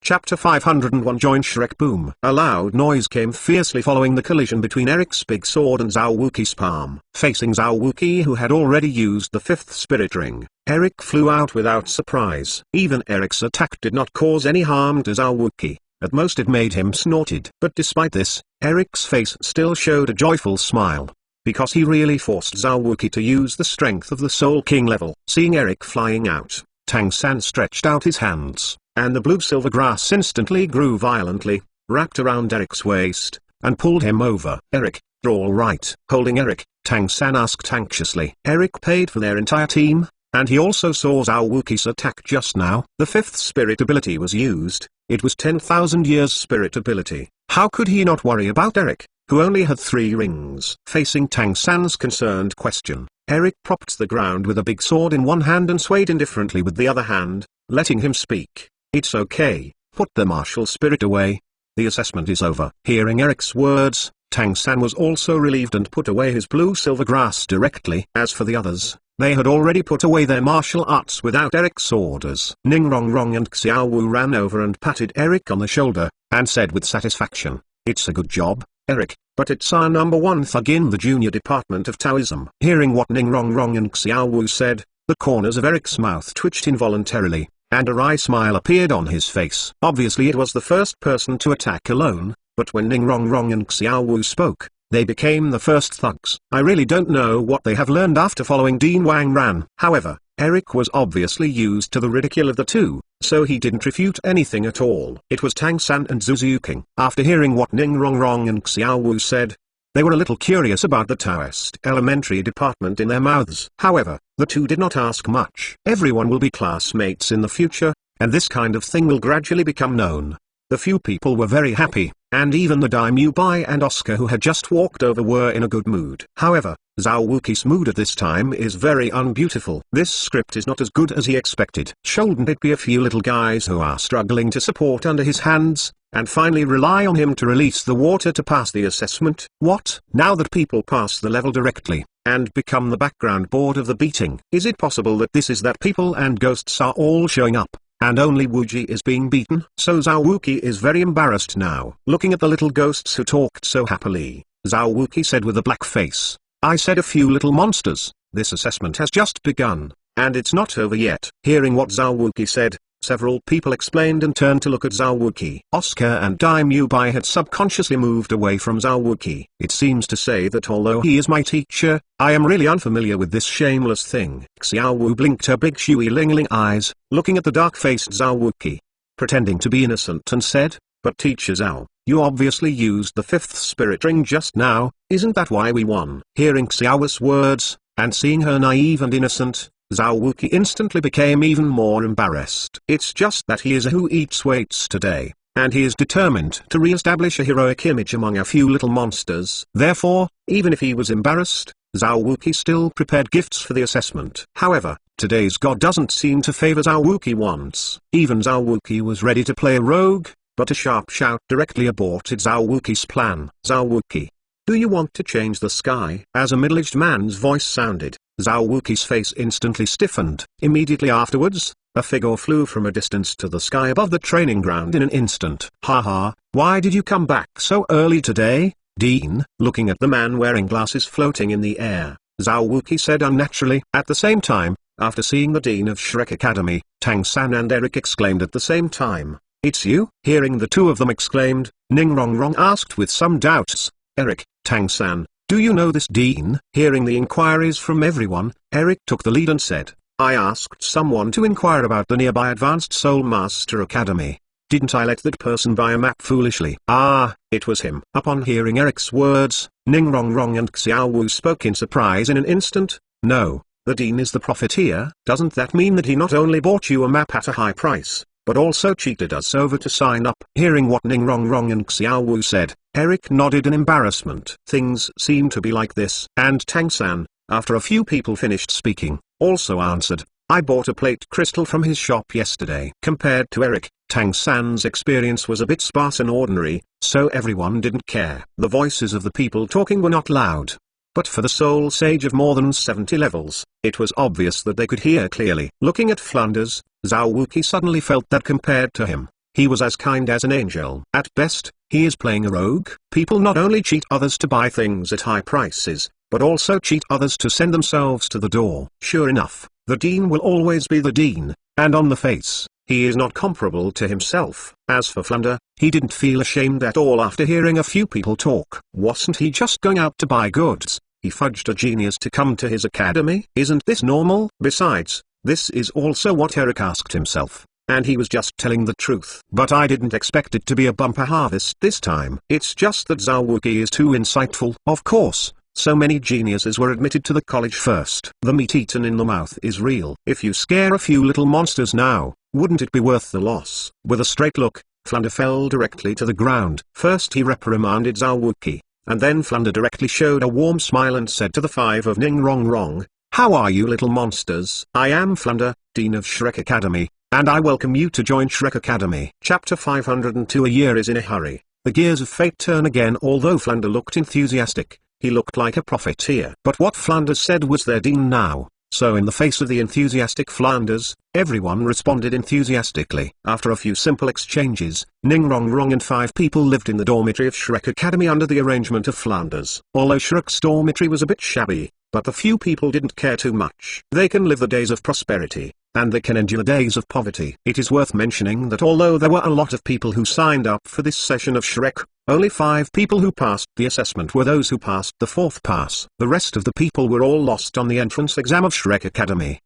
Chapter 501 Join Shrek Boom. A loud noise came fiercely following the collision between Eric's big sword and Zhao Wuki's palm. Facing Zhao Wuki, who had already used the fifth spirit ring, Eric flew out without surprise. Even Eric's attack did not cause any harm to Zhao Wuki. At most it made him snorted. But despite this, Eric's face still showed a joyful smile, because he really forced Zhao Wuki to use the strength of the Soul King level. Seeing Eric flying out, Tang San stretched out his hands, and the blue-silver grass instantly grew violently, wrapped around Eric's waist, and pulled him over. "Eric, you're all right?" Holding Eric, Tang San asked anxiously. Eric paid for their entire team, and he also saw Zhao Wuki's attack just now. The fifth spirit ability was used. It was 10,000 years spirit ability. How could he not worry about Eric, who only had 3 rings? Facing Tang San's concerned question, Eric propped the ground with a big sword in one hand and swayed indifferently with the other hand, letting him speak. "It's okay, put the martial spirit away. The assessment is over." Hearing Eric's words, Tang San was also relieved and put away his blue-silver grass directly. As for the others, they had already put away their martial arts without Eric's orders. Ning Rong Rong and Xiao Wu ran over and patted Eric on the shoulder, and said with satisfaction, "It's a good job, Eric, but it's our #1 thug in the junior department of Taoism." Hearing what Ning Rong Rong and Xiao Wu said, the corners of Eric's mouth twitched involuntarily, and a wry smile appeared on his face. Obviously it was the first person to attack alone, but when Ning Rong Rong and Xiao Wu spoke, they became the first thugs. I really don't know what they have learned after following Dean Wang Ran. However, Eric was obviously used to the ridicule of the two, so he didn't refute anything at all. It was Tang San and Zhu Ziuking. After hearing what Ning Rong Rong and Xiao Wu said, they were a little curious about the Taoist elementary department in their mouths. However, the two did not ask much. Everyone will be classmates in the future, and this kind of thing will gradually become known. The few people were very happy, and even the Daimyo Bai and Oscar who had just walked over were in a good mood. However, Zhao Wuki's mood at this time is very unbeautiful. This script is not as good as he expected. Shouldn't it be a few little guys who are struggling to support under his hands, and finally rely on him to release the water to pass the assessment? What? Now that people pass the level directly, and become the background board of the beating? Is it possible that this is that people and ghosts are all showing up, and only Wuji is being beaten? So Zhao Wuki is very embarrassed now. Looking at the little ghosts who talked so happily, Zhao Wuki said with a black face, "I said a few little monsters, this assessment has just begun, and it's not over yet." Hearing what Zhao Wuki said, several people explained and turned to look at Zhao Wuki. Oscar and Daimyo Bai had subconsciously moved away from Zhao Wuki. It seems to say that although he is my teacher, I am really unfamiliar with this shameless thing. Xiao Wu blinked her big shui ling eyes, looking at the dark-faced Zhao Wuki, pretending to be innocent, and said, "But Teacher Zhao, you obviously used the fifth spirit ring just now, isn't that why we won?" Hearing Xiao's words, and seeing her naive and innocent, Zhao Wuki instantly became even more embarrassed. It's just that he is a who eats weights today, and he is determined to re-establish a heroic image among a few little monsters. Therefore, even if he was embarrassed, Zhao Wuki still prepared gifts for the assessment. However, today's god doesn't seem to favor Zhao Wuki once. Even Zhao Wuki was ready to play a rogue, but a sharp shout directly aborted Zhao Wuki's plan. "Zhao Wuki, do you want to change the sky?" As a middle-aged man's voice sounded, Zhao Wuki's face instantly stiffened. Immediately afterwards, a figure flew from a distance to the sky above the training ground in an instant. "Haha, why did you come back so early today, Dean?" Looking at the man wearing glasses floating in the air, Zhao Wuki said unnaturally. At the same time, after seeing the Dean of Shrek Academy, Tang San and Eric exclaimed at the same time, "It's you?" Hearing the two of them exclaimed, Ning Rong Rong asked with some doubts, "Eric, Tang San, do you know this Dean?" Hearing the inquiries from everyone, Eric took the lead and said, "I asked someone to inquire about the nearby Advanced Soul Master Academy. Didn't I let that person buy a map foolishly?" Ah, it was him. Upon hearing Eric's words, Ning Rong Rong and Xiao Wu spoke in surprise in an instant. "No, the Dean is the profiteer. Doesn't that mean that he not only bought you a map at a high price, but also cheated us over to sign up?" Hearing what Ning Rong Rong and Xiao Wu said, Eric nodded in embarrassment. Things seem to be like this. And Tang San, after a few people finished speaking, also answered, "I bought a plate crystal from his shop yesterday." Compared to Eric, Tang San's experience was a bit sparse and ordinary, so everyone didn't care. The voices of the people talking were not loud, but for the soul sage of more than 70 levels, it was obvious that they could hear clearly. Looking at Flanders, Zhao Wuki suddenly felt that compared to him, he was as kind as an angel. At best, he is playing a rogue. People not only cheat others to buy things at high prices, but also cheat others to send themselves to the door. Sure enough, the dean will always be the dean, and on the face, he is not comparable to himself. As for Flounder, he didn't feel ashamed at all after hearing a few people talk. Wasn't he just going out to buy goods? He fudged a genius to come to his academy? Isn't this normal? Besides, this is also what Eric asked himself, and he was just telling the truth. But I didn't expect it to be a bumper harvest this time. It's just that Zawuki is too insightful. Of course, so many geniuses were admitted to the college first. The meat eaten in the mouth is real. If you scare a few little monsters now, wouldn't it be worth the loss? With a straight look, Flounder fell directly to the ground. First he reprimanded Zawuki, and then Flounder directly showed a warm smile and said to the 5 of Ning Rong Rong, "How are you little monsters? I am Flounder, Dean of Shrek Academy, and I welcome you to join Shrek Academy." Chapter 502. A year is in a hurry. The gears of fate turn again. Although Flounder looked enthusiastic, he looked like a profiteer. But what Flounder said was their dean now, so in the face of the enthusiastic Flounders, everyone responded enthusiastically. After a few simple exchanges, Ning Rong Rong and 5 people lived in the dormitory of Shrek Academy under the arrangement of Flounders. Although Shrek's dormitory was a bit shabby, but the few people didn't care too much. They can live the days of prosperity, and they can endure days of poverty. It is worth mentioning that although there were a lot of people who signed up for this session of Shrek, only 5 people who passed the assessment were those who passed the 4th pass. The rest of the people were all lost on the entrance exam of Shrek Academy.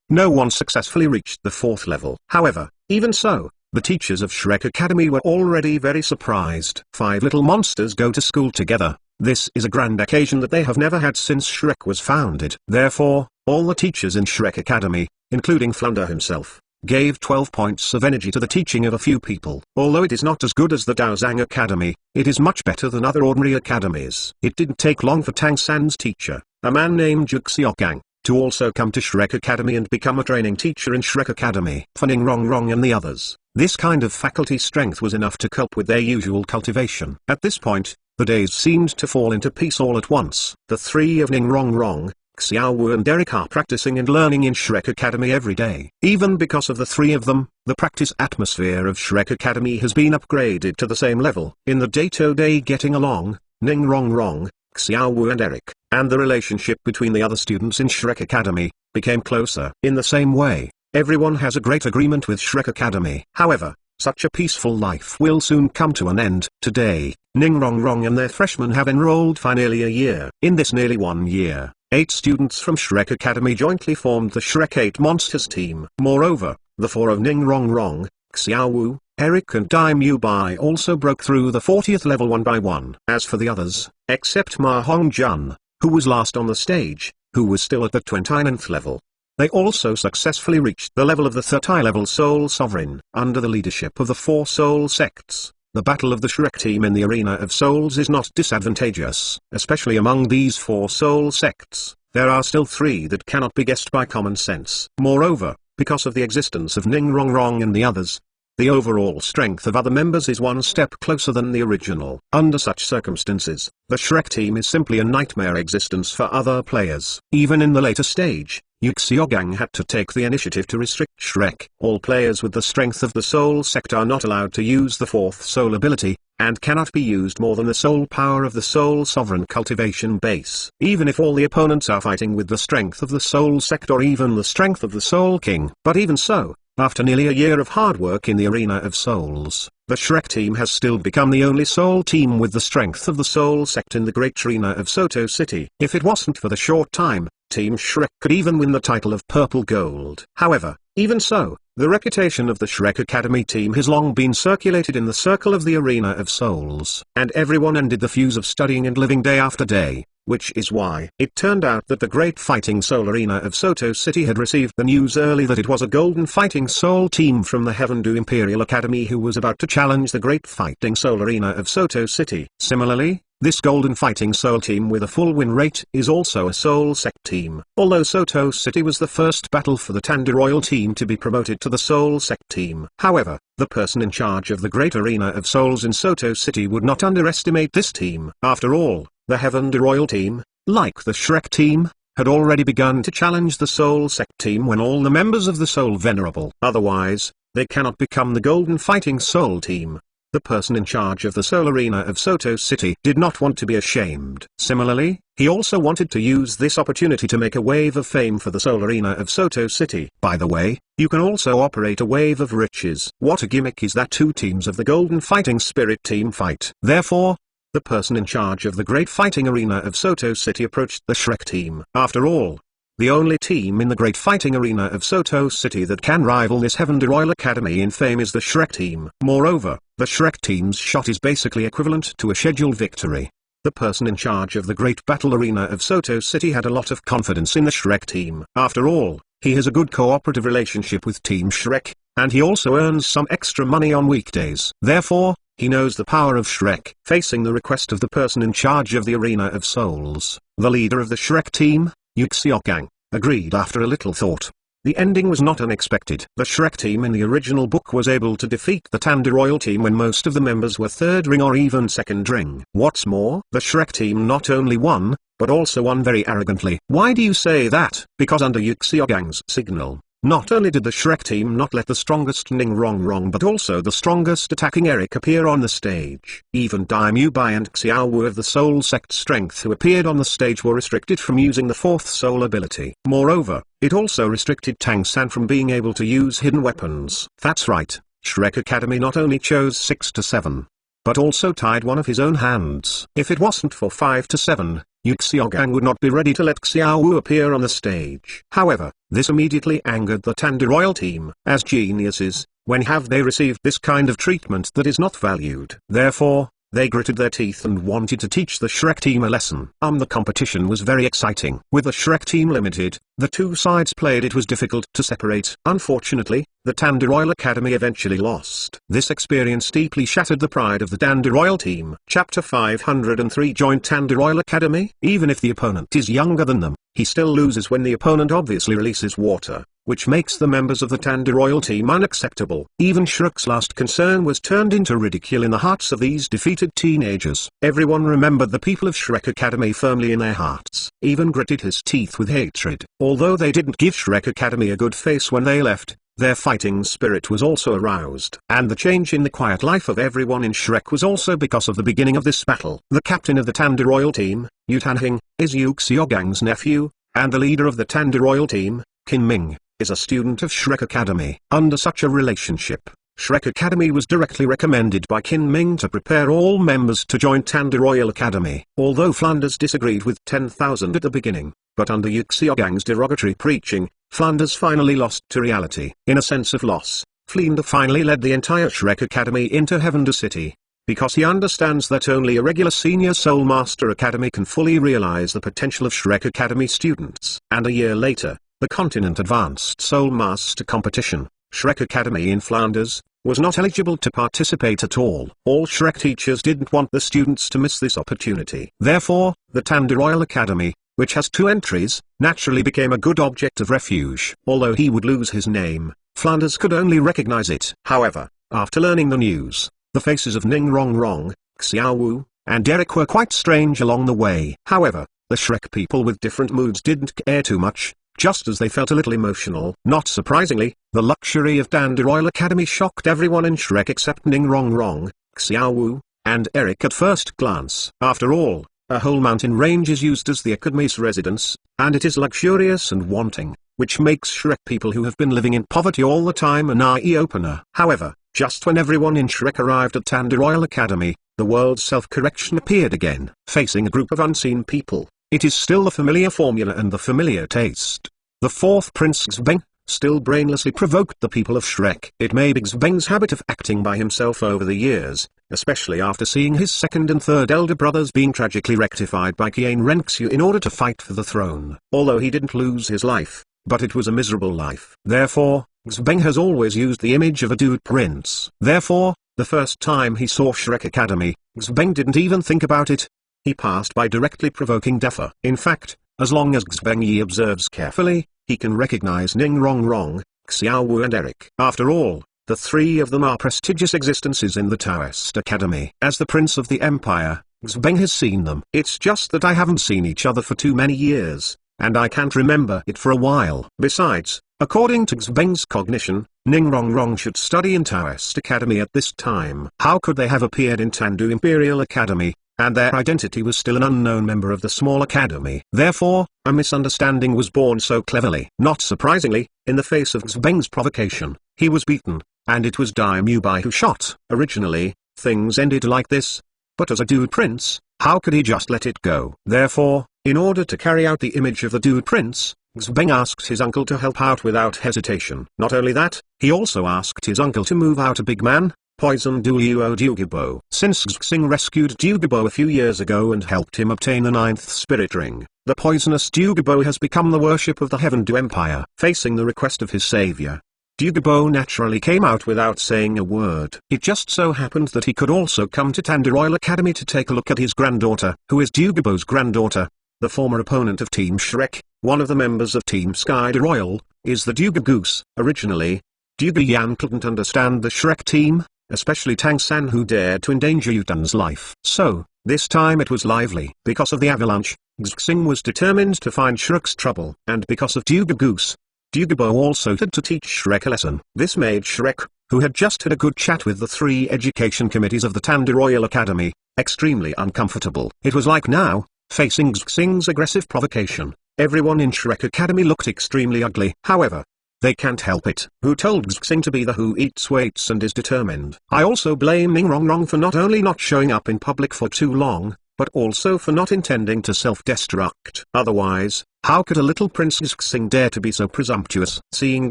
No one successfully reached the 4th level. However, even so, the teachers of Shrek Academy were already very surprised. 5 little monsters go to school together. This is a grand occasion that they have never had since Shrek was founded. Therefore, all the teachers in Shrek Academy, including Flounder himself, gave 12 points of energy to the teaching of a few people. Although it is not as good as the Daozang Academy, it is much better than other ordinary academies. It didn't take long for Tang San's teacher, a man named Xiaogang, to also come to Shrek Academy and become a training teacher in Shrek Academy. For Ning Rong Rong and the others, this kind of faculty strength was enough to cope with their usual cultivation. At this point, the days seemed to fall into peace all at once. The 3 of Ning Rong Rong, Xiaowu and Derek are practicing and learning in Shrek Academy every day. Even because of the 3 of them, the practice atmosphere of Shrek Academy has been upgraded to the same level. In the day-to-day getting along, Ning Rong Rong, Xiaowu and Eric, and the relationship between the other students in Shrek Academy, became closer. In the same way, everyone has a great agreement with Shrek Academy. However, such a peaceful life will soon come to an end. Today, Ning Rong Rong and their freshmen have enrolled for nearly a year. In this nearly 1 year, 8 students from Shrek Academy jointly formed the Shrek 8 Monsters team. Moreover, the 4 of Ning Rong Rong, Xiaowu, Eric and Dai Mu Bai also broke through the 40th level one by one. As for the others, except Ma Hongjun, who was last on the stage, who was still at the 29th level, they also successfully reached the level of the 30-level Soul Sovereign. Under the leadership of the 4 soul sects, the battle of the Shrek team in the arena of souls is not disadvantageous. Especially among these 4 soul sects, there are still 3 that cannot be guessed by common sense. Moreover, because of the existence of Ning Rong Rong and the others, the overall strength of other members is one step closer than the original. Under such circumstances, the Shrek team is simply a nightmare existence for other players. Even in the later stage, Xiaogang had to take the initiative to restrict Shrek. All players with the strength of the soul sect are not allowed to use the 4th soul ability, and cannot be used more than the soul power of the soul sovereign cultivation base. Even if all the opponents are fighting with the strength of the soul sect or even the strength of the soul king. But even so, after nearly a year of hard work in the arena of souls, the Shrek team has still become the only soul team with the strength of the soul sect in the great arena of Soto City. If it wasn't for the short time, Team Shrek could even win the title of Purple Gold. However, even so, the reputation of the Shrek Academy team has long been circulated in the circle of the arena of souls, and everyone ended the fuse of studying and living day after day, which is why it turned out that the great fighting soul arena of Soto City had received the news early that it was a golden fighting soul team from the Heavendu Imperial Academy who was about to challenge the great fighting soul arena of Soto City. Similarly, this golden fighting soul team with a full win rate is also a soul sect team. Although Soto City was the first battle for the Tanda Royal team to be promoted to the soul sect team. However, the person in charge of the great arena of souls in Soto City would not underestimate this team. After all, the Heavendu Royal team, like the Shrek team, had already begun to challenge the soul sect team when all the members of the Soul Venerable, otherwise, they cannot become the Golden Fighting Soul team. The person in charge of the Soul Arena of Soto City did not want to be ashamed. Similarly, he also wanted to use this opportunity to make a wave of fame for the Soul Arena of Soto City. By the way, you can also operate a wave of riches. What a gimmick is that two teams of the Golden Fighting Spirit team fight. Therefore, the person in charge of the Great Fighting Arena of Soto City approached the Shrek team. After all, the only team in the Great Fighting Arena of Soto City that can rival this Heavenly Royal Academy in fame is the Shrek team. Moreover, the Shrek team's shot is basically equivalent to a scheduled victory. The person in charge of the Great Battle Arena of Soto City had a lot of confidence in the Shrek team. After all, he has a good cooperative relationship with Team Shrek, and he also earns some extra money on weekdays. Therefore, he knows the power of Shrek. Facing the request of the person in charge of the Arena of Souls, the leader of the Shrek team, Hokage, agreed after a little thought. The ending was not unexpected. The Shrek team in the original book was able to defeat the Royal team when most of the members were third ring or even second ring. What's more, the Shrek team not only won, but also won very arrogantly. Why do you say that? Because under Hokage's signal, not only did the Shrek team not let the strongest Ning Rong Rong but also the strongest attacking Eric appear on the stage. Even Daimyo Bai and Xiao Wu of the Soul Sect Strength who appeared on the stage were restricted from using the fourth soul ability. Moreover, it also restricted Tang San from being able to use hidden weapons. That's right, Shrek Academy not only chose 6 to 7, but also tied one of his own hands. If it wasn't for 5 to 7, Hokage would not be ready to let Xiao Wu appear on the stage. However, this immediately angered the Royal team. As geniuses, when have they received this kind of treatment that is not valued? Therefore, they gritted their teeth and wanted to teach the Shrek team a lesson. The competition was very exciting. With the Shrek team limited, the two sides played. It was difficult to separate. Unfortunately, the Royal Academy eventually lost. This experience deeply shattered the pride of the Royal team. Chapter 503 Joint Royal Academy. Even if the opponent is younger than them, he still loses when the opponent obviously releases water, which makes the members of the Royal team unacceptable. Even Shrek's last concern was turned into ridicule in the hearts of these defeated teenagers. Everyone remembered the people of Shrek Academy firmly in their hearts. Even gritted his teeth with hatred. Although they didn't give Shrek Academy a good face when they left, their fighting spirit was also aroused. And the change in the quiet life of everyone in Shrek was also because of the beginning of this battle. The captain of the Royal team, Yu Tanhing, is Hokage nephew, and the leader of the Royal team, Qin Ming, is a student of Shrek Academy. Under such a relationship, Shrek Academy was directly recommended by Qin Ming to prepare all members to join Royal Academy. Although Flanders disagreed with 10,000 at the beginning, but under Hokage's derogatory preaching, Flanders finally lost to reality. In a sense of loss, Flanders finally led the entire Shrek Academy into Heavenly City, because he understands that only a regular Senior Soul Master Academy can fully realize the potential of Shrek Academy students. And a year later, the Continent Advanced Soul Master Competition, Shrek Academy in Flanders, was not eligible to participate at all. All Shrek teachers didn't want the students to miss this opportunity. Therefore, the Royal Academy, which has 2 entries, naturally became a good object of refuge. Although he would lose his name, Flanders could only recognize it. However, after learning the news, the faces of Ning Rong Rong, Xiao Wu, and Derek were quite strange along the way. However, the Shrek people with different moods didn't care too much, just as they felt a little emotional. Not surprisingly, the luxury of Royal Academy shocked everyone in Shrek except Ning Rong Rong, Xiao Wu, and Eric at first glance. After all, a whole mountain range is used as the Academy's residence, and it is luxurious and wanting, which makes Shrek people who have been living in poverty all the time an eye-opener. However, just when everyone in Shrek arrived at Royal Academy, the world's self-correction appeared again. Facing a group of unseen people, it is still the familiar formula and the familiar taste. The fourth Prince Xbeng still brainlessly provoked the people of Shrek. It may be Xbeng's habit of acting by himself over the years, especially after seeing his second and third elder brothers being tragically rectified by Qian Renxu in order to fight for the throne. Although he didn't lose his life, but it was a miserable life. Therefore, Xbeng has always used the image of a dude prince. Therefore, the first time he saw Shrek Academy, Xbeng didn't even think about it. He passed by directly provoking Defa. In fact, as long as Xbeng Yi observes carefully, he can recognize Ning Rong Rong, Xiao Wu and Eric. After all, the 3 of them are prestigious existences in the Taoist Academy. As the Prince of the Empire, Xbeng has seen them. It's just that I haven't seen each other for too many years, and I can't remember it for a while. Besides, according to Xbeng's cognition, Ningrongrong should study in Taoist Academy at this time. How could they have appeared in Tandu Imperial Academy, and their identity was still an unknown member of the small academy? Therefore, a misunderstanding was born so cleverly. Not surprisingly, in the face of Xbeng's provocation, he was beaten, and it was Daimyo who shot. Originally, things ended like this, but as a dude prince, how could he just let it go? Therefore, in order to carry out the image of the dude prince, Xbeng asked his uncle to help out without hesitation. Not only that, he also asked his uncle to move out a big man, Poison Duo Dugabo. Since Xing rescued Dugabo a few years ago and helped him obtain the 9th spirit ring, the poisonous Dugabo has become the worship of the Heavendu Empire. Facing the request of his savior, Dugabo naturally came out without saying a word. It just so happened that he could also come to Tandu Royal Academy to take a look at his granddaughter, who is Dugabo's granddaughter. The former opponent of Team Shrek, one of the members of Team Sky Royal, is the Duga Goose. Originally, Duga Yan couldn't understand the Shrek team, especially Tang San, who dared to endanger Yutan's life. So, this time it was lively. Because of the avalanche, Xing was determined to find Shrek's trouble. And because of Duga Goose, Dugabo also had to teach Shrek a lesson. This made Shrek, who had just had a good chat with the 3 education committees of the Tandu Royal Academy, extremely uncomfortable. It was like now, facing Xing's aggressive provocation, everyone in Shrek Academy looked extremely ugly. However, they can't help it. Who told Xing to be the who eats weights and is determined? I also blame Ningrongrong for not only not showing up in public for too long, but also for not intending to self-destruct. Otherwise, how could a little Prince Xing dare to be so presumptuous? Seeing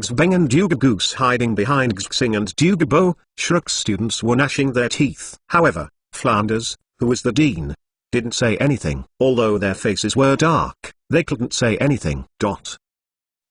Xbeng and Duga Goose hiding behind Xing and Dugabo, Shrek's students were gnashing their teeth. However, Flanders, who was the dean, didn't say anything. Although their faces were dark, they couldn't say anything.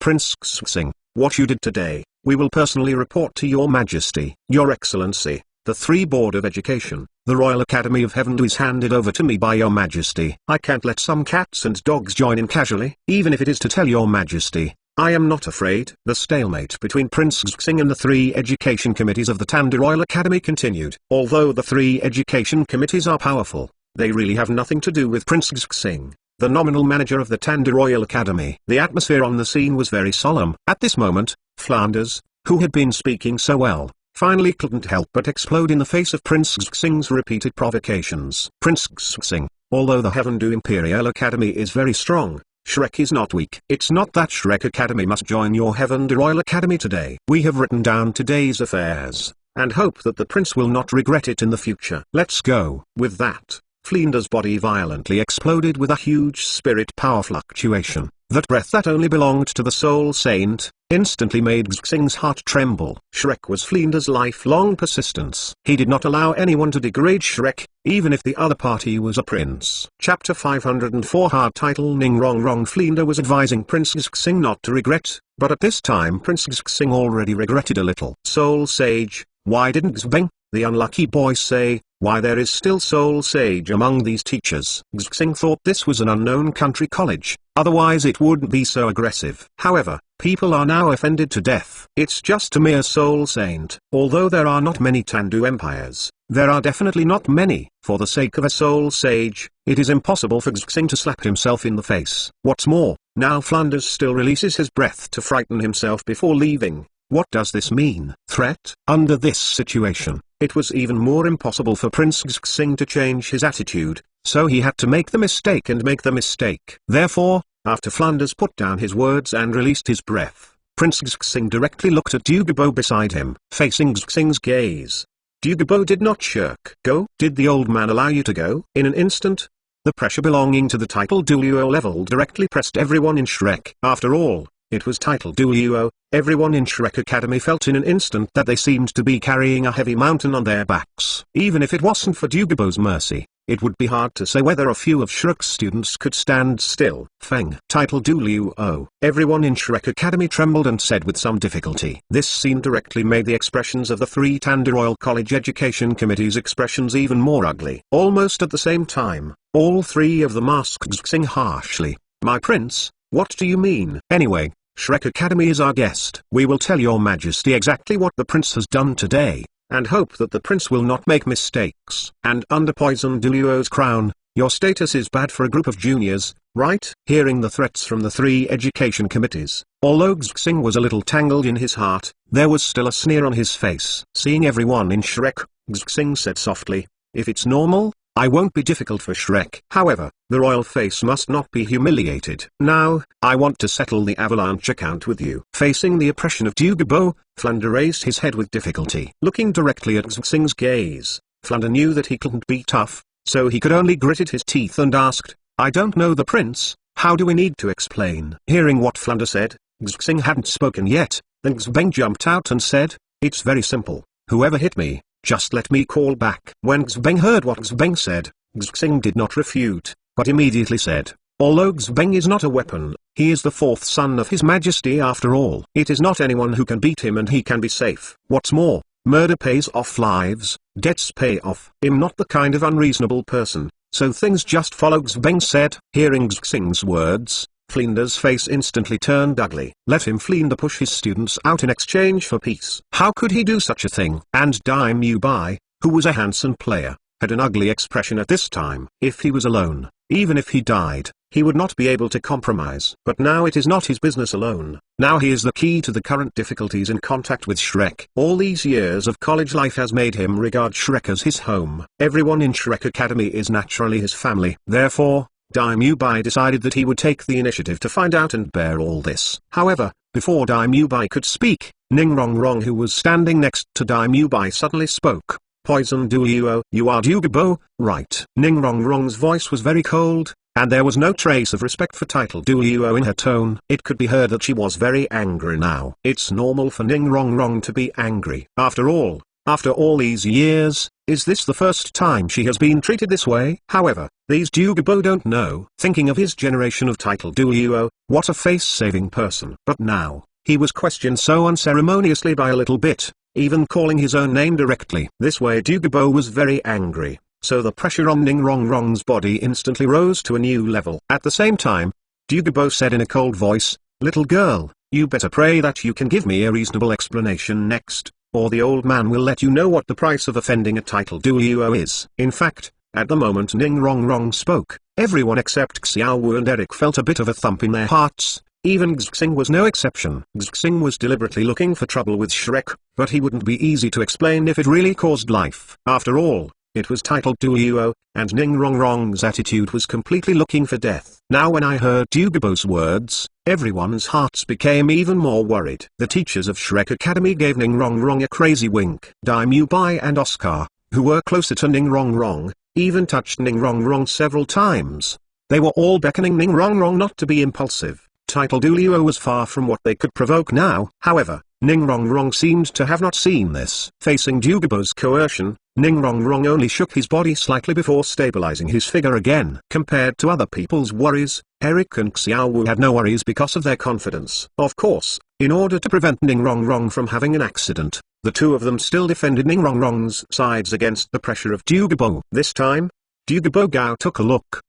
Prince Xing, what you did today, we will personally report to your majesty. Your excellency, the 3 Board of Education, the Royal Academy of Heavendu is handed over to me by your majesty. I can't let some cats and dogs join in casually, even if it is to tell your majesty. I am not afraid. The stalemate between Prince Xing and the 3 education committees of the Tandu Royal Academy continued. Although the 3 education committees are powerful, they really have nothing to do with Prince Xing, the nominal manager of the Tandu Royal Academy. The atmosphere on the scene was very solemn. At this moment, Flanders, who had been speaking so well, finally couldn't help but explode in the face of Prince Xing's repeated provocations. Prince Xing, although the Heavendu Imperial Academy is very strong, Shrek is not weak. It's not that Shrek Academy must join your Heavendu Royal Academy today. We have written down today's affairs, and hope that the prince will not regret it in the future. Let's go. With that, Flinder's body violently exploded with a huge spirit power fluctuation. That breath that only belonged to the Soul Saint, instantly made Xing's heart tremble. Shrek was Flinder's lifelong persistence. He did not allow anyone to degrade Shrek, even if the other party was a prince. Chapter 504 Hard title Ningrongrong. Flinder was advising Prince Xing not to regret, but at this time Prince Xing already regretted a little. Soul Sage, why didn't Xbeng, the unlucky boy, say, why there is still Soul Sage among these teachers? Xing thought this was an unknown country college, otherwise it wouldn't be so aggressive. However, people are now offended to death. It's just a mere Soul Saint. Although there are not many Tandu empires, there are definitely not many. For the sake of a Soul Sage, it is impossible for Xing to slap himself in the face. What's more, now Flanders still releases his breath to frighten himself before leaving. What does this mean? Threat? Under this situation, it was even more impossible for Prince Xing to change his attitude, so he had to make the mistake and make the mistake. Therefore, after Flanders put down his words and released his breath, Prince Xing directly looked at Dugabo beside him. Facing Xing's gaze, Dugabo did not shirk. Go? Did the old man allow you to go? In an instant, the pressure belonging to the title Duo level directly pressed everyone in Shrek. After all, it was title Duo. Everyone in Shrek Academy felt in an instant that they seemed to be carrying a heavy mountain on their backs. Even if it wasn't for Dugabo's mercy, it would be hard to say whether a few of Shrek's students could stand still. Feng. Title Duo. Everyone in Shrek Academy trembled and said with some difficulty. This scene directly made the expressions of the 3 Tandu Royal College Education Committee's expressions even more ugly. Almost at the same time, all 3 of them asked Xing harshly, "My prince, what do you mean?" Anyway, Shrek Academy is our guest. We will tell your majesty exactly what the prince has done today, and hope that the prince will not make mistakes. And under Poison Duo's crown, Your status is bad for a group of juniors, right? Hearing the threats from the three education committees, although Xing was a little tangled in his heart, there was still a sneer on his face. Seeing everyone in Shrek, Xing said softly, "If it's normal, I won't be difficult for Shrek." However, the royal face must not be humiliated. "Now, I want to settle the avalanche account with you." Facing the oppression of Dugabo, Flounder raised his head with difficulty. Looking directly at Xing's gaze, Flounder knew that he couldn't be tough, so he could only gritted his teeth and asked, "I don't know the prince, how do we need to explain?" Hearing what Flounder said, Xing hadn't spoken yet, then Xbeng jumped out and said, "It's very simple, whoever hit me, just let me call back." When Xbeng heard what Xbeng said, Xing did not refute, but immediately said, "Although Xbeng is not a weapon, he is the fourth son of His Majesty after all. It is not anyone who can beat him and he can be safe. What's more, murder pays off lives, debts pay off. I'm not the kind of unreasonable person, so things just follow." Xbeng said. Hearing Xing's words, Flounder's face instantly turned ugly. Let him Flounder push his students out in exchange for peace. How could he do such a thing? And Daimyo Bai, who was a handsome player, had an ugly expression at this time. If he was alone, even if he died, he would not be able to compromise. But now it is not his business alone. Now he is the key to the current difficulties in contact with Shrek. All these years of college life has made him regard Shrek as his home. Everyone in Shrek Academy is naturally his family. Therefore, Daimyo Bai decided that he would take the initiative to find out and bear all this. However, before Daimyo Bai could speak, Ning Rong Rong, who was standing next to Daimyo Bai, suddenly spoke. "Poison Duo, you are Dugabo, right?" Ning Rong Rong's voice was very cold, and there was no trace of respect for title Duo in her tone. It could be heard that she was very angry now. It's normal for Ning Rong Rong to be angry. After all these years, is this the first time she has been treated this way? However, these Dugabo don't know. Thinking of his generation of title Duo, what a face-saving person. But now, he was questioned so unceremoniously by a little bit, even calling his own name directly. This way Dugabo was very angry, so the pressure on Ning Rong Rong's body instantly rose to a new level. At the same time, Dugabo said in a cold voice, "Little girl, you better pray that you can give me a reasonable explanation next, or the old man will let you know what the price of offending a title Duo is." In fact, at the moment Ning Rong Rong spoke, everyone except Xiaowu and Eric felt a bit of a thump in their hearts. Even Xing was no exception. Xing was deliberately looking for trouble with Shrek, but he wouldn't be easy to explain if it really caused life. After all, it was titled Duo, and Ning Rong Rong's attitude was completely looking for death. Now when I heard Dugabo's words, everyone's hearts became even more worried. The teachers of Shrek Academy gave Ning Rong Rong a crazy wink. Daimyo Bai and Oscar, who were closer to Ning Rong Rong, even touched Ning Rong Rong several times. They were all beckoning Ning Rong Rong not to be impulsive. Title Duo was far from what they could provoke now. However, Ning Rong Rong seemed to have not seen this. Facing Dugabo's coercion, Ning Rong Rong only shook his body slightly before stabilizing his figure again. Compared to other people's worries, Eric and Xiaowu had no worries because of their confidence. Of course, in order to prevent Ning Rong Rong from having an accident, the two of them still defended Ning Rong Rong's sides against the pressure of Dugabo. This time, Dugabo Gao took a look.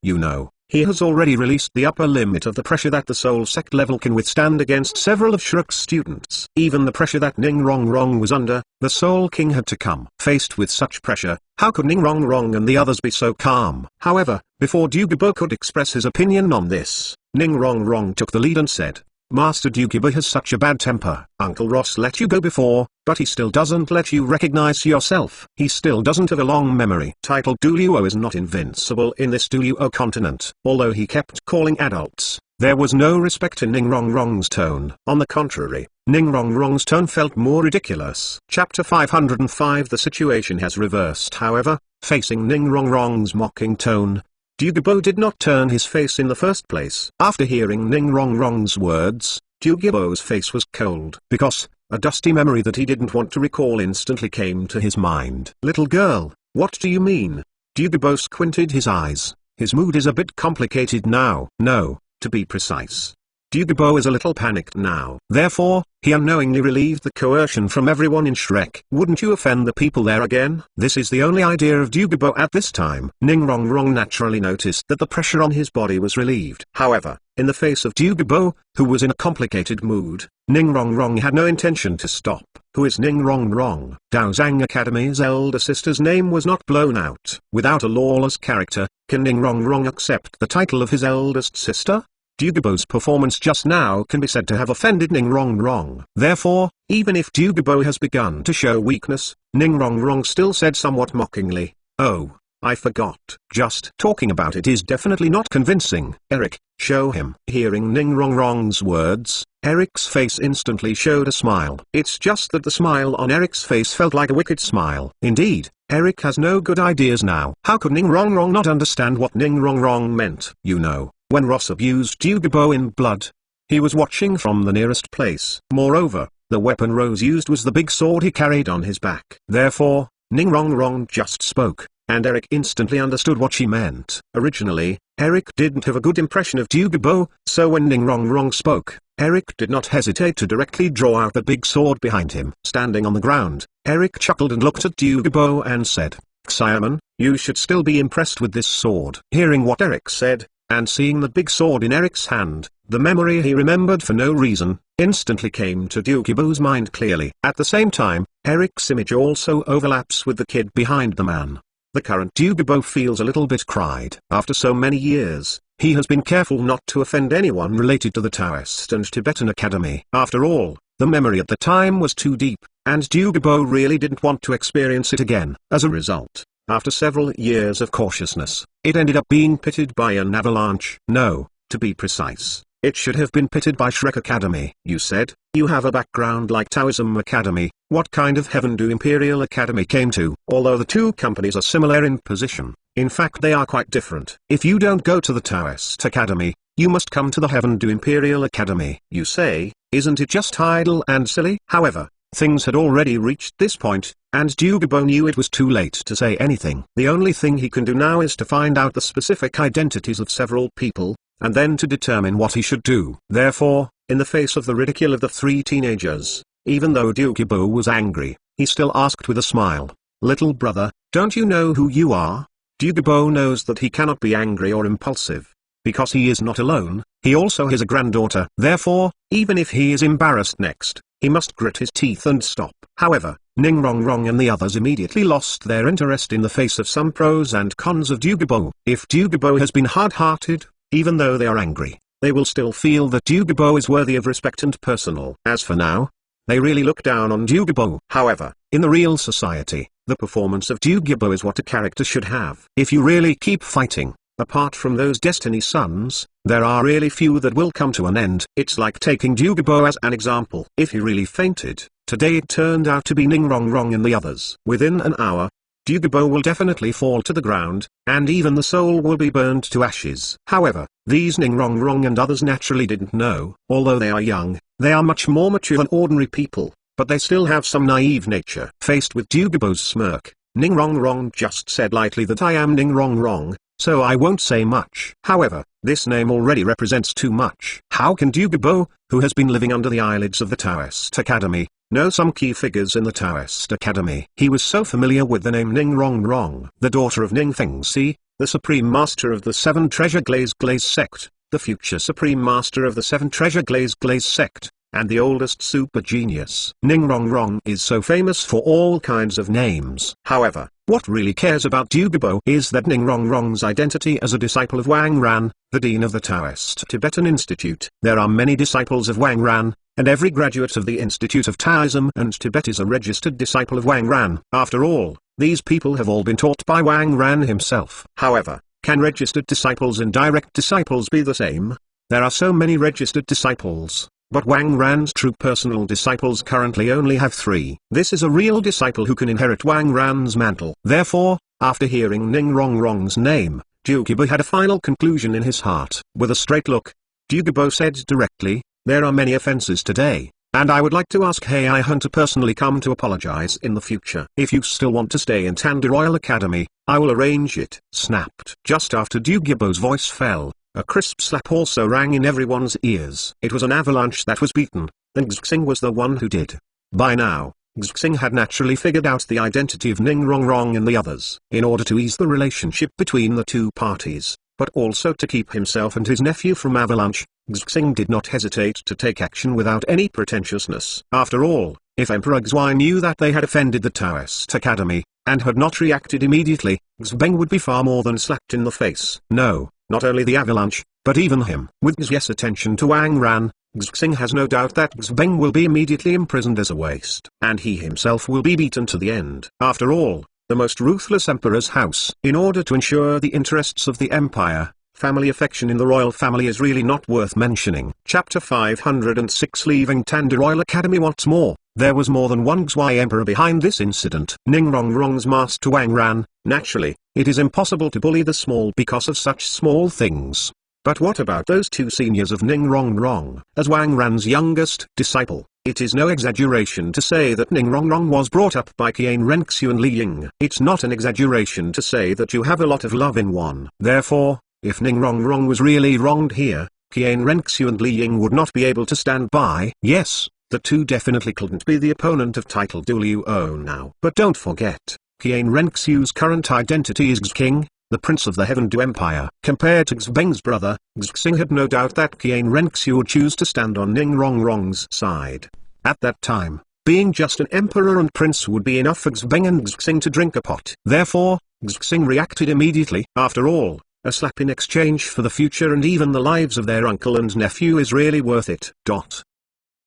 He has already released the upper limit of the pressure that the Soul Sect level can withstand against several of Shrek's students. Even the pressure that Ning Rong Rong was under, the Soul King had to come. Faced with such pressure, how could Ning Rong Rong and the others be so calm? However, before Dugabo could express his opinion on this, Ning Rong Rong took the lead and said, "Master Dugabo has such a bad temper. Uncle Ross let you go before, but he still doesn't let you recognize yourself. He still doesn't have a long memory." Title Duo is not invincible in this Duo continent. Although he kept calling adults, there was no respect in Ning Rong Rong's tone. On the contrary, Ning Rong Rong's tone felt more ridiculous. Chapter 505. The situation has reversed. However, facing Ning Rong Rong's mocking tone, Dugabo did not turn his face in the first place. After hearing Ning Rong Rong's words, Dugabo's face was cold, because a dusty memory that he didn't want to recall instantly came to his mind. "Little girl, what do you mean?" Dugabo squinted his eyes. His mood is a bit complicated now. No, to be precise, Dugabo is a little panicked now. Therefore, he unknowingly relieved the coercion from everyone in Shrek. Wouldn't you offend the people there again? This is the only idea of Dugabo at this time. Ning-Rong-Rong naturally noticed that the pressure on his body was relieved. However, in the face of Dugabo, who was in a complicated mood, Ning-Rong-Rong had no intention to stop. Who is Ning-Rong-Rong? Dao Zhang Academy's elder sister's name was not blown out. Without a lawless character, can Ning-Rong-Rong accept the title of his eldest sister? Dugabo's performance just now can be said to have offended Ning-Rong-Rong. Therefore, even if Dugabo has begun to show weakness, Ning-Rong-Rong still said somewhat mockingly, "Oh, I forgot. Just talking about it is definitely not convincing. Eric, show him." Hearing Ning-Rong-Rong's words, Eric's face instantly showed a smile. It's just that the smile on Eric's face felt like a wicked smile. Indeed, Eric has no good ideas now. How could Ning-Rong-Rong not understand what Ning-Rong-Rong meant? You know, when Ross abused Dugabo in blood, he was watching from the nearest place. Moreover, the weapon Rose used was the big sword he carried on his back. Therefore, Ning-Rong-Rong just spoke, and Eric instantly understood what she meant. Originally, Eric didn't have a good impression of Dugabo, so when Ning-Rong-Rong spoke, Eric did not hesitate to directly draw out the big sword behind him. Standing on the ground, Eric chuckled and looked at Dugabo and said, "Xiaoman, you should still be impressed with this sword." Hearing what Eric said, and seeing the big sword in Eric's hand, the memory he remembered for no reason, instantly came to Dugabo's mind clearly. At the same time, Eric's image also overlaps with the kid behind the man. The current Dugabo feels a little bit cried. After so many years, he has been careful not to offend anyone related to the Taoist and Tibetan Academy. After all, the memory at the time was too deep, and Dugabo really didn't want to experience it again. As a result, after several years of cautiousness, it ended up being pitted by an avalanche. No, to be precise, it should have been pitted by Shrek Academy. You said, you have a background like Taoism Academy. What kind of heaven do Imperial Academy came to? Although the two companies are similar in position, in fact they are quite different. If you don't go to the Taoist Academy, you must come to the Heaven Do Imperial Academy. You say, isn't it just idle and silly? However, things had already reached this point, and Dugabo knew it was too late to say anything. The only thing he can do now is to find out the specific identities of several people, and then to determine what he should do. Therefore, in the face of the ridicule of the three teenagers, even though Dugabo was angry, he still asked with a smile, "Little brother, don't you know who you are?" Dugabo knows that he cannot be angry or impulsive. Because he is not alone, he also has a granddaughter. Therefore, even if he is embarrassed next, he must grit his teeth and stop. However, Ning-Rong-Rong and the others immediately lost their interest in the face of some pros and cons of Dugabo. If Dugabo has been hard-hearted, even though they are angry, they will still feel that Dugabo is worthy of respect and personal. As for now, they really look down on Dugabo. However, in the real society, the performance of Dugabo is what a character should have. If you really keep fighting, apart from those Destiny Sons, there are really few that will come to an end. It's like taking Dugabo as an example. If he really fainted, today it turned out to be Ning-Rong-Rong and the others. Within an hour, Dugabo will definitely fall to the ground, and even the soul will be burned to ashes. However, these Ning-Rong-Rong and others naturally didn't know. Although they are young, they are much more mature than ordinary people, but they still have some naive nature. Faced with Dugabo's smirk, Ning-Rong-Rong just said lightly that I am Ning-Rong-Rong, so I won't say much. However, this name already represents too much. How can Dugabo, who has been living under the eyelids of the Taoist Academy, know some key figures in the Taoist Academy? He was so familiar with the name Ning-Rong-Rong, the daughter of Ning Fengxi, the Supreme Master of the Seven Treasure Glaze Sect, the future Supreme Master of the Seven Treasure Glaze Sect, and the oldest super genius. Ning-Rong-Rong is so famous for all kinds of names. However, what really cares about Dugabo is that Ning-Rong-Rong's identity as a disciple of Wang Ran, the dean of the Taoist Tibetan Institute. There are many disciples of Wang Ran, and every graduate of the Institute of Taoism and Tibet is a registered disciple of Wang Ran. After all, these people have all been taught by Wang Ran himself. However, can registered disciples and direct disciples be the same? There are so many registered disciples, but Wang Ran's true personal disciples currently only have 3. This is a real disciple who can inherit Wang Ran's mantle. Therefore, after hearing Ning-Rong-Rong's name, Dugabo had a final conclusion in his heart. With a straight look, Dugabo said directly, "There are many offenses today, and I would like to ask Hei Hun to personally come to apologize in the future. If you still want to stay in Tanda Royal Academy, I will arrange it." Snapped. Just after Dugabo's voice fell, A crisp slap also rang in everyone's ears. It was an avalanche that was beaten, and Xing was the one who did. By now, Xing had naturally figured out the identity of Ning Rong Rong and the others. In order to ease the relationship between the two parties, but also to keep himself and his nephew from avalanche, Xing did not hesitate to take action without any pretentiousness. After all, if Emperor Xi knew that they had offended the Taoist Academy, and had not reacted immediately, Xbeng would be far more than slapped in the face. No, not only the avalanche, but even him. With Xi's attention to Wang Ran, Xing has no doubt that Xbeng will be immediately imprisoned as a waste, and he himself will be beaten to the end. After all, the most ruthless emperor's house. In order to ensure the interests of the empire, family affection in the royal family is really not worth mentioning. Chapter 506 Leaving Tanda Royal Academy. What's more, there was more than one Xi emperor behind this incident. Ning Rong Rong's master Wang Ran. Naturally, it is impossible to bully the small because of such small things. But what about those two seniors of Ning Rong Rong? As Wang Ran's youngest disciple, it is no exaggeration to say that Ning Rong Rong was brought up by Qian Renxiu and Li Ying. It's not an exaggeration to say that you have a lot of love in one. Therefore, if Ning Rong Rong was really wronged here, Qian Renxiu and Li Ying would not be able to stand by. Yes, the two definitely couldn't be the opponent of title Liu O now. But don't forget, Qian Renxiu's current identity is Xking, the Prince of the Heavendu Empire. Compared to Xbeng's brother, Xing had no doubt that Qian Renxiu would choose to stand on Ning Rong Rong's side. At that time, being just an emperor and prince would be enough for Xbeng and Xing to drink a pot. Therefore, Xing reacted immediately. After all, a slap in exchange for the future and even the lives of their uncle and nephew is really worth it.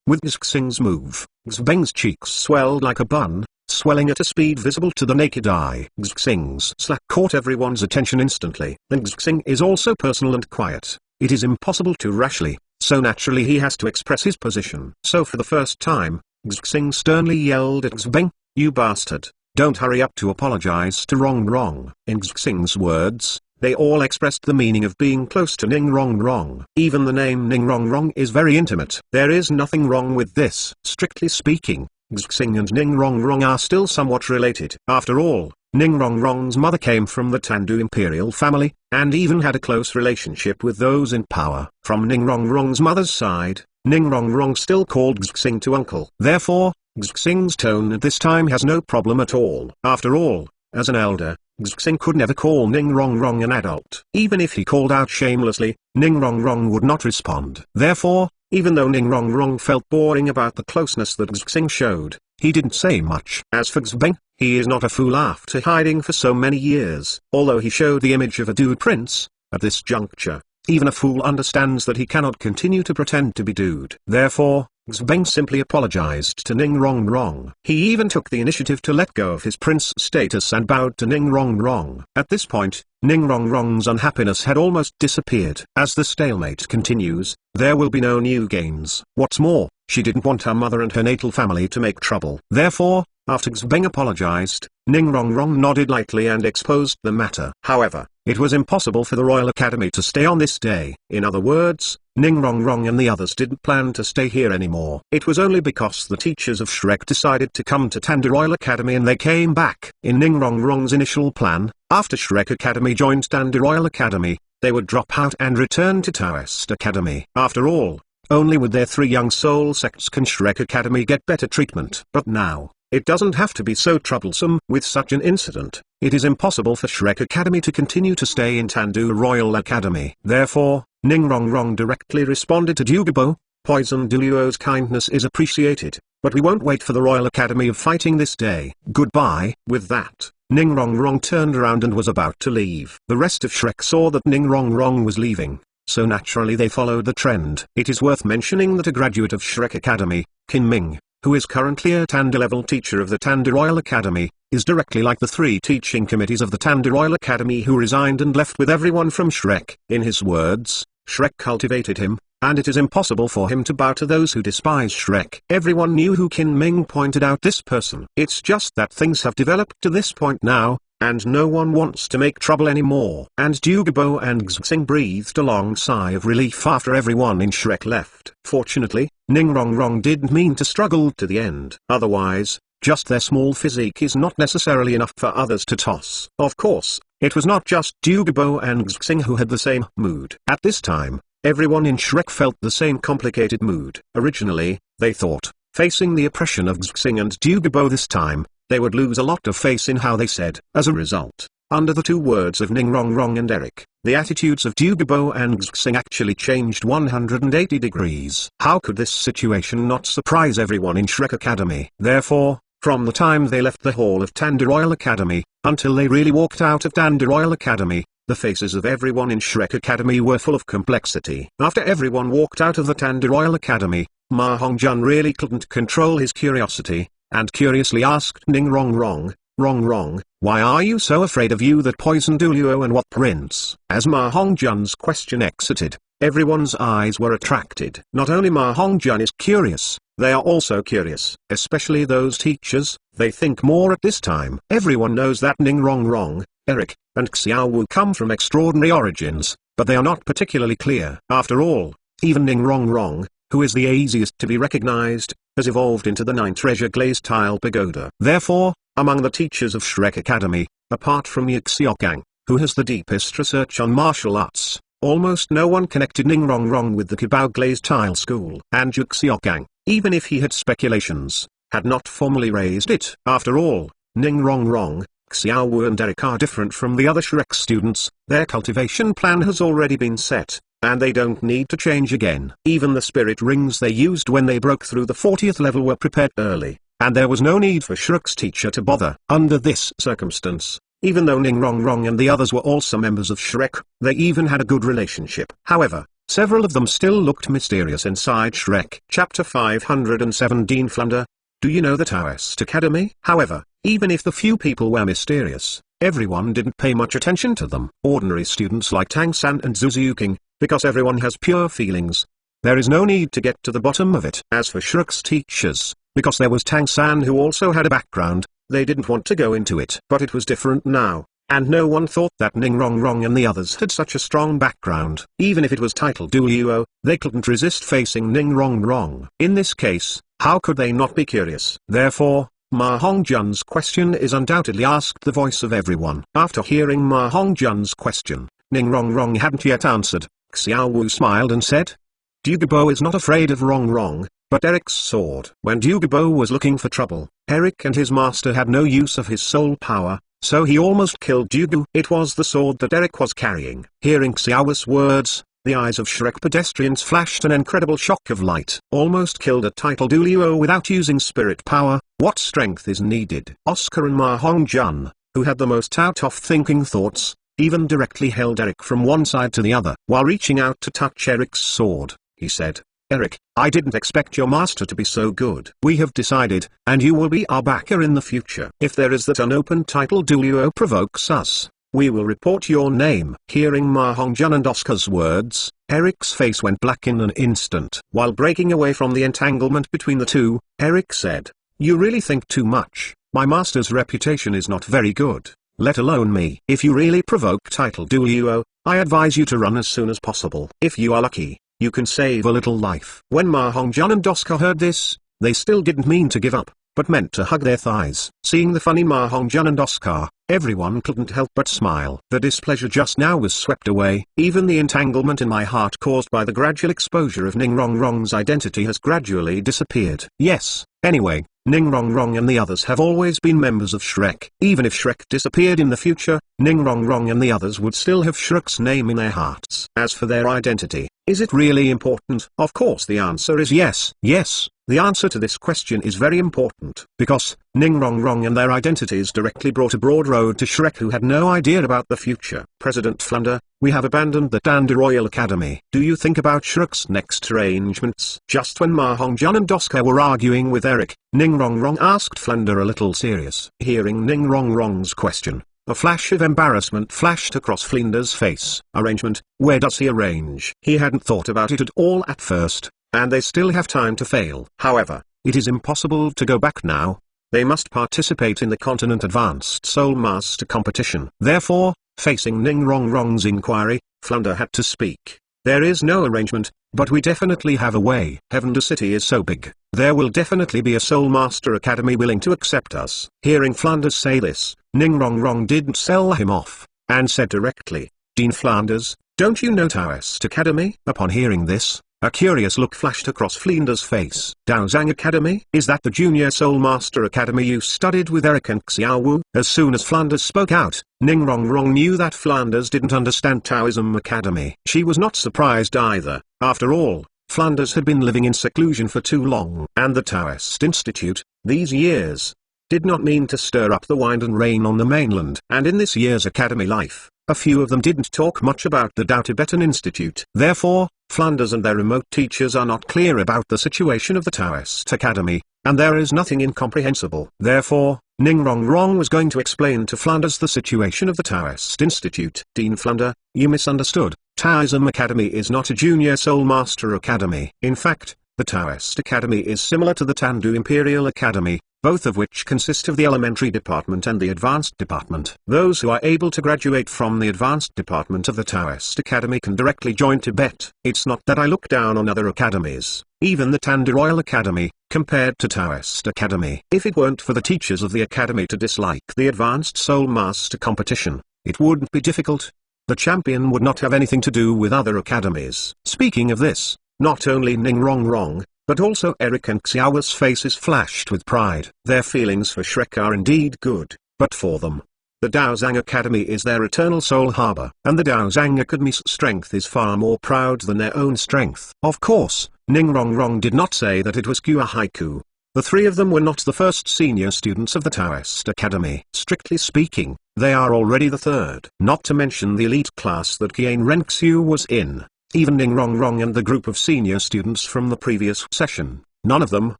With Xing's move, Xbeng's cheeks swelled like a bun, swelling at a speed visible to the naked eye. Xing's slap caught everyone's attention instantly. And Xing is also personal and quiet. It is impossible to rashly, so naturally he has to express his position. So for the first time, Xing sternly yelled at Xbeng, "You bastard, don't hurry up to apologize to Rong Rong." In Xing's words, they all expressed the meaning of being close to Ning Rong Rong. Even the name Ning Rong Rong is very intimate. There is nothing wrong with this. Strictly speaking, Xing and Ning Rong Rong are still somewhat related. After all, Ning Rong Rong's mother came from the Tandu imperial family, and even had a close relationship with those in power. From Ning Rong Rong's mother's side, Ning Rong Rong still called Xing to uncle. Therefore, Xing's tone at this time has no problem at all. After all, as an elder, Xing could never call Ning Rong Rong an adult. Even if he called out shamelessly, Ning Rong Rong would not respond. Therefore, even though Ning Rong Rong felt boring about the closeness that Xing showed, he didn't say much. As for Xbeng, he is not a fool after hiding for so many years. Although he showed the image of a dude prince, at this juncture, even a fool understands that he cannot continue to pretend to be dude. Therefore, Xbeng simply apologized to Ning Rong Rong. He even took the initiative to let go of his prince status and bowed to Ning Rong Rong. At this point, Ning Rong Rong's unhappiness had almost disappeared. As the stalemate continues, there will be no new gains. What's more, she didn't want her mother and her natal family to make trouble. Therefore, after Xbeng apologized, Ning Rong Rong nodded lightly and exposed the matter. However, it was impossible for the Royal Academy to stay on this day. In other words, Ning Rong Rong and the others didn't plan to stay here anymore. It was only because the teachers of Shrek decided to come to Tanda Royal Academy and they came back. In Ning Rong Rong's initial plan, after Shrek Academy joined Tanda Royal Academy, they would drop out and return to Taoist Academy. After all, only with their 3 young soul sects can Shrek Academy get better treatment. But now, it doesn't have to be so troublesome. With such an incident, it is impossible for Shrek Academy to continue to stay in Tandu Royal Academy. Therefore, Ning Rong Rong directly responded to Dugabo, "Poison Deluo's kindness is appreciated, but we won't wait for the Royal Academy of Fighting this day. Goodbye." With that, Ning Rong Rong turned around and was about to leave. The rest of Shrek saw that Ning Rong Rong was leaving, so naturally they followed the trend. It is worth mentioning that a graduate of Shrek Academy, Qin Ming, who is currently a Tanda-level teacher of the Tanda Royal Academy, is directly like the 3 teaching committees of the Tanda Royal Academy who resigned and left with everyone from Shrek. In his words, Shrek cultivated him, and it is impossible for him to bow to those who despise Shrek. Everyone knew who Qin Ming pointed out this person. It's just that things have developed to this point now, and no one wants to make trouble anymore. And Dugabo and Xing breathed a long sigh of relief after everyone in Shrek left. Fortunately, Ning Rong Rong didn't mean to struggle to the end. Otherwise, just their small physique is not necessarily enough for others to toss. Of course, It was not just Dugabo and Xing who had the same mood. At this time, everyone in Shrek felt the same complicated mood. Originally, they thought, facing the oppression of Xing and Dugabo this time, they would lose a lot of face in how they said. As a result, under the two words of Ning Rong Rong and Eric, the attitudes of Dugabo and Xing actually changed 180 degrees. How could this situation not surprise everyone in Shrek Academy? Therefore, from the time they left the hall of Tanderoil Academy, until they really walked out of Tanderoil Academy, the faces of everyone in Shrek Academy were full of complexity. After everyone walked out of the Tanderoil Academy, Ma Hongjun really couldn't control his curiosity, and curiously asked Ning Rong Rong, Rong, why are you so afraid of you that poisoned Uluo and what prince? As Ma Hongjun's question exited, everyone's eyes were attracted. Not only Ma Hongjun is curious, they are also curious. Especially those teachers, they think more at this time. Everyone knows that Ning Rong Rong, Eric, and Xiao Wu come from extraordinary origins, but they are not particularly clear. After all, even Ning Rong Rong, who is the easiest to be recognized, has evolved into the 9 treasure glazed tile pagoda. Therefore, among the teachers of Shrek Academy, apart from Xiaogang, who has the deepest research on martial arts, almost no one connected Ning Rong Rong with the Kibao glazed tile school. And Xiaogang, even if he had speculations, had not formally raised it. After all, Ning Rong Rong, Xiao Wu and Eric are different from the other Shrek students. Their cultivation plan has already been set, and they don't need to change again. Even the spirit rings they used when they broke through the 40th level were prepared early, and there was no need for Shrek's teacher to bother. Under this circumstance, even though Ning Rong Rong and the others were also members of Shrek, they even had a good relationship. However, several of them still looked mysterious inside Shrek. Chapter 517 Flounder, do you know the Taoist Academy? However, even if the few people were mysterious, everyone didn't pay much attention to them. Ordinary students like Tang San and Zhu Ziuqing, because everyone has pure feelings, there is no need to get to the bottom of it. As for Shrek's teachers, because there was Tang San who also had a background, they didn't want to go into it. But it was different now, and no one thought that Ning Rong Rong and the others had such a strong background. Even if it was titled Duo, they couldn't resist facing Ning Rong Rong. In this case, how could they not be curious? Therefore, Ma Hongjun's question is undoubtedly asked the voice of everyone. After hearing Ma Hongjun's question, Ning Rong Rong hadn't yet answered. Xiao Wu smiled and said, Dugabo is not afraid of Rong Rong, but Eric's sword. When Dugabo was looking for trouble, Eric and his master had no use of his soul power, so he almost killed Dugu. It was the sword that Eric was carrying. Hearing Xiao Wu's words, the eyes of Shrek pedestrians flashed an incredible shock of light. Almost killed a titled Uluo without using spirit power, what strength is needed? Oscar and Ma Hongjun, who had the most out-of thinking thoughts, even directly held Eric from one side to the other. While reaching out to touch Eric's sword, he said, Eric, I didn't expect your master to be so good. We have decided, and you will be our backer in the future. If there is that unopened title Duo provokes us, we will report your name. Hearing Ma Hongjun and Oscar's words, Eric's face went black in an instant. While breaking away from the entanglement between the two, Eric said, You really think too much. My master's reputation is not very good, let alone me. If you really provoke title Duo, I advise you to run as soon as possible. If you are lucky, you can save a little life. When Ma Hongjun and Oscar heard this, they still didn't mean to give up, but meant to hug their thighs. Seeing the funny Ma Hongjun and Oscar, everyone couldn't help but smile. The displeasure just now was swept away. Even the entanglement in my heart caused by the gradual exposure of Ning Rong Rong's identity has gradually disappeared. Yes, anyway, Ning Rong Rong and the others have always been members of Shrek. Even if Shrek disappeared in the future, Ning Rong Rong and the others would still have Shrek's name in their hearts. As for their identity, is it really important? Of course the answer is yes. Yes, the answer to this question is very important, because Ning Rong Rong and their identities directly brought a broad road to Shrek, who had no idea about the future. President Flounder, we have abandoned the Tanderoil Academy. Do you think about Shrek's next arrangements? Just when Ma Hongjun and Oscar were arguing with Eric, Ning Rong Rong asked Flounder a little serious. Hearing Ning Rong Rong's question, a flash of embarrassment flashed across Flounder's face. Arrangement? Where does he arrange? He hadn't thought about it at all at first, and they still have time to fail. However, it is impossible to go back now. They must participate in the Continent Advanced Soul Master competition. Therefore, facing Ning Rong Rong's inquiry, Flounder had to speak. There is no arrangement, but we definitely have a way. Heavenly City is so big, there will definitely be a Soul Master Academy willing to accept us. Hearing Flounder say this, Ning Rong Rong didn't sell him off, and said directly, "Dean Flanders, don't you know Taoist Academy?" Upon hearing this, a curious look flashed across Flanders' face. "Daozang Academy? Is that the Junior Soul Master Academy you studied with Eric and Xiao Wu?" As soon as Flanders spoke out, Ning Rongrong knew that Flanders didn't understand Taoism Academy. She was not surprised either. After all, Flanders had been living in seclusion for too long. And the Taoist Institute, these years, did not mean to stir up the wind and rain on the mainland. And in this year's academy life, a few of them didn't talk much about the Tao Tibetan Institute. Therefore, Flanders and their remote teachers are not clear about the situation of the Taoist Academy, and there is nothing incomprehensible. Therefore, Ning Rongrong was going to explain to Flanders the situation of the Taoist Institute. "Dean Flander, you misunderstood. Taoism Academy is not a Junior Soul Master Academy. In fact, the Taoist Academy is similar to the Tandu Imperial Academy, both of which consist of the elementary department and the advanced department. Those who are able to graduate from the advanced department of the Taoist Academy can directly join Tibet. It's not that I look down on other academies, even the Tandu Royal Academy, compared to Taoist Academy. If it weren't for the teachers of the academy to dislike the Advanced Soul Master competition, it wouldn't be difficult. The champion would not have anything to do with other academies." Speaking of this, not only Ning Rongrong, but also Eric and Xiao's faces flashed with pride. Their feelings for Shrek are indeed good, but for them, the Daozang Academy is their eternal soul harbor, and the Daozang Academy's strength is far more proud than their own strength. Of course, Ning Rongrong did not say that it was Kua Haiku. The three of them were not the first senior students of the Taoist Academy. Strictly speaking, they are already the third. Not to mention the elite class that Qian Renxiu was in. Even Ning Rongrong and the group of senior students from the previous session, none of them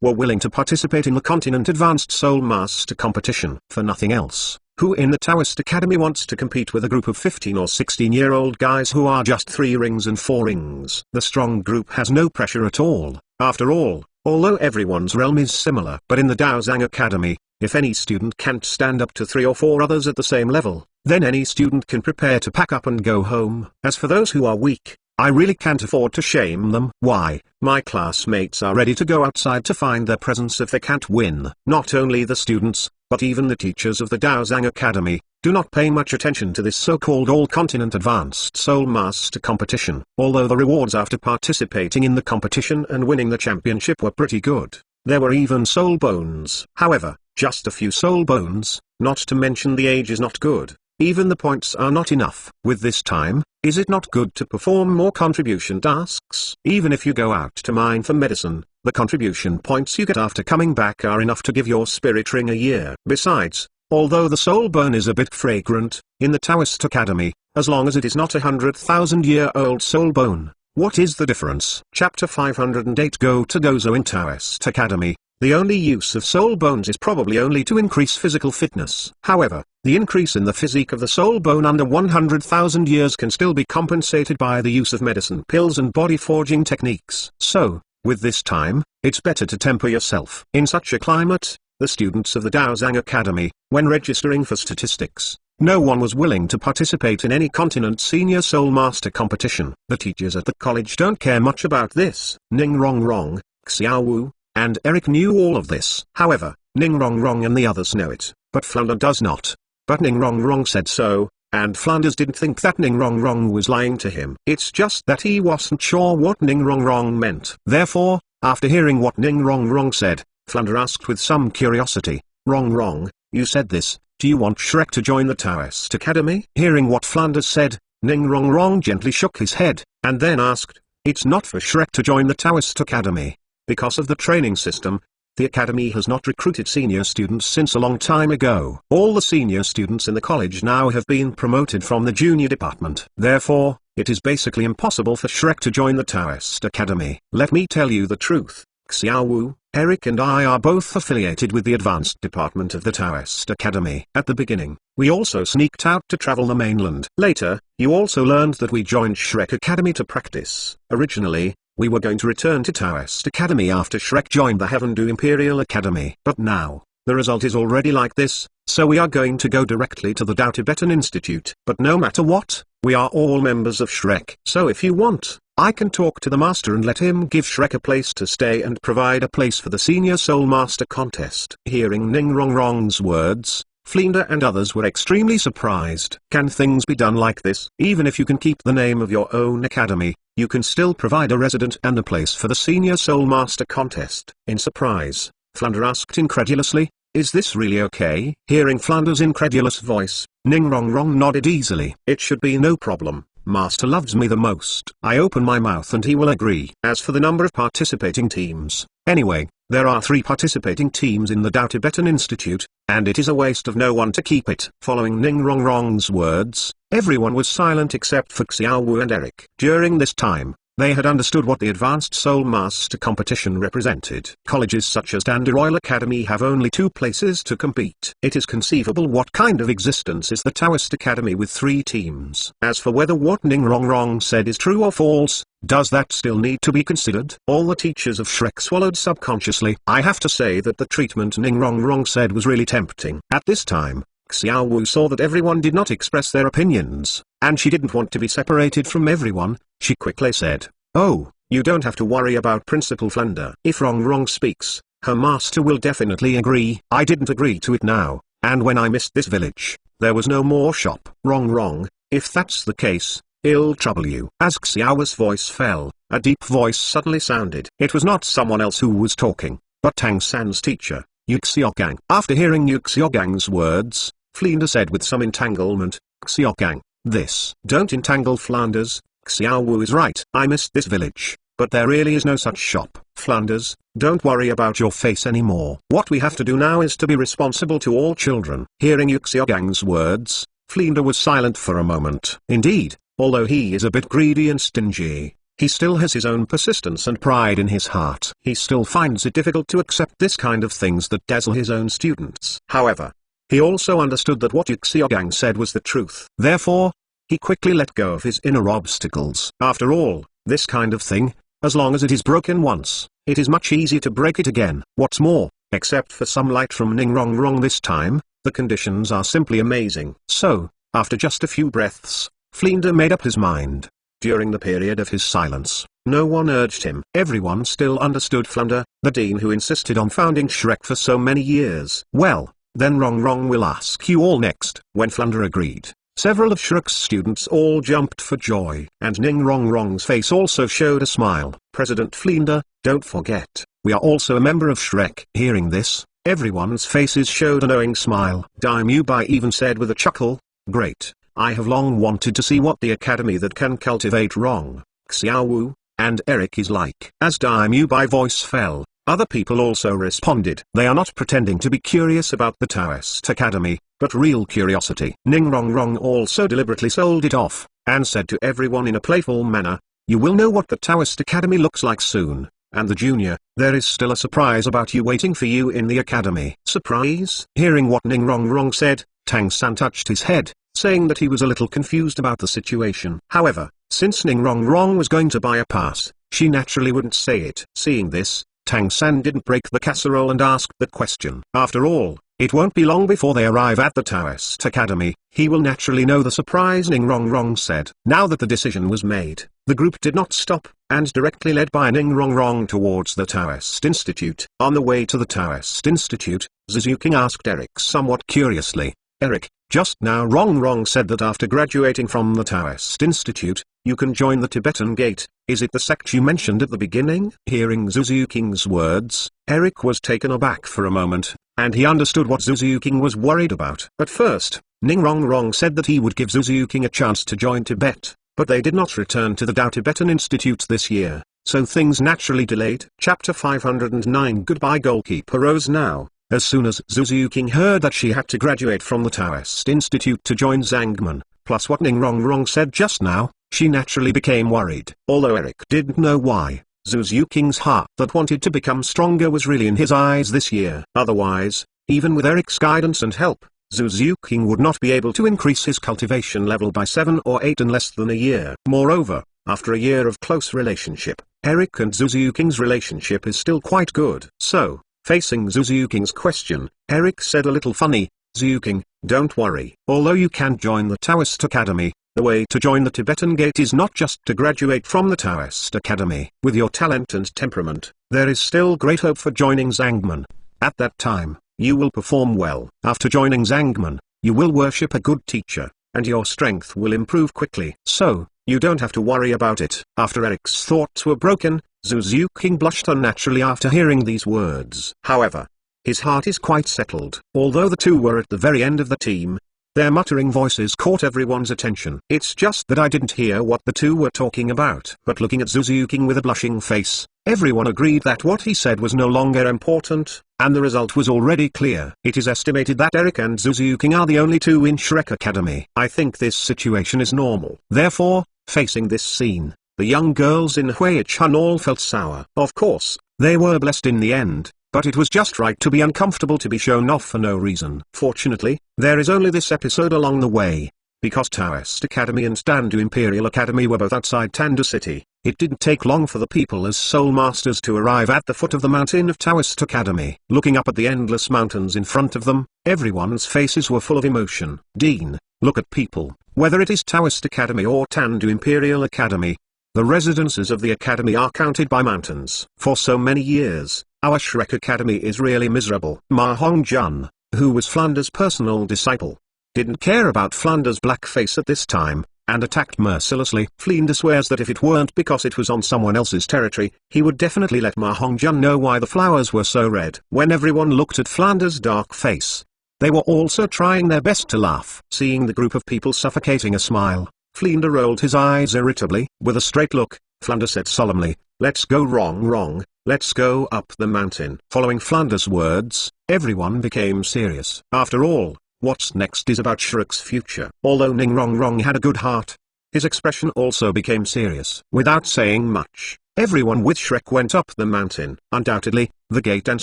were willing to participate in the Continent Advanced Soul Master competition. For nothing else, who in the Taoist Academy wants to compete with a group of 15 or 16-year-old guys who are just 3 rings and 4 rings? The strong group has no pressure at all. After all, although everyone's realm is similar. But in the Daozang Academy, if any student can't stand up to 3 or 4 others at the same level, then any student can prepare to pack up and go home. As for those who are weak, I really can't afford to shame them. Why, my classmates are ready to go outside to find their presents if they can't win. Not only the students, but even the teachers of the Daozang Academy, do not pay much attention to this so-called All-Continent Advanced Soul Master competition. Although the rewards after participating in the competition and winning the championship were pretty good, there were even soul bones. However, just a few soul bones, not to mention the age is not good. Even the points are not enough. With this time, is it not good to perform more contribution tasks? Even if you go out to mine for medicine, the contribution points you get after coming back are enough to give your spirit ring a year. Besides, although the soul bone is a bit fragrant, in the Taoist Academy, as long as it is not 100,000-year-old soul bone, what is the difference? Chapter 508 Go to Dozo in Taoist Academy. The only use of soul bones is probably only to increase physical fitness. However, the increase in the physique of the soul bone under 100,000 years can still be compensated by the use of medicine pills and body forging techniques. So, with this time, it's better to temper yourself. In such a climate, the students of the Daozang Academy, when registering for statistics, no one was willing to participate in any continent senior soul master competition. The teachers at the college don't care much about this. Ning Rongrong, Xiao Wu, and Eric knew all of this. However, Ning Rongrong and the others know it, but Flanders does not. But Ning Rongrong said so, and Flanders didn't think that Ning Rongrong was lying to him. It's just that he wasn't sure what Ning Rongrong meant. Therefore, after hearing what Ning Rongrong said, Flanders asked with some curiosity, "Rongrong, you said this, do you want Shrek to join the Taoist Academy?" Hearing what Flanders said, Ning Rongrong gently shook his head, and then asked, "It's not for Shrek to join the Taoist Academy. Because of the training system, the academy has not recruited senior students since a long time ago. All the senior students in the college now have been promoted from the junior department. Therefore, it is basically impossible for Shrek to join the Taoist Academy. Let me tell you the truth, Xiao Wu, Eric and I are both affiliated with the advanced department of the Taoist Academy. At the beginning, we also sneaked out to travel the mainland. Later, you also learned that we joined Shrek Academy to practice. Originally, we were going to return to Taoist Academy after Shrek joined the Heavendu Imperial Academy. But now, the result is already like this, so we are going to go directly to the Tao Tibetan Institute. But no matter what, we are all members of Shrek. So if you want, I can talk to the master and let him give Shrek a place to stay and provide a place for the Senior Soul Master contest. Hearing Ning Rongrong's words, Flinda and others were extremely surprised. Can things be done like this? Even if you can keep the name of your own academy, you can still provide a resident and a place for the Senior Soul Master contest. In surprise, Flounder asked incredulously, "Is this really okay?" Hearing Flounder's incredulous voice, Ningrong nodded easily. "It should be no problem. Master loves me the most. I open my mouth and he will agree." As for the number of participating teams, anyway, there are 3 participating teams in the Tao Tibetan Institute, and it is a waste of no one to keep it. Following Ningrong's words, everyone was silent except for Xiaowu and Eric. During this time, they had understood what the Advanced Soul Master competition represented. Colleges such as Dandaroil Academy have only 2 places to compete. It is conceivable what kind of existence is the Taoist Academy with 3 teams. As for whether what Ningrong said is true or false, does that still need to be considered? All the teachers of Shrek swallowed subconsciously. I have to say that the treatment Ningrong said was really tempting. At this time, Xiaowu saw that everyone did not express their opinions, and she didn't want to be separated from everyone. She quickly said, "Oh, you don't have to worry about Principal Flounder. If Rong speaks, her master will definitely agree." I didn't agree to it now, and when I missed this village, there was no more shop. Rong, if that's the case, I'll trouble you. As Xiao's voice fell, a deep voice suddenly sounded. It was not someone else who was talking, but Tang San's teacher, Yu Xiaogang. After hearing Yu Xiaogang's words, Flinda said with some entanglement, "Xiaogang, this. Don't entangle Flounders. Xiaowu is right. I missed this village, but there really is no such shop. Flounders, don't worry about your face anymore. What we have to do now is to be responsible to all children." Hearing Yu Xiaogang's words, Flinda was silent for a moment. Indeed, although he is a bit greedy and stingy, he still has his own persistence and pride in his heart. He still finds it difficult to accept this kind of things that dazzle his own students. However, he also understood that what Yu Xiaogang said was the truth. Therefore, he quickly let go of his inner obstacles. After all, this kind of thing, as long as it is broken once, it is much easier to break it again. What's more, except for some light from Ningrong this time, the conditions are simply amazing. So, after just a few breaths, Flinda made up his mind. During the period of his silence, no one urged him. Everyone still understood Flounder, the dean who insisted on founding Shrek for so many years. Well, then Rong will ask you all next. When Flounder agreed, several of Shrek's students all jumped for joy. And Ningrong's face also showed a smile. "President Flinda, don't forget, we are also a member of Shrek." Hearing this, everyone's faces showed a knowing smile. Daimyo Bai even said with a chuckle, "Great. I have long wanted to see what the academy that can cultivate Rong, Xiaowu, and Eric is like." As Daimyo Bai voice fell, other people also responded. They are not pretending to be curious about the Taoist Academy, but real curiosity. Ningrong also deliberately sold it off, and said to everyone in a playful manner, "You will know what the Taoist Academy looks like soon, and the junior, there is still a surprise about you waiting for you in the academy." Surprise? Hearing what Ningrong said, Tang San touched his head, saying that he was a little confused about the situation. However, since Ningrong was going to buy a pass, she naturally wouldn't say it. Seeing this, Tang San didn't break the casserole and asked the question. After all, it won't be long before they arrive at the Taoist Academy. He will naturally know the surprise Ningrong said. Now that the decision was made, the group did not stop, and directly led by Ningrong towards the Taoist Institute. On the way to the Taoist Institute, Suzuki asked Eric somewhat curiously, "Eric, just now Rong said that after graduating from the Taoist Institute, you can join the Tibetan Gate. Is it the sect you mentioned at the beginning?" Hearing Suzuki's words, Eric was taken aback for a moment, and he understood what Suzuki was worried about. At first, Ningrong said that he would give Suzuki a chance to join Tibet, but they did not return to the Tao Tibetan Institute this year, so things naturally delayed. Chapter 509 Goodbye Goalkeeper Rose now. As soon as Suzuki heard that she had to graduate from the Taoist Institute to join Zangman, plus what Ningrong said just now, she naturally became worried. Although Eric didn't know why, Suzuki's heart that wanted to become stronger was really in his eyes this year. Otherwise, even with Eric's guidance and help, Suzuki would not be able to increase his cultivation level by 7 or 8 in less than a year. Moreover, after a year of close relationship, Eric and Suzuki's relationship is still quite good. So, facing Suzuki's question, Eric said a little funny, "Suzuki, don't worry. Although you can join the Taoist Academy, the way to join the Tibetan Gate is not just to graduate from the Taoist Academy. With your talent and temperament, there is still great hope for joining Zangman. At that time, you will perform well. After joining Zangman, you will worship a good teacher, and your strength will improve quickly. So, you don't have to worry about it. After Eric's thoughts were broken, Suzuki blushed unnaturally after hearing these words. However, his heart is quite settled. Although the two were at the very end of the team, their muttering voices caught everyone's attention. It's just that I didn't hear what the two were talking about. But looking at Suzuki with a blushing face, everyone agreed that what he said was no longer important, and the result was already clear. It is estimated that Eric and Suzuki are the only two in Shrek Academy. I think this situation is normal. Therefore, facing this scene, the young girls in Hui-chan all felt sour. Of course, they were blessed in the end, but it was just right to be uncomfortable to be shown off for no reason. Fortunately, there is only this episode along the way. Because Taoist Academy and Tandu Imperial Academy were both outside Tandu City, it didn't take long for the people as Soul Masters to arrive at the foot of the mountain of Taoist Academy. Looking up at the endless mountains in front of them, everyone's faces were full of emotion. Dean, look at people, whether it is Taoist Academy or Tandu Imperial Academy. The residences of the academy are counted by mountains. For so many years, our Shrek Academy is really miserable. Ma Hong-jun, who was Flanders' personal disciple, didn't care about Flanders' blackface at this time, and attacked mercilessly. Flanders swears that if it weren't because it was on someone else's territory, he would definitely let Ma Hong-jun know why the flowers were so red. When everyone looked at Flanders' dark face, they were also trying their best to laugh. Seeing the group of people suffocating a smile, Flanders rolled his eyes irritably. With a straight look, Flanders said solemnly, "Let's go wrong, let's go up the mountain." Following Flanders' words, everyone became serious. After all, what's next is about Shrek's future. Although Ning Rong Rong had a good heart, his expression also became serious. Without saying much, everyone with Shrek went up the mountain. Undoubtedly, the gate and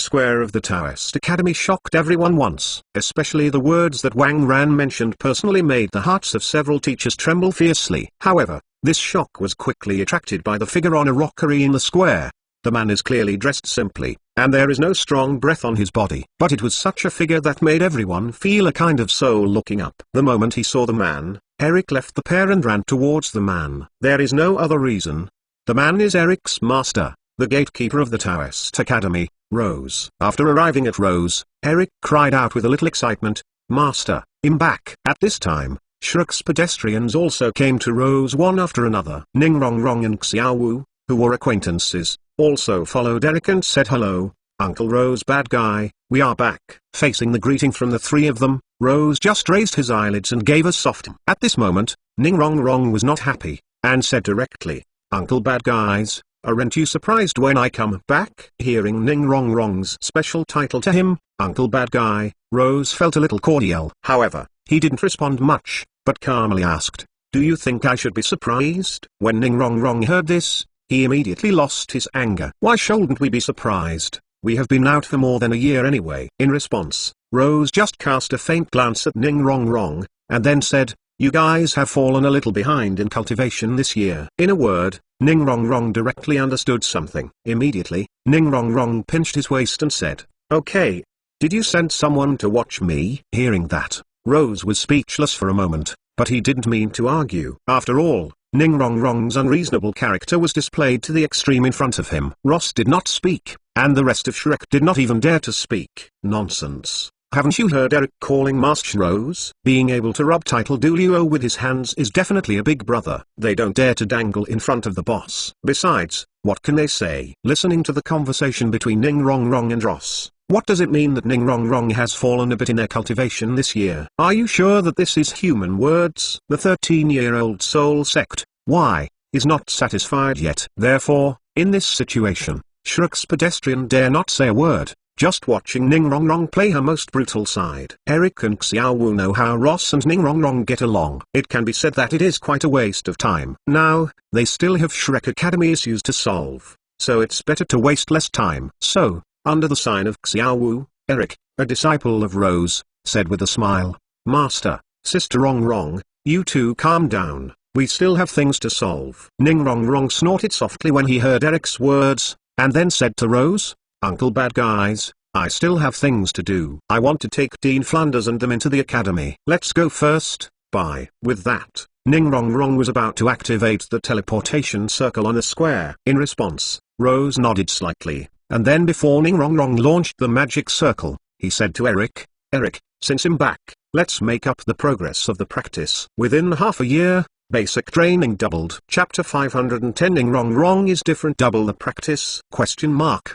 square of the Taoist Academy shocked everyone once. Especially the words that Wang Ran mentioned personally made the hearts of several teachers tremble fiercely. However, this shock was quickly attracted by the figure on a rockery in the square. The man is clearly dressed simply, and there is no strong breath on his body. But it was such a figure that made everyone feel a kind of soul looking up. The moment he saw the man, Eric left the pair and ran towards the man. There is no other reason. The man is Eric's master, the gatekeeper of the Taoist Academy, Rose. After arriving at Rose, Eric cried out with a little excitement, "Master, I'm back!" At this time, Shrek's pedestrians also came to Rose one after another. Ning Rong Rong and Xiao Wu, who were acquaintances, also followed Eric and said hello, "Uncle Rose bad guy, we are back." Facing the greeting from the three of them, Rose just raised his eyelids and gave a soft. At this moment, Ning Rong Rong was not happy, and said directly, "Uncle bad guys, aren't you surprised when I come back?" Hearing Ning Rong Rong's special title to him, Uncle bad guy, Rose felt a little cordial. However, he didn't respond much, but calmly asked, "Do you think I should be surprised?" When Ning Rong Rong heard this, he immediately lost his anger. "Why shouldn't we be surprised? We have been out for more than a year anyway." In response, Rose just cast a faint glance at Ning Rong Rong, and then said, "You guys have fallen a little behind in cultivation this year." In a word, Ning Rong Rong directly understood something. Immediately, Ning Rong Rong pinched his waist and said, "Okay. Did you send someone to watch me?" Hearing that, Rose was speechless for a moment, but he didn't mean to argue. After all, Ning Rong Rong's unreasonable character was displayed to the extreme in front of him. Ross did not speak, and the rest of Shrek did not even dare to speak. Nonsense. Haven't you heard Eric calling Master Rose? Being able to rub title Duo with his hands is definitely a big brother. They don't dare to dangle in front of the boss. Besides, what can they say? Listening to the conversation between Ning Rong Rong and Ross, what does it mean that Ning Rong Rong has fallen a bit in their cultivation this year? Are you sure that this is human words? The 13-year-old soul sect, why, is not satisfied yet. Therefore, in this situation, Shrek's pedestrian dare not say a word, just watching Ning Rong Rong play her most brutal side. Eric and Xiao Wu know how Ross and Ning Rong Rong get along. It can be said that it is quite a waste of time. Now, they still have Shrek Academy issues to solve, so it's better to waste less time. So, under the sign of Xiao Wu, Eric, a disciple of Rose, said with a smile, "Master, Sister Rong Rong, you two calm down, we still have things to solve." Ning Rong Rong snorted softly when he heard Eric's words, and then said to Rose, "Uncle bad guys, I still have things to do. I want to take Dean Flanders and them into the academy. Let's go first, bye." With that, Ning Rong Rong was about to activate the teleportation circle on the square. In response, Rose nodded slightly, and then before Ning Rong Rong launched the magic circle, he said to Eric. Eric, since I'm back, let's make up the progress of the practice. Within half a year, basic training doubled. Chapter 510 Ning Rong Rong is different. Double the practice? Question mark.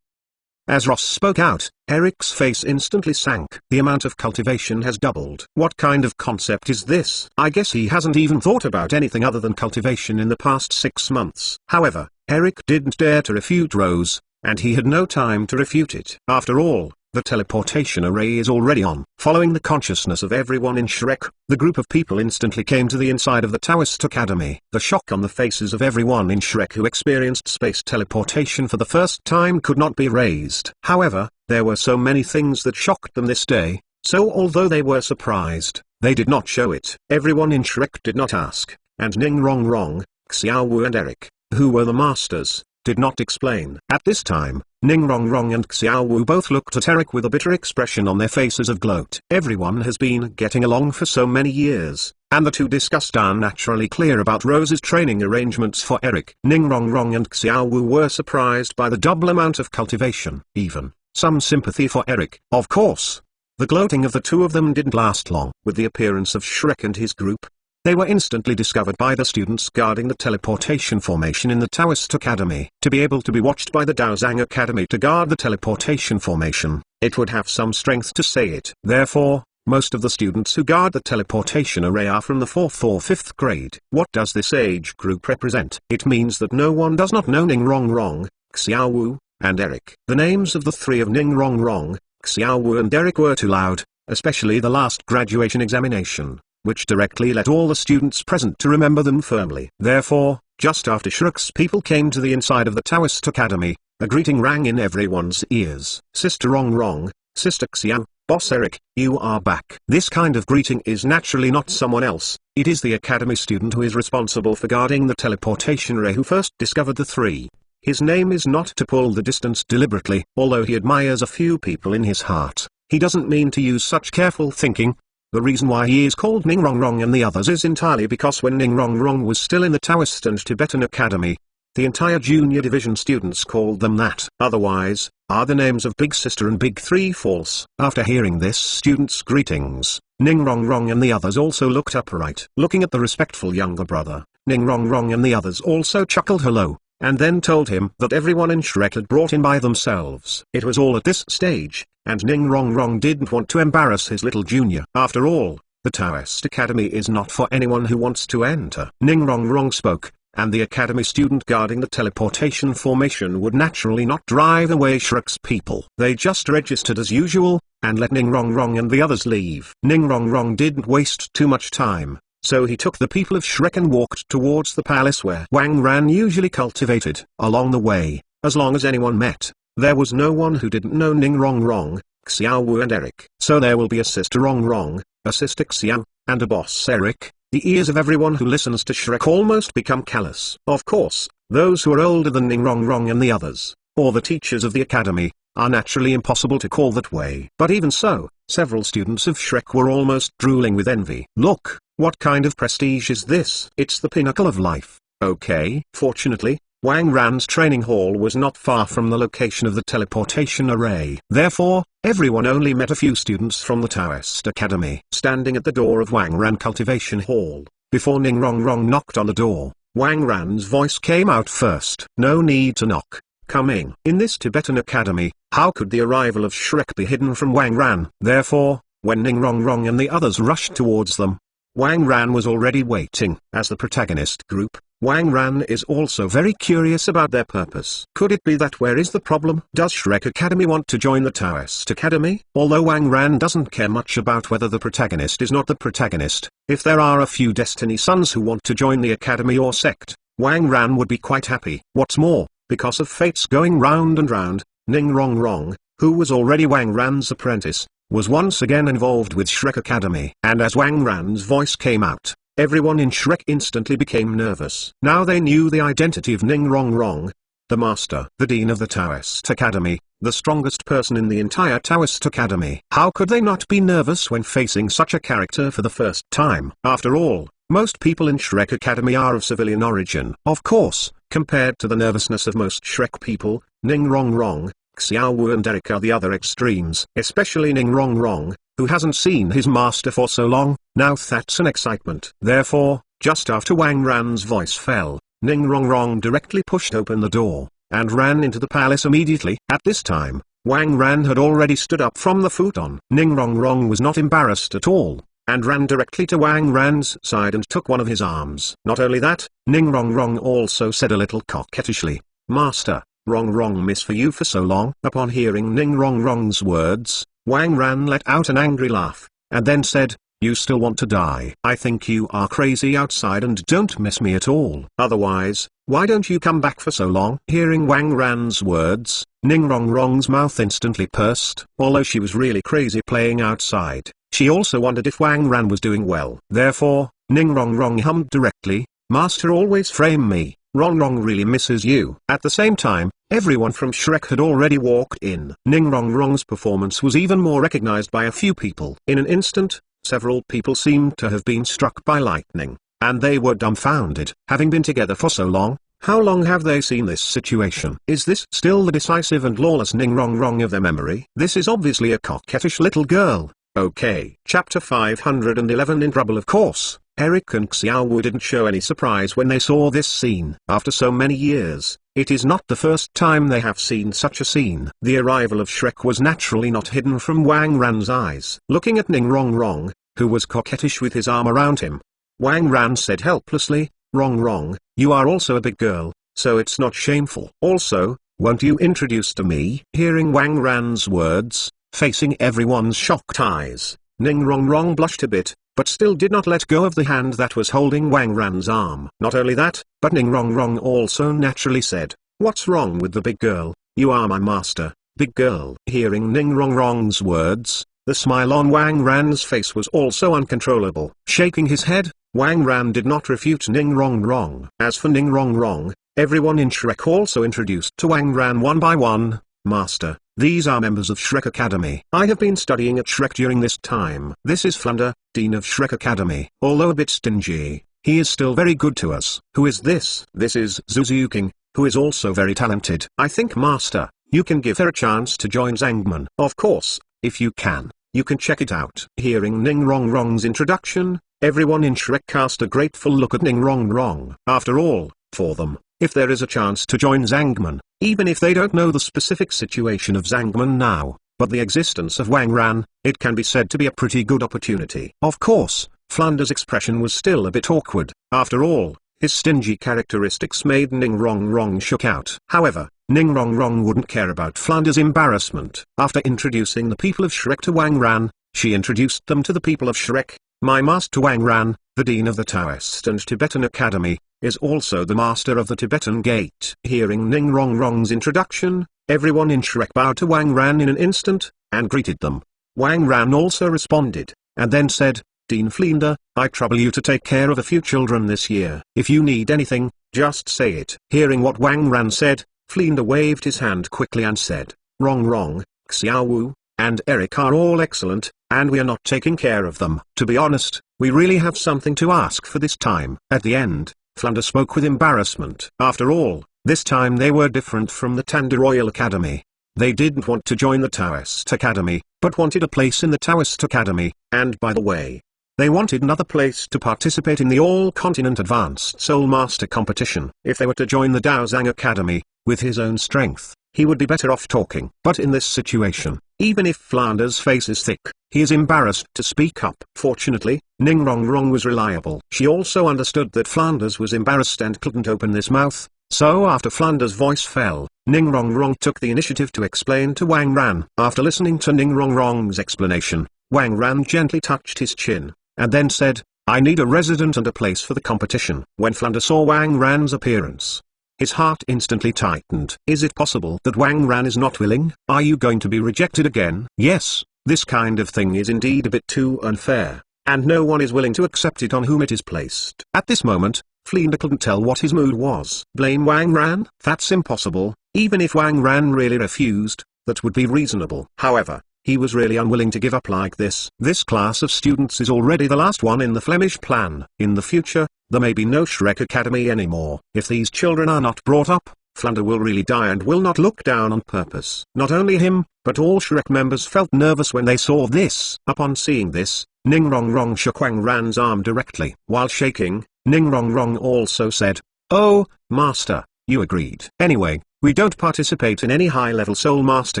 As Ross spoke out, Eric's face instantly sank. The amount of cultivation has doubled. What kind of concept is this? I guess he hasn't even thought about anything other than cultivation in the past 6 months. However, Eric didn't dare to refute Rose, and he had no time to refute it. After all, the teleportation array is already on. Following the consciousness of everyone in Shrek, the group of people instantly came to the inside of the Taoist Academy. The shock on the faces of everyone in Shrek who experienced space teleportation for the first time could not be raised. However, there were so many things that shocked them this day, so although they were surprised, they did not show it. Everyone in Shrek did not ask, and Ning Rong Rong, Xiao Wu and Eric, who were the masters, did not explain. At this time, Ning Rong Rong and Xiao Wu both looked at Eric with a bitter expression on their faces of gloat. Everyone has been getting along for so many years, and the two discussed unnaturally clear about Rose's training arrangements for Eric. Ning Rong Rong and Xiao Wu were surprised by the double amount of cultivation. Even some sympathy for Eric. Of course, the gloating of the two of them didn't last long. With the appearance of Shrek and his group, they were instantly discovered by the students guarding the teleportation formation in the Taoist Academy. To be able to be watched by the Daozang Academy to guard the teleportation formation, it would have some strength to say it. Therefore, most of the students who guard the teleportation array are from the 4th or 5th grade. What does this age group represent? It means that no one does not know Ning Rong Rong, Xiao Wu, and Eric. The names of the three of Ning Rong Rong, Xiao Wu and Eric were too loud, especially the last graduation examination, which directly led all the students present to remember them firmly. Therefore, just after Shrek's people came to the inside of the Taoist Academy, a greeting rang in everyone's ears. Sister Rong Rong, Sister Xiao, Boss Eric, you are back. This kind of greeting is naturally not someone else, it is the Academy student who is responsible for guarding the teleportation array who first discovered the three. His name is not to pull the distance deliberately. Although he admires a few people in his heart, he doesn't mean to use such careful thinking. The reason why he is called Ning Rong Rong and the others is entirely because when Ning Rong Rong was still in the Taoist and Tibetan Academy, the entire junior division students called them that. Otherwise, are the names of Big Sister and Big Three false? After hearing this students' greetings, Ning Rong Rong and the others also looked upright. Looking at the respectful younger brother, Ning Rong Rong and the others also chuckled hello, and then told him that everyone in Shrek had brought in by themselves. It was all at this stage, and Ning Rong Rong didn't want to embarrass his little junior. After all, the Taoist Academy is not for anyone who wants to enter. Ning Rong Rong spoke, and the Academy student guarding the teleportation formation would naturally not drive away Shrek's people. They just registered as usual, and let Ning Rong Rong and the others leave. Ning Rong Rong didn't waste too much time, so he took the people of Shrek and walked towards the palace where Wang Ran usually cultivated. Along the way, as long as anyone met, there was no one who didn't know Ning Rong Rong, Xiao Wu and Eric. So there will be a Sister Rong Rong, a Sister Xiao, and a Boss Eric. The ears of everyone who listens to Shrek almost become callous. Of course, those who are older than Ning Rong Rong and the others, or the teachers of the academy, are naturally impossible to call that way. But even so, several students of Shrek were almost drooling with envy. Look, what kind of prestige is this? It's the pinnacle of life. Okay. Fortunately, Wang Ran's training hall was not far from the location of the teleportation array. Therefore, everyone only met a few students from the Taoist Academy. Standing at the door of Wang Ran Cultivation Hall, before Ning Rong Rong knocked on the door, Wang Ran's voice came out first. No need to knock. Coming. In this Tibetan Academy, how could the arrival of Shrek be hidden from Wang Ran? Therefore, when Ning Rong Rong and the others rushed towards them, Wang Ran was already waiting. As the protagonist group, Wang Ran is also very curious about their purpose. Could it be that where is the problem? Does Shrek Academy want to join the Taoist Academy? Although Wang Ran doesn't care much about whether the protagonist is not the protagonist, if there are a few Destiny Sons who want to join the academy or sect, Wang Ran would be quite happy. What's more, because of fates going round and round, Ning Rong Rong, who was already Wang Ran's apprentice, was once again involved with Shrek Academy. And as Wang Ran's voice came out, everyone in Shrek instantly became nervous. Now they knew the identity of Ning Rong Rong, the master, the dean of the Taoist Academy, the strongest person in the entire Taoist Academy. How could they not be nervous when facing such a character for the first time? After all, most people in Shrek Academy are of civilian origin. Of course, compared to the nervousness of most Shrek people, Ning Rong Rong, Xiaowu and Eric are the other extremes, especially Ning Rong Rong, who hasn't seen his master for so long. Now that's an excitement. Therefore, just after Wang Ran's voice fell, Ning Rong Rong directly pushed open the door, and ran into the palace immediately. At this time, Wang Ran had already stood up from the futon. Ning Rong Rong was not embarrassed at all, and ran directly to Wang Ran's side and took one of his arms. Not only that, Ning Rong Rong also said a little coquettishly, "Master, Rong Rong miss for you for so long." Upon hearing Ning Rong Rong's words, Wang Ran let out an angry laugh, and then said, "You still want to die? I think you are crazy outside and don't miss me at all. Otherwise, why don't you come back for so long?" Hearing Wang Ran's words, Ning Rong Rong's mouth instantly pursed. Although she was really crazy playing outside, she also wondered if Wang Ran was doing well. Therefore, Ning Rong Rong hummed directly, "Master always frame me, Rong Rong really misses you." At the same time, everyone from Shrek had already walked in. Ning Rong Rong's performance was even more recognized by a few people. In an instant, several people seemed to have been struck by lightning, and they were dumbfounded. Having been together for so long, how long have they seen this situation? Is this still the decisive and lawless Ning Rong Rong of their memory? This is obviously a coquettish little girl. Okay. Chapter 511 In Trouble. Of course, Eric and Xiaowu didn't show any surprise when they saw this scene. After so many years, it is not the first time they have seen such a scene. The arrival of Shrek was naturally not hidden from Wang Ran's eyes. Looking at Ning Rong Rong, who was coquettish with his arm around him, Wang Ran said helplessly, "Rong Rong, you are also a big girl, so it's not shameful. Also, won't you introduce to me?" Hearing Wang Ran's words, facing everyone's shocked eyes, Ning Rong Rong blushed a bit, but still did not let go of the hand that was holding Wang Ran's arm. Not only that, but Ning Rong Rong also naturally said, "What's wrong with the big girl? You are my master, big girl." Hearing Ning Rong Rong's words, the smile on Wang Ran's face was also uncontrollable. Shaking his head, Wang Ran did not refute Ning Rong Rong. As for Ning Rong Rong, everyone in Shrek also introduced to Wang Ran one by one, "Master, these are members of Shrek Academy. I have been studying at Shrek during this time. This is Flounder, Dean of Shrek Academy. Although a bit stingy, he is still very good to us." "Who is this?" "This is Zuzuking, who is also very talented. I think, Master, you can give her a chance to join Zangman." "Of course, if you can, you can check it out." Hearing Ning Rong Rong's introduction, everyone in Shrek cast a grateful look at Ning Rong Rong. After all, for them, if there is a chance to join Zangman, even if they don't know the specific situation of Zangman now, but the existence of Wang Ran, it can be said to be a pretty good opportunity. Of course, Flounder's expression was still a bit awkward. After all, his stingy characteristics made Ning Rong Rong shook out. However, Ning Rong Rong wouldn't care about Flounder's embarrassment. After introducing the people of Shrek to Wang Ran, she introduced them to the people of Shrek. "My master Wang Ran, the Dean of the Taoist and Tibetan Academy, is also the master of the Tibetan Gate." Hearing Ning Rong Rong's introduction, everyone in Shrek bowed to Wang Ran in an instant, and greeted them. Wang Ran also responded, and then said, "Dean Flounder, I trouble you to take care of a few children this year. If you need anything, just say it." Hearing what Wang Ran said, Flounder waved his hand quickly and said, "Rong Rong, Xiaowu, and Eric are all excellent, and we are not taking care of them. To be honest, we really have something to ask for this time." At the end, Flounder spoke with embarrassment. After all, this time they were different from the Tanda Royal Academy. They didn't want to join the Taoist Academy, but wanted a place in the Taoist Academy, and by the way, they wanted another place to participate in the All-Continent Advanced Soul Master competition. If they were to join the Daozang Academy, with his own strength, he would be better off talking. But in this situation, even if Flounder's face is thick, he is embarrassed to speak up. Fortunately, Ning Rong Rong was reliable. She also understood that Flounders was embarrassed and couldn't open his mouth, so after Flounder's voice fell, Ning Rong Rong took the initiative to explain to Wang Ran. After listening to Ning Rong Rong's explanation, Wang Ran gently touched his chin, and then said, "I need a resident and a place for the competition." When Flounder saw Wang Ran's appearance, his heart instantly tightened. Is it possible that Wang Ran is not willing? Are you going to be rejected again? Yes, this kind of thing is indeed a bit too unfair, and no one is willing to accept it on whom it is placed. At this moment, Flounder couldn't tell what his mood was. Blame Wang Ran? That's impossible. Even if Wang Ran really refused, that would be reasonable. However, he was really unwilling to give up like this. This class of students is already the last one in the Flemish plan. In the future, there may be no Shrek Academy anymore. If these children are not brought up, Flounder will really die and will not look down on purpose. Not only him, but all Shrek members felt nervous when they saw this. Upon seeing this, Ning Rong Rong shook Wang Ran's arm directly. While shaking, Ning Rong Rong also said, "Oh, Master, you agreed. Anyway, we don't participate in any high-level Soul Master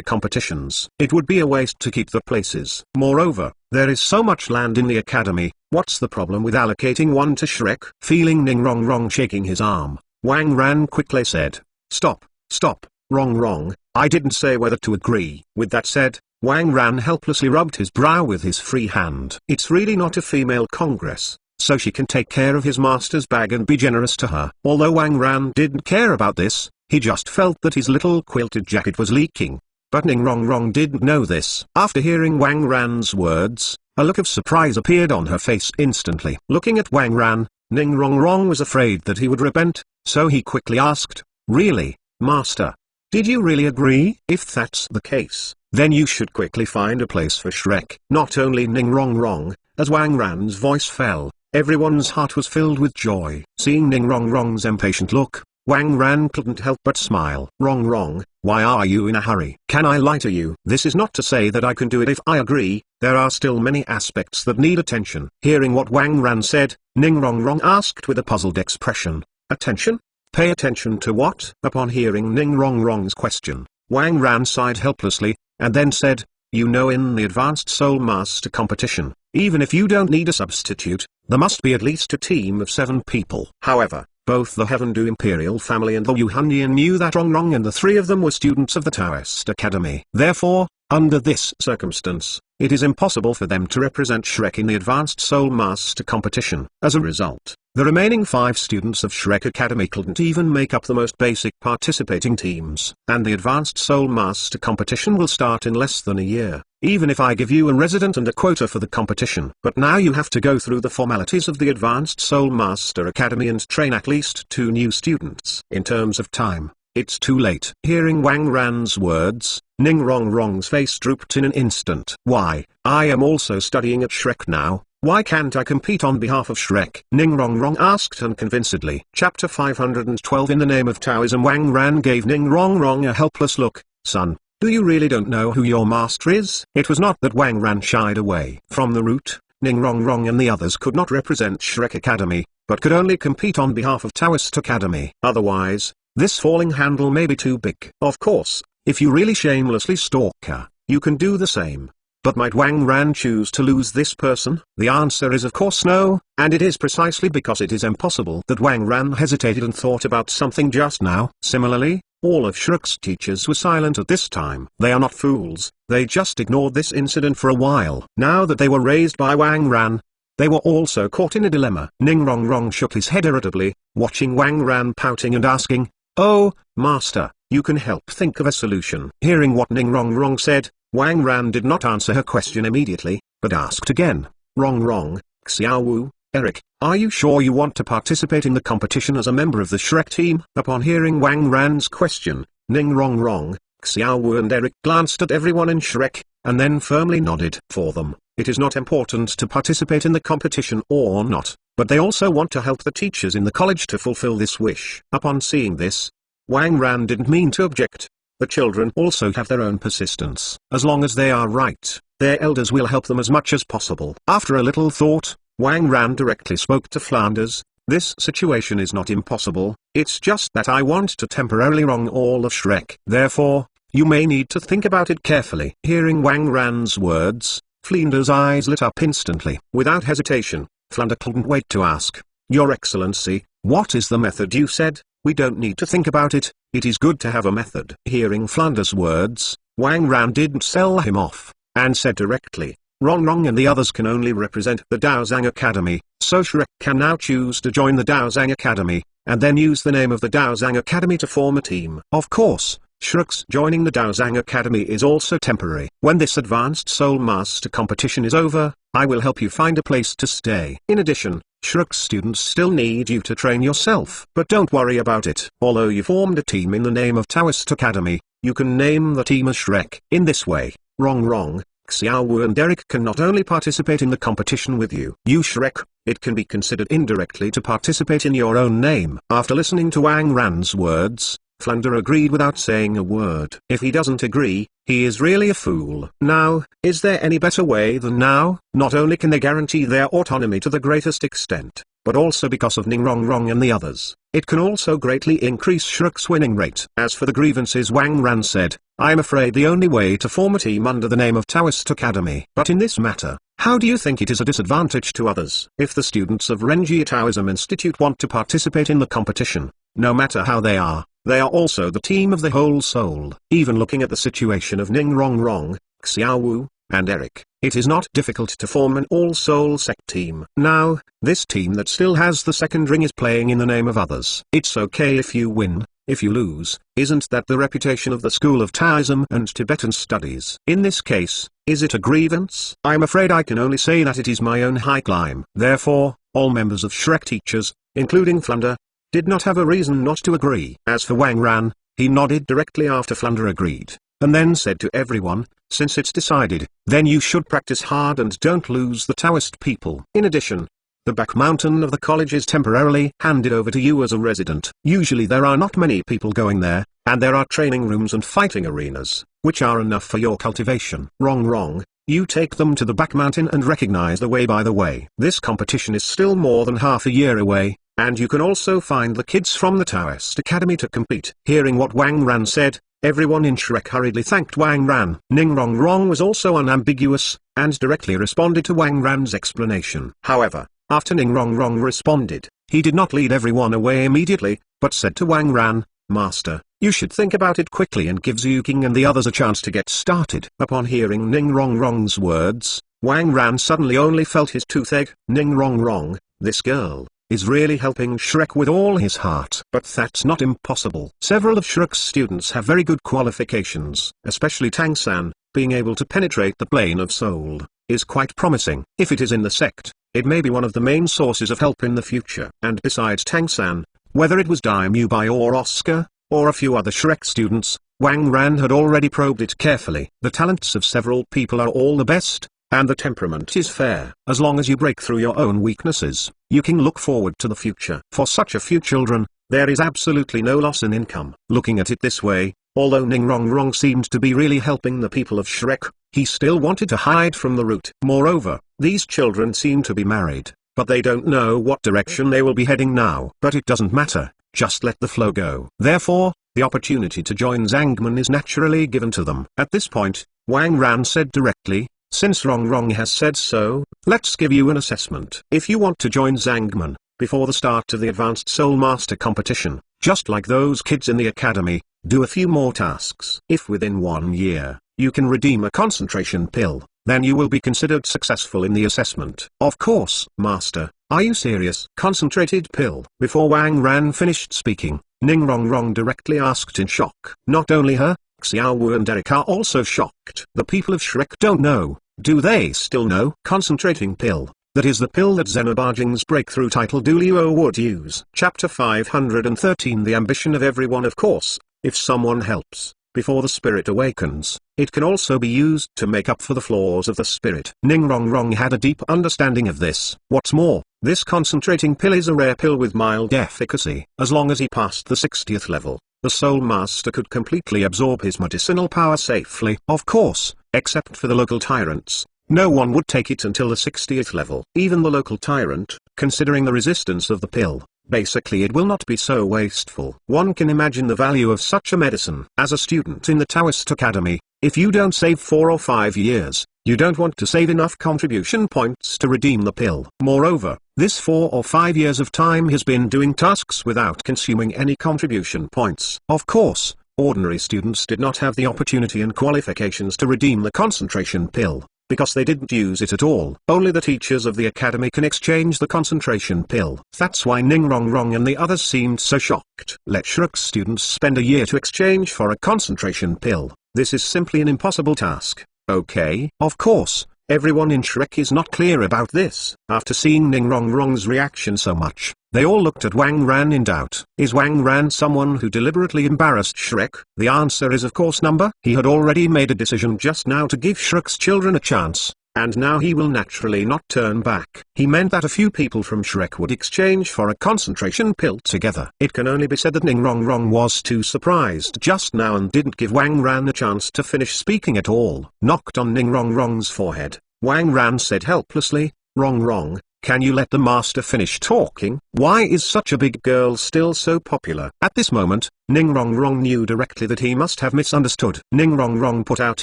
competitions. It would be a waste to keep the places. Moreover, there is so much land in the academy, what's the problem with allocating one to Shrek?" Feeling Ning Rong Rong shaking his arm, Wang Ran quickly said, "Stop, stop, Rong Rong, I didn't say whether to agree." With that said, Wang Ran helplessly rubbed his brow with his free hand. It's really not a female congress, so she can take care of his master's bag and be generous to her. Although Wang Ran didn't care about this, he just felt that his little quilted jacket was leaking. But Ning Rong Rong didn't know this. After hearing Wang Ran's words, a look of surprise appeared on her face instantly. Looking at Wang Ran, Ning Rong Rong was afraid that he would repent, so he quickly asked, "Really, Master? Did you really agree? If that's the case, then you should quickly find a place for Shrek." Not only Ning Rong Rong, as Wang Ran's voice fell, everyone's heart was filled with joy. Seeing Ning Rong Rong's impatient look, Wang Ran couldn't help but smile. "Rong Rong, why are you in a hurry? Can I lie to you? This is not to say that I can do it if I agree, there are still many aspects that need attention." Hearing what Wang Ran said, Ning Rong Rong asked with a puzzled expression, "Attention? Pay attention to what?" Upon hearing Ning Rong Rong's question, Wang Ran sighed helplessly, and then said, "You know, in the Advanced Soul Master competition, even if you don't need a substitute, there must be at least a team of 7 people. However, both the Heavendu Imperial family and the Yuhandian knew that Rong Rong and the 3 of them were students of the Taoist Academy. Therefore, under this circumstance, it is impossible for them to represent Shrek in the Advanced Soul Master competition. As a result, the remaining 5 students of Shrek Academy couldn't even make up the most basic participating teams. And the Advanced Soul Master competition will start in less than a year, even if I give you a resident and a quota for the competition. But now you have to go through the formalities of the Advanced Soul Master Academy and train at least 2 new students. In terms of time, it's too late." Hearing Wang Ran's words, Ning Rong Rong's face drooped in an instant. "Why, I am also studying at Shrek now. Why can't I compete on behalf of Shrek?" Ning Rong Rong asked unconvincedly. Chapter 512. In the name of Taoism. Wang Ran gave Ning Rong Rong a helpless look. "Son, do you really don't know who your master is?" It was not that Wang Ran shied away from the route. Ning Rong Rong and the others could not represent Shrek Academy, but could only compete on behalf of Taoist Academy. Otherwise, this falling handle may be too big. Of course, if you really shamelessly stalk her, you can do the same. But might Wang Ran choose to lose this person? The answer is of course no, and it is precisely because it is impossible that Wang Ran hesitated and thought about something just now. Similarly, all of Shrek's teachers were silent at this time. They are not fools, they just ignored this incident for a while. Now that they were raised by Wang Ran, they were also caught in a dilemma. Ning Rong Rong shook his head irritably, watching Wang Ran pouting and asking, "Oh, Master, you can help think of a solution." Hearing what Ning Rong Rong said, Wang Ran did not answer her question immediately, but asked again, "Rong Rong, Xiaowu, Eric, are you sure you want to participate in the competition as a member of the Shrek team?" Upon hearing Wang Ran's question, Ning Rong Rong, Xiaowu and Eric glanced at everyone in Shrek, and then firmly nodded. For them, it is not important to participate in the competition or not, but they also want to help the teachers in the college to fulfill this wish. Upon seeing this, Wang Ran didn't mean to object. The children also have their own persistence. As long as they are right, their elders will help them as much as possible. After a little thought, Wang Ran directly spoke to Flanders. "This situation is not impossible, it's just that I want to temporarily wrong all of Shrek. Therefore, you may need to think about it carefully." Hearing Wang Ran's words, Flanders' eyes lit up instantly. Without hesitation, Flander couldn't wait to ask, "Your Excellency, what is the method you said?" "We don't need to think about it, it is good to have a method." Hearing Flanders' words, Wang Ran didn't sell him off, and said directly, "Rong Rong and the others can only represent the Daozang Academy, so Shrek can now choose to join the Daozang Academy, and then use the name of the Daozang Academy to form a team. Of course, Shrek's joining the Daozang Academy is also temporary. When this Advanced Soul Master competition is over, I will help you find a place to stay. In addition, Shrek's students still need you to train yourself. But don't worry about it. Although you formed a team in the name of Taoist Academy, you can name the team as Shrek. In this way, Rong Rong, Xiaowu and Derek can not only participate in the competition with you, Shrek, it can be considered indirectly to participate in your own name." After listening to Wang Ran's words, Flounder agreed without saying a word. If he doesn't agree, he is really a fool. Now, is there any better way than now? Not only can they guarantee their autonomy to the greatest extent, but also because of Ning Rong Rong and the others, it can also greatly increase Shrek's winning rate. As for the grievances, Wang Ran said, I'm afraid the only way to form a team under the name of Taoist Academy. But in this matter, how do you think it is a disadvantage to others? If the students of Renji Taoism Institute want to participate in the competition, no matter how they are also the team of the whole soul. Even looking at the situation of Ning Rong Rong, Xiaowu, and Eric, it is not difficult to form an all-soul sect team. Now, this team that still has the second ring is playing in the name of others. It's okay if you win, if you lose. Isn't that the reputation of the School of Taoism and Tibetan Studies? In this case, is it a grievance? I'm afraid I can only say that it is my own high climb. Therefore, all members of Shrek teachers, including Flounder, did not have a reason not to agree. As for Wang Ran, he nodded directly after Flounder agreed, and then said to everyone, since it's decided, then you should practice hard and don't lose the Taoist people. In addition, the back mountain of the college is temporarily handed over to you as a resident. Usually there are not many people going there, and there are training rooms and fighting arenas, which are enough for your cultivation. Wrong, you take them to the back mountain and recognize the way. By the way, this competition is still more than half a year away, and you can also find the kids from the Taoist Academy to compete. Hearing what Wang Ran said, everyone in Shrek hurriedly thanked Wang Ran. Ning Rong Rong was also unambiguous, and directly responded to Wang Ran's explanation. However, after Ning Rong Rong responded, he did not lead everyone away immediately, but said to Wang Ran, Master, you should think about it quickly and give Zhu King and the others a chance to get started. Upon hearing Ning Rong Rong's words, Wang Ran suddenly only felt his toothache. Ning Rong Rong, this girl, is really helping Shrek with all his heart. But that's not impossible. Several of Shrek's students have very good qualifications, especially Tang San, being able to penetrate the plane of soul, is quite promising. If it is in the sect, it may be one of the main sources of help in the future. And besides Tang San, whether it was Daimyo Bai or Oscar, or a few other Shrek students, Wang Ran had already probed it carefully. The talents of several people are all the best, and the temperament is fair. As long as you break through your own weaknesses, you can look forward to the future. For such a few children, there is absolutely no loss in income. Looking at it this way, although Ning Rong Rong seemed to be really helping the people of Shrek, he still wanted to hide from the root. Moreover, these children seem to be married, but they don't know what direction they will be heading now. But it doesn't matter, just let the flow go. Therefore, the opportunity to join Zangman is naturally given to them. At this point, Wang Ran said directly, since Rong Rong has said so, let's give you an assessment. If you want to join Zangman, before the start of the Advanced Soul Master competition, just like those kids in the academy, do a few more tasks. If within 1 year, you can redeem a concentration pill, then you will be considered successful in the assessment. Of course. Master, are you serious? Concentrated pill. Before Wang Ran finished speaking, Ning Rong Rong directly asked in shock. Not only her, Xiaowu and Eric are also shocked. The people of Shrek don't know, do they still know? Concentrating pill, that is the pill that Xenobajing's breakthrough title Duliu would use. Chapter 513. The ambition of everyone. Of course, if someone helps, before the spirit awakens, it can also be used to make up for the flaws of the spirit. Ning Rong Rong had a deep understanding of this. What's more, this concentrating pill is a rare pill with mild efficacy. As long as he passed the 60th level, the Soul Master could completely absorb his medicinal power safely. Of course, except for the local tyrants, no one would take it until the 60th level. Even the local tyrant, considering the resistance of the pill, basically it will not be so wasteful. One can imagine the value of such a medicine. As a student in the Taoist Academy, if you don't save 4 or 5 years, you don't want to save enough contribution points to redeem the pill. Moreover, this 4 or 5 years of time has been doing tasks without consuming any contribution points. Of course, ordinary students did not have the opportunity and qualifications to redeem the concentration pill, because they didn't use it at all. Only the teachers of the academy can exchange the concentration pill. That's why Ning Rong Rong and the others seemed so shocked. Let Shrek's students spend a year to exchange for a concentration pill. This is simply an impossible task. Okay? Of course, everyone in Shrek is not clear about this. After seeing Ning Rong Rong's reaction so much, they all looked at Wang Ran in doubt. Is Wang Ran someone who deliberately embarrassed Shrek? The answer is of course number. He had already made a decision just now to give Shrek's children a chance, and now he will naturally not turn back. He meant that a few people from Shrek would exchange for a concentration pill together. It can only be said that Ning Rong Rong was too surprised just now and didn't give Wang Ran a chance to finish speaking at all. Knocked on Ning Rong Rong's forehead, Wang Ran said helplessly, "Rong Rong, can you let the master finish talking? Why is such a big girl still so popular?" At this moment, Ning Rong Rong knew directly that he must have misunderstood. Ning Rong Rong put out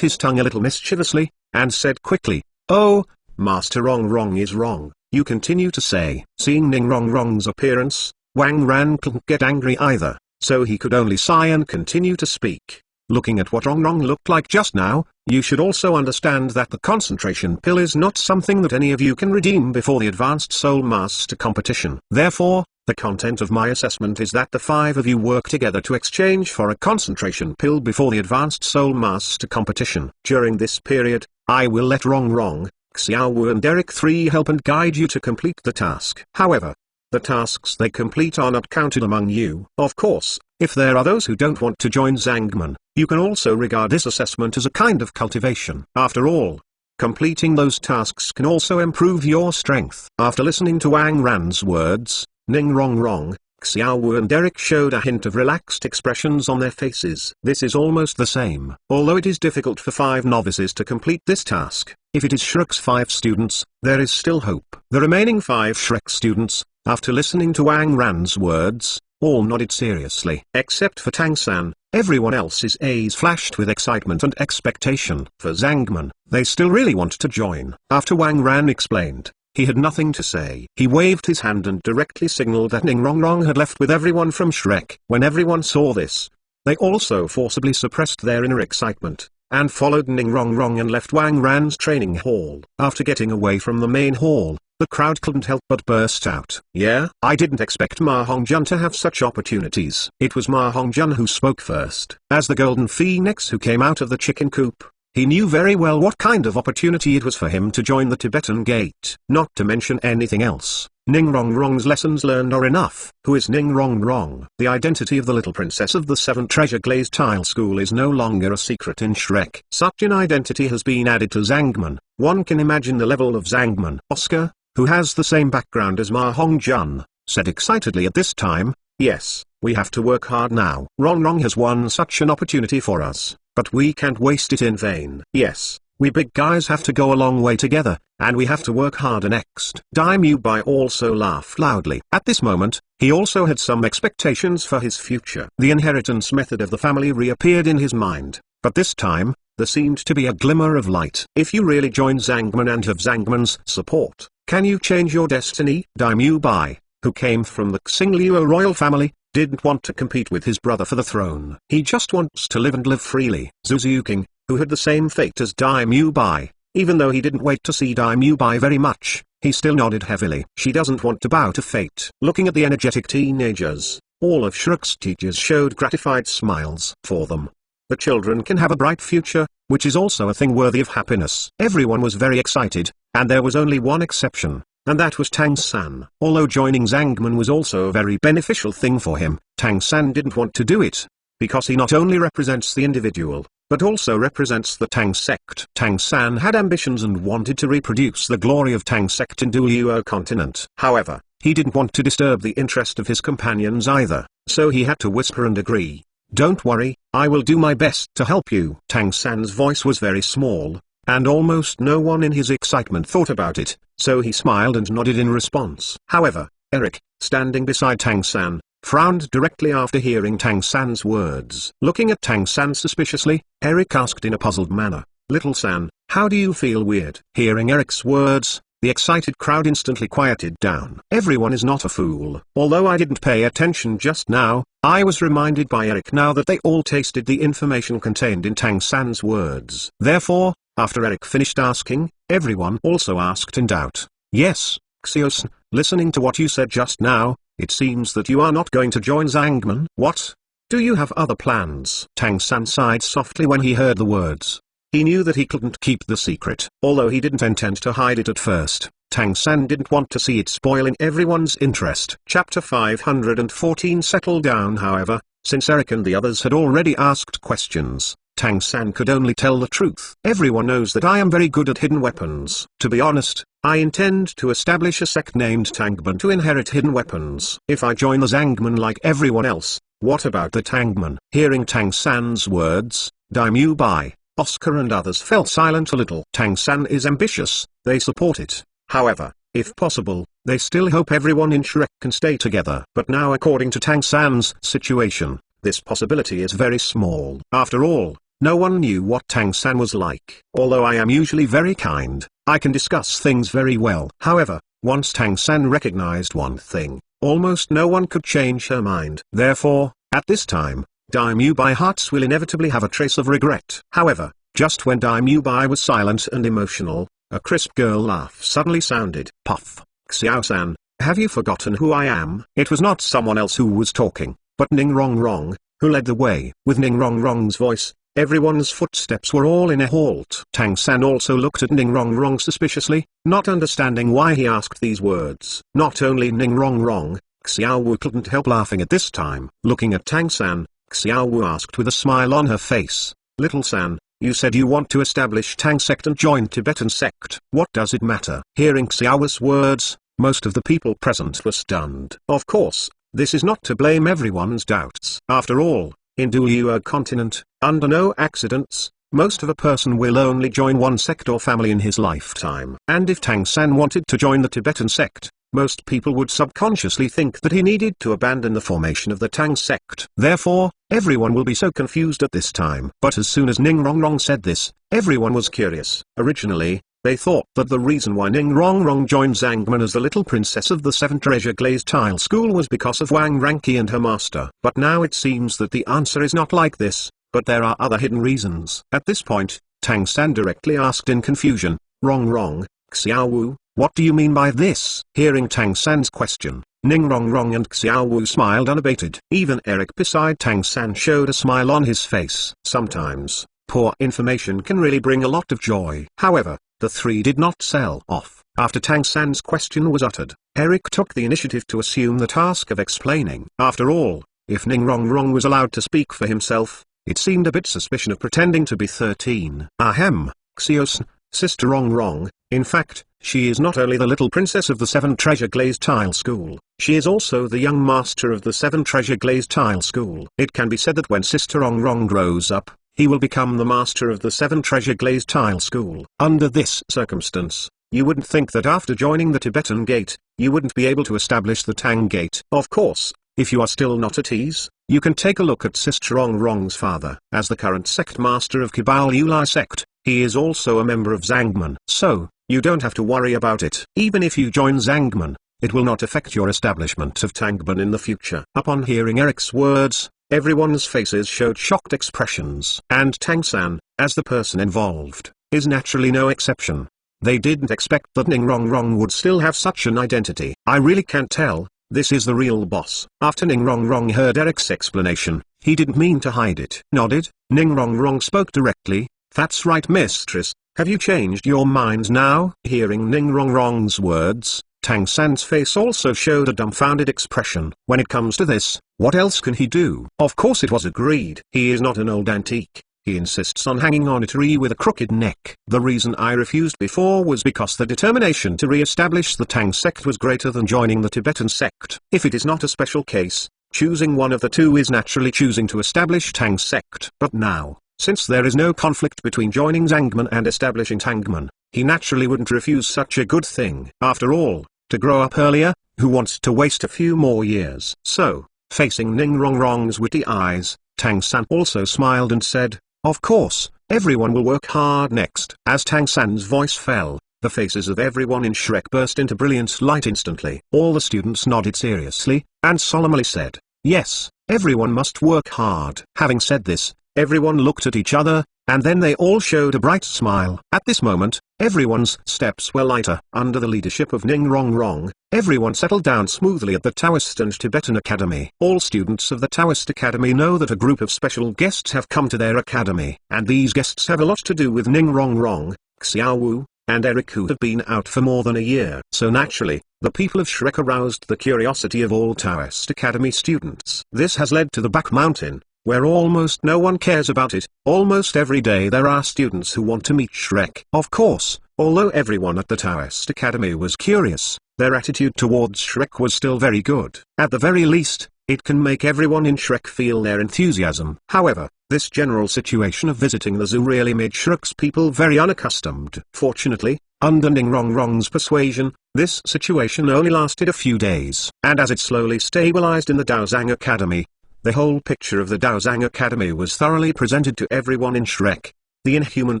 his tongue a little mischievously, and said quickly, "Oh, Master Rong Rong is wrong, you continue to say." Seeing Ning Rong Rong's appearance, Wang Ran couldn't get angry either, so he could only sigh and continue to speak. Looking at what Rong Rong looked like just now, you should also understand that the concentration pill is not something that any of you can redeem before the Advanced Soul Master competition. Therefore, the content of my assessment is that the 5 of you work together to exchange for a concentration pill before the Advanced Soul Master competition. During this period, I will let Rong Rong, Xiaowu and Eric 3 help and guide you to complete the task. However, the tasks they complete are not counted among you. Of course, if there are those who don't want to join Zangman, you can also regard this assessment as a kind of cultivation. After all, completing those tasks can also improve your strength. After listening to Wang Ran's words, Ning Rong Rong, Xiaowu and Eric showed a hint of relaxed expressions on their faces. This is almost the same. Although it is difficult for 5 novices to complete this task, if it is Shrek's 5 students, there is still hope. The remaining 5 Shrek students, after listening to Wang Ran's words, all nodded seriously. Except for Tang San, everyone else's eyes flashed with excitement and expectation. For Zangman, they still really want to join. After Wang Ran explained, he had nothing to say. He waved his hand and directly signaled that Ning Rong Rong had left with everyone from Shrek. When everyone saw this, they also forcibly suppressed their inner excitement, and followed Ning Rong Rong and left Wang Ran's training hall. After getting away from the main hall, the crowd couldn't help but burst out. "Yeah, I didn't expect Ma Hongjun to have such opportunities." It was Ma Hongjun who spoke first. As the golden phoenix who came out of the chicken coop, he knew very well what kind of opportunity it was for him to join the Tibetan Gate. Not to mention anything else, Ning Rong Rong's lessons learned are enough. Who is Ning Rong Rong? The identity of the little princess of the 7 treasure glazed tile school is no longer a secret in Shrek. Such an identity has been added to Zangman. One can imagine the level of Zangman. Oscar, who has the same background as Ma Hongjun, said excitedly at this time, "Yes, we have to work hard now. Rong Rong has won such an opportunity for us, but we can't waste it in vain. Yes, we big guys have to go a long way together, and we have to work harder next." Daimyo Bai also laughed loudly. At this moment, he also had some expectations for his future. The inheritance method of the family reappeared in his mind, but this time, there seemed to be a glimmer of light. If you really join Zangman and have Zangman's support, can you change your destiny? Daimyo Bai, who came from the Xingliu royal family, didn't want to compete with his brother for the throne. He just wants to live and live freely. Zhu King, who had the same fate as Daimyo Bai, even though he didn't wait to see Daimyo Bai very much, he still nodded heavily. She doesn't want to bow to fate. Looking at the energetic teenagers, all of Shrek's teachers showed gratified smiles. For them, the children can have a bright future, which is also a thing worthy of happiness. Everyone was very excited, and there was only one exception, and that was Tang San. Although joining Zangman was also a very beneficial thing for him, Tang San didn't want to do it, because he not only represents the individual, but also represents the Tang sect. Tang San had ambitions and wanted to reproduce the glory of Tang sect in Duo continent. However, he didn't want to disturb the interest of his companions either, so he had to whisper and agree. "Don't worry, I will do my best to help you." Tang San's voice was very small, and almost no one in his excitement thought about it, so he smiled and nodded in response. However, Eric, standing beside Tang San, frowned directly after hearing Tang San's words. Looking at Tang San suspiciously, Eric asked in a puzzled manner, "Little San, how do you feel weird?" Hearing Eric's words, the excited crowd instantly quieted down. Everyone is not a fool. Although I didn't pay attention just now, I was reminded by Eric now that they all tasted the information contained in Tang San's words. Therefore, after Eric finished asking, everyone also asked in doubt. "Yes, Xios, listening to what you said just now, it seems that you are not going to join Zangman." "What? Do you have other plans?" Tang San sighed softly when he heard the words. He knew that he couldn't keep the secret. Although he didn't intend to hide it at first, Tang San didn't want to see it spoiling everyone's interest. Chapter 514. Settle down. However, since Eric and the others had already asked questions, Tang San could only tell the truth. Everyone knows that I am very good at hidden weapons. To be honest, I intend to establish a sect named Tangmen to inherit hidden weapons. If I join the Zangmen like everyone else, what about the Tangmen? Hearing Tang San's words, Daimyo Bai, Oscar and others felt silent a little. Tang San is ambitious, they support it. However, if possible, they still hope everyone in Shrek can stay together. But now according to Tang San's situation, this possibility is very small. After all, no one knew what Tang San was like. Although I am usually very kind, I can discuss things very well. However, once Tang San recognized one thing, almost no one could change her mind. Therefore, at this time, Daimyo Bai hearts will inevitably have a trace of regret. However, just when Daimyo Bai was silent and emotional, a crisp girl laugh suddenly sounded. Puff. Xiao-san, have you forgotten who I am? It was not someone else who was talking, but Ning Rong Rong, who led the way. With Ning Rong Rong's voice, everyone's footsteps were all in a halt. Tang San also looked at Ning Rong Rong suspiciously, not understanding why he asked these words. Not only Ning Rong Rong, Xiao Wu couldn't help laughing at this time. Looking at Tang San, Xiao Wu asked with a smile on her face, Little San, you said you want to establish Tang sect and join Tibetan sect. What does it matter? Hearing Xiao Wu's words, most of the people present were stunned. Of course, this is not to blame everyone's doubts. After all, in Dulua continent, under no accidents, most of a person will only join one sect or family in his lifetime. And if Tang San wanted to join the Tibetan sect, most people would subconsciously think that he needed to abandon the formation of the Tang sect. Therefore, everyone will be so confused at this time. But as soon as Ning Rong Rong said this, everyone was curious. Originally, they thought that the reason why Ning Rong Rong joined Zangmen as the little princess of the Seven Treasure Glazed Tile School was because of Wang Ranqi and her master. But now it seems that the answer is not like this, but there are other hidden reasons. At this point, Tang San directly asked in confusion, Rong Rong, Xiao Wu, what do you mean by this? Hearing Tang San's question, Ning Rong Rong and Xiao Wu smiled unabated. Even Eric beside Tang San showed a smile on his face. Sometimes, poor information can really bring a lot of joy. However, the three did not sell off. After Tang San's question was uttered, Eric took the initiative to assume the task of explaining. After all, if Ning Rong Rong was allowed to speak for himself, it seemed a bit suspicious of pretending to be 13. Ahem, Xios, Sister Rong Rong, in fact, she is not only the little princess of the Seven Treasure Glazed Tile School, she is also the young master of the Seven Treasure Glazed Tile School. It can be said that when Sister Rong Rong grows up, he will become the master of the Seven Treasure Glazed Tile School. Under this circumstance, you wouldn't think that after joining the Tibetan Gate, you wouldn't be able to establish the Tang Gate. Of course, if you are still not at ease, you can take a look at Sister Rong Rong's father. As the current sect master of Kibal Yulai sect, he is also a member of Zangmen. So, you don't have to worry about it. Even if you join Zangmen, it will not affect your establishment of Tangmen in the future. Upon hearing Eric's words, everyone's faces showed shocked expressions. And Tang San, as the person involved, is naturally no exception. They didn't expect that Ning Rong Rong would still have such an identity. I really can't tell, this is the real boss. After Ning Rong Rong heard Eric's explanation, he didn't mean to hide it. Nodded, Ning Rong Rong spoke directly, that's right mistress, have you changed your mind now? Hearing Ning Rong Rong's words, Tang San's face also showed a dumbfounded expression. When it comes to this, what else can he do? Of course it was agreed. He is not an old antique. He insists on hanging on a tree with a crooked neck. The reason I refused before was because the determination to re-establish the Tang sect was greater than joining the Tibetan sect. If it is not a special case, choosing one of the two is naturally choosing to establish Tang sect. But now, since there is no conflict between joining Zangmen and establishing Tangmen, he naturally wouldn't refuse such a good thing. After all, to grow up earlier, who wants to waste a few more years? So, facing Ning Rong Rong's witty eyes, Tang San also smiled and said, of course, everyone will work hard next. As Tang San's voice fell, the faces of everyone in Shrek burst into brilliant light instantly. All the students nodded seriously, and solemnly said, yes, everyone must work hard. Having said this, everyone looked at each other, and then they all showed a bright smile. At this moment, everyone's steps were lighter. Under the leadership of Ning Rong Rong, everyone settled down smoothly at the Taoist and Tibetan Academy. All students of the Taoist Academy know that a group of special guests have come to their academy, and these guests have a lot to do with Ning Rong Rong, Xiao Wu, and Eric who have been out for more than a year. So naturally, the people of Shrek aroused the curiosity of all Taoist Academy students. This has led to the Back Mountain, where almost no one cares about it. Almost every day there are students who want to meet Shrek. Of course, although everyone at the Taoist Academy was curious, their attitude towards Shrek was still very good. At the very least, it can make everyone in Shrek feel their enthusiasm. However, this general situation of visiting the zoo really made Shrek's people very unaccustomed. Fortunately, under Ning Rong Rong's persuasion, this situation only lasted a few days. And as it slowly stabilized in the Daozang Academy, the whole picture of the Daozang Academy was thoroughly presented to everyone in Shrek. The inhuman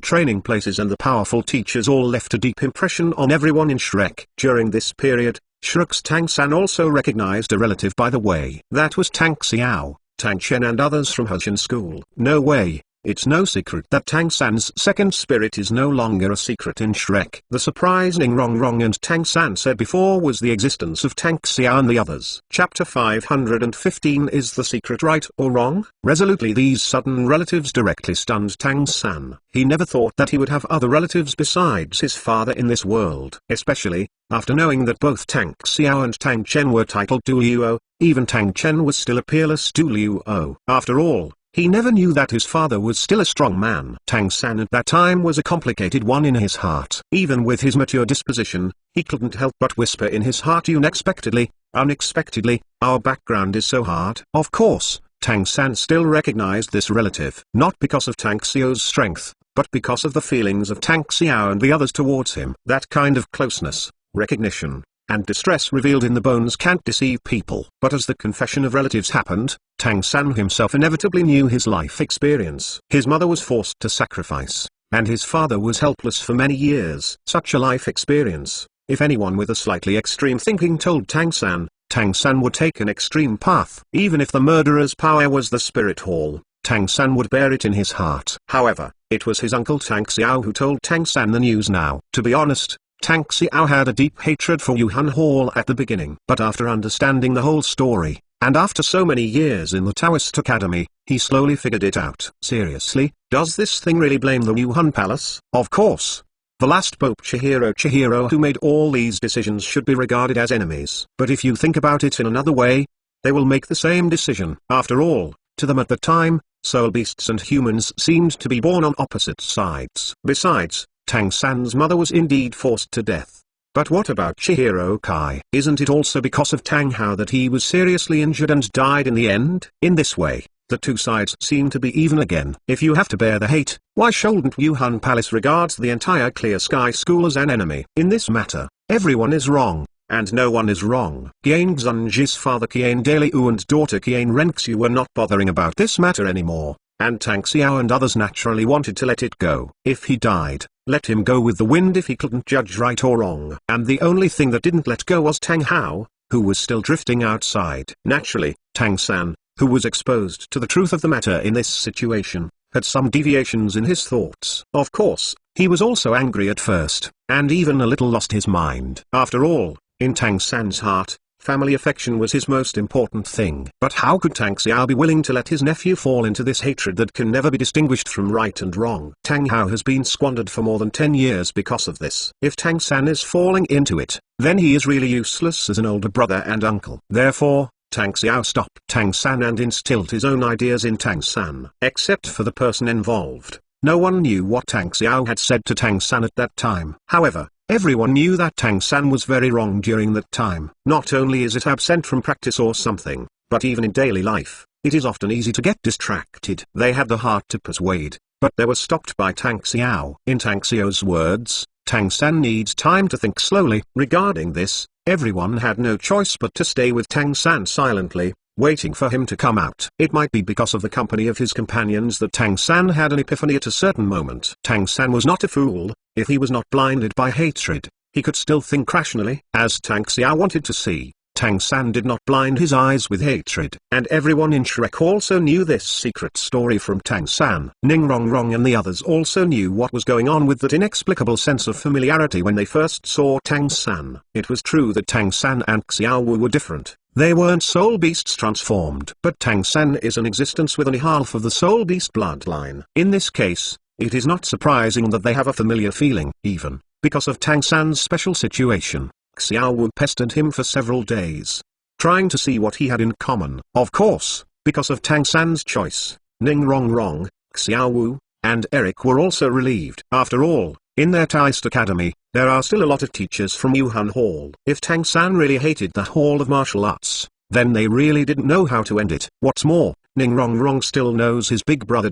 training places and the powerful teachers all left a deep impression on everyone in Shrek. During this period, Shrek's Tang San also recognized a relative by the way. That was Tang Xiao, Tang Chen and others from Hoshin School. No way. It's no secret that Tang San's second spirit is no longer a secret in Shrek. The surprise Ning Rong Rong and Tang San said before was the existence of Tang Xiao and the others. Chapter 515 Is the secret right or wrong? Resolutely these sudden relatives directly stunned Tang San. He never thought that he would have other relatives besides his father in this world. Especially, after knowing that both Tang Xiao and Tang Chen were titled Duliuo, even Tang Chen was still a peerless Duliuo. After all, he never knew that his father was still a strong man. Tang San at that time was a complicated one in his heart. Even with his mature disposition, he couldn't help but whisper in his heart unexpectedly, our background is so hard. Of course, Tang San still recognized this relative. Not because of Tang Xiao's strength, but because of the feelings of Tang Xiao and the others towards him. That kind of closeness, recognition, and distress revealed in the bones can't deceive people. But as the confession of relatives happened, Tang San himself inevitably knew his life experience. His mother was forced to sacrifice, and his father was helpless for many years. Such a life experience, if anyone with a slightly extreme thinking told Tang San would take an extreme path. Even if the murderer's power was the spirit hall, Tang San would bear it in his heart. However, it was his uncle Tang Xiao who told Tang San the news now. To be honest, Tang Xiao had a deep hatred for Yuhan Hall at the beginning. But after understanding the whole story, and after so many years in the Taoist Academy, he slowly figured it out. Seriously, does this thing really blame the Yuhan Palace? Of course. The last Pope Chihiro who made all these decisions should be regarded as enemies. But if you think about it in another way, they will make the same decision. After all, to them at the time, soul beasts and humans seemed to be born on opposite sides. Besides, Tang San's mother was indeed forced to death. But what about Chihiro Kai? Isn't it also because of Tang Hao that he was seriously injured and died in the end? In this way, the two sides seem to be even again. If you have to bear the hate, why shouldn't Yuhan Palace regards the entire Clear Sky School as an enemy? In this matter, everyone is wrong, and no one is wrong. Qian Xunji's father Qian Daliu and daughter Qian Renxu were not bothering about this matter anymore, and Tang Xiao and others naturally wanted to let it go. If he died, let him go with the wind if he couldn't judge right or wrong. And the only thing that didn't let go was Tang Hao, who was still drifting outside. Naturally, Tang San, who was exposed to the truth of the matter in this situation, had some deviations in his thoughts. Of course, he was also angry at first, and even a little lost his mind. After all, in Tang San's heart, family affection was his most important thing. But how could Tang Xiao be willing to let his nephew fall into this hatred that can never be distinguished from right and wrong? Tang Hao has been squandered for more than 10 years because of this. If Tang San is falling into it, then he is really useless as an older brother and uncle. Therefore, Tang Xiao stopped Tang San and instilled his own ideas in Tang San. Except for the person involved, no one knew what Tang Xiao had said to Tang San at that time. However, everyone knew that Tang San was very wrong during that time. Not only is it absent from practice or something, but even in daily life, it is often easy to get distracted. They had the heart to persuade, but they were stopped by Tang Xiao. In Tang Xiao's words, Tang San needs time to think slowly. Regarding this, everyone had no choice but to stay with Tang San silently, waiting for him to come out. It might be because of the company of his companions that Tang San had an epiphany at a certain moment. Tang San was not a fool. If he was not blinded by hatred, he could still think rationally. As Tang Xiao wanted to see, Tang San did not blind his eyes with hatred. And everyone in Shrek also knew this secret story from Tang San. Ning Rong Rong and the others also knew what was going on with that inexplicable sense of familiarity when they first saw Tang San. It was true that Tang San and Xiao Wu were different. They weren't soul beasts transformed. But Tang San is an existence with only half of the soul beast bloodline. In this case, it is not surprising that they have a familiar feeling. Even because of Tang San's special situation, Xiao Wu pestered him for several days, trying to see what he had in common. Of course, Because of Tang San's choice, Ning Rong Rong, Xiao Wu, and Eric were also relieved. After all, in their Taoist Academy, there are still a lot of teachers from Yuhan Hall. If Tang San really hated that hall of martial arts, then they really didn't know how to end it. What's more, Ning Rong Rong still knows his big brother.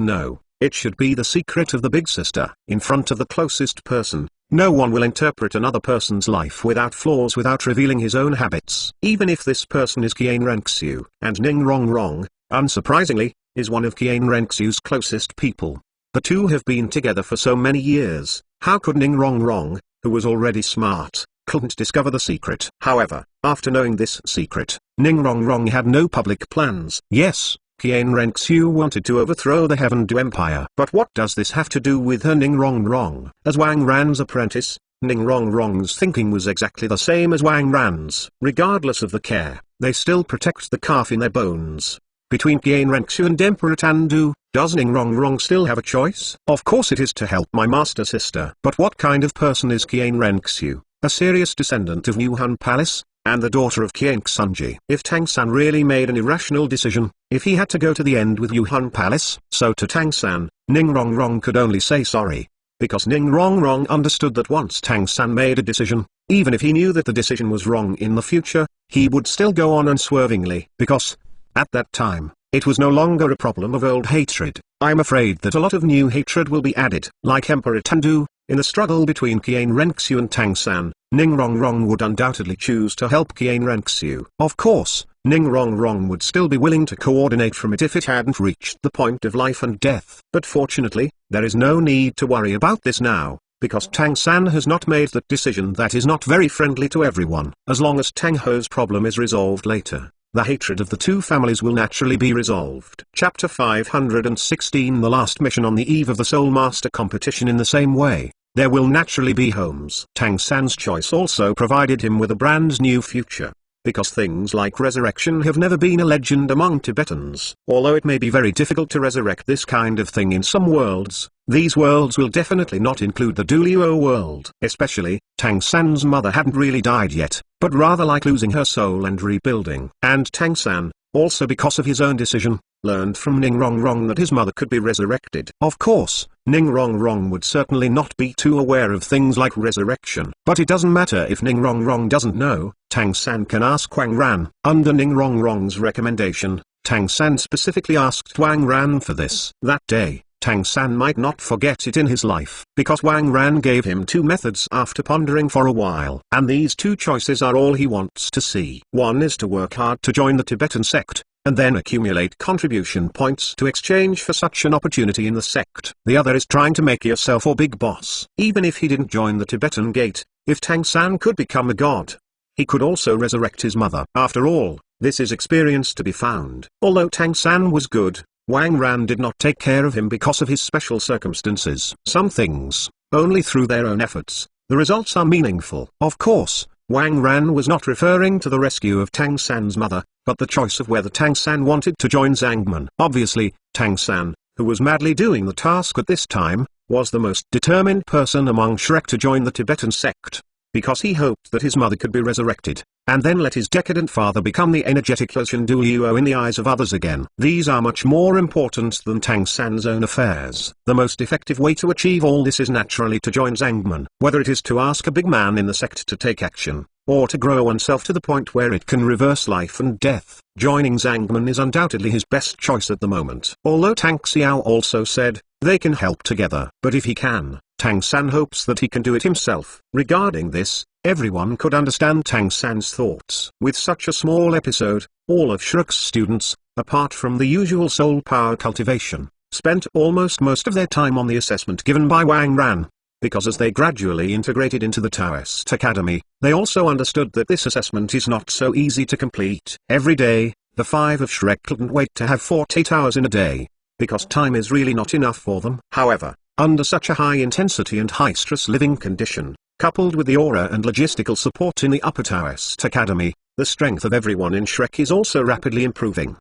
No, it should be the secret of the big sister. In front of the closest person, no one will interpret another person's life without flaws without revealing his own habits. Even if this person is Qian Renxiu. And Ning Rong Rong, unsurprisingly, is one of Qian Renxiu's closest people. The two have been together for so many years. How could Ning Rong Rong, who was already smart, couldn't discover the secret? However, after knowing this secret, Ning Rong Rong had no public plans. Yes, Qian Renxiu wanted to overthrow the Heavendu Empire. But what does this have to do with her Ning Rong Rong? As Wang Ran's apprentice, Ning Rong Rong's thinking was exactly the same as Wang Ran's. Regardless of the care, they still protect the calf in their bones. Between Qian Renxiu and Emperor Tandu, does Ning Rong Rong still have a choice? Of course it is to help my master sister. But what kind of person is Qian Renxiu? A serious descendant of Yuhan Palace, and the daughter of Qian Xunji. If Tang San really made an irrational decision, if he had to go to the end with Yuhan Palace, so to Tang San, Ning Rong Rong could only say sorry. Because Ning Rong Rong understood that once Tang San made a decision, even if he knew that the decision was wrong in the future, he would still go on unswervingly. Because, at that time, it was no longer a problem of old hatred. I'm afraid that a lot of new hatred will be added. Like Emperor Tandu, in the struggle between Qian Renxiu and Tang San, Ning Rong Rong would undoubtedly choose to help Qian Renxiu. Of course, Ning Rong Rong would still be willing to coordinate from it if it hadn't reached the point of life and death. But fortunately, there is no need to worry about this now, because Tang San has not made that decision that is not very friendly to everyone. As long as Tang Ho's problem is resolved later, the hatred of the two families will naturally be resolved. Chapter 516 The last mission on the eve of the Soul Master competition. In the same way, there will naturally be homes. Tang San's choice also provided him with a brand new future. Because things like resurrection have never been a legend among Tibetans. Although it may be very difficult to resurrect this kind of thing in some worlds, these worlds will definitely not include the Duliu world. Especially, Tang San's mother hadn't really died yet, but rather like losing her soul and rebuilding. And Tang San, also because of his own decision, learned from Ning Rong Rong that his mother could be resurrected. Of course, Ning Rong Rong would certainly not be too aware of things like resurrection. But it doesn't matter if Ning Rong Rong doesn't know. Tang San can ask Wang Ran. Under Ning Rong Rong's recommendation, Tang San specifically asked Wang Ran for this. That day, Tang San might not forget it in his life, because Wang Ran gave him two methods after pondering for a while. And these two choices are all he wants to see. One is to work hard to join the Tibetan sect, and then accumulate contribution points to exchange for such an opportunity in the sect. The other is trying to make yourself a big boss. Even if he didn't join the Tibetan gate, if Tang San could become a god, he could also resurrect his mother. After all, this is experience to be found. Although Tang San was good, Wang Ran did not take care of him because of his special circumstances. Some things, only through their own efforts, the results are meaningful. Of course, Wang Ran was not referring to the rescue of Tang San's mother, but the choice of whether Tang San wanted to join Zangman. Obviously, Tang San, who was madly doing the task at this time, was the most determined person among Shrek to join the Tibetan sect, because he hoped that his mother could be resurrected, and then let his decadent father become the energetic Loshan Duo in the eyes of others again. These are much more important than Tang San's own affairs. The most effective way to achieve all this is naturally to join Zangman, whether it is to ask a big man in the sect to take action, or to grow oneself to the point where it can reverse life and death. Joining Zangman is undoubtedly his best choice at the moment. Although Tang Xiao also said, they can help together. But if he can, Tang San hopes that he can do it himself. Regarding this, everyone could understand Tang San's thoughts. With such a small episode, all of Shrek's students, apart from the usual soul power cultivation, spent almost most of their time on the assessment given by Wang Ran. Because as they gradually integrated into the Taoist Academy, they also understood that this assessment is not so easy to complete. Every day, the five of Shrek couldn't wait to have 48 hours in a day, because time is really not enough for them. However, under such a high intensity and high stress living condition, coupled with the aura and logistical support in the Upper Taoist Academy, the strength of everyone in Shrek is also rapidly improving.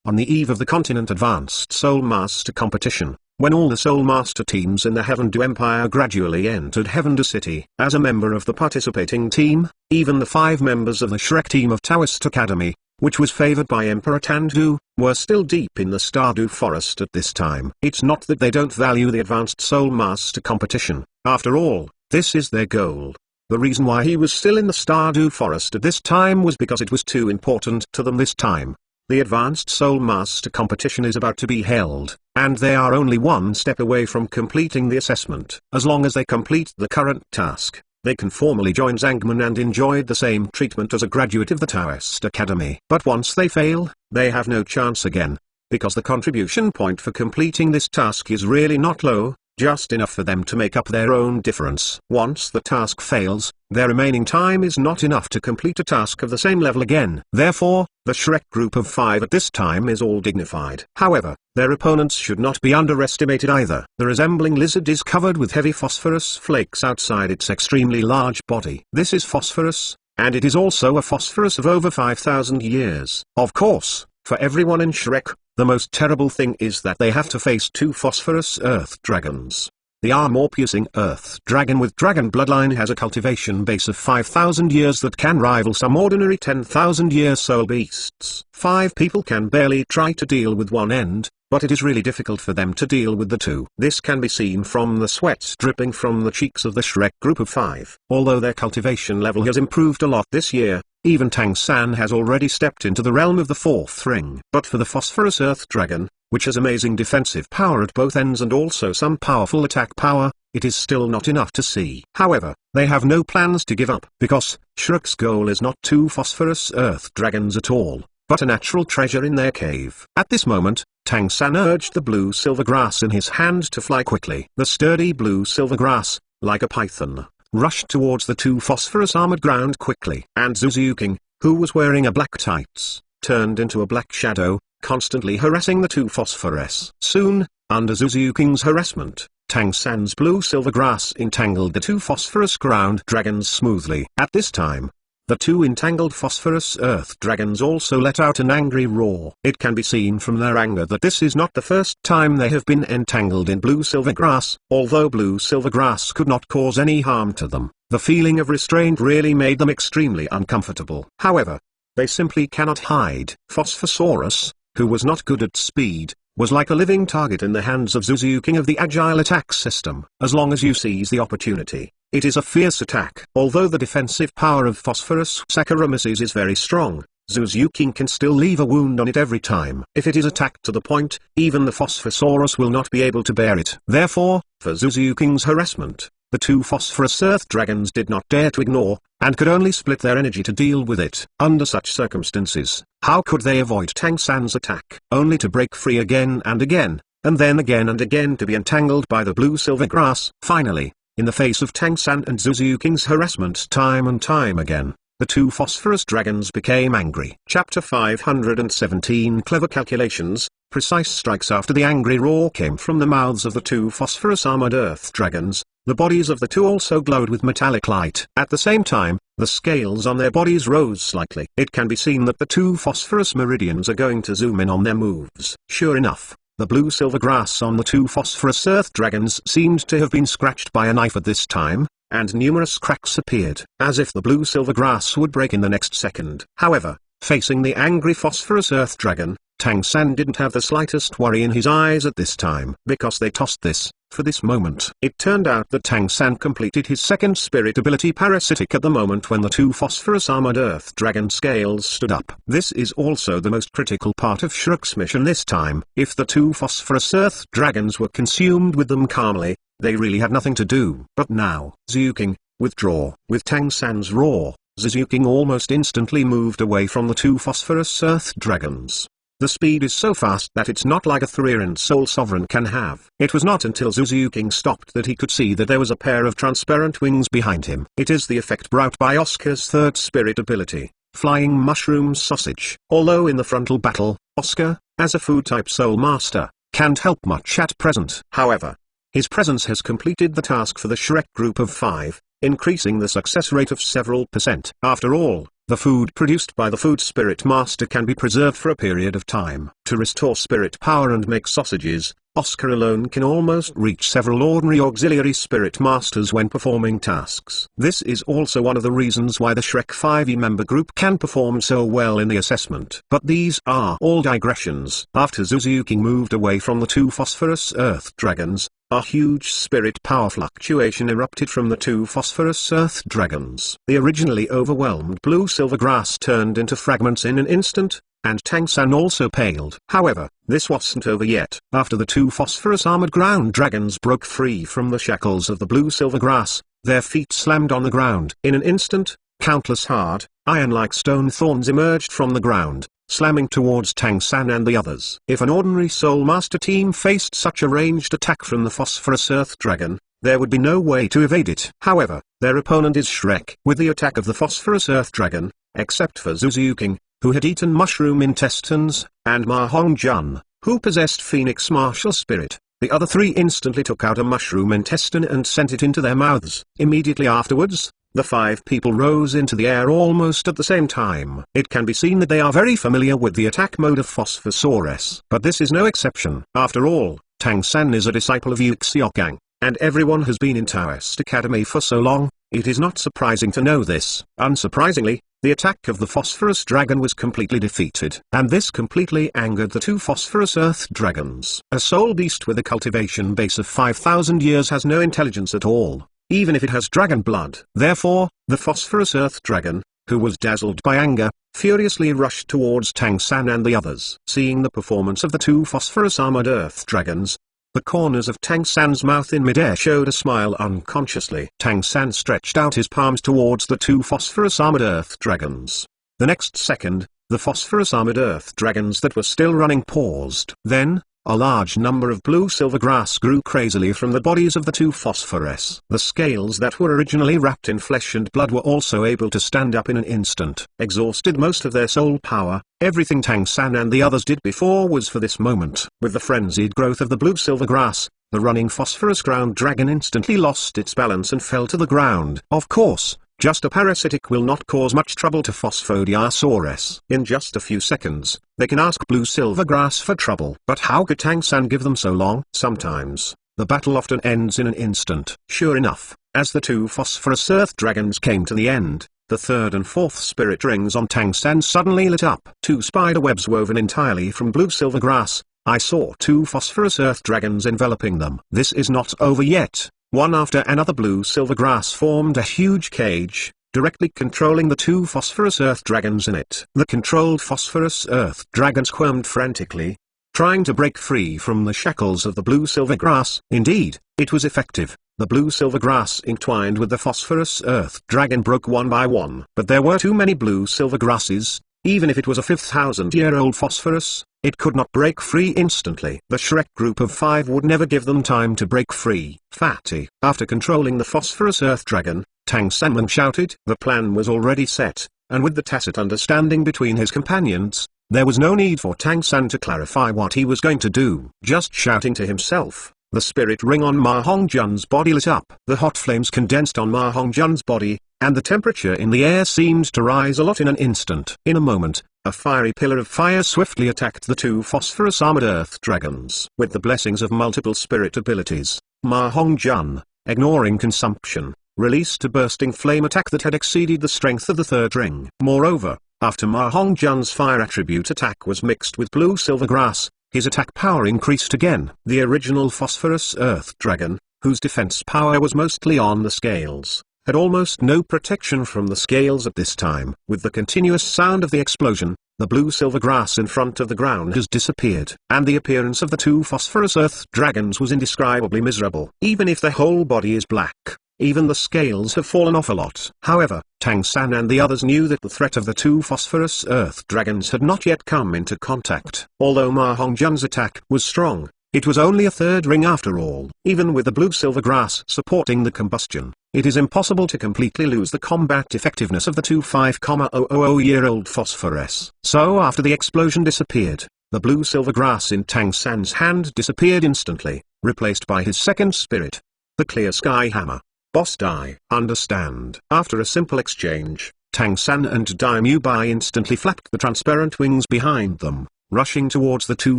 On the eve of the Continent Advanced Soul Master competition, when all the Soul Master teams in the Heavendu Empire gradually entered Heavendu City, as a member of the participating team, even the 5 members of the Shrek team of Taoist Academy, which was favored by Emperor Tandu, were still deep in the Stardew Forest at this time. It's not that they don't value the Advanced Soul Master competition. After all, this is their goal. The reason why he was still in the Stardew Forest at this time was because it was too important to them this time. The Advanced Soul Master competition is about to be held, and they are only one step away from completing the assessment. As long as they complete the current task, they can formally join Zangman and enjoy the same treatment as a graduate of the Taoist Academy. But once they fail, they have no chance again, because the contribution point for completing this task is really not low, just enough for them to make up their own difference. Once the task fails, their remaining time is not enough to complete a task of the same level again. Therefore, the Shrek group of 5 at this time is all dignified. However, their opponents should not be underestimated either. The resembling lizard is covered with heavy phosphorus flakes outside its extremely large body. This is phosphorus, and it is also a phosphorus of over 5,000 years. Of course, for everyone in Shrek, the most terrible thing is that they have to face 2 phosphorus earth dragons. The armor-piercing earth dragon with dragon bloodline has a cultivation base of 5,000 years that can rival some ordinary 10,000-year soul beasts. 5 people can barely try to deal with one end, but it is really difficult for them to deal with the 2. This can be seen from the sweat dripping from the cheeks of the Shrek group of 5. Although their cultivation level has improved a lot this year, even Tang-san has already stepped into the realm of the 4th ring. But for the Phosphorus Earth Dragon, which has amazing defensive power at both ends and also some powerful attack power, it is still not enough to see. However, they have no plans to give up, because Shrek's goal is not 2 Phosphorus Earth Dragons at all, but a natural treasure in their cave. At this moment, Tang-san urged the blue silver grass in his hand to fly quickly. The sturdy blue silver grass, like a python, rushed towards the 2 phosphorus armored ground quickly. And Zuzuking, who was wearing a black tights, turned into a black shadow, constantly harassing the 2 phosphorus. Soon, under Zuzuking's harassment, Tang-san's blue silver grass entangled the 2 phosphorus ground dragons smoothly. At this time, the 2 entangled phosphorus earth dragons also let out an angry roar. It can be seen from their anger that this is not the first time they have been entangled in blue silver grass. Although blue silver grass could not cause any harm to them, the feeling of restraint really made them extremely uncomfortable. However, they simply cannot hide. Phosphosaurus, who was not good at speed, was like a living target in the hands of Zuzuking of the agile attack system. As long as you seize the opportunity, it is a fierce attack. Although the defensive power of Phosphorus Saccharomyces is very strong, Zuzuking can still leave a wound on it every time. If it is attacked to the point, even the Phosphosaurus will not be able to bear it. Therefore, for Zuzuking's harassment, the 2 phosphorus earth dragons did not dare to ignore, and could only split their energy to deal with it. Under such circumstances, how could they avoid Tang-san's attack? Only to break free again, and then again and again to be entangled by the blue-silver grass. Finally, in the face of Tang-san and Zuzuking's harassment time and time again, the 2 phosphorus dragons became angry. Chapter 517 Clever Calculations. Precise strikes. After the angry roar came from the mouths of the 2 phosphorus armored earth dragons, the bodies of the 2 also glowed with metallic light. At the same time, the scales on their bodies rose slightly. It can be seen that the 2 phosphorus meridians are going to zoom in on their moves. Sure enough, the blue-silver grass on the 2 phosphorus earth dragons seemed to have been scratched by a knife at this time, and numerous cracks appeared, as if the blue-silver grass would break in the next second. However, facing the angry phosphorus earth dragon, Tang-san didn't have the slightest worry in his eyes at this time, because they tossed this, for this moment. It turned out that Tang-san completed his second spirit ability parasitic at the moment when the 2 phosphorus armored earth dragon scales stood up. This is also the most critical part of Shrek's mission this time. If the 2 phosphorus earth dragons were consumed with them calmly, they really had nothing to do. But now, Zuzuking, withdraw. With Tang-san's roar, Zuzuking almost instantly moved away from the 2 phosphorus earth dragons. The speed is so fast that it's not like a Therian Soul Sovereign can have. It was not until Zuzuking stopped that he could see that there was a pair of transparent wings behind him. It is the effect brought by Oscar's third spirit ability, Flying Mushroom Sausage. Although in the frontal battle, Oscar, as a food-type Soul Master, can't help much at present. However, his presence has completed the task for the Shrek group of 5, increasing the success rate of several %. After all, The food produced by the food spirit master can be preserved for a period of time. To restore spirit power and make sausages, Oscar alone can almost reach several ordinary auxiliary spirit masters when performing tasks. This is also one of the reasons why the Shrek 5e member group can perform so well in the assessment. But these are all digressions. After Suzuki moved away from the two phosphorus earth dragons, a huge spirit power fluctuation erupted from the two phosphorus earth dragons. The originally overwhelmed blue silver grass turned into fragments in an instant, and Tang San also paled. However, this wasn't over yet. After the two phosphorus armored ground dragons broke free from the shackles of the blue silver grass, their feet slammed on the ground. In an instant, countless hard, iron-like stone thorns emerged from the ground, slamming towards Tang San and the others. If an ordinary Soul Master team faced such a ranged attack from the phosphorus earth dragon, there would be no way to evade it. However, their opponent is Shrek. With the attack of the phosphorus earth dragon, except for Suzuki, who had eaten mushroom intestines, and Ma Hongjun, who possessed Phoenix martial spirit, the other three instantly took out a mushroom intestine and sent it into their mouths. Immediately afterwards, the five people rose into the air almost at the same time. It can be seen that they are very familiar with the attack mode of Phosphosaurus. But this is no exception. After all, Tang San is a disciple of Yuxiokang, and everyone has been in Taoist Academy for so long, it is not surprising to know this. Unsurprisingly, the attack of the phosphorus dragon was completely defeated, and this completely angered the two phosphorus earth dragons. A soul beast with a cultivation base of 5,000 years has no intelligence at all, even if it has dragon blood. Therefore, the phosphorus earth dragon, who was dazzled by anger, furiously rushed towards Tang San and the others. Seeing the performance of the two phosphorus armored earth dragons, the corners of Tang San's mouth in midair showed a smile unconsciously. Tang San stretched out his palms towards the two phosphorus armored earth dragons. The next second, the phosphorus armored earth dragons that were still running paused. Then, a large number of blue-silver grass grew crazily from the bodies of the two phosphorus. The scales that were originally wrapped in flesh and blood were also able to stand up in an instant. Exhausted most of their soul power, everything Tang San and the others did before was for this moment. With the frenzied growth of the blue-silver grass, the running phosphorus ground dragon instantly lost its balance and fell to the ground. Of course, just a parasitic will not cause much trouble to Phosphodiosaurus. In just a few seconds, they can ask blue silver grass for trouble. But how could Tang San give them so long? Sometimes, the battle often ends in an instant. Sure enough, as the two phosphorus earth dragons came to the end, the third and fourth spirit rings on Tang San suddenly lit up. Two spider webs woven entirely from blue silver grass. I saw two phosphorus earth dragons enveloping them. This is not over yet. One after another blue-silver grass formed a huge cage, directly controlling the two phosphorus earth dragons in it. The controlled phosphorus earth dragons squirmed frantically, trying to break free from the shackles of the blue-silver grass. Indeed, it was effective. The blue-silver grass entwined with the phosphorus earth dragon broke one by one. But there were too many blue-silver grasses. Even if it was a 5,000-year-old phosphorus, it could not break free instantly. The Shrek group of 5 would never give them time to break free. Fatty. After controlling the phosphorus earth dragon, Tang San shouted. The plan was already set, and with the tacit understanding between his companions, there was no need for Tang San to clarify what he was going to do. Just shouting to himself, the spirit ring on Ma Hongjun's body lit up. The hot flames condensed on Ma Hongjun's body, and the temperature in the air seemed to rise a lot in an instant. In a moment, a fiery pillar of fire swiftly attacked the two phosphorus armored earth dragons. With the blessings of multiple spirit abilities, Ma Hongjun, ignoring consumption, released a bursting flame attack that had exceeded the strength of the third ring. Moreover, after Ma Hongjun's fire attribute attack was mixed with blue-silver grass, his attack power increased again. The original phosphorus earth dragon, whose defense power was mostly on the scales, had almost no protection from the scales at this time. With the continuous sound of the explosion, the blue-silver grass in front of the ground has disappeared, and the appearance of the two phosphorus earth dragons was indescribably miserable. Even if their whole body is black, even the scales have fallen off a lot. However, Tang San and the others knew that the threat of the two phosphorus earth dragons had not yet come into contact. Although Ma Hongjun's attack was strong, it was only a third ring after all. Even with the blue-silver grass supporting the combustion, it is impossible to completely lose the combat effectiveness of the two 5,000-year-old phosphorus. So after the explosion disappeared, the blue-silver grass in Tang San's hand disappeared instantly, replaced by his second spirit, the clear sky hammer. Boss die. Understand. After a simple exchange, Tang San and Daimyo Bai instantly flapped the transparent wings behind them, rushing towards the two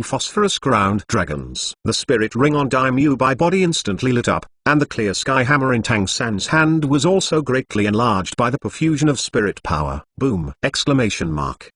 phosphorus ground dragons. The spirit ring on Daimyo Bai body instantly lit up, and the clear sky hammer in Tang San's hand was also greatly enlarged by the profusion of spirit power. Boom! Exclamation mark.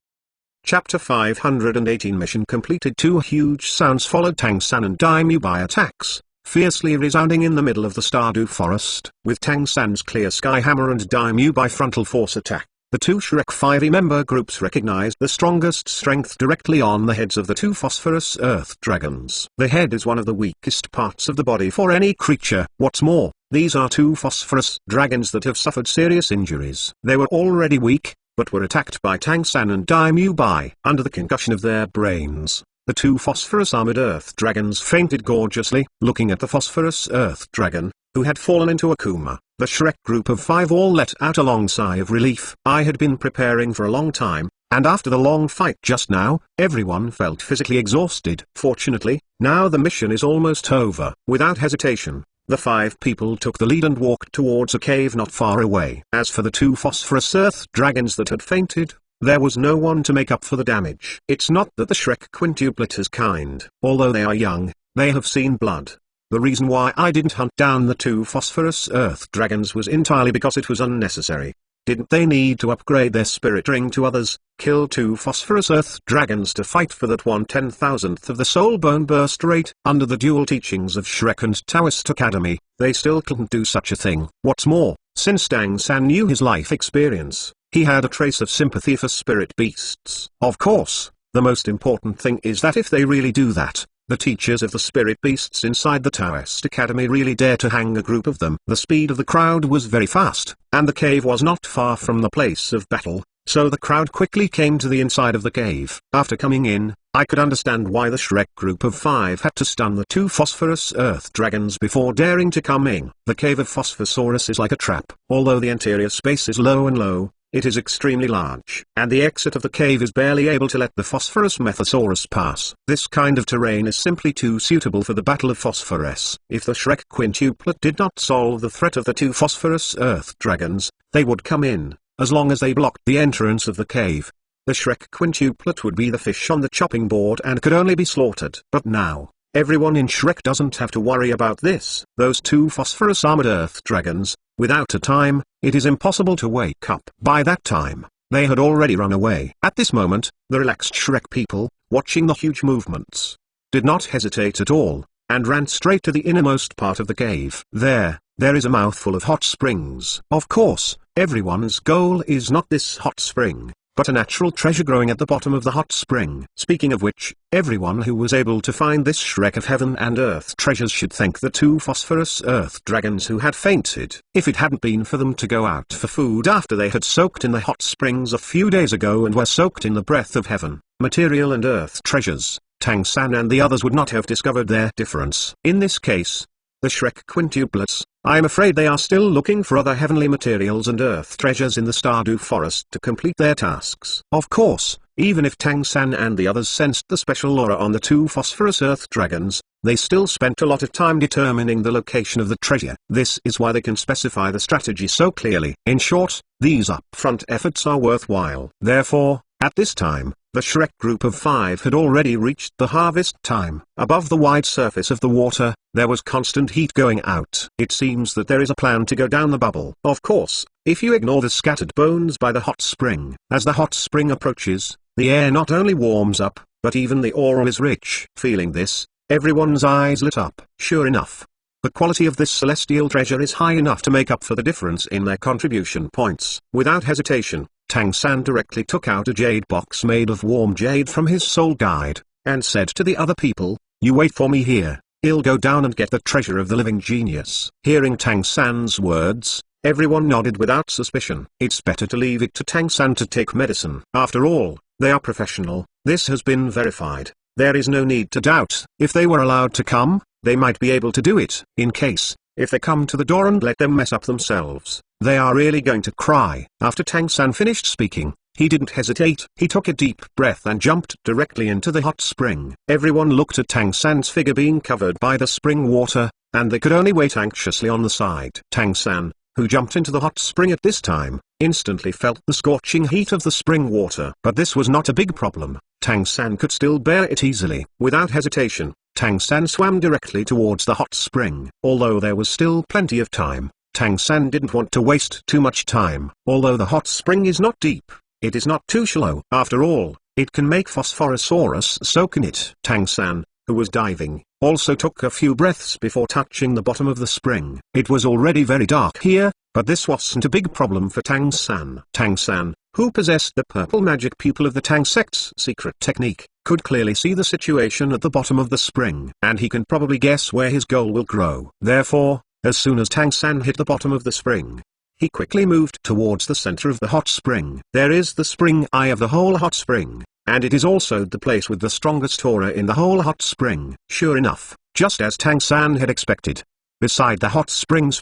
Chapter 518 Mission completed. Two huge sounds followed Tang San and Daimyo Bai attacks, fiercely resounding in the middle of the Stardew Forest. With Tang San's clear sky hammer and Daimyo Bai frontal force attack, the two Shrek 5e member groups recognized the strongest strength directly on the heads of the two phosphorus earth dragons. The head is one of the weakest parts of the body for any creature. What's more, these are two phosphorus dragons that have suffered serious injuries. They were already weak, but were attacked by Tang San and Daimyo Bai. Under the concussion of their brains, the two phosphorus armored earth dragons fainted gorgeously. Looking at the phosphorus earth dragon, who had fallen into a coma, the Shrek group of 5 all let out a long sigh of relief. I had been preparing for a long time, and after the long fight just now, everyone felt physically exhausted. Fortunately, now the mission is almost over. Without hesitation, the 5 people took the lead and walked towards a cave not far away. As for the two phosphorus earth dragons that had fainted, there was no one to make up for the damage. It's not that the Shrek quintuplet is kind. Although they are young, they have seen blood. The reason why I didn't hunt down the two phosphorus earth dragons was entirely because it was unnecessary. Didn't they need to upgrade their spirit ring to others, kill two phosphorus earth dragons to fight for that 1/10,000th of the soul bone burst rate? Under the dual teachings of Shrek and Taoist Academy, they still couldn't do such a thing. What's more, since Tang San knew his life experience, he had a trace of sympathy for spirit beasts. Of course, the most important thing is that if they really do that, the teachers of the spirit beasts inside the Taoist Academy really dare to hang a group of them. The speed of the crowd was very fast, and the cave was not far from the place of battle, so the crowd quickly came to the inside of the cave. After coming in, I could understand why the Shrek group of 5 had to stun the two phosphorus earth dragons before daring to come in. The cave of Phosphosaurus is like a trap. Although the interior space is low and low, it is extremely large, and the exit of the cave is barely able to let the Phosphorus Methosaurus pass. This kind of terrain is simply too suitable for the Battle of Phosphorus. If the Shrek quintuplet did not solve the threat of the two phosphorus earth dragons, they would come in. As long as they blocked the entrance of the cave, the Shrek quintuplet would be the fish on the chopping board and could only be slaughtered. But now, everyone in Shrek doesn't have to worry about this. Those two phosphorus armored earth dragons, without a time, it is impossible to wake up. By that time, they had already run away. At this moment, the relaxed Shrek people, watching the huge movements, did not hesitate at all, and ran straight to the innermost part of the cave. There is a mouthful of hot springs. Of course, everyone's goal is not this hot spring, but a natural treasure growing at the bottom of the hot spring. Speaking of which, everyone who was able to find this Shrek of heaven and earth treasures should thank the two phosphorus earth dragons who had fainted. If it hadn't been for them to go out for food after they had soaked in the hot springs a few days ago and were soaked in the breath of heaven, material and earth treasures, Tang San and the others would not have discovered their difference. In this case, the Shrek quintuplets, I'm afraid they are still looking for other heavenly materials and earth treasures in the Stardew Forest to complete their tasks. Of course, even if Tang San and the others sensed the special aura on the two phosphorus earth dragons, they still spent a lot of time determining the location of the treasure. This is why they can specify the strategy so clearly. In short, these upfront efforts are worthwhile. Therefore, at this time, the Shrek group of 5 had already reached the harvest time. Above the wide surface of the water, there was constant heat going out. It seems that there is a plan to go down the bubble. Of course, if you ignore the scattered bones by the hot spring. As the hot spring approaches, the air not only warms up, but even the aura is rich. Feeling this, everyone's eyes lit up. Sure enough, the quality of this celestial treasure is high enough to make up for the difference in their contribution points. Without hesitation, Tang San directly took out a jade box made of warm jade from his soul guide, and said to the other people, "You wait for me here, I'll go down and get the treasure of the living genius." Hearing Tang San's words, everyone nodded without suspicion. It's better to leave it to Tang San to take medicine. After all, they are professional. This has been verified. There is no need to doubt. If they were allowed to come, they might be able to do it. In case, if they come to the door and let them mess up themselves, they are really going to cry. After Tang San finished speaking, he didn't hesitate. He took a deep breath and jumped directly into the hot spring. Everyone looked at Tang San's figure being covered by the spring water, and they could only wait anxiously on the side. Tang San, who jumped into the hot spring at this time, instantly felt the scorching heat of the spring water. But this was not a big problem. Tang San could still bear it easily. Without hesitation, Tang San swam directly towards the hot spring. Although there was still plenty of time, Tang San didn't want to waste too much time. Although the hot spring is not deep, it is not too shallow. After all, it can make Phosphorosaurus soak in it. Tang San, who was diving, also took a few breaths before touching the bottom of the spring. It was already very dark here, but this wasn't a big problem for Tang San. Tang San, who possessed the purple magic pupil of the Tang sect's secret technique, could clearly see the situation at the bottom of the spring, and he can probably guess where his goal will grow. Therefore, as soon as Tang San hit the bottom of the spring, he quickly moved towards the center of the hot spring. There is the spring eye of the whole hot spring, and it is also the place with the strongest aura in the whole hot spring. Sure enough, just as Tang San had expected, beside the hot spring,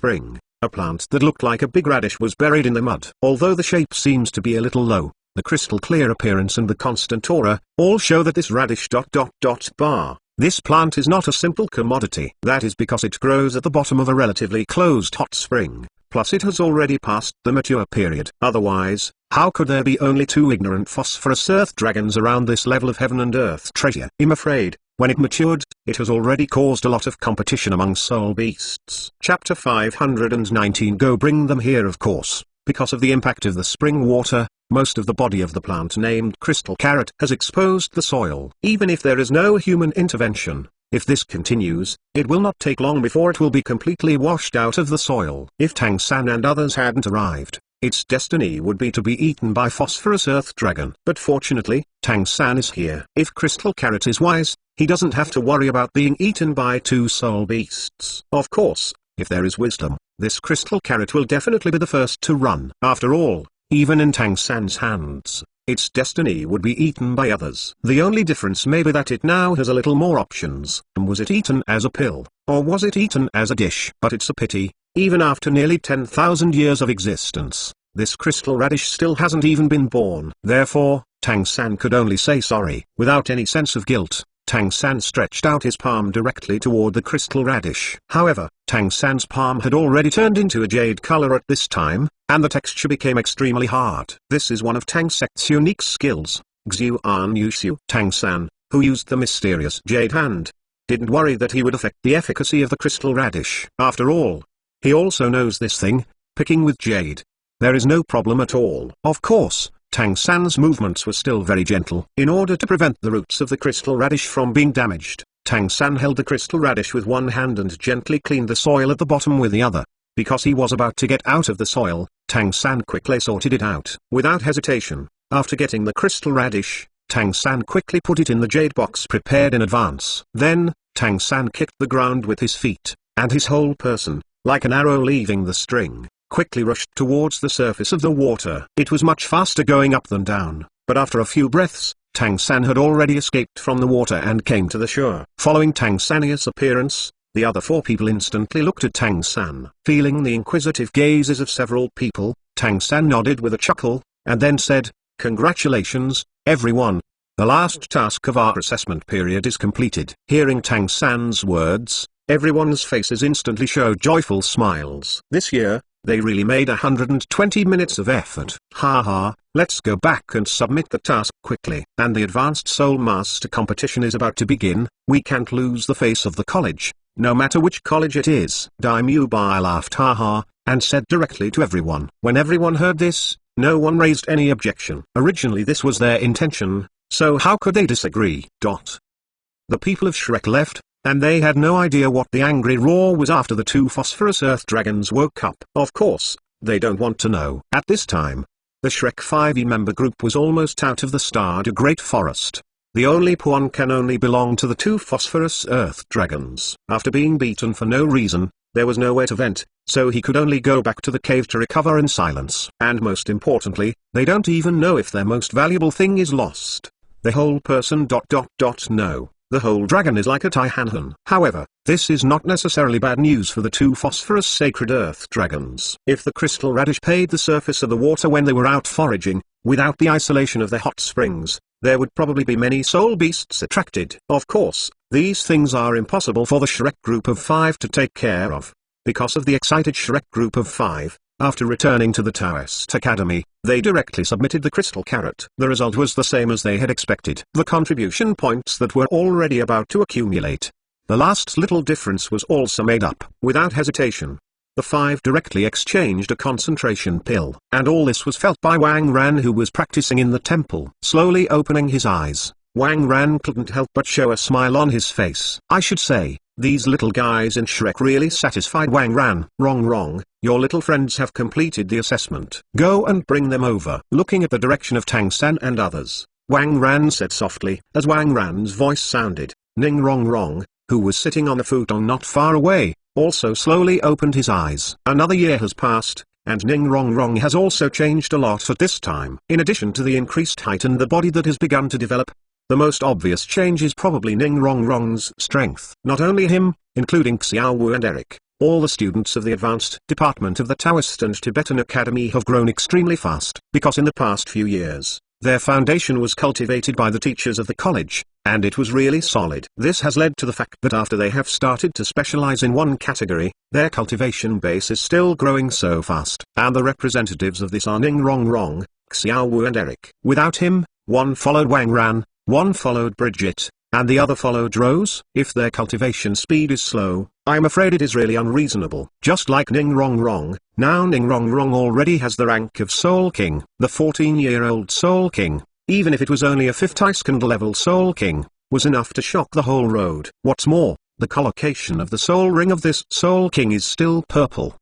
a plant that looked like a big radish was buried in the mud. Although the shape seems to be a little low, the crystal clear appearance and the constant aura all show that this radish bar. This plant is not a simple commodity. That is because it grows at the bottom of a relatively closed hot spring, plus it has already passed the mature period. Otherwise, how could there be only two ignorant phosphorus earth dragons around this level of heaven and earth treasure? I'm afraid, when it matured, it has already caused a lot of competition among soul beasts. Chapter 519. Go bring them here. Of course, because of the impact of the spring water, most of the body of the plant named Crystal Carrot has exposed the soil. Even if there is no human intervention, if this continues, it will not take long before it will be completely washed out of the soil. If Tang San and others hadn't arrived, its destiny would be to be eaten by Phosphorus Earth Dragon. But fortunately, Tang San is here. If Crystal Carrot is wise, he doesn't have to worry about being eaten by two soul beasts. Of course, if there is wisdom, this Crystal Carrot will definitely be the first to run. After all, even in Tang San's hands, its destiny would be eaten by others. The only difference may be that it now has a little more options. Was it eaten as a pill, or was it eaten as a dish? But it's a pity, even after nearly 10,000 years of existence, this crystal radish still hasn't even been born. Therefore, Tang San could only say sorry. Without any sense of guilt, Tang San stretched out his palm directly toward the crystal radish. However, Tang San's palm had already turned into a jade color at this time, and the texture became extremely hard. This is one of Tang Sect's unique skills, Xuan Yushu. Tang San, who used the mysterious jade hand, didn't worry that he would affect the efficacy of the crystal radish. After all, he also knows this thing, picking with jade. There is no problem at all. Of course, Tang San's movements were still very gentle. In order to prevent the roots of the crystal radish from being damaged, Tang San held the crystal radish with one hand and gently cleaned the soil at the bottom with the other. Because he was about to get out of the soil, Tang San quickly sorted it out. Without hesitation, after getting the crystal radish, Tang San quickly put it in the jade box prepared in advance. Then, Tang San kicked the ground with his feet, and his whole person, like an arrow leaving the string, quickly rushed towards the surface of the water. It was much faster going up than down, but after a few breaths, Tang San had already escaped from the water and came to the shore. Following Tang San's appearance, the other four people instantly looked at Tang San. Feeling the inquisitive gazes of several people, Tang San nodded with a chuckle, and then said, "Congratulations, everyone. The last task of our assessment period is completed." Hearing Tang San's words, everyone's faces instantly showed joyful smiles. This year, they really made 120 minutes of effort. Haha, let's go back and submit the task quickly. And the Advanced Soul Master competition is about to begin. We can't lose the face of the college, no matter which college it is. Daimyo Bai laughed haha, and said directly to everyone. When everyone heard this, no one raised any objection. Originally this was their intention, so how could they disagree? The people of Shrek left, and they had no idea what the angry roar was after the two Phosphorus Earth Dragons woke up. Of course, they don't want to know. At this time, the Shrek 5e member group was almost out of the Stardew Great Forest. The only pawn can only belong to the two Phosphorus Earth Dragons. After being beaten for no reason, there was nowhere to vent, so he could only go back to the cave to recover in silence. And most importantly, they don't even know if their most valuable thing is lost. The whole person. No. The whole dragon is like a Taihanhan. However, this is not necessarily bad news for the two Phosphorus Sacred Earth Dragons. If the crystal radish paid the surface of the water when they were out foraging, without the isolation of the hot springs, there would probably be many soul beasts attracted. Of course, these things are impossible for the Shrek group of 5 to take care of. Because of the excited Shrek group of 5, After returning to the Taoist Academy, they directly submitted the crystal carrot. The result was the same as they had expected. The contribution points that were already about to accumulate. The last little difference was also made up. Without hesitation, the 5 directly exchanged a concentration pill. And all this was felt by Wang Ran, who was practicing in the temple. Slowly opening his eyes, Wang Ran couldn't help but show a smile on his face. I should say, these little guys in Shrek really satisfied Wang Ran. Wrong, your little friends have completed the assessment. Go and bring them over. Looking at the direction of Tang San and others, Wang Ran said softly. As Wang Ran's voice sounded, Ning Rong, who was sitting on the futon not far away, also slowly opened his eyes. Another year has passed, and Ning Rong has also changed a lot at this time. In addition to the increased height and the body that has begun to develop, the most obvious change is probably Ning Rong's strength. Not only him, including Xiaowu and Eric, all the students of the advanced department of the Taoist and Tibetan Academy have grown extremely fast, because in the past few years, their foundation was cultivated by the teachers of the college, and it was really solid. This has led to the fact that after they have started to specialize in one category, their cultivation base is still growing so fast. And the representatives of this are Ning Rong, Xiaowu and Eric. Without him, one followed Wang Ran, one followed Bridget, and the other followed Rose. If their cultivation speed is slow, I'm afraid it is really unreasonable. Just like Ning Rong, now Ning Rong already has the rank of Soul King. The 14-year-old Soul King, even if it was only a 5th Iskandar level Soul King, was enough to shock the whole road. What's more, the collocation of the soul ring of this Soul King is still purple,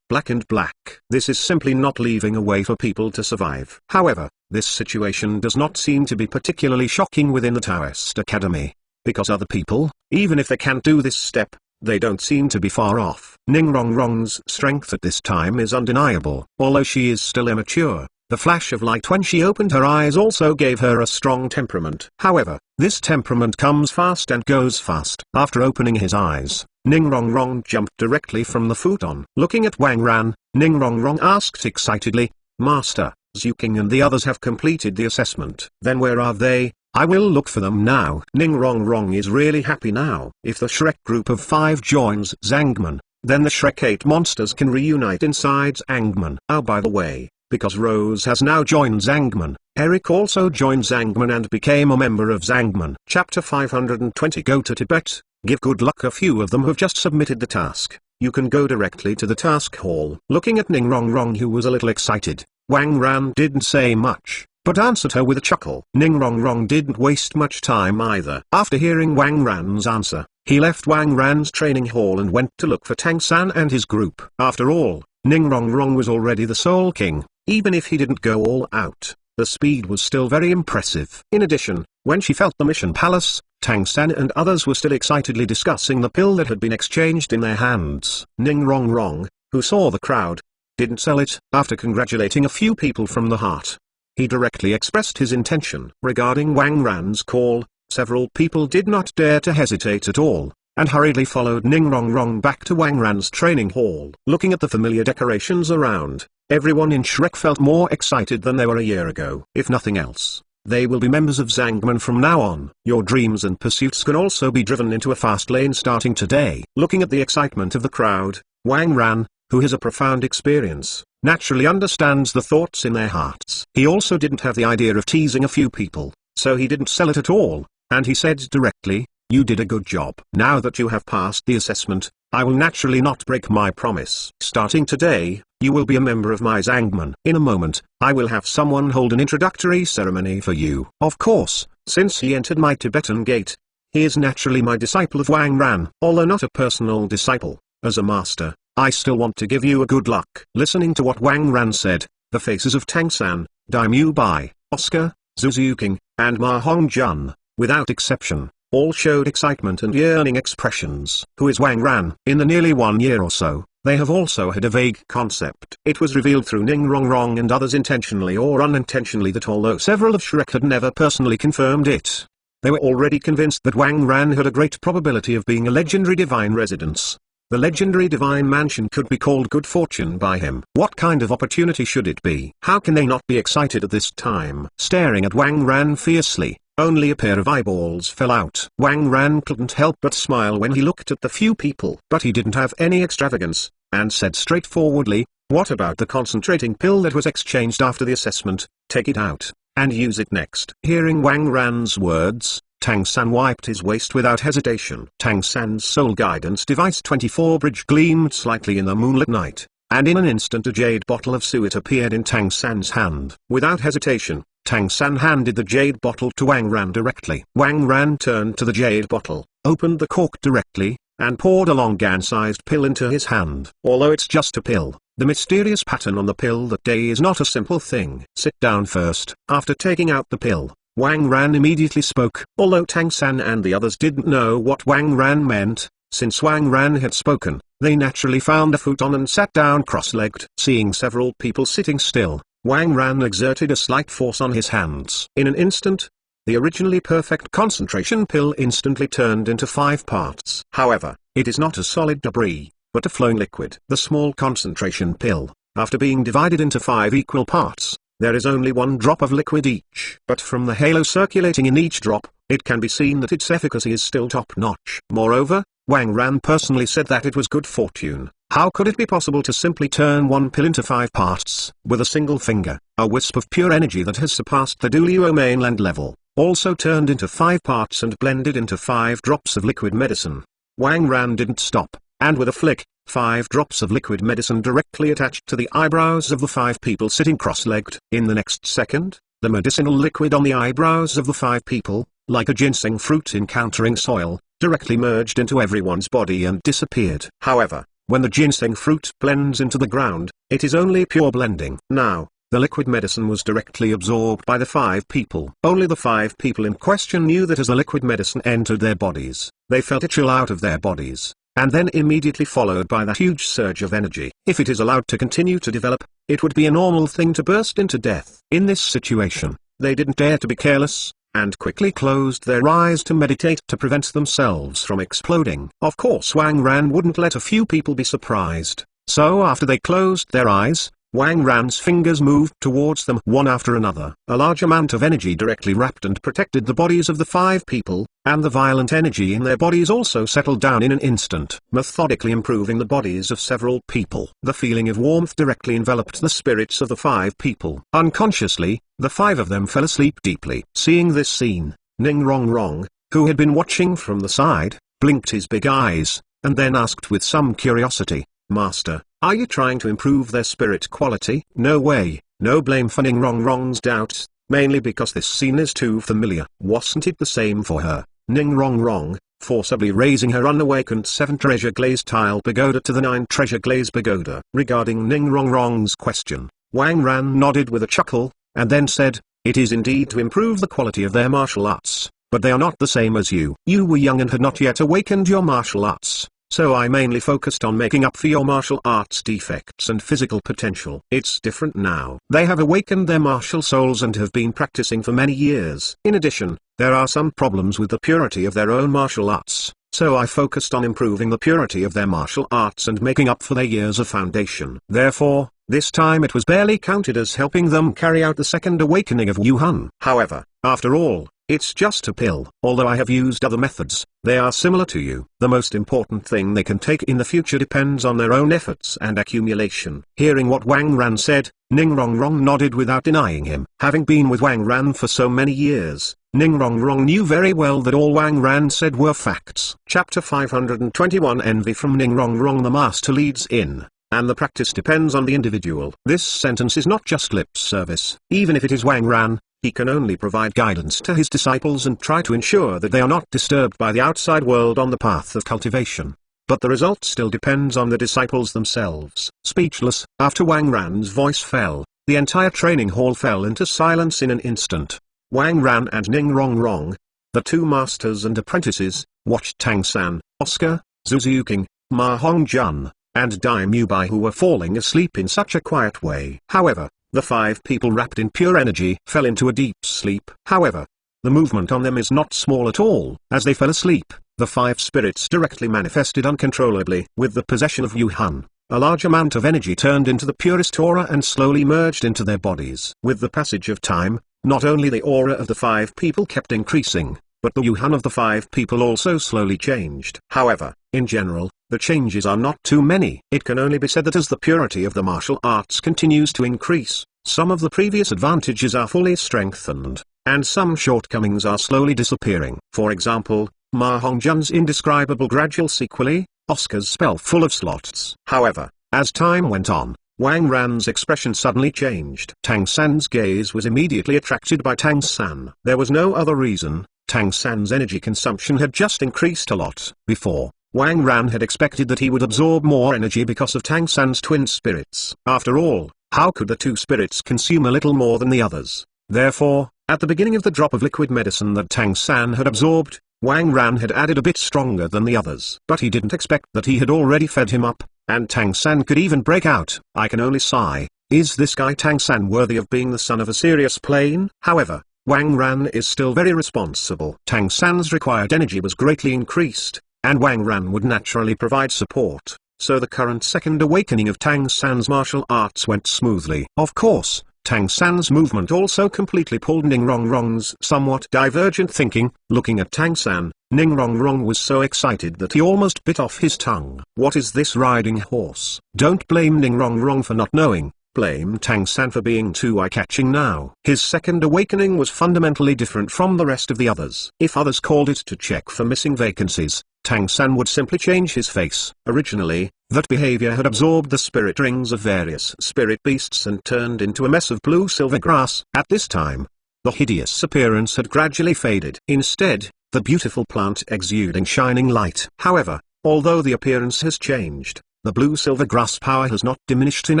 black and black. This is simply not leaving a way for people to survive. However, this situation does not seem to be particularly shocking within the Taoist Academy, because other people, even if they can't do this step, they don't seem to be far off. Ning Rong's strength at this time is undeniable. Although she is still immature, the flash of light when she opened her eyes also gave her a strong temperament. However, this temperament comes fast and goes fast. After opening his eyes, Ning Rong jumped directly from the futon. Looking at Wang Ran, Ning Rong asked excitedly, Master, Zhu King and the others have completed the assessment. Then where are they? I will look for them now. Ning Rong is really happy now. If the Shrek group of 5 joins Zangman, then the Shrek 8 monsters can reunite inside Zangman. Oh, by the way, because Rose has now joined Zangman, Eric also joined Zangman and became a member of Zangman. Chapter 520 Go to Tibet, give good luck. A few of them have just submitted the task. You can go directly to the task hall. Looking at Ning Rong, who was a little excited, Wang Ran didn't say much, but answered her with a chuckle. Ning Rong didn't waste much time either. After hearing Wang Ran's answer, he left Wang Ran's training hall and went to look for Tang San and his group. After all, Ning Rong was already the Soul King. Even if he didn't go all out, the speed was still very impressive. In addition, when she felt the mission palace, Tang San and others were still excitedly discussing the pill that had been exchanged in their hands. Ning Rong, who saw the crowd, didn't sell it. After congratulating a few people from the heart, he directly expressed his intention. Regarding Wang Ran's call, several people did not dare to hesitate at all, and hurriedly followed Ning Rong back to Wang Ran's training hall. Looking at the familiar decorations around, everyone in Shrek felt more excited than they were a year ago. If nothing else, they will be members of Zangman from now on. Your dreams and pursuits can also be driven into a fast lane starting today. Looking at the excitement of the crowd, Wang Ran, who has a profound experience, naturally understands the thoughts in their hearts. He also didn't have the idea of teasing a few people, so he didn't sell it at all, and he said directly, you did a good job. Now that you have passed the assessment, I will naturally not break my promise. Starting today, you will be a member of my Zangman. In a moment, I will have someone hold an introductory ceremony for you. Of course, since he entered my Tibetan gate, he is naturally my disciple of Wang Ran. Although not a personal disciple, as a master, I still want to give you a good luck. Listening to what Wang Ran said, the faces of Tang San, Daimyu Bai, Oscar, Zhu King, and Ma Hongjun, without exception, all showed excitement and yearning expressions. Who is Wang Ran? In the nearly 1 year or so, they have also had a vague concept. It was revealed through Ning Rong and others intentionally or unintentionally that although several of Shrek had never personally confirmed it, they were already convinced that Wang Ran had a great probability of being a legendary divine residence. The legendary divine mansion could be called good fortune by him. What kind of opportunity should it be? How can they not be excited at this time? Staring at Wang Ran fiercely, only a pair of eyeballs fell out. Wang Ran couldn't help but smile when he looked at the few people. But he didn't have any extravagance, and said straightforwardly, What about the concentrating pill that was exchanged after the assessment? Take it out, and use it next. Hearing Wang Ran's words, Tang San wiped his waist without hesitation. Tang San's soul guidance device 24 bridge gleamed slightly in the moonlit night, and in an instant a jade bottle of suet appeared in Tang San's hand. Without hesitation, Tang San handed the jade bottle to Wang Ran directly. Wang Ran turned to the jade bottle, opened the cork directly, and poured a long gan-sized pill into his hand. Although it's just a pill, the mysterious pattern on the pill that day is not a simple thing. Sit down first. After taking out the pill, Wang Ran immediately spoke. Although Tang San and the others didn't know what Wang Ran meant, since Wang Ran had spoken, they naturally found a futon and sat down cross-legged. Seeing several people sitting still, Wang Ran exerted a slight force on his hands. In an instant, the originally perfect concentration pill instantly turned into 5 parts. However, it is not a solid debris, but a flowing liquid. The small concentration pill, after being divided into 5 equal parts, there is only 1 drop of liquid each. But from the halo circulating in each drop, it can be seen that its efficacy is still top-notch. Moreover, Wang Ran personally said that it was good fortune. How could it be possible to simply turn 1 pill into 5 parts? With a single finger, a wisp of pure energy that has surpassed the Duliu mainland level, also turned into 5 parts and blended into 5 drops of liquid medicine. Wang Ran didn't stop, and with a flick, 5 drops of liquid medicine directly attached to the eyebrows of the 5 people sitting cross-legged. In the next second, the medicinal liquid on the eyebrows of the 5 people, like a ginseng fruit encountering soil, directly merged into everyone's body and disappeared. However, when the ginseng fruit blends into the ground, it is only pure blending. Now, the liquid medicine was directly absorbed by the 5 people. Only the 5 people in question knew that as the liquid medicine entered their bodies, they felt a chill out of their bodies, and then immediately followed by that huge surge of energy. If it is allowed to continue to develop, it would be a normal thing to burst into death. In this situation, they didn't dare to be careless, and quickly closed their eyes to meditate to prevent themselves from exploding. Of course Wang Ran wouldn't let a few people be surprised, so after they closed their eyes, Wang Ran's fingers moved towards them one after another. A large amount of energy directly wrapped and protected the bodies of the 5 people, and the violent energy in their bodies also settled down in an instant, methodically improving the bodies of several people. The feeling of warmth directly enveloped the spirits of the 5 people. Unconsciously, the 5 of them fell asleep deeply. Seeing this scene, Ning Rong Rong, who had been watching from the side, blinked his big eyes, and then asked with some curiosity, "Master, are you trying to improve their spirit quality?" No way. No blame for Ning Rong Rong's doubts, mainly because this scene is too familiar. Wasn't it the same for her? Ning Rong Rong, forcibly raising her unawakened 7 treasure glaze tile pagoda to the 9 treasure glaze pagoda. Regarding Ning Rong Rong's question, Wang Ran nodded with a chuckle, and then said, "It is indeed to improve the quality of their martial arts, but they are not the same as you. You were young and had not yet awakened your martial arts, so I mainly focused on making up for your martial arts defects and physical potential. It's different now. They have awakened their martial souls and have been practicing for many years. In addition, there are some problems with the purity of their own martial arts, so I focused on improving the purity of their martial arts and making up for their years of foundation. Therefore, this time it was barely counted as helping them carry out the second awakening of Yuhan. However, after all, it's just a pill. Although I have used other methods, they are similar to you. The most important thing they can take in the future depends on their own efforts and accumulation." Hearing what Wang Ran said, Ning Rong Rong nodded without denying him. Having been with Wang Ran for so many years, Ning Rong Rong knew very well that all Wang Ran said were facts. Chapter 521 Envy from Ning Rong Rong. The master leads in, and the practice depends on the individual. This sentence is not just lip service. Even if it is Wang Ran, he can only provide guidance to his disciples and try to ensure that they are not disturbed by the outside world on the path of cultivation. But the result still depends on the disciples themselves. Speechless, after Wang Ran's voice fell, the entire training hall fell into silence in an instant. Wang Ran and Ning Rong Rong, the 2 masters and apprentices, watched Tang San, Oscar, Zhu Ziuqing, Ma Hongjun, and Dai Mubai, who were falling asleep in such a quiet way. However, the 5 people wrapped in pure energy fell into a deep sleep. However, the movement on them is not small at all. As they fell asleep, the 5 spirits directly manifested uncontrollably. With the possession of Yuhan, a large amount of energy turned into the purest aura and slowly merged into their bodies. With the passage of time, not only the aura of the 5 people kept increasing, but the Yuhan of the 5 people also slowly changed. However, in general, the changes are not too many. It can only be said that as the purity of the martial arts continues to increase, some of the previous advantages are fully strengthened, and some shortcomings are slowly disappearing. For example, Ma Hongjun's indescribable gradual sequelae, Asuka's spell full of slots. However, as time went on, Wang Ran's expression suddenly changed. Tang San's gaze was immediately attracted by Tang San. There was no other reason. Tang San's energy consumption had just increased a lot. Before, Wang Ran had expected that he would absorb more energy because of Tang San's twin spirits. After all, how could the two spirits consume a little more than the others? Therefore, at the beginning of the drop of liquid medicine that Tang San had absorbed, Wang Ran had added a bit stronger than the others. But he didn't expect that he had already fed him up, and Tang San could even break out. I can only sigh, is this guy Tang San worthy of being the son of a serious plane? However, Wang Ran is still very responsible. Tang San's required energy was greatly increased, and Wang Ran would naturally provide support, so the current second awakening of Tang San's martial arts went smoothly. Of course, Tang San's movement also completely pulled Ning Rongrong's somewhat divergent thinking. Looking at Tang San, Ning Rongrong was so excited that he almost bit off his tongue. What is this riding horse? Don't blame Ning Rongrong for not knowing, blame Tang San for being too eye-catching now. His second awakening was fundamentally different from the rest of the others. If others called it to check for missing vacancies, Tang San would simply change his face. Originally, that behavior had absorbed the spirit rings of various spirit beasts and turned into a mess of blue-silver grass. At this time, the hideous appearance had gradually faded. Instead, the beautiful plant exuding shining light. However, although the appearance has changed, the blue-silver grass power has not diminished in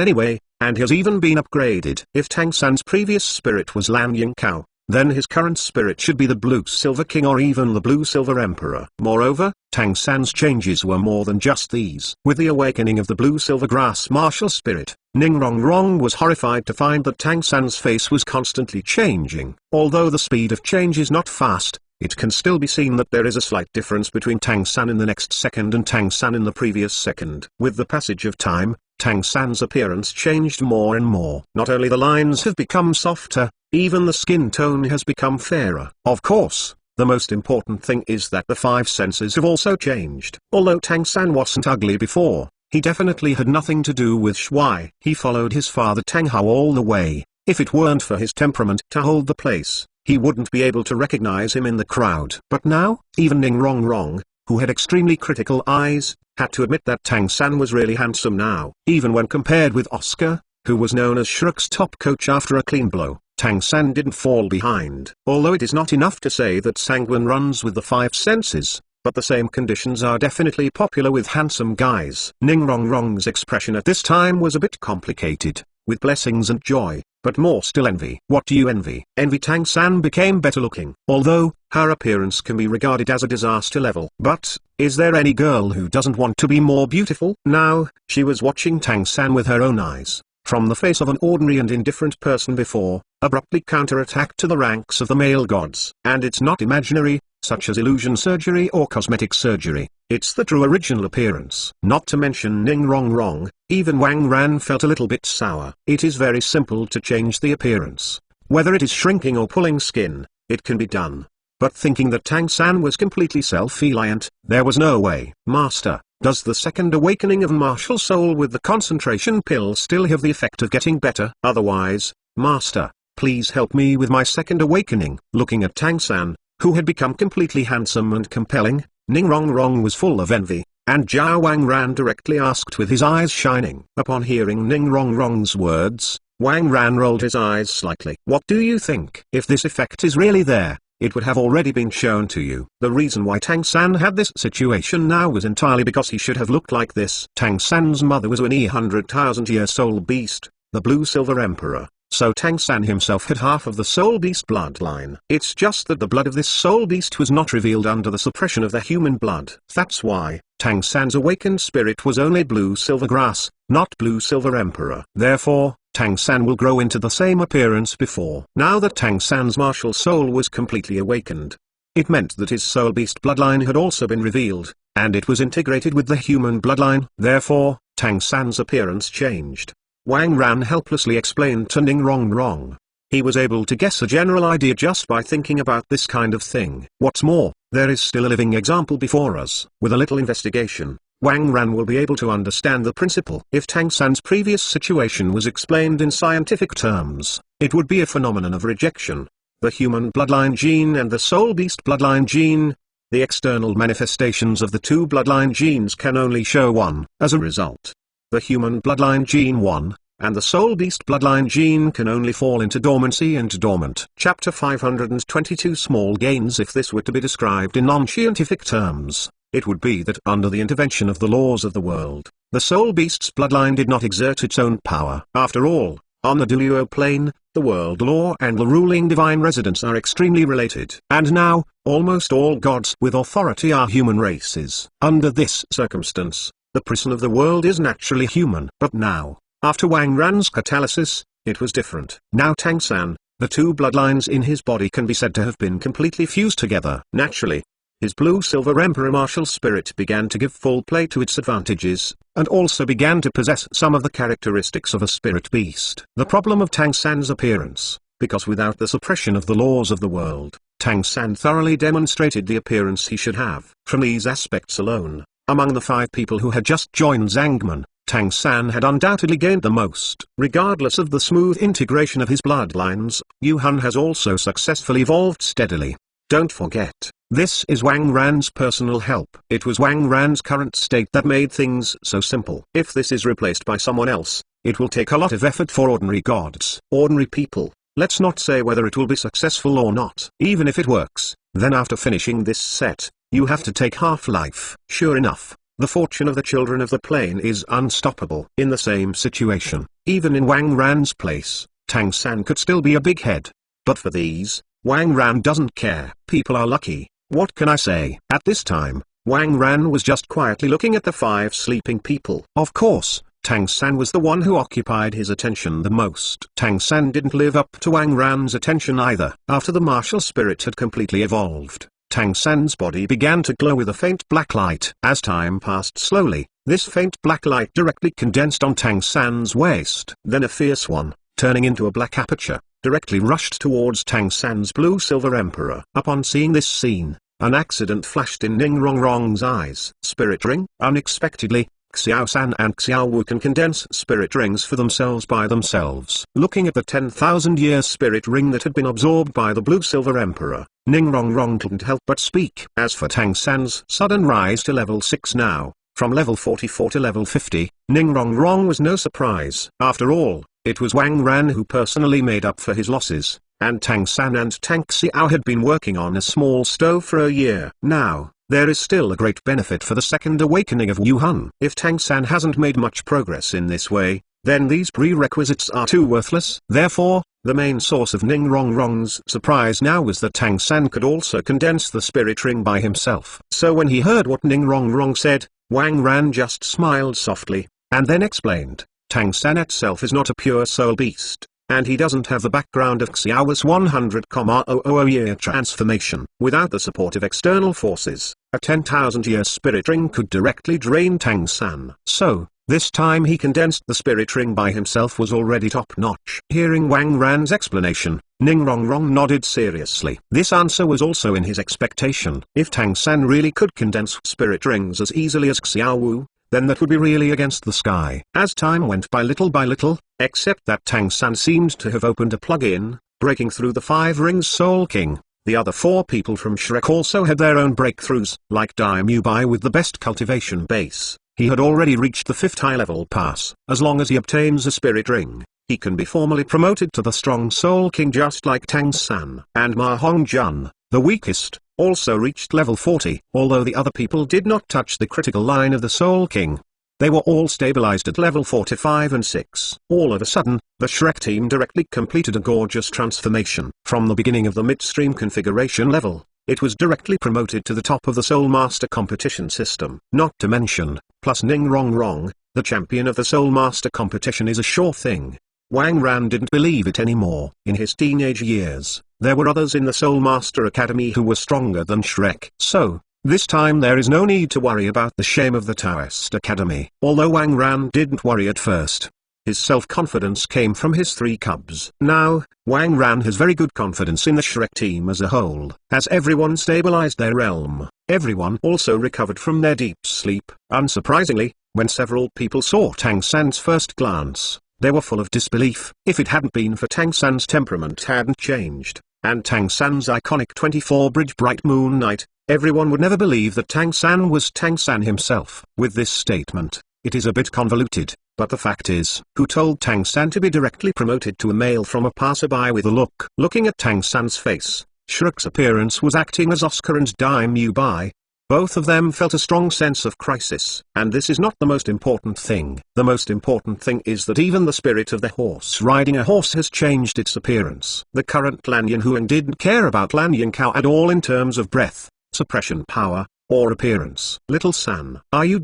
any way, and has even been upgraded. If Tang San's previous spirit was Lan Yingkao, then his current spirit should be the Blue-Silver King or even the Blue-Silver Emperor. Moreover, Tang San's changes were more than just these. With the awakening of the Blue-Silver Grass martial spirit, Ning Rongrong was horrified to find that Tang San's face was constantly changing. Although the speed of change is not fast, it can still be seen that there is a slight difference between Tang San in the next second and Tang San in the previous second. With the passage of time, Tang San's appearance changed more and more. Not only the lines have become softer, even the skin tone has become fairer. Of course, the most important thing is that the 5 senses have also changed. Although Tang San wasn't ugly before, he definitely had nothing to do with Shuai. He followed his father Tang Hao all the way. If it weren't for his temperament to hold the place, he wouldn't be able to recognize him in the crowd. But now, even Ning Rongrong, who had extremely critical eyes, had to admit that Tang San was really handsome now. Even when compared with Asuka, who was known as Shrek's top coach after a clean blow, Tang San didn't fall behind. Although it is not enough to say that Sanguine runs with the 5 senses, but the same conditions are definitely popular with handsome guys. Ning Rongrong's expression at this time was a bit complicated, with blessings and joy, but more still envy. What do you envy? Envy Tang San became better looking. Although, her appearance can be regarded as a disaster level. But, is there any girl who doesn't want to be more beautiful? Now, she was watching Tang San with her own eyes. From the face of an ordinary and indifferent person before, abruptly counterattacked to the ranks of the male gods. And it's not imaginary, such as illusion surgery or cosmetic surgery. It's the true original appearance. Not to mention Ning Rongrong, even Wang Ran felt a little bit sour. It is very simple to change the appearance. Whether it is shrinking or pulling skin, it can be done. But thinking that Tang San was completely self-reliant, there was no way. Master, does the second awakening of martial soul with the concentration pill still have the effect of getting better? Otherwise, Master, please help me with my second awakening. Looking at Tang San, who had become completely handsome and compelling, Ning Rongrong was full of envy, and Zhao Wang Ran directly asked with his eyes shining. Upon hearing Ning Rongrong's words, Wang Ran rolled his eyes slightly. What do you think? If this effect is really there, it would have already been shown to you. The reason why Tang San had this situation now was entirely because he should have looked like this. Tang San's mother was an 100,000-year soul beast, the Blue-Silver Emperor. So Tang San himself had half of the soul beast bloodline. It's just that the blood of this soul beast was not revealed under the suppression of the human blood. That's why Tang San's awakened spirit was only Blue-Silver Grass, not Blue-Silver Emperor. Therefore, Tang San will grow into the same appearance before. Now that Tang San's martial soul was completely awakened, it meant that his soul beast bloodline had also been revealed, and it was integrated with the human bloodline. Therefore, Tang San's appearance changed. Wang Ran helplessly explained to Ning Rongrong. He was able to guess a general idea just by thinking about this kind of thing. What's more, there is still a living example before us. With a little investigation, Wang Ran will be able to understand the principle. If Tang San's previous situation was explained in scientific terms, it would be a phenomenon of rejection. The human bloodline gene and the soul beast bloodline gene, the external manifestations of the two bloodline genes can only show one. As a result, the human bloodline gene 1, and the soul beast bloodline gene can only fall into dormancy and dormant. Chapter 522 Small gains. If this were to be described in non-scientific terms, it would be that under the intervention of the laws of the world, the soul beast's bloodline did not exert its own power. After all, on the duo plane, the world law and the ruling divine residence are extremely related. And now, almost all gods with authority are human races. Under this circumstance, the person of the world is naturally human. But now, after Wang Ran's catalysis, it was different. Now Tang San, the two bloodlines in his body can be said to have been completely fused together. Naturally, his blue-silver emperor martial spirit began to give full play to its advantages, and also began to possess some of the characteristics of a spirit beast. The problem of Tang San's appearance, because without the suppression of the laws of the world, Tang San thoroughly demonstrated the appearance he should have. From these aspects alone, among the 5 people who had just joined Zhangman, Tang San had undoubtedly gained the most. Regardless of the smooth integration of his bloodlines, Yuhan has also successfully evolved steadily. Don't forget, this is Wang Ran's personal help. It was Wang Ran's current state that made things so simple. If this is replaced by someone else, it will take a lot of effort for ordinary gods. Ordinary people, let's not say whether it will be successful or not. Even if it works, then after finishing this set, you have to take half-life. Sure enough, the fortune of the children of the plane is unstoppable. In the same situation, even in Wang Ran's place, Tang San could still be a big head. But for these, Wang Ran doesn't care. People are lucky. What can I say? At this time, Wang Ran was just quietly looking at the 5 sleeping people. Of course, Tang San was the one who occupied his attention the most. Tang San didn't live up to Wang Ran's attention either. After the martial spirit had completely evolved, Tang San's body began to glow with a faint black light. As time passed slowly, this faint black light directly condensed on Tang San's waist. Then a fierce one, turning into a black aperture, directly rushed towards Tang San's blue-silver emperor. Upon seeing this scene, an accident flashed in Ning Rongrong's eyes. Spirit ring? Unexpectedly, Xiao San and Xiao Wu can condense spirit rings for themselves by themselves. Looking at the 10,000-year spirit ring that had been absorbed by the blue-silver emperor, Ning Rongrong couldn't help but speak. As for Tang San's sudden rise to level 6 now, from level 44 to level 50, Ning Rongrong was no surprise. After all, it was Wang Ran who personally made up for his losses, and Tang San and Tang Xiao had been working on a small stove for a year. Now, there is still a great benefit for the second awakening of Yuhan. If Tang San hasn't made much progress in this way, then these prerequisites are too worthless. Therefore, the main source of Ning Rongrong's surprise now was that Tang San could also condense the spirit ring by himself. So when he heard what Ning Rongrong said, Wang Ran just smiled softly, and then explained. Tang San itself is not a pure soul beast, and he doesn't have the background of Xiao's 100,000-year transformation. Without the support of external forces, a 10,000-year spirit ring could directly drain Tang San. So, this time he condensed the spirit ring by himself was already top-notch. Hearing Wang Ran's explanation, Ning Rongrong nodded seriously. This answer was also in his expectation. If Tang San really could condense spirit rings as easily as Xiao Wu, then that would be really against the sky. As time went by little, except that Tang San seemed to have opened a plug-in, breaking through the 5 rings Soul King. The other 4 people from Shrek also had their own breakthroughs. Like Daimubai with the best cultivation base, he had already reached the 5th high-level pass. As long as he obtains a spirit ring, he can be formally promoted to the strong Soul King just like Tang San. And Ma Hongjun, the weakest, also reached level 40. Although the other people did not touch the critical line of the Soul King, they were all stabilized at level 45 and 6. All of a sudden, the Shrek team directly completed a gorgeous transformation. From the beginning of the midstream configuration level, it was directly promoted to the top of the Soul Master competition system. Not to mention, plus Ning Rongrong, the champion of the Soul Master competition is a sure thing. Wang Ran didn't believe it anymore. In his teenage years, there were others in the Soul Master Academy who were stronger than Shrek. So, this time there is no need to worry about the shame of the Taoist Academy. Although Wang Ran didn't worry at first, His self-confidence came from his 3 cubs. Now, Wang Ran has very good confidence in the Shrek team as a whole. As everyone stabilized their realm, everyone also recovered from their deep sleep. Unsurprisingly, when several people saw Tang San's first glance, they were full of disbelief. If it hadn't been for Tang San's temperament hadn't changed, and Tang San's iconic 24-bridge bright moon night, everyone would never believe that Tang San was Tang San himself. With this statement, it is a bit convoluted, but the fact is, who told Tang San to be directly promoted to a male from a passerby with a look? Looking at Tang San's face, Shrek's appearance was acting as Oscar and Daimyo Bai. Both of them felt a strong sense of crisis. And this is not the most important thing. The most important thing is that even the spirit of the horse riding a horse has changed its appearance. The current Lanyan Huang didn't care about Lanyan Cow at all in terms of breath, suppression power, or appearance. Little San, are you ...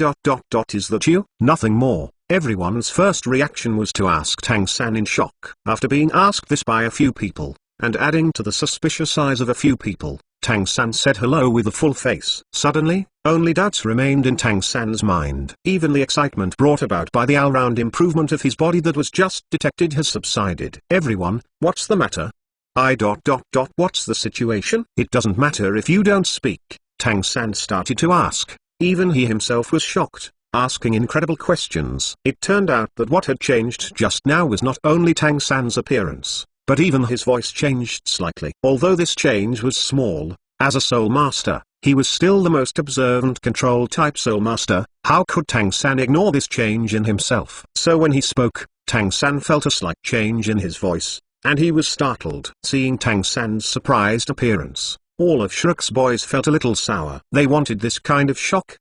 is that you? Nothing more. Everyone's first reaction was to ask Tang San in shock. After being asked this by a few people, and adding to the suspicious eyes of a few people, Tang San said hello with a full face. Suddenly, only doubts remained in Tang San's mind. Even the excitement brought about by the all-round improvement of his body that was just detected has subsided. Everyone, what's the matter? What's the situation? It doesn't matter if you don't speak, Tang San started to ask. Even he himself was shocked, asking incredible questions. It turned out that what had changed just now was not only Tang San's appearance, but even his voice changed slightly. Although this change was small, as a Soul Master, he was still the most observant control-type Soul Master. How could Tang San ignore this change in himself? So when he spoke, Tang San felt a slight change in his voice, and he was startled. Seeing Tang San's surprised appearance, all of Shrek's boys felt a little sour. They wanted this kind of shock.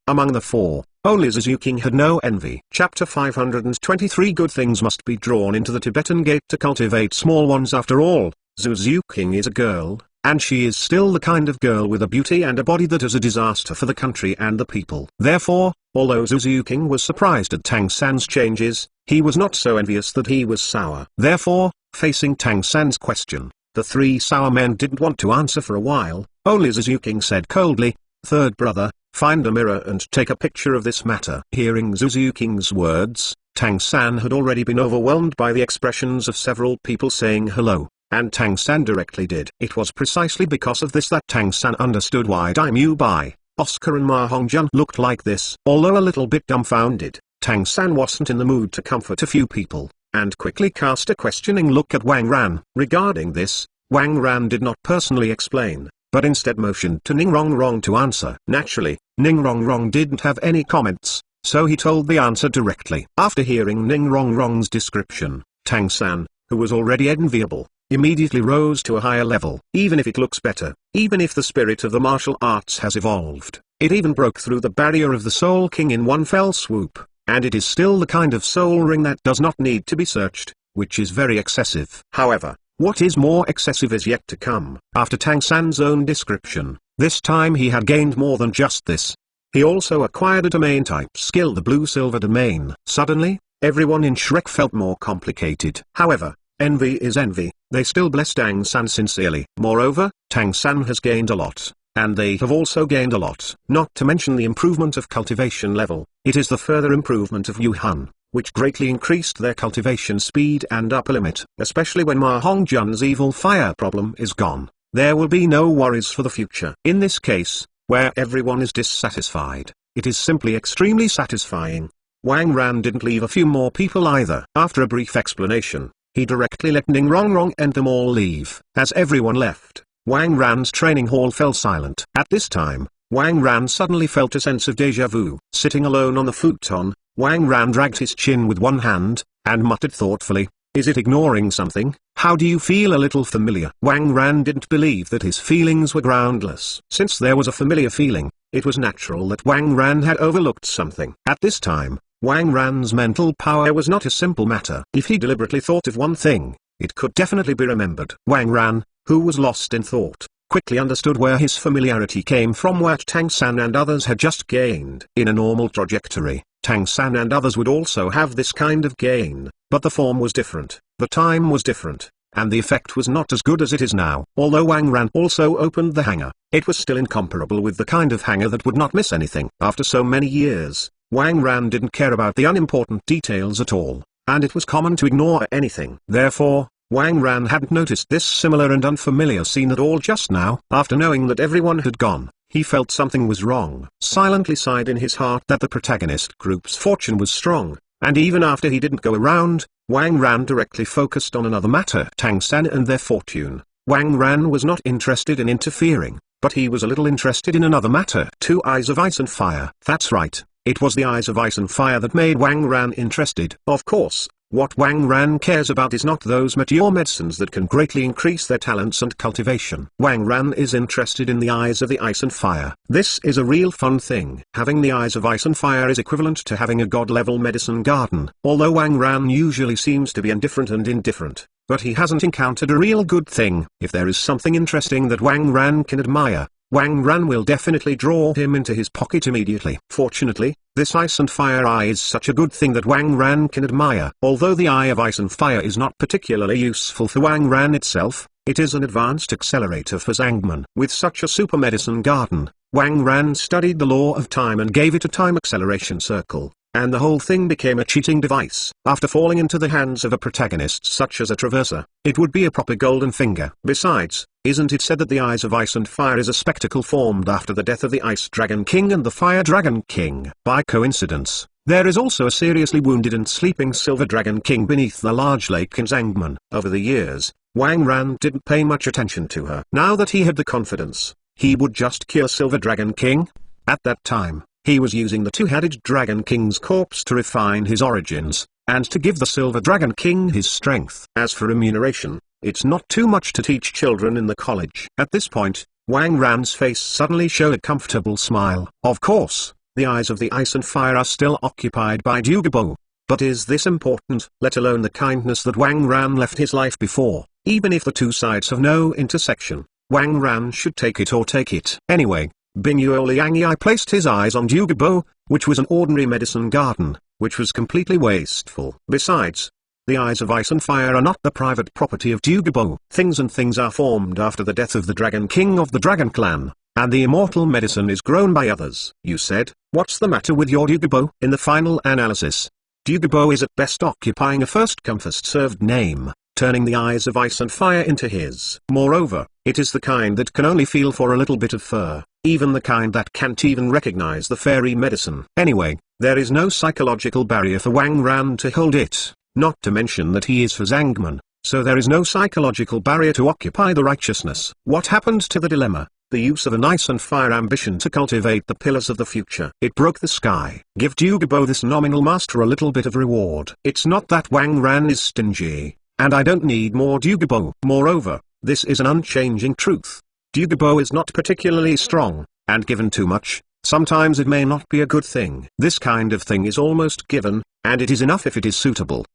Among the 4, only Suzuki had no envy. Chapter 523 Good things must be drawn into the Tibetan gate to cultivate small ones. After all, Suzuki is a girl, and she is still the kind of girl with a beauty and a body that is a disaster for the country and the people. Therefore, although Suzuki was surprised at Tang San's changes, he was not so envious that he was sour. Therefore, facing Tang San's question, the 3 sour men didn't want to answer for a while. Only Suzuki said coldly, "Third brother, find a mirror and take a picture of this matter." Hearing Suzuki's words, Tang San had already been overwhelmed by the expressions of several people saying hello, and Tang San directly did. It was precisely because of this that Tang San understood why Daimyo Bai, Oscar and Ma Hongjun looked like this. Although a little bit dumbfounded, Tang San wasn't in the mood to comfort a few people, and quickly cast a questioning look at Wang Ran. Regarding this, Wang Ran did not personally explain, but instead motioned to Ning Rongrong to answer. Naturally, Ning Rongrong didn't have any comments, so he told the answer directly. After hearing Ning Rongrong's description, Tang San, who was already enviable, immediately rose to a higher level. Even if it looks better, even if the spirit of the martial arts has evolved, it even broke through the barrier of the Soul King in one fell swoop, and it is still the kind of soul ring that does not need to be searched, which is very excessive. However, what is more excessive is yet to come. After Tang San's own description, this time he had gained more than just this. He also acquired a domain-type skill, the blue-silver domain. Suddenly, everyone in Shrek felt more complicated. However, envy is envy. They still bless Tang San sincerely. Moreover, Tang San has gained a lot, and they have also gained a lot. Not to mention the improvement of cultivation level. It is the further improvement of Yuhan, which greatly increased their cultivation speed and upper limit. Especially when Ma Hongjun's evil fire problem is gone, there will be no worries for the future. In this case, where everyone is dissatisfied, it is simply extremely satisfying. Wang Ran didn't leave a few more people either. After a brief explanation, he directly let Ning Rongrong and them all leave. As everyone left, Wang Ran's training hall fell silent. At this time, Wang Ran suddenly felt a sense of déjà vu. Sitting alone on the futon, Wang Ran dragged his chin with one hand, and muttered thoughtfully, "Is it ignoring something? How do you feel? A little familiar?" Wang Ran didn't believe that his feelings were groundless. Since there was a familiar feeling, it was natural that Wang Ran had overlooked something. At this time, Wang Ran's mental power was not a simple matter. If he deliberately thought of one thing, it could definitely be remembered. Wang Ran, who was lost in thought, quickly understood where his familiarity came from, what Tang San and others had just gained. In a normal trajectory, Tang San and others would also have this kind of gain, but the form was different, the time was different, and the effect was not as good as it is now. Although Wang Ran also opened the hangar, it was still incomparable with the kind of hangar that would not miss anything. After so many years, Wang Ran didn't care about the unimportant details at all, and it was common to ignore anything. Therefore, Wang Ran hadn't noticed this similar and unfamiliar scene at all just now. After knowing that everyone had gone, he felt something was wrong. Silently sighed in his heart that the protagonist group's fortune was strong, and even after he didn't go around, Wang Ran directly focused on another matter: Tang San and their fortune. Wang Ran was not interested in interfering, but he was a little interested in another matter: two eyes of ice and fire. That's right, it was the eyes of ice and fire that made Wang Ran interested. Of course, what Wang Ran cares about is not those mature medicines that can greatly increase their talents and cultivation. Wang Ran is interested in the eyes of the ice and fire. This is a real fun thing. Having the eyes of ice and fire is equivalent to having a god-level medicine garden. Although Wang Ran usually seems to be indifferent, but he hasn't encountered a real good thing. If there is something interesting that Wang Ran can admire, Wang Ran will definitely draw him into his pocket immediately. Fortunately, this ice and fire eye is such a good thing that Wang Ran can admire. Although the eye of ice and fire is not particularly useful for Wang Ran itself, it is an advanced accelerator for Zhangman. With such a super medicine garden, Wang Ran studied the law of time and gave it a time acceleration circle, and the whole thing became a cheating device. After falling into the hands of a protagonist such as a traverser, it would be a proper golden finger. Besides, isn't it said that the eyes of ice and fire is a spectacle formed after the death of the Ice Dragon King and the Fire Dragon King? By coincidence, there is also a seriously wounded and sleeping Silver Dragon King beneath the large lake in Zhangman. Over the years, Wang Ran didn't pay much attention to her. Now that he had the confidence, he would just cure Silver Dragon King. At that time, he was using the two-headed Dragon King's corpse to refine his origins, and to give the Silver Dragon King his strength. As for remuneration, it's not too much to teach children in the college. At this point, Wang Ran's face suddenly showed a comfortable smile. Of course, the eyes of the ice and fire are still occupied by Dugabo. But is this important? Let alone the kindness that Wang Ran left his life before. Even if the two sides have no intersection, Wang Ran should take it or take it. Anyway, Bingyuo Liangyai placed his eyes on Dugabo, which was an ordinary medicine garden, which was completely wasteful. Besides, the eyes of ice and fire are not the private property of Dugabo. Things are formed after the death of the Dragon King of the Dragon Clan, and the immortal medicine is grown by others. You said, what's the matter with your Dugabo? In the final analysis, Dugabo is at best occupying a first-come first-served name, turning the eyes of ice and fire into his. Moreover, it is the kind that can only feel for a little bit of fur, even the kind that can't even recognize the fairy medicine. Anyway, there is no psychological barrier for Wang Ran to hold it. Not to mention that he is for Zhangman, so there is no psychological barrier to occupy the righteousness. What happened to the dilemma? The use of an ice and fire ambition to cultivate the pillars of the future. It broke the sky. Give Dugabo, this nominal master, a little bit of reward. It's not that Wang Ran is stingy, and I don't need more Dugabo. Moreover, this is an unchanging truth. Dugabo is not particularly strong, and given too much, sometimes it may not be a good thing. This kind of thing is almost given, and it is enough if it is suitable.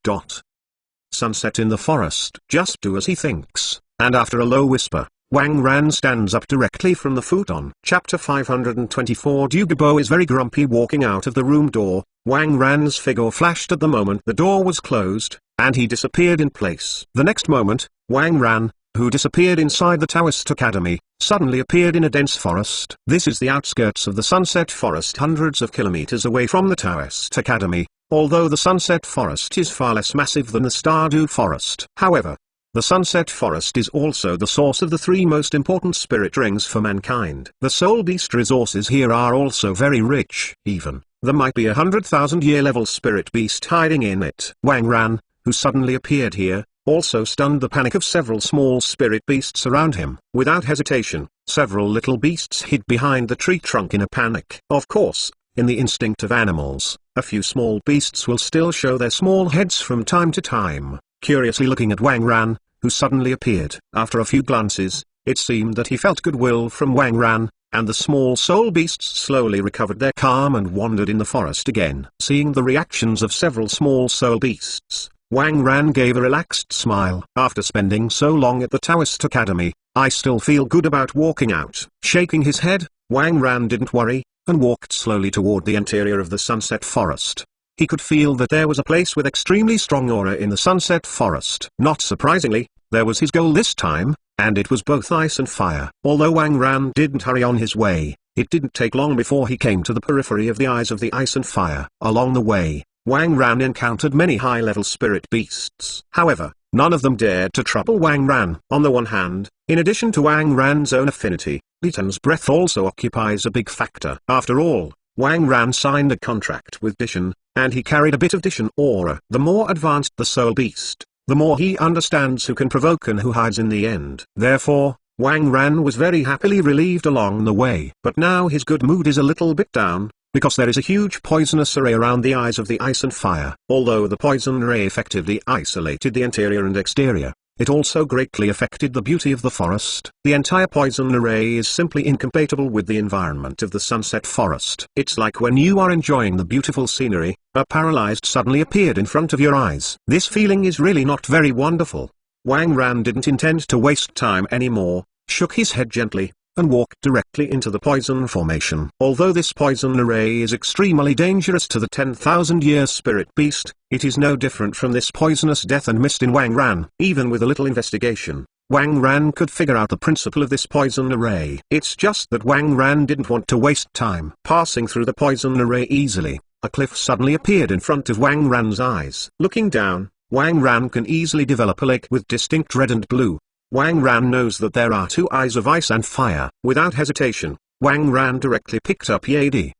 Sunset in the forest. Just do as he thinks, and after a low whisper, Wang Ran stands up directly from the futon. Chapter 524. Dugabo is very grumpy walking out of the room door. Wang Ran's figure flashed at the moment the door was closed, and he disappeared in place. The next moment, Wang Ran, who disappeared inside the Taoist Academy, suddenly appeared in a dense forest. This is the outskirts of the Sunset Forest, hundreds of kilometers away from the Taoist Academy, although the Sunset Forest is far less massive than the Stardew Forest. However, the Sunset Forest is also the source of the three most important spirit rings for mankind. The soul beast resources here are also very rich. Even, there might be 100,000-year level spirit beast hiding in it. Wang Ran, who suddenly appeared here, also stunned the panic of several small spirit beasts around him. Without hesitation, several little beasts hid behind the tree trunk in a panic. Of course, in the instinct of animals, a few small beasts will still show their small heads from time to time, curiously looking at Wang Ran, who suddenly appeared. After a few glances, it seemed that he felt goodwill from Wang Ran, and the small soul beasts slowly recovered their calm and wandered in the forest again. Seeing the reactions of several small soul beasts, Wang Ran gave a relaxed smile. After spending so long at the Taoist Academy, I still feel good about walking out. Shaking his head, Wang Ran didn't worry, and walked slowly toward the interior of the Sunset Forest. He could feel that there was a place with extremely strong aura in the Sunset Forest. Not surprisingly, there was his goal this time, and it was both ice and fire. Although Wang Ran didn't hurry on his way, It didn't take long before he came to the periphery of the Eyes of the Ice and Fire. Along the way, Wang Ran encountered many high-level spirit beasts. However, none of them dared to trouble Wang Ran. On the one hand, in addition to Wang Ran's own affinity, Li Tan's breath also occupies a big factor. After all, Wang Ran signed a contract with Dishan, and he carried a bit of Dishan aura. The more advanced the soul beast, the more he understands who can provoke and who hides in the end. Therefore, Wang Ran was very happily relieved along the way. But now his good mood is a little bit down, because there is a huge poisonous array around the Eyes of the Ice and Fire. Although the poison array effectively isolated the interior and exterior, it also greatly affected the beauty of the forest. The entire poison array is simply incompatible with the environment of the Sunset Forest. It's like when you are enjoying the beautiful scenery, a paralyzed suddenly appeared in front of your eyes. This feeling is really not very wonderful. Wang Ran didn't intend to waste time anymore, shook his head gently, and walked directly into the poison formation. Although this poison array is extremely dangerous to the 10,000-year spirit beast, it is no different from this poisonous death and mist in Wang Ran. Even with a little investigation, Wang Ran could figure out the principle of this poison array. It's just that Wang Ran didn't want to waste time. Passing through the poison array easily, a cliff suddenly appeared in front of Wang Ran's eyes. Looking down, Wang Ran can easily develop a lake with distinct red and blue. Wang Ran knows that there are two Eyes of Ice and Fire. Without hesitation, Wang Ran directly picked up Yadi.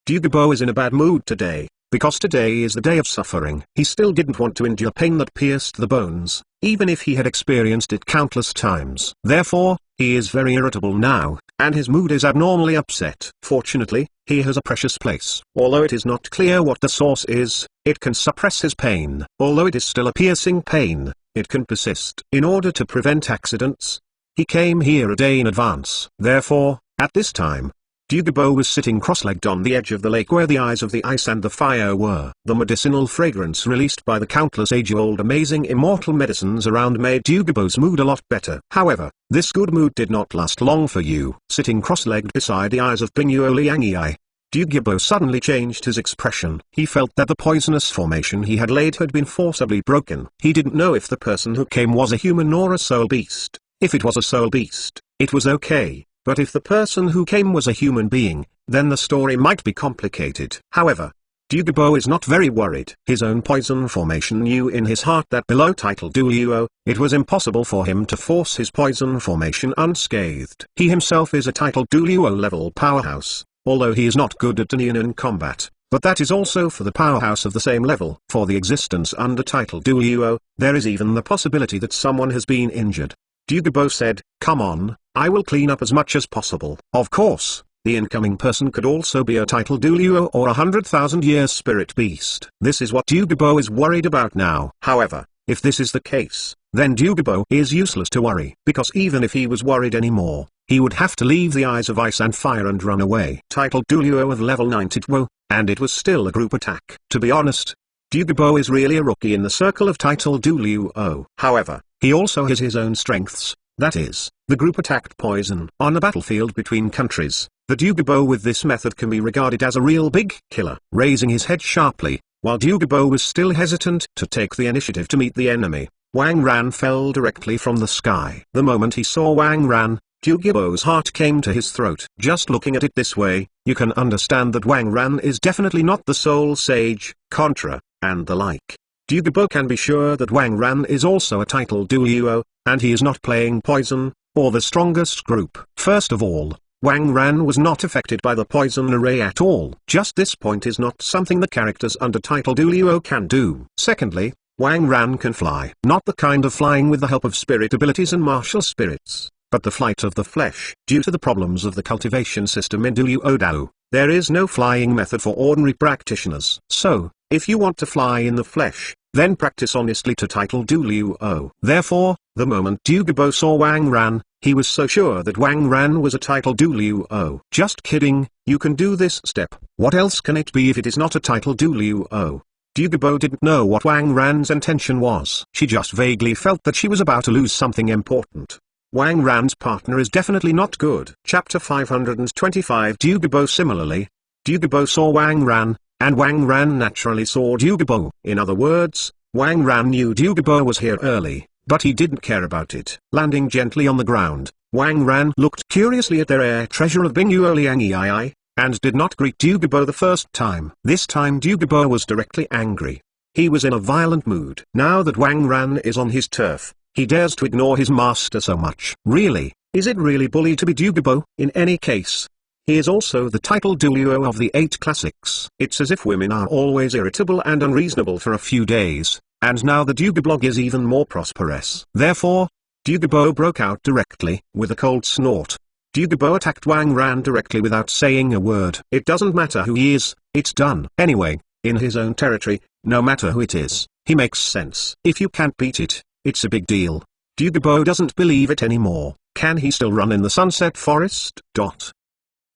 Dugabo is in a bad mood today, because today is the day of suffering. He still didn't want to endure pain that pierced the bones, even if he had experienced it countless times. Therefore, he is very irritable now, and his mood is abnormally upset. Fortunately, he has a precious place. Although it is not clear what the source is, it can suppress his pain. Although it is still a piercing pain, it can persist. In order to prevent accidents, he came here a day in advance. Therefore, at this time, Dugabo was sitting cross-legged on the edge of the lake where the Eyes of the Ice and the Fire were. The medicinal fragrance released by the countless age-old amazing immortal medicines around made Dugabo's mood a lot better. However, this good mood did not last long for you. Sitting cross-legged beside the Eyes of Binguo Liangyai, Dugabo suddenly changed his expression. He felt that the poisonous formation he had laid had been forcibly broken. He didn't know if the person who came was a human or a soul beast. If it was a soul beast, it was okay. But if the person who came was a human being, then the story might be complicated. However, Dugabo is not very worried. His own poison formation knew in his heart that below title Duo, it was impossible for him to force his poison formation unscathed. He himself is a title Duo level powerhouse, although he is not good at Danienan combat, but that is also for the powerhouse of the same level. For the existence under title Duo, there is even the possibility that someone has been injured. Dugabo said, "Come on, I will clean up as much as possible." Of course, the incoming person could also be a title Duo or 100,000-year spirit beast. This is what Dugabo is worried about now. However, if this is the case, then Dugabo is useless to worry, because even if he was worried anymore, he would have to leave the Eyes of Ice and Fire and run away. Title Duo of level 92, and it was still a group attack. To be honest, Dugabo is really a rookie in the circle of title Duo. However, he also has his own strengths, that is, the group attacked poison. On a battlefield between countries, the Dugabo with this method can be regarded as a real big killer. Raising his head sharply, while Dugabo was still hesitant to take the initiative to meet the enemy, Wang Ran fell directly from the sky. The moment he saw Wang Ran, Dugabo's heart came to his throat. Just looking at it this way, you can understand that Wang Ran is definitely not the Soul Sage, Contra, and the like. Dugabo can be sure that Wang Ran is also a title Duo, and he is not playing poison, or the strongest group. First of all, Wang Ran was not affected by the poison array at all. Just this point is not something the characters under title Duo can do. Secondly, Wang Ran can fly. Not the kind of flying with the help of spirit abilities and martial spirits, but the flight of the flesh. Due to the problems of the cultivation system in Duo Dao, there is no flying method for ordinary practitioners. So, if you want to fly in the flesh, then practice honestly to title Duo. Therefore, the moment Dugabo saw Wang Ran, he was so sure that Wang Ran was a title Duo. Just kidding, you can do this step. What else can it be if it is not a title Duo? Dugabo didn't know what Wang Ran's intention was. She just vaguely felt that she was about to lose something important. Wang Ran's partner is definitely not good. Chapter 525. Dugabo. Similarly, Dugabo saw Wang Ran, and Wang Ran naturally saw Dugabo. In other words, Wang Ran knew Dugabo was here early. but he didn't care about it. Landing gently on the ground, Wang Ran looked curiously at their heir treasure of Bingyu Liangyi, and did not greet Dugabo the first time. This time Dugabo was directly angry. He was in a violent mood. Now that Wang Ran is on his turf, he dares to ignore his master so much. Really, is it really bully to be Dugabo? In any case, he is also the title duo of the 8 classics. It's as if women are always irritable and unreasonable for a few days, and now the Dugablog is even more prosperous. Therefore, Dugabo broke out directly, with a cold snort. Dugabo attacked Wang Ran directly without saying a word. It doesn't matter who he is, it's done. Anyway, in his own territory, no matter who it is, he makes sense. If you can't beat it, it's a big deal. Dugabo doesn't believe it anymore. Can he still run in the Sunset Forest?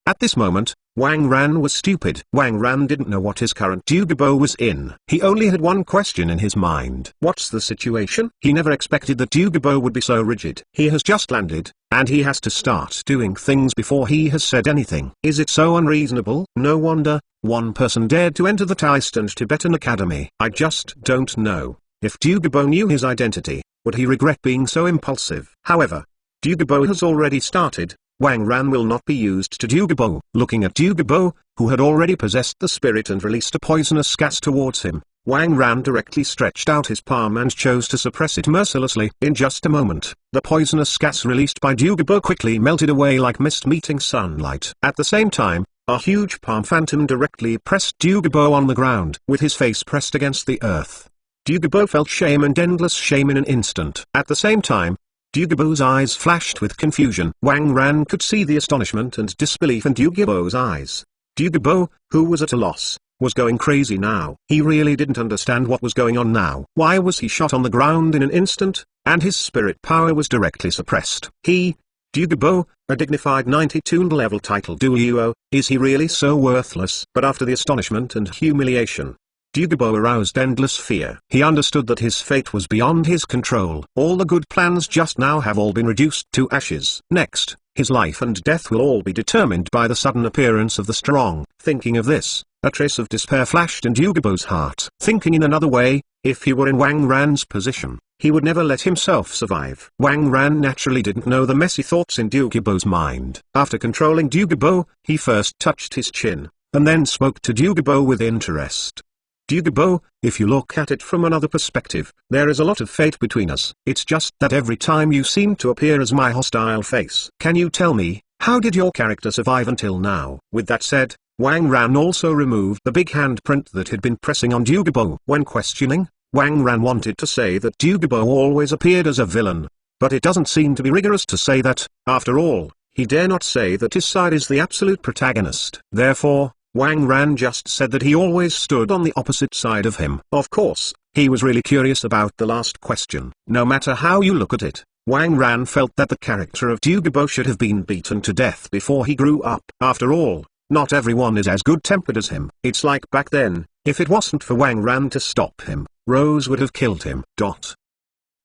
At this moment, Wang Ran was stupid. Wang Ran didn't know what his current Dugabo was in. He only had one question in his mind. What's the situation? He never expected that Dugabo would be so rigid. He has just landed, and he has to start doing things before he has said anything. Is it so unreasonable? No wonder one person dared to enter the Taoist and Tibetan Academy. I just don't know. If Dugabo knew his identity, would he regret being so impulsive? However, Dugabo has already started. Wang Ran will not be used to Dugabo. Looking at Dugabo, who had already possessed the spirit and released a poisonous gas towards him, Wang Ran directly stretched out his palm and chose to suppress it mercilessly. In just a moment, the poisonous gas released by Dugabo quickly melted away like mist meeting sunlight. At the same time, a huge palm phantom directly pressed Dugabo on the ground, with his face pressed against the earth. Dugabo felt shame and endless shame in an instant. At the same time, Dugabo's eyes flashed with confusion. Wang Ran could see the astonishment and disbelief in Dugabo's eyes. Dugabo, who was at a loss, was going crazy now. He really didn't understand what was going on now. Why was he shot on the ground in an instant, and his spirit power was directly suppressed? Dugabo, a dignified 92 level title duo, is he really so worthless? But after the astonishment and humiliation, Dugabo aroused endless fear. He understood that his fate was beyond his control. All the good plans just now have all been reduced to ashes. Next, his life and death will all be determined by the sudden appearance of the strong. Thinking of this, a trace of despair flashed in Dugabo's heart. Thinking in another way, if he were in Wang Ran's position, he would never let himself survive. Wang Ran naturally didn't know the messy thoughts in Dugabo's mind. After controlling Dugabo, he first touched his chin, and then spoke to Dugabo with interest. Dugabo, if you look at it from another perspective, there is a lot of fate between us. It's just that every time you seem to appear as my hostile face. Can you tell me, how did your character survive until now? With that said, Wang Ran also removed the big handprint that had been pressing on Dugabo. When questioning, Wang Ran wanted to say that Dugabo always appeared as a villain, but it doesn't seem to be rigorous to say that. After all, he dare not say that his side is the absolute protagonist. Therefore, Wang Ran just said that he always stood on the opposite side of him. Of course, he was really curious about the last question. No matter how you look at it, Wang Ran felt that the character of Dugabo should have been beaten to death before he grew up. After all, not everyone is as good-tempered as him. It's like back then, if it wasn't for Wang Ran to stop him, Rose would have killed him.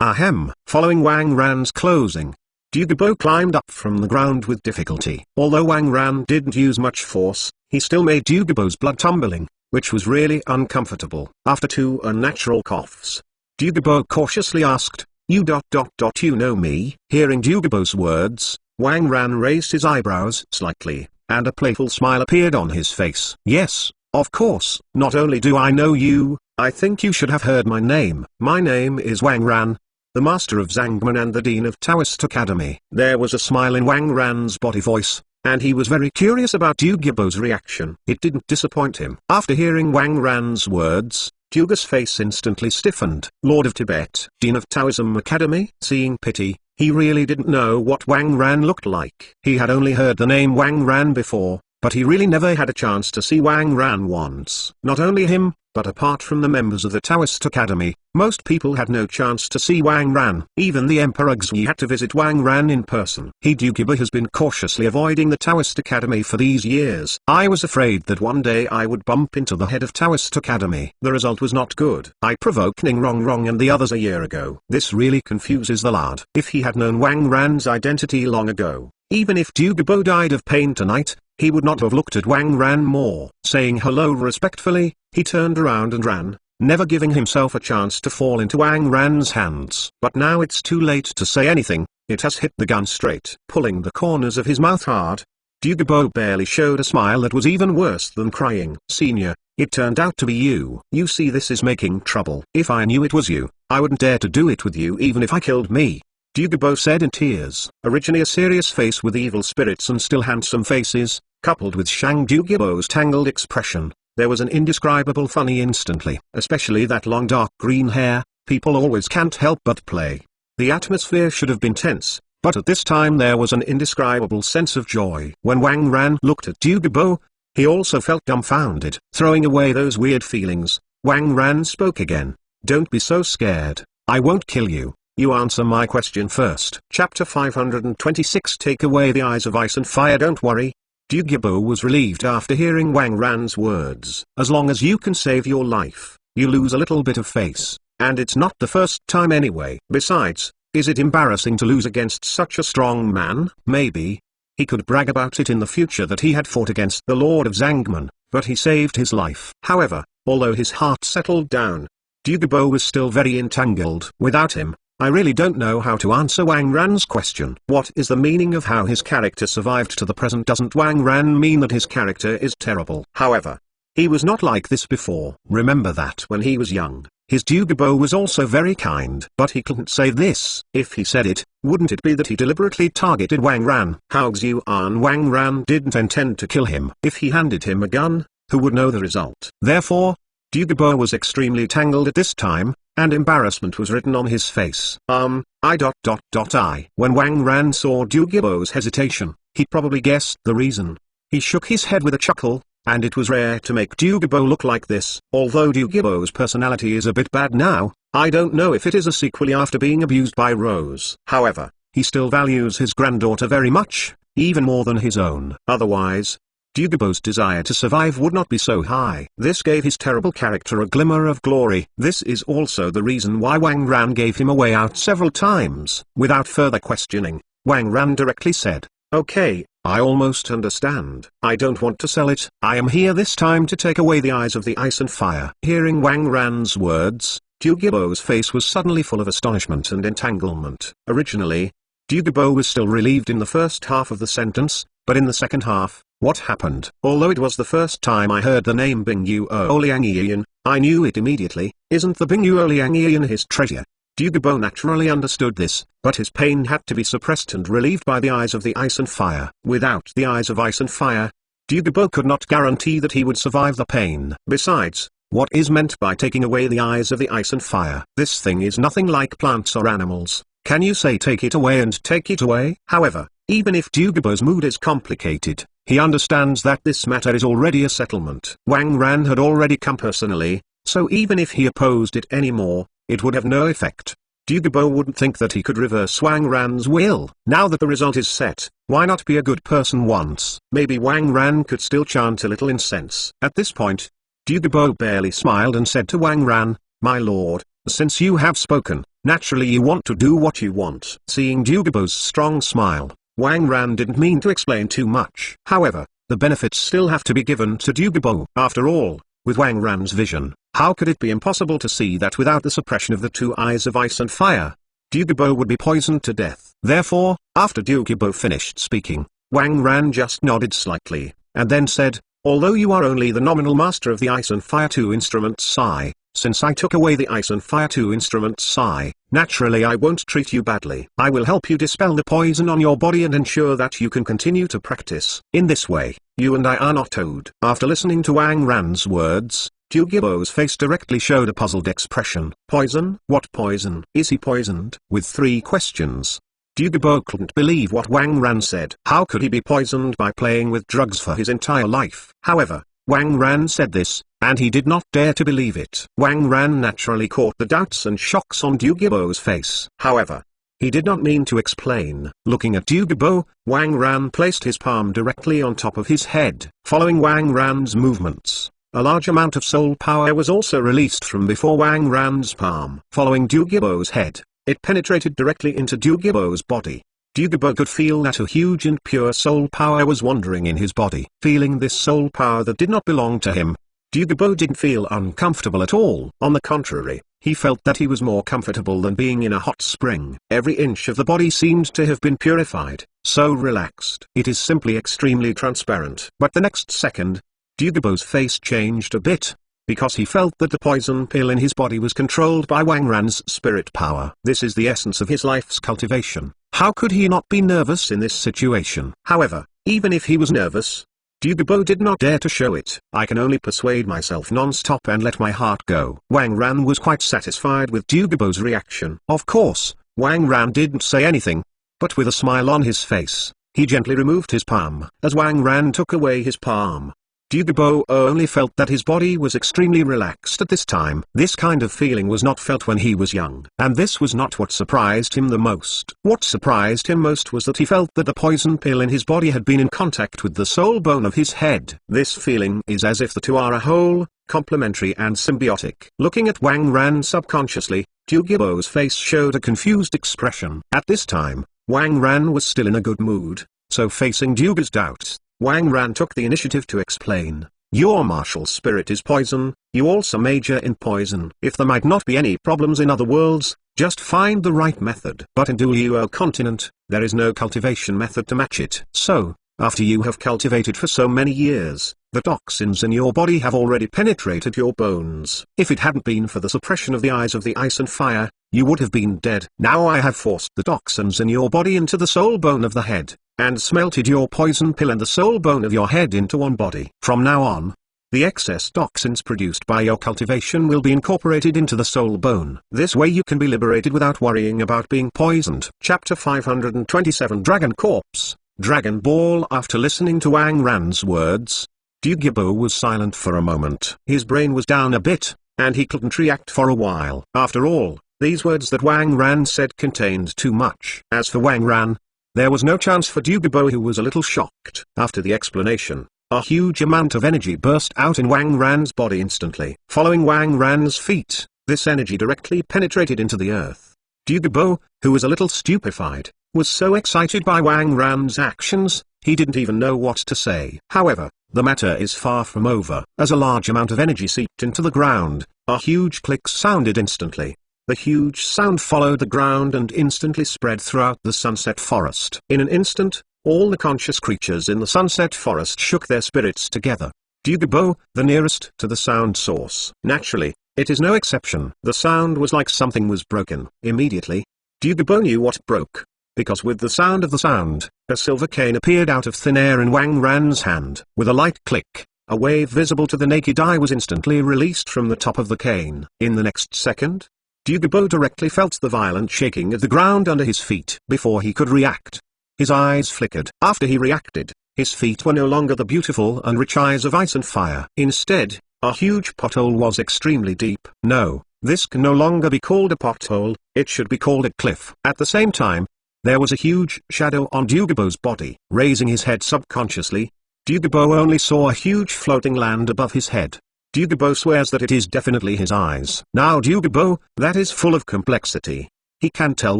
Ahem. Following Wang Ran's closing, Dugabo climbed up from the ground with difficulty. Although Wang Ran didn't use much force, he still made Dugabo's blood tumbling, which was really uncomfortable. After 2 unnatural coughs, Dugabo cautiously asked, you know me? Hearing Dugabo's words, Wang Ran raised his eyebrows slightly, and a playful smile appeared on his face. Yes, of course. Not only do I know you, I think you should have heard my name. My name is Wang Ran, the master of Zhangman and the dean of Taoist Academy. There was a smile in Wang Ran's body voice, and he was very curious about Dugabo's reaction. It didn't disappoint him. After hearing Wang Ran's words, Duga's face instantly stiffened. Lord of Tibet, Dean of Taoism Academy? Seeing pity, he really didn't know what Wang Ran looked like. He had only heard the name Wang Ran before, but he really never had a chance to see Wang Ran once. Not only him, but apart from the members of the Taoist Academy, most people had no chance to see Wang Ran. Even the Emperor Xi had to visit Wang Ran in person. Dugabo has been cautiously avoiding the Taoist Academy for these years. I was afraid that one day I would bump into the head of Taoist Academy. The result was not good. I provoked Ning Rong and the others a year ago. This really confuses the lad. If he had known Wang Ran's identity long ago, even if Dugabo died of pain tonight, he would not have looked at Wang Ran more. Saying hello respectfully, he turned around and ran. never giving himself a chance to fall into Wang Ran's hands. But now it's too late to say anything, it has hit the gun straight. Pulling the corners of his mouth hard, Dugabo barely showed a smile that was even worse than crying. Senior, it turned out to be you. You see, this is making trouble. If I knew it was you, I wouldn't dare to do it with you even if I killed me, Dugabo said in tears. Originally a serious face with evil spirits and still handsome faces, coupled with Shang Dugabo's tangled expression, there was an indescribable funny instantly. Especially that long dark green hair, people always can't help but play. The atmosphere should have been tense, but at this time there was an indescribable sense of joy. When Wang Ran looked at Dugabo, he also felt dumbfounded. Throwing away those weird feelings, Wang Ran spoke again. Don't be so scared. I won't kill you. You answer my question first. Chapter 526. Take away the eyes of ice and fire. Don't worry. Dugabo was relieved after hearing Wang Ran's words. As long as you can save your life, you lose a little bit of face, and it's not the first time anyway. Besides, is it embarrassing to lose against such a strong man? Maybe. He could brag about it in the future that he had fought against the Lord of Zangman, but he saved his life. However, although his heart settled down, Dugabo was still very entangled. Without him, I really don't know how to answer Wang Ran's question. What is the meaning of how his character survived to the present? Doesn't Wang Ran mean that his character is terrible? However, he was not like this before. Remember that when he was young, his Dugabo was also very kind. But he couldn't say this. If he said it, wouldn't it be that he deliberately targeted Wang Ran? Wang Ran didn't intend to kill him. If he handed him a gun, who would know the result? Therefore, Dugabo was extremely tangled at this time, and embarrassment was written on his face. When Wang Ran saw Dugabo's hesitation, he probably guessed the reason. He shook his head with a chuckle, and it was rare to make Dugabo look like this. Although Dugabo's personality is a bit bad now, I don't know if it is a sequel after being abused by Rose. However, he still values his granddaughter very much, even more than his own. Otherwise, Dugabo's desire to survive would not be so high. This gave his terrible character a glimmer of glory. This is also the reason why Wang Ran gave him a way out several times. Without further questioning, Wang Ran directly said, "Okay, I almost understand. I don't want to sell it. I am here this time to take away the eyes of the ice and fire." Hearing Wang Ran's words, Dugabo's face was suddenly full of astonishment and entanglement. Originally, Dugabo was still relieved in the first half of the sentence, but in the second half, what happened? Although it was the first time I heard the name Bingyu Oliangian, I knew it immediately. Isn't the Bingyu Oliangian his treasure? Dugabo naturally understood this, but his pain had to be suppressed and relieved by the eyes of the ice and fire. Without the eyes of ice and fire, Dugabo could not guarantee that he would survive the pain. Besides, what is meant by taking away the eyes of the ice and fire? This thing is nothing like plants or animals. Can you say take it away and take it away? However, even if Dugabo's mood is complicated, he understands that this matter is already a settlement. Wang Ran had already come personally, so even if he opposed it anymore, it would have no effect. Dugabo wouldn't think that he could reverse Wang Ran's will. Now that the result is set, why not be a good person once? Maybe Wang Ran could still chant a little incense. At this point, Dugabo barely smiled and said to Wang Ran, "My lord, since you have spoken, naturally you want to do what you want." Seeing Dugabo's strong smile, Wang Ran didn't mean to explain too much. However, the benefits still have to be given to Dugabo. After all, with Wang Ran's vision, how could it be impossible to see that without the suppression of the two eyes of ice and fire, Dugabo would be poisoned to death? Therefore, after Dugabo finished speaking, Wang Ran just nodded slightly, and then said, "Although you are only the nominal master of the ice and fire two instruments Sai, since I took away the ice and fire two instruments Sai, naturally I won't treat you badly. I will help you dispel the poison on your body and ensure that you can continue to practice. In this way, you and I are not owed." After listening to Wang Ran's words, Dugabo's face directly showed a puzzled expression. Poison? What poison? Is he poisoned? With three questions, Dugabo couldn't believe what Wang Ran said. How could he be poisoned by playing with drugs for his entire life? However, Wang Ran said this, and he did not dare to believe it. Wang Ran naturally caught the doubts and shocks on Dugabo's face. However, he did not mean to explain. Looking at Dugabo, Wang Ran placed his palm directly on top of his head. Following Wang Ran's movements, a large amount of soul power was also released from before Wang Ran's palm. Following Dugabo's head, it penetrated directly into Dugabo's body. Dugabo could feel that a huge and pure soul power was wandering in his body. Feeling this soul power that did not belong to him, Dugabo didn't feel uncomfortable at all. On the contrary, he felt that he was more comfortable than being in a hot spring. Every inch of the body seemed to have been purified, so relaxed. It is simply extremely transparent. But the next second, Dugabo's face changed a bit, because he felt that the poison pill in his body was controlled by Wang Ran's spirit power. This is the essence of his life's cultivation. How could he not be nervous in this situation? However, even if he was nervous, Dugabo did not dare to show it. I can only persuade myself non-stop and let my heart go. Wang Ran was quite satisfied with Dugabo's reaction. Of course, Wang Ran didn't say anything, but with a smile on his face, he gently removed his palm. As Wang Ran took away his palm, Dugabo only felt that his body was extremely relaxed at this time. This kind of feeling was not felt when he was young. And this was not what surprised him the most. What surprised him most was that he felt that the poison pill in his body had been in contact with the soul bone of his head. This feeling is as if the two are a whole, complementary and symbiotic. Looking at Wang Ran subconsciously, Dugabo's face showed a confused expression. At this time, Wang Ran was still in a good mood, so facing Dugabo's doubts, Wang Ran took the initiative to explain. Your martial spirit is poison, you also major in poison. If there might not be any problems in other worlds, just find the right method. But in Duo continent, there is no cultivation method to match it. So, after you have cultivated for so many years, the toxins in your body have already penetrated your bones. If it hadn't been for the suppression of the eyes of the ice and fire, you would have been dead. Now I have forced the toxins in your body into the soul bone of the head, and smelted your poison pill and the soul bone of your head into one body. From now on, the excess toxins produced by your cultivation will be incorporated into the soul bone. This way you can be liberated without worrying about being poisoned. Chapter 527 Dragon Corpse, Dragon Ball. After listening to Wang Ran's words, Dugabo was silent for a moment. His brain was down a bit, and he couldn't react for a while. After all, these words that Wang Ran said contained too much. As for Wang Ran, there was no chance for Dugabo, who was a little shocked. After the explanation, a huge amount of energy burst out in Wang Ran's body instantly. Following Wang Ran's feet, this energy directly penetrated into the earth. Dugabo, who was a little stupefied, was so excited by Wang Ran's actions, he didn't even know what to say. However, the matter is far from over. As a large amount of energy seeped into the ground, a huge click sounded instantly. The huge sound followed the ground and instantly spread throughout the sunset forest. In an instant, all the conscious creatures in the sunset forest shook their spirits together. Dugabo, the nearest to the sound source. Naturally, it is no exception. The sound was like something was broken. Immediately, Dugabo knew what broke, because with the sound of the sound, a silver cane appeared out of thin air in Wang Ran's hand. With a light click, a wave visible to the naked eye was instantly released from the top of the cane. In the next second, Dugabo directly felt the violent shaking of the ground under his feet. Before he could react, his eyes flickered. After he reacted, his feet were no longer the beautiful and rich eyes of ice and fire. Instead, a huge pothole was extremely deep. No, this can no longer be called a pothole, it should be called a cliff. At the same time, there was a huge shadow on Dugabo's body. Raising his head subconsciously, Dugabo only saw a huge floating land above his head. Dugabo swears that it is definitely his eyes. Now Dugabo, that is full of complexity. He can't tell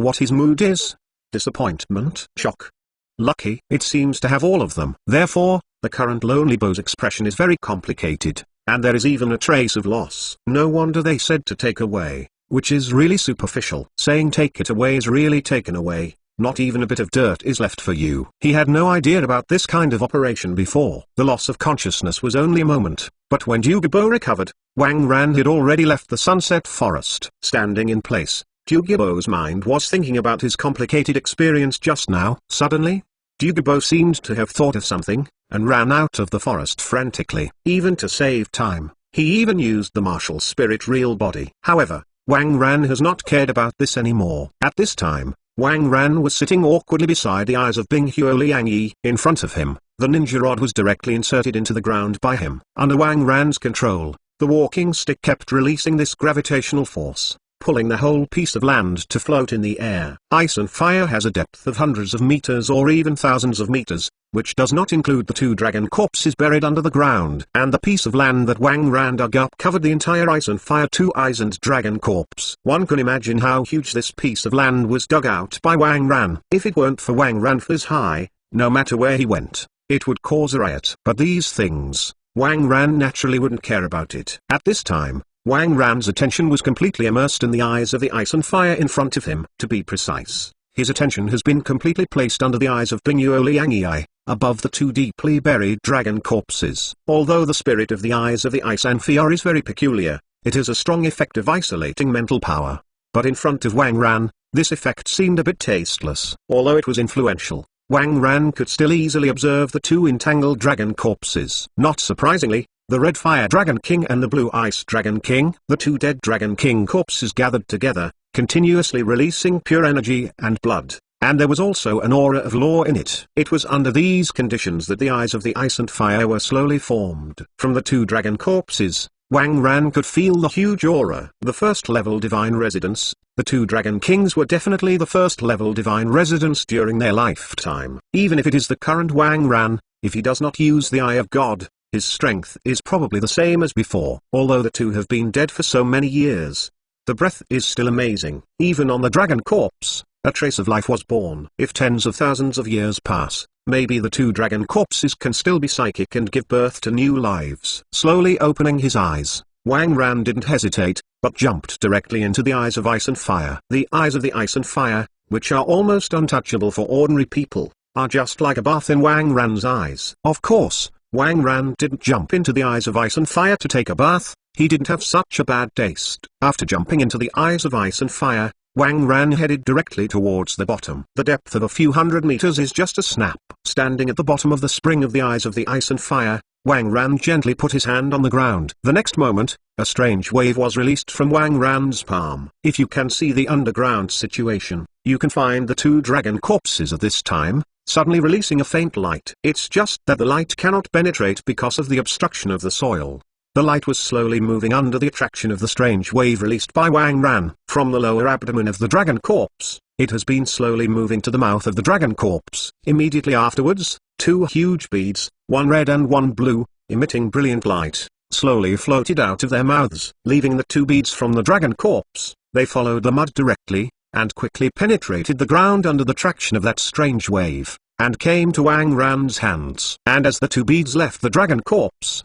what his mood is. Disappointment, shock, lucky. It seems to have all of them. Therefore, the current Lonely Bow's expression is very complicated, and there is even a trace of loss. No wonder they said to take away, which is really superficial. Saying take it away is really taken away. Not even a bit of dirt is left for you. He had no idea about this kind of operation before. The loss of consciousness was only a moment, but when Dugabo recovered, Wang Ran had already left the sunset forest. Standing in place, Dugabo's mind was thinking about his complicated experience just now. Suddenly, Dugabo seemed to have thought of something, and ran out of the forest frantically. Even to save time, he even used the martial spirit real body. However, Wang Ran has not cared about this anymore. At this time, Wang Ran was sitting awkwardly beside the eyes of Bing Huo Liang Yi. In front of him, the ninja rod was directly inserted into the ground by him. Under Wang Ran's control, the walking stick kept releasing this gravitational force, pulling the whole piece of land to float in the air. Ice and fire has a depth of hundreds of meters or even thousands of meters, which does not include the two dragon corpses buried under the ground. And the piece of land that Wang Ran dug up covered the entire ice and fire two eyes and dragon corpse. One can imagine how huge this piece of land was dug out by Wang Ran. If it weren't for Wang Ran's high, no matter where he went, it would cause a riot. But these things, Wang Ran naturally wouldn't care about it. At this time, Wang Ran's attention was completely immersed in the eyes of the ice and fire in front of him. To be precise, his attention has been completely placed under the eyes of Bingyuo Liangyi, above the two deeply buried dragon corpses. Although the spirit of the eyes of the ice and fire is very peculiar, it has a strong effect of isolating mental power. But in front of Wang Ran, this effect seemed a bit tasteless. Although it was influential, Wang Ran could still easily observe the two entangled dragon corpses. Not surprisingly, the red fire dragon king and the blue ice dragon king, the two dead dragon king corpses gathered together, continuously releasing pure energy and blood, and there was also an aura of law in it. It was under these conditions that the eyes of the ice and fire were slowly formed. From the two dragon corpses, Wang Ran could feel the huge aura. The first level divine residents, the two dragon kings were definitely the first level divine residents during their lifetime. Even if it is the current Wang Ran, if he does not use the Eye of God, his strength is probably the same as before. Although the two have been dead for so many years, the breath is still amazing. Even on the dragon corpse, a trace of life was born. If tens of thousands of years pass, maybe the two dragon corpses can still be psychic and give birth to new lives. Slowly opening his eyes, Wang Ran didn't hesitate, but jumped directly into the eyes of ice and fire. The eyes of the ice and fire, which are almost untouchable for ordinary people, are just like a bath in Wang Ran's eyes. Of course, Wang Ran didn't jump into the eyes of ice and fire to take a bath. He didn't have such a bad taste. After jumping into the eyes of ice and fire, Wang Ran headed directly towards the bottom. The depth of a few hundred meters is just a snap. Standing at the bottom of the spring of the eyes of the ice and fire, Wang Ran gently put his hand on the ground. The next moment, a strange wave was released from Wang Ran's palm. If you can see the underground situation, you can find the two dragon corpses at this time, suddenly releasing a faint light. It's just that the light cannot penetrate because of the obstruction of the soil. The light was slowly moving under the attraction of the strange wave released by Wang Ran. From the lower abdomen of the dragon corpse, it has been slowly moving to the mouth of the dragon corpse. Immediately afterwards, two huge beads, one red and one blue, emitting brilliant light, slowly floated out of their mouths. Leaving the two beads from the dragon corpse, they followed the mud directly, and quickly penetrated the ground under the traction of that strange wave, and came to Wang Ran's hands. And as the two beads left the dragon corpse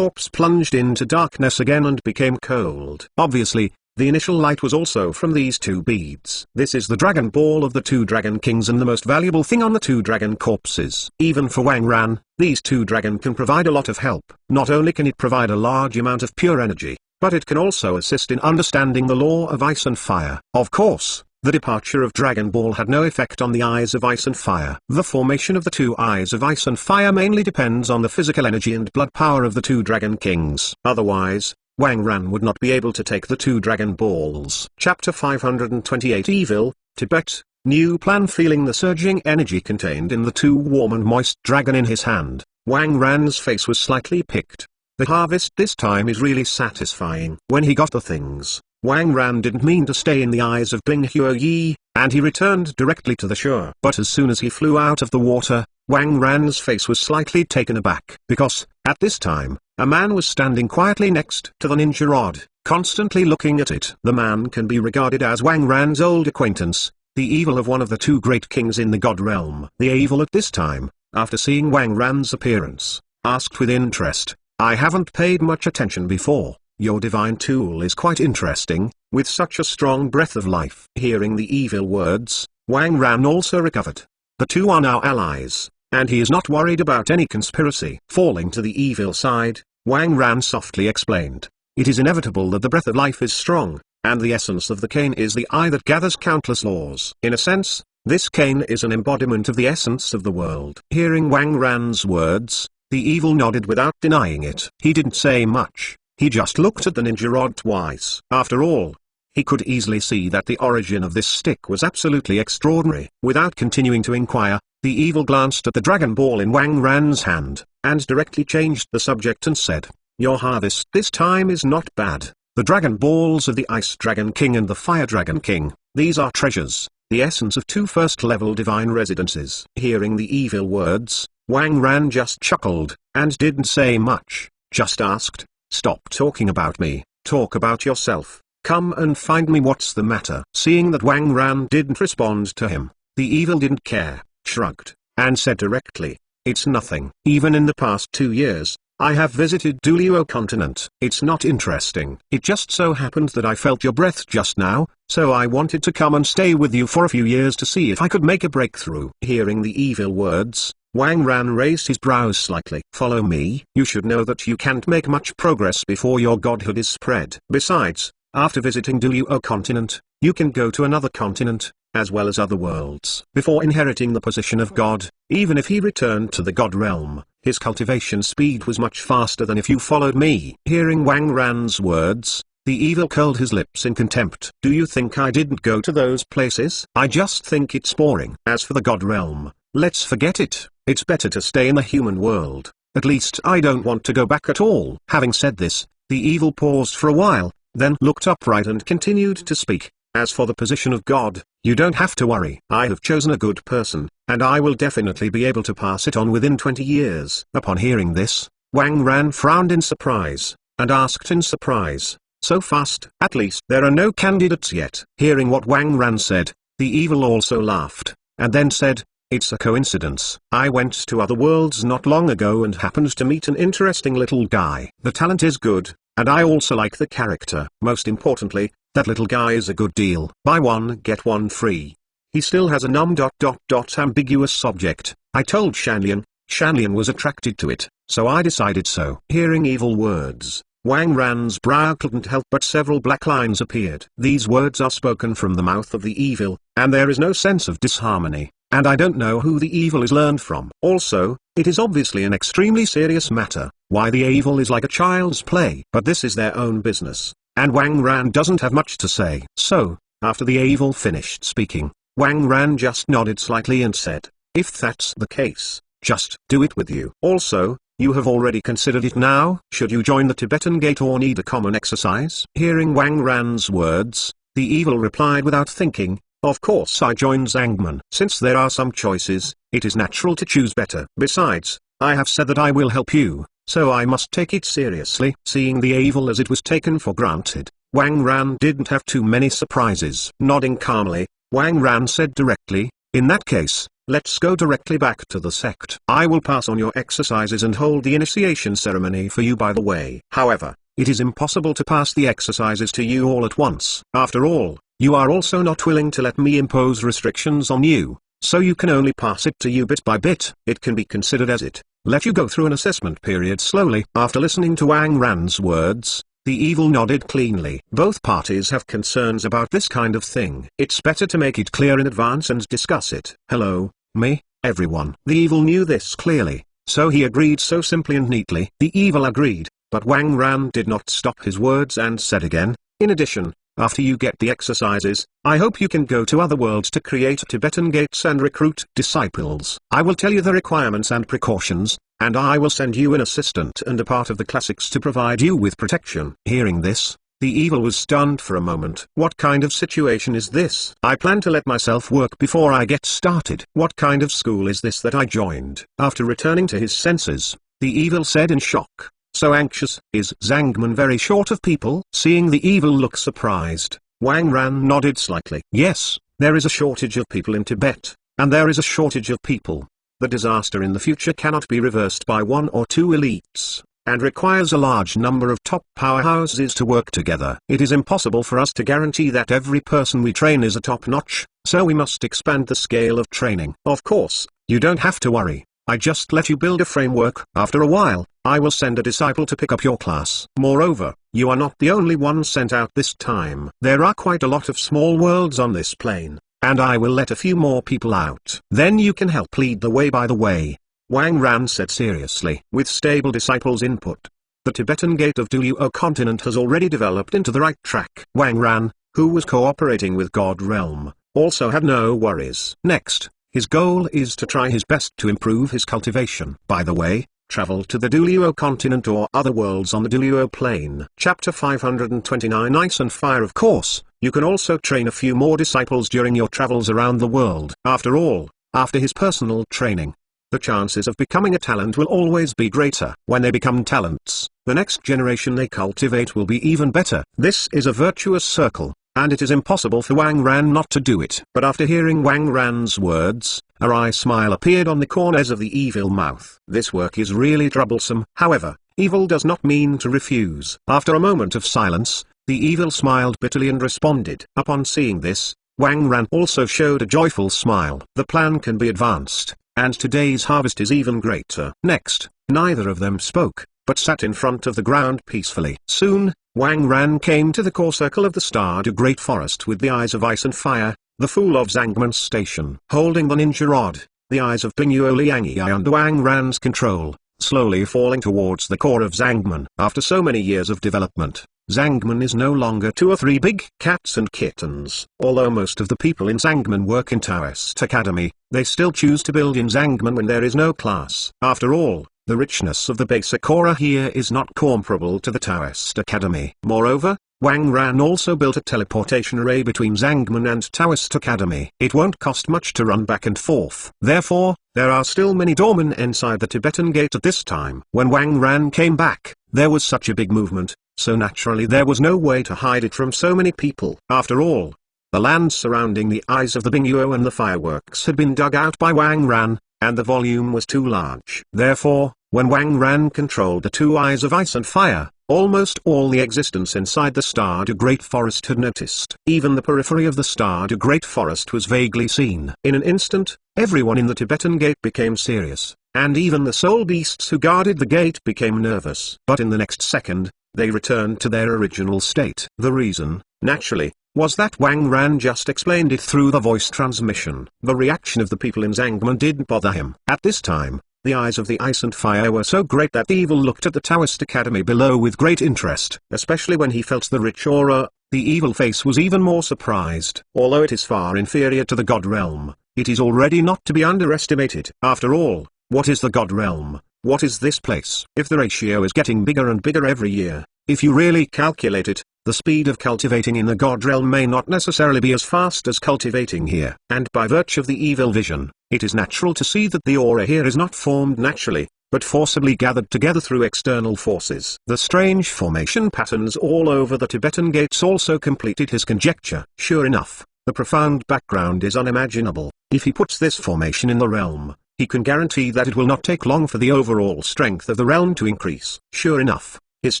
plunged into darkness again and became cold. Obviously, the initial light was also from these two beads. This is the Dragon Ball of the two Dragon Kings and the most valuable thing on the two dragon corpses. Even for Wang Ran, these two dragon can provide a lot of help. Not only can it provide a large amount of pure energy, but it can also assist in understanding the law of ice and fire. Of course, the departure of Dragon Ball had no effect on the eyes of ice and fire. The formation of the two eyes of ice and fire mainly depends on the physical energy and blood power of the two Dragon Kings. Otherwise, Wang Ran would not be able to take the two Dragon Balls. Chapter 528 Evil, Tibet, New Plan. Feeling the surging energy contained in the two warm and moist dragon in his hand, Wang Ran's face was slightly piqued. The harvest this time is really satisfying. When he got the things, Wang Ran didn't mean to stay in the eyes of Bing Huoyi, and he returned directly to the shore. But as soon as he flew out of the water, Wang Ran's face was slightly taken aback. Because, at this time, a man was standing quietly next to the ninja rod, constantly looking at it. The man can be regarded as Wang Ran's old acquaintance, the evil of one of the two great kings in the god realm. The evil at this time, after seeing Wang Ran's appearance, asked with interest, "I haven't paid much attention before. Your divine tool is quite interesting, with such a strong breath of life." Hearing the evil words, Wang Ran also recovered. The two are now allies, and he is not worried about any conspiracy. Falling to the evil side, Wang Ran softly explained, "It is inevitable that the breath of life is strong, and the essence of the cane is the eye that gathers countless laws. In a sense, this cane is an embodiment of the essence of the world." Hearing Wang Ran's words, the evil nodded without denying it. He didn't say much. He just looked at the ninja rod twice. After all, he could easily see that the origin of this stick was absolutely extraordinary. Without continuing to inquire, the evil glanced at the Dragon Ball in Wang Ran's hand, and directly changed the subject and said, "Your harvest this time is not bad. The Dragon Balls of the Ice Dragon King and the Fire Dragon King, these are treasures, the essence of two first-level divine residences." Hearing the evil words, Wang Ran just chuckled, and didn't say much, just asked, "Stop talking about me, talk about yourself. Come and find me. What's the matter?" Seeing that Wang Ran didn't respond to him, the evil didn't care, shrugged, and said directly, "It's nothing." Even in the past 2 years, I have visited Duluo continent. It's not interesting. It just so happened that I felt your breath just now, so I wanted to come and stay with you for a few years to see if I could make a breakthrough. Hearing the evil words, Wang Ran raised his brows slightly. Follow me. You should know that you can't make much progress before your godhood is spread. Besides, after visiting Duluo continent, you can go to another continent, as well as other worlds. Before inheriting the position of God, even if he returned to the God realm, his cultivation speed was much faster than if you followed me. Hearing Wang Ran's words, the evil curled his lips in contempt. Do you think I didn't go to those places? I just think it's boring. As for the God realm, let's forget it. It's better to stay in the human world. At least I don't want to go back at all. Having said this, the evil paused for a while, then looked upright and continued to speak. As for the position of God, you don't have to worry. I have chosen a good person, and I will definitely be able to pass it on within 20 years. Upon hearing this, Wang Ran frowned in surprise, and asked in surprise, so fast? At least there are no candidates yet. Hearing what Wang Ran said, the evil also laughed, and then said, it's a coincidence. I went to other worlds not long ago and happened to meet an interesting little guy. The talent is good, and I also like the character. Most importantly, that little guy is a good deal. Buy one get one free. He still has a ambiguous subject. I told Shanlian. Shanlian was attracted to it, so I decided so. Hearing evil words, Wang Ran's brow couldn't help but several black lines appeared. These words are spoken from the mouth of the evil, and there is no sense of disharmony, and I don't know who the evil is learned from. Also, it is obviously an extremely serious matter, why the evil is like a child's play. But this is their own business, and Wang Ran doesn't have much to say. So, after the evil finished speaking, Wang Ran just nodded slightly and said, if that's the case, just do it with you. Also, you have already considered it now. Should you join the Tibetan Gate or need a common exercise? Hearing Wang Ran's words, the evil replied without thinking, of course I join Zangman. Since there are some choices, it is natural to choose better. Besides, I have said that I will help you, so I must take it seriously. Seeing the evil as it was taken for granted, Wang Ran didn't have too many surprises. Nodding calmly, Wang Ran said directly, in that case, let's go directly back to the sect. I will pass on your exercises and hold the initiation ceremony for you by the way. However, it is impossible to pass the exercises to you all at once. After all, you are also not willing to let me impose restrictions on you, so you can only pass it to you bit by bit. It can be considered as it let you go through an assessment period slowly. After listening to Wang Ran's words, the evil nodded cleanly. Both parties have concerns about this kind of thing. It's better to make it clear in advance and discuss it. Hello, me, everyone. The evil knew this clearly, so he agreed so simply and neatly. The evil agreed, but Wang Ran did not stop his words and said again, in addition, after you get the exercises, I hope you can go to other worlds to create Tibetan gates and recruit disciples. I will tell you the requirements and precautions, and I will send you an assistant and a part of the classics to provide you with protection. Hearing this, the evil was stunned for a moment. What kind of situation is this? I plan to let myself work before I get started. What kind of school is this that I joined? After returning to his senses, the evil said in shock, so anxious. Is Zangman very short of people? Seeing the evil look surprised, Wang Ran nodded slightly. Yes, there is a shortage of people in Tibet, and there is a shortage of people. The disaster in the future cannot be reversed by one or two elites, and requires a large number of top powerhouses to work together. It is impossible for us to guarantee that every person we train is a top-notch, so we must expand the scale of training. Of course, you don't have to worry. I just let you build a framework. After a while, I will send a disciple to pick up your class. Moreover, you are not the only one sent out this time. There are quite a lot of small worlds on this plane, and I will let a few more people out. Then you can help lead the way. By the way, Wang Ran said seriously. With stable disciples' input, the Tibetan Gate of Duluo continent has already developed into the right track. Wang Ran, who was cooperating with God Realm, also had no worries. Next, his goal is to try his best to improve his cultivation. By the way, travel to the Duluo continent or other worlds on the Duluo plane. Chapter 529 Ice and Fire. Of course, you can also train a few more disciples during your travels around the world. After all, after his personal training, the chances of becoming a talent will always be greater. When they become talents, the next generation they cultivate will be even better. This is a virtuous circle, and it is impossible for Wang Ran not to do it. But after hearing Wang Ran's words, a wry smile appeared on the corners of the evil mouth. This work is really troublesome. However, Evil does not mean to refuse. After a moment of silence, the evil smiled bitterly and responded. Upon seeing this, Wang Ran also showed a joyful smile. The plan can be advanced, and today's harvest is even greater. Next, neither of them spoke, but sat in front of the ground peacefully. Soon, Wang Ran came to the core circle of the Stardew Great Forest with the eyes of ice and fire, the fool of Zangman's station. Holding the ninja rod, the eyes of Bingyuo Liangyi are under Wang Ran's control, slowly falling towards the core of Zangman. After so many years of development, Zangman is no longer 2 or 3 big cats and kittens. Although most of the people in Zangman work in Taoist Academy, they still choose to build in Zangman when there is no class. After all, the richness of the basic aura here is not comparable to the Taoist Academy. Moreover, Wang Ran also built a teleportation array between Zangman and Taoist Academy. It won't cost much to run back and forth. Therefore, there are still many doormen inside the Tibetan Gate at this time. When Wang Ran came back, there was such a big movement, so naturally there was no way to hide it from so many people. After all, the land surrounding the eyes of the Bingyuo and the fireworks had been dug out by Wang Ran, and the volume was too large. Therefore, when Wang Ran controlled the 2 eyes of ice and fire, almost all the existence inside the Stardew Great Forest had noticed. Even the periphery of the Stardew Great Forest was vaguely seen. In an instant, everyone in the Tibetan Gate became serious, and even the soul beasts who guarded the gate became nervous. But in the next second, they returned to their original state. The reason, naturally, was that Wang Ran just explained it through the voice transmission. The reaction of the people in Zangman didn't bother him. At this time, the eyes of the ice and fire were so great that the evil looked at the Taoist Academy below with great interest. Especially when he felt the rich aura, the evil face was even more surprised. Although it is far inferior to the God Realm, it is already not to be underestimated. After all, what is the God Realm? What is this place? If the ratio is getting bigger and bigger every year, if you really calculate it, the speed of cultivating in the God Realm may not necessarily be as fast as cultivating here. And by virtue of the evil vision, it is natural to see that the aura here is not formed naturally, but forcibly gathered together through external forces. The strange formation patterns all over the Tibetan gates also completed his conjecture. Sure enough, the profound background is unimaginable. If he puts this formation in the realm, he can guarantee that it will not take long for the overall strength of the realm to increase. Sure enough, his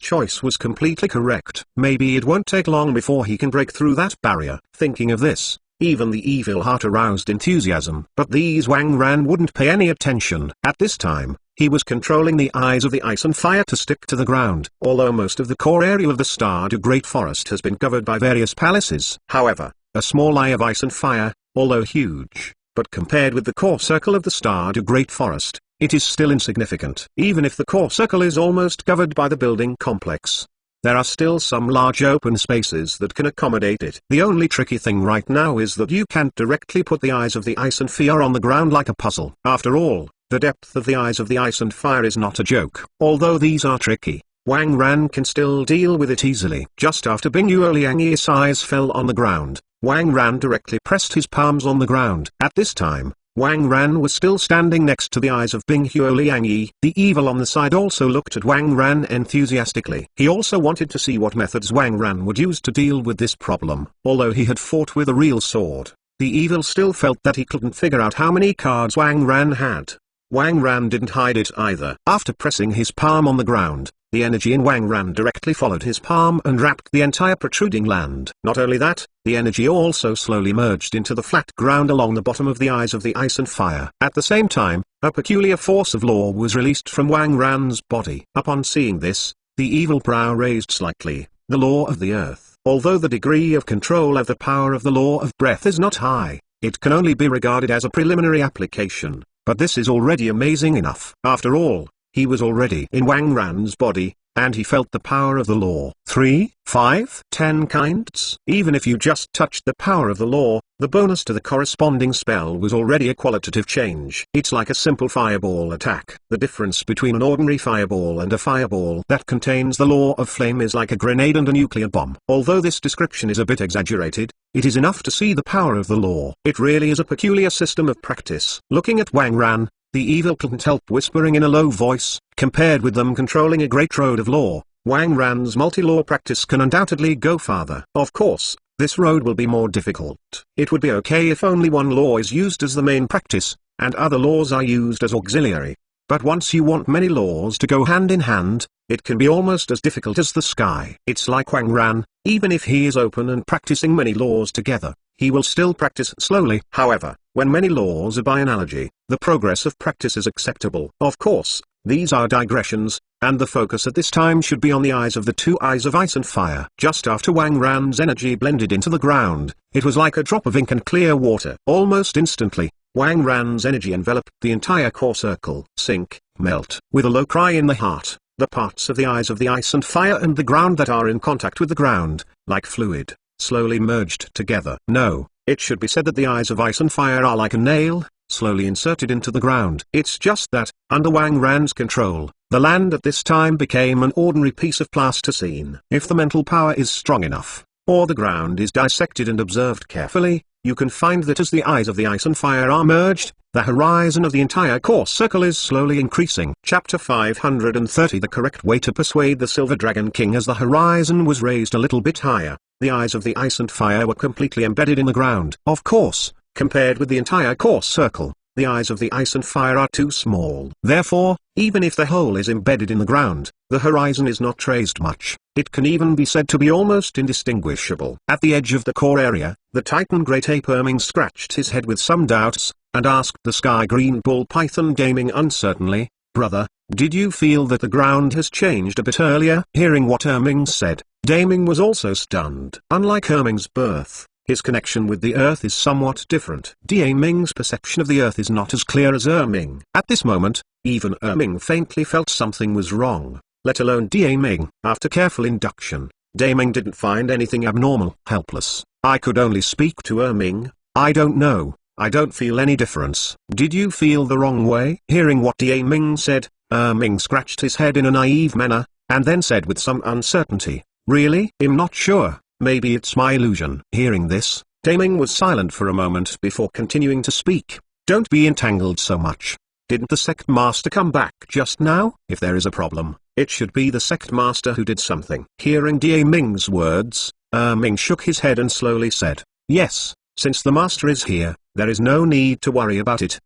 choice was completely correct. Maybe it won't take long before he can break through that barrier. Thinking of this, even the evil heart aroused enthusiasm. But these Wang Ran wouldn't pay any attention. At this time, he was controlling the eyes of the ice and fire to stick to the ground. Although most of the core area of the Stardew Great Forest has been covered by various palaces. However, a small eye of ice and fire, although huge, but compared with the core circle of the Stardew Great Forest, it is still insignificant. Even if the core circle is almost covered by the building complex, there are still some large open spaces that can accommodate it. The only tricky thing right now is that you can't directly put the eyes of the ice and fire on the ground like a puzzle. After all, the depth of the eyes of the ice and fire is not a joke. Although these are tricky, Wang Ran can still deal with it easily. Just after Bingyuo Liangyi's eyes fell on the ground, Wang Ran directly pressed his palms on the ground. At this time, Wang Ran was still standing next to the eyes of Bingyuo Liangyi. The evil on the side also looked at Wang Ran enthusiastically. He also wanted to see what methods Wang Ran would use to deal with this problem. Although he had fought with a real sword, the evil still felt that he couldn't figure out how many cards Wang Ran had. Wang Ran didn't hide it either. After pressing his palm on the ground, the energy in Wang Ran directly followed his palm and wrapped the entire protruding land. Not only that, the energy also slowly merged into the flat ground along the bottom of the eyes of the ice and fire. At the same time, a peculiar force of law was released from Wang Ran's body. Upon seeing this, the evil brow raised slightly. The law of the earth. Although the degree of control of the power of the law of breath is not high, it can only be regarded as a preliminary application. But this is already amazing enough. After all, he was already in Wang Ran's body, and he felt the power of the law. 3, 5, 10 kinds. Even if you just touched the power of the law, the bonus to the corresponding spell was already a qualitative change. It's like a simple fireball attack. The difference between an ordinary fireball and a fireball that contains the law of flame is like a grenade and a nuclear bomb. Although this description is a bit exaggerated, it is enough to see the power of the law. It really is a peculiar system of practice. Looking at Wang Ran, the evil couldn't help whispering in a low voice. Compared with them controlling a great road of law, Wang Ran's multi-law practice can undoubtedly go farther. Of course, this road will be more difficult. It would be okay if only one law is used as the main practice, and other laws are used as auxiliary. But once you want many laws to go hand in hand, it can be almost as difficult as the sky. It's like Wang Ran, even if he is open and practicing many laws together, he will still practice slowly. However, when many laws are by analogy, the progress of practice is acceptable. Of course, these are digressions, and the focus at this time should be on the eyes of the two eyes of ice and fire. Just after Wang Ran's energy blended into the ground, it was like a drop of ink and clear water. Almost instantly, Wang Ran's energy enveloped the entire core circle. Sink, melt. With a low cry in the heart, the parts of the eyes of the ice and fire and the ground that are in contact with the ground, like fluid, slowly merged together. No, it should be said that the eyes of ice and fire are like a nail, slowly inserted into the ground. It's just that, under Wang Ran's control, the land at this time became an ordinary piece of plasticine. If the mental power is strong enough, or the ground is dissected and observed carefully, you can find that as the eyes of the ice and fire are merged, the horizon of the entire core circle is slowly increasing. Chapter 530. The correct way to persuade the Silver Dragon King. As the horizon was raised a little bit higher, the eyes of the ice and fire were completely embedded in the ground. Of course, compared with the entire core circle, the eyes of the ice and fire are too small. Therefore, even if the whole is embedded in the ground, the horizon is not raised much. It can even be said to be almost indistinguishable. At the edge of the core area, the Titan Great Ape Erming scratched his head with some doubts, and asked the Sky Green Bull Python Gaming uncertainly, "Brother, did you feel that the ground has changed a bit earlier?" Hearing what Erming said, Daming was also stunned. Unlike Erming's birth, his connection with the earth is somewhat different. Daming's perception of the earth is not as clear as Erming. At this moment, even Erming faintly felt something was wrong, let alone Daming. After careful induction, Daming didn't find anything abnormal. Helpless, I could only speak to Erming. "I don't know, I don't feel any difference." "Did you feel the wrong way?" Hearing what Daming said, Erming scratched his head in a naive manner, and then said with some uncertainty, "Really? I'm not sure. Maybe it's my illusion." Hearing this, Daming was silent for a moment before continuing to speak. "Don't be entangled so much. Didn't the sect master come back just now? If there is a problem, it should be the sect master who did something." Hearing Daming's words, Ming shook his head and slowly said, "Yes, since the master is here, there is no need to worry about it."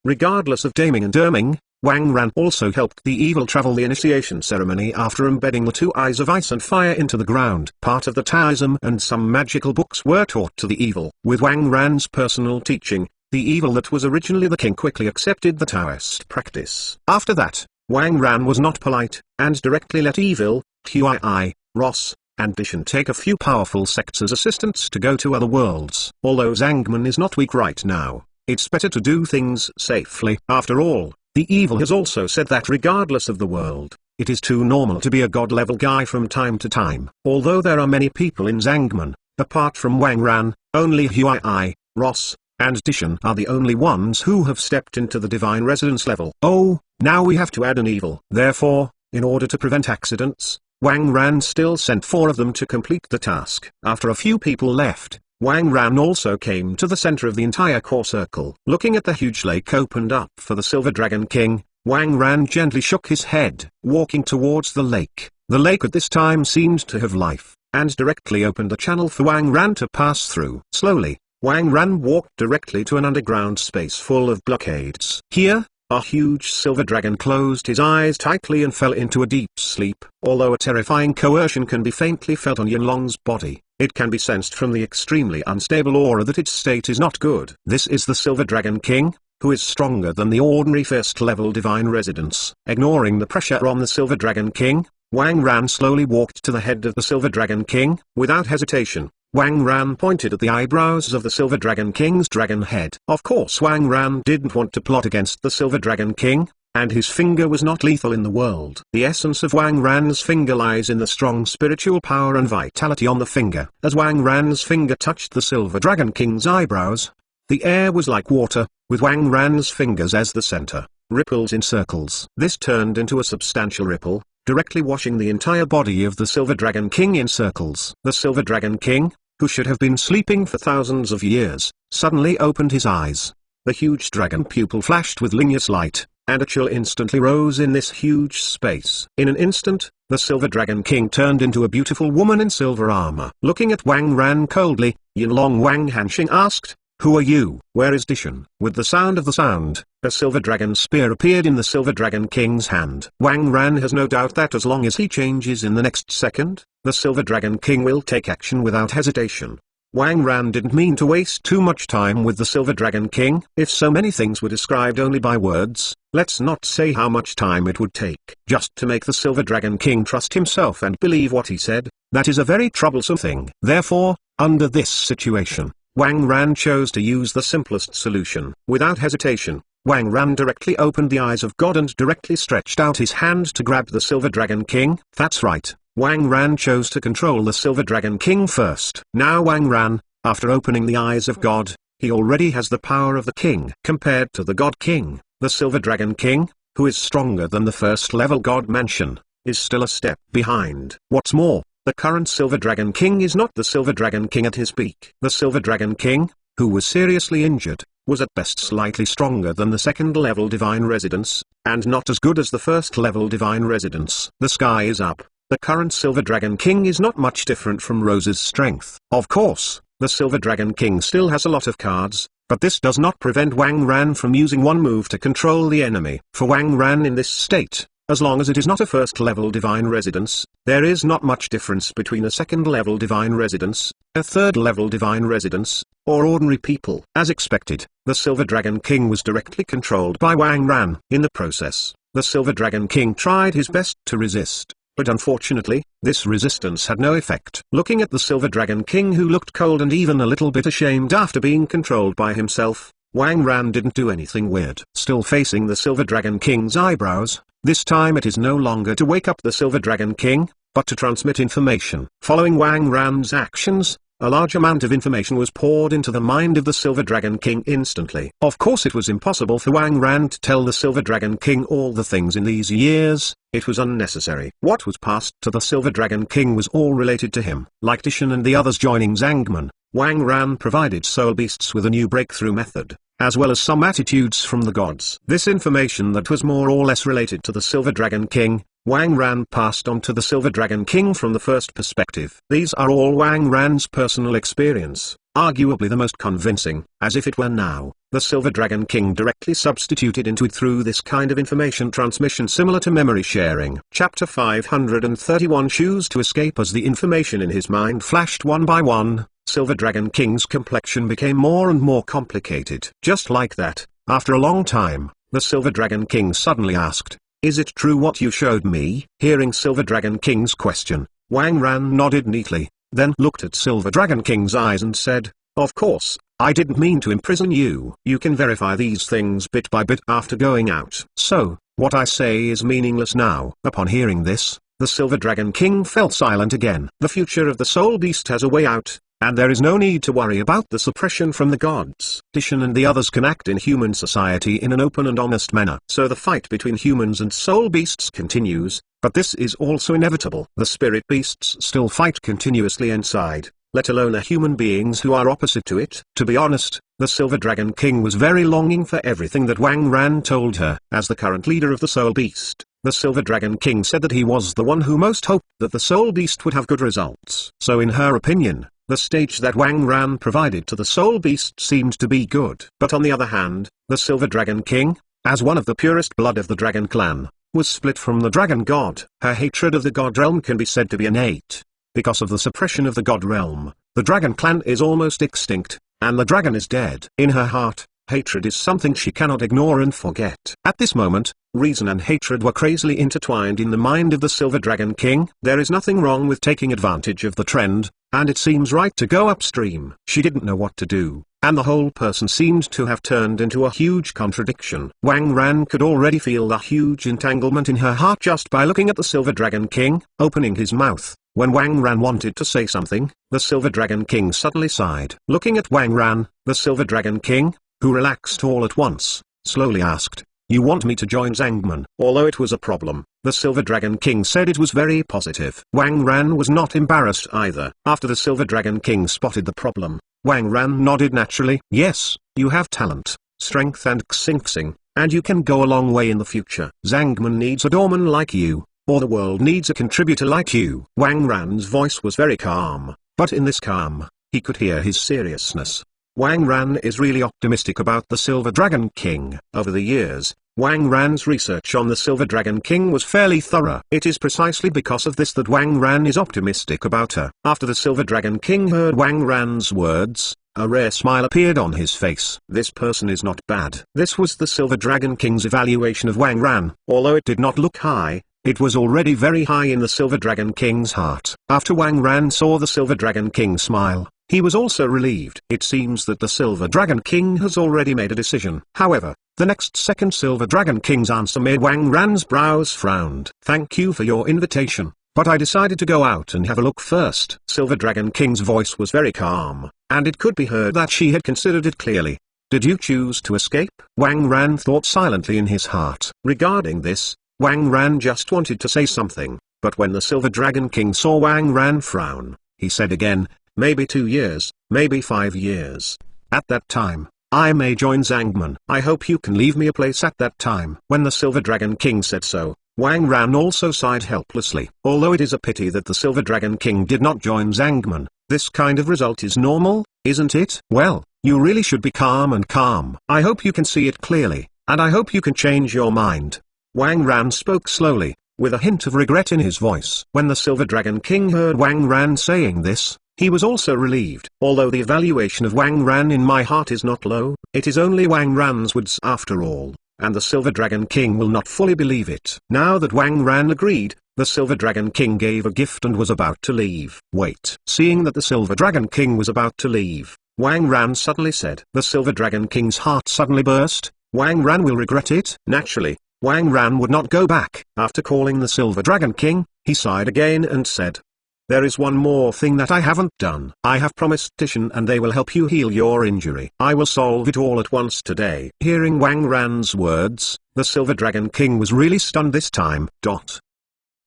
Regardless of Daming and Erming, Wang Ran also helped the evil travel the initiation ceremony after embedding the two eyes of ice and fire into the ground. Part of the Taoism and some magical books were taught to the evil. With Wang Ran's personal teaching, the evil that was originally the king quickly accepted the Taoist practice. After that, Wang Ran was not polite, and directly let evil, Hui, Ross, and Dishan take a few powerful sects as assistants to go to other worlds. Although Zhangman is not weak right now, it's better to do things safely. After all, the evil has also said that regardless of the world, it is too normal to be a god-level guy from time to time. Although there are many people in Zhangman, apart from Wang Ran, only Hui, Ross, and Dishan are the only ones who have stepped into the divine residence level. Oh, now we have to add an evil. Therefore, in order to prevent accidents, Wang Ran still sent 4 of them to complete the task. After a few people left, Wang Ran also came to the center of the entire core circle. Looking at the huge lake opened up for the Silver Dragon King, Wang Ran gently shook his head. Walking towards the lake at this time seemed to have life, and directly opened a channel for Wang Ran to pass through. Slowly, Wang Ran walked directly to an underground space full of blockades. Here, a huge silver dragon closed his eyes tightly and fell into a deep sleep. Although a terrifying coercion can be faintly felt on Yinlong's body, it can be sensed from the extremely unstable aura that its state is not good. This is the Silver Dragon King, who is stronger than the ordinary first-level divine residence. Ignoring the pressure on the Silver Dragon King, Wang Ran slowly walked to the head of the Silver Dragon King. Without hesitation, Wang Ran pointed at the eyebrows of the Silver Dragon King's dragon head. Of course Wang Ran didn't want to plot against the Silver Dragon King, and his finger was not lethal in the world. The essence of Wang Ran's finger lies in the strong spiritual power and vitality on the finger. As Wang Ran's finger touched the Silver Dragon King's eyebrows, the air was like water, with Wang Ran's fingers as the center, ripples in circles. This turned into a substantial ripple, directly washing the entire body of the Silver Dragon King in circles. The Silver Dragon King, who should have been sleeping for thousands of years, suddenly opened his eyes. The huge dragon pupil flashed with luminous light, and a chill instantly rose in this huge space. In an instant, the Silver Dragon King turned into a beautiful woman in silver armor. Looking at Wang Ran coldly, Yinlong Wang Hanxing asked, Who are you? Where is Dishan? With the sound of the sound, a silver dragon spear appeared in the Silver Dragon King's hand. Wang Ran has no doubt that as long as he changes in the next second, the Silver Dragon King will take action without hesitation. Wang Ran didn't mean to waste too much time with the Silver Dragon King. If so many things were described only by words, let's not say how much time it would take just to make the Silver Dragon King trust himself and believe what he said. That is a very troublesome thing. Therefore, under this situation, Wang Ran chose to use the simplest solution. Without hesitation, Wang Ran directly opened the eyes of God and directly stretched out his hand to grab the Silver Dragon King. That's right, Wang Ran chose to control the Silver Dragon King first. Now Wang Ran, after opening the eyes of God, he already has the power of the king. Compared to the God King, the Silver Dragon King, who is stronger than the first level God Mansion, is still a step behind. What's more, the current Silver Dragon King is not the Silver Dragon King at his peak. The Silver Dragon King, who was seriously injured, was at best slightly stronger than the second level Divine Residence, and not as good as the first level Divine Residence. The sky is up. The current Silver Dragon King is not much different from Rose's strength. Of course, the Silver Dragon King still has a lot of cards, but this does not prevent Wang Ran from using one move to control the enemy. For Wang Ran in this state, as long as it is not a first-level Divine Residence, there is not much difference between a second-level Divine Residence, a third-level Divine Residence, or ordinary people. As expected, the Silver Dragon King was directly controlled by Wang Ran. In the process, the Silver Dragon King tried his best to resist, but unfortunately, this resistance had no effect. Looking at the Silver Dragon King, who looked cold and even a little bit ashamed after being controlled by himself, Wang Ran didn't do anything weird. Still facing the Silver Dragon King's eyebrows, this time it is no longer to wake up the Silver Dragon King, but to transmit information. Following Wang Ran's actions, a large amount of information was poured into the mind of the Silver Dragon King instantly. Of course it was impossible for Wang Ran to tell the Silver Dragon King all the things in these years. It was unnecessary. What was passed to the Silver Dragon King was all related to him. Like Dishan and the others joining Zangman, Wang Ran provided soul beasts with a new breakthrough method, as well as some attitudes from the gods. This information that was more or less related to the Silver Dragon King, Wang Ran passed on to the Silver Dragon King from the first perspective. These are all Wang Ran's personal experience, arguably the most convincing. As if it were now, the Silver Dragon King directly substituted into it through this kind of information transmission similar to memory sharing. Chapter 531. Choose to escape. As the information in his mind flashed one by one, Silver Dragon King's complexion became more and more complicated. Just like that, after a long time, the Silver Dragon King suddenly asked, "Is it true what you showed me?" Hearing Silver Dragon King's question, Wang Ran nodded neatly, then looked at Silver Dragon King's eyes and said, "Of course, I didn't mean to imprison you. You can verify these things bit by bit after going out. So, what I say is meaningless now." Upon hearing this, the Silver Dragon King fell silent again. The future of the Soul Beast has a way out, and there is no need to worry about the suppression from the gods. Dishan and the others can act in human society in an open and honest manner. So the fight between humans and soul beasts continues, but this is also inevitable. The spirit beasts still fight continuously inside, let alone the human beings who are opposite to it. To be honest, the Silver Dragon King was very longing for everything that Wang Ran told her. As the current leader of the Soul Beast, the Silver Dragon King said that he was the one who most hoped that the Soul Beast would have good results. So in her opinion, the stage that Wang Ran provided to the Soul Beast seemed to be good. But on the other hand, the Silver Dragon King, as one of the purest blood of the Dragon Clan, was split from the Dragon God. Her hatred of the God Realm can be said to be innate. Because of the suppression of the God Realm, the Dragon Clan is almost extinct, and the dragon is dead. In her heart, hatred is something she cannot ignore and forget. At this moment, reason and hatred were crazily intertwined in the mind of the Silver Dragon King. There is nothing wrong with taking advantage of the trend, and it seems right to go upstream. She didn't know what to do, and the whole person seemed to have turned into a huge contradiction. Wang Ran could already feel the huge entanglement in her heart just by looking at the Silver Dragon King, opening his mouth. When Wang Ran wanted to say something, the Silver Dragon King suddenly sighed. Looking at Wang Ran, the Silver Dragon King, who relaxed all at once, slowly asked, "You want me to join Zangman?" Although it was a problem, the Silver Dragon King said it was very positive. Wang Ran was not embarrassed either. After the Silver Dragon King spotted the problem, Wang Ran nodded naturally. "Yes, you have talent, strength and xinxing, and you can go a long way in the future. Zangman needs a doorman like you, or the world needs a contributor like you." Wang Ran's voice was very calm, but in this calm, he could hear his seriousness. Wang Ran is really optimistic about the Silver Dragon King. Over the years, Wang Ran's research on the Silver Dragon King was fairly thorough. It is precisely because of this that Wang Ran is optimistic about her. After the Silver Dragon King heard Wang Ran's words, a rare smile appeared on his face. This person is not bad. This was the Silver Dragon King's evaluation of Wang Ran. Although it did not look high, it was already very high in the Silver Dragon King's heart. After Wang Ran saw the Silver Dragon King smile, he was also relieved. It seems that the Silver Dragon King has already made a decision. However, the next second Silver Dragon King's answer made Wang Ran's brows frowned. "Thank you for your invitation, but I decided to go out and have a look first." Silver Dragon King's voice was very calm, and it could be heard that she had considered it clearly. "Did you choose to escape?" Wang Ran thought silently in his heart. Regarding this, Wang Ran just wanted to say something, but when the Silver Dragon King saw Wang Ran frown, he said again, "Maybe 2 years, maybe 5 years. At that time, I may join Zhangman. I hope you can leave me a place at that time." When the Silver Dragon King said so, Wang Ran also sighed helplessly. Although it is a pity that the Silver Dragon King did not join Zhangman, this kind of result is normal, isn't it? Well, you really should be calm and calm. I hope you can see it clearly, and I hope you can change your mind. Wang Ran spoke slowly, with a hint of regret in his voice. When the Silver Dragon King heard Wang Ran saying this, he was also relieved. Although the evaluation of Wang Ran in my heart is not low, it is only Wang Ran's words after all, and the Silver Dragon King will not fully believe it. Now that Wang Ran agreed, the Silver Dragon King gave a gift and was about to leave. Wait. Seeing that the Silver Dragon King was about to leave, Wang Ran suddenly said. The Silver Dragon King's heart suddenly burst. Wang Ran will regret it. Naturally, Wang Ran would not go back. After calling the Silver Dragon King, he sighed again and said, "There is one more thing that I haven't done. I have promised Tishan and they will help you heal your injury. I will solve it all at once today." Hearing Wang Ran's words, the Silver Dragon King was really stunned this time.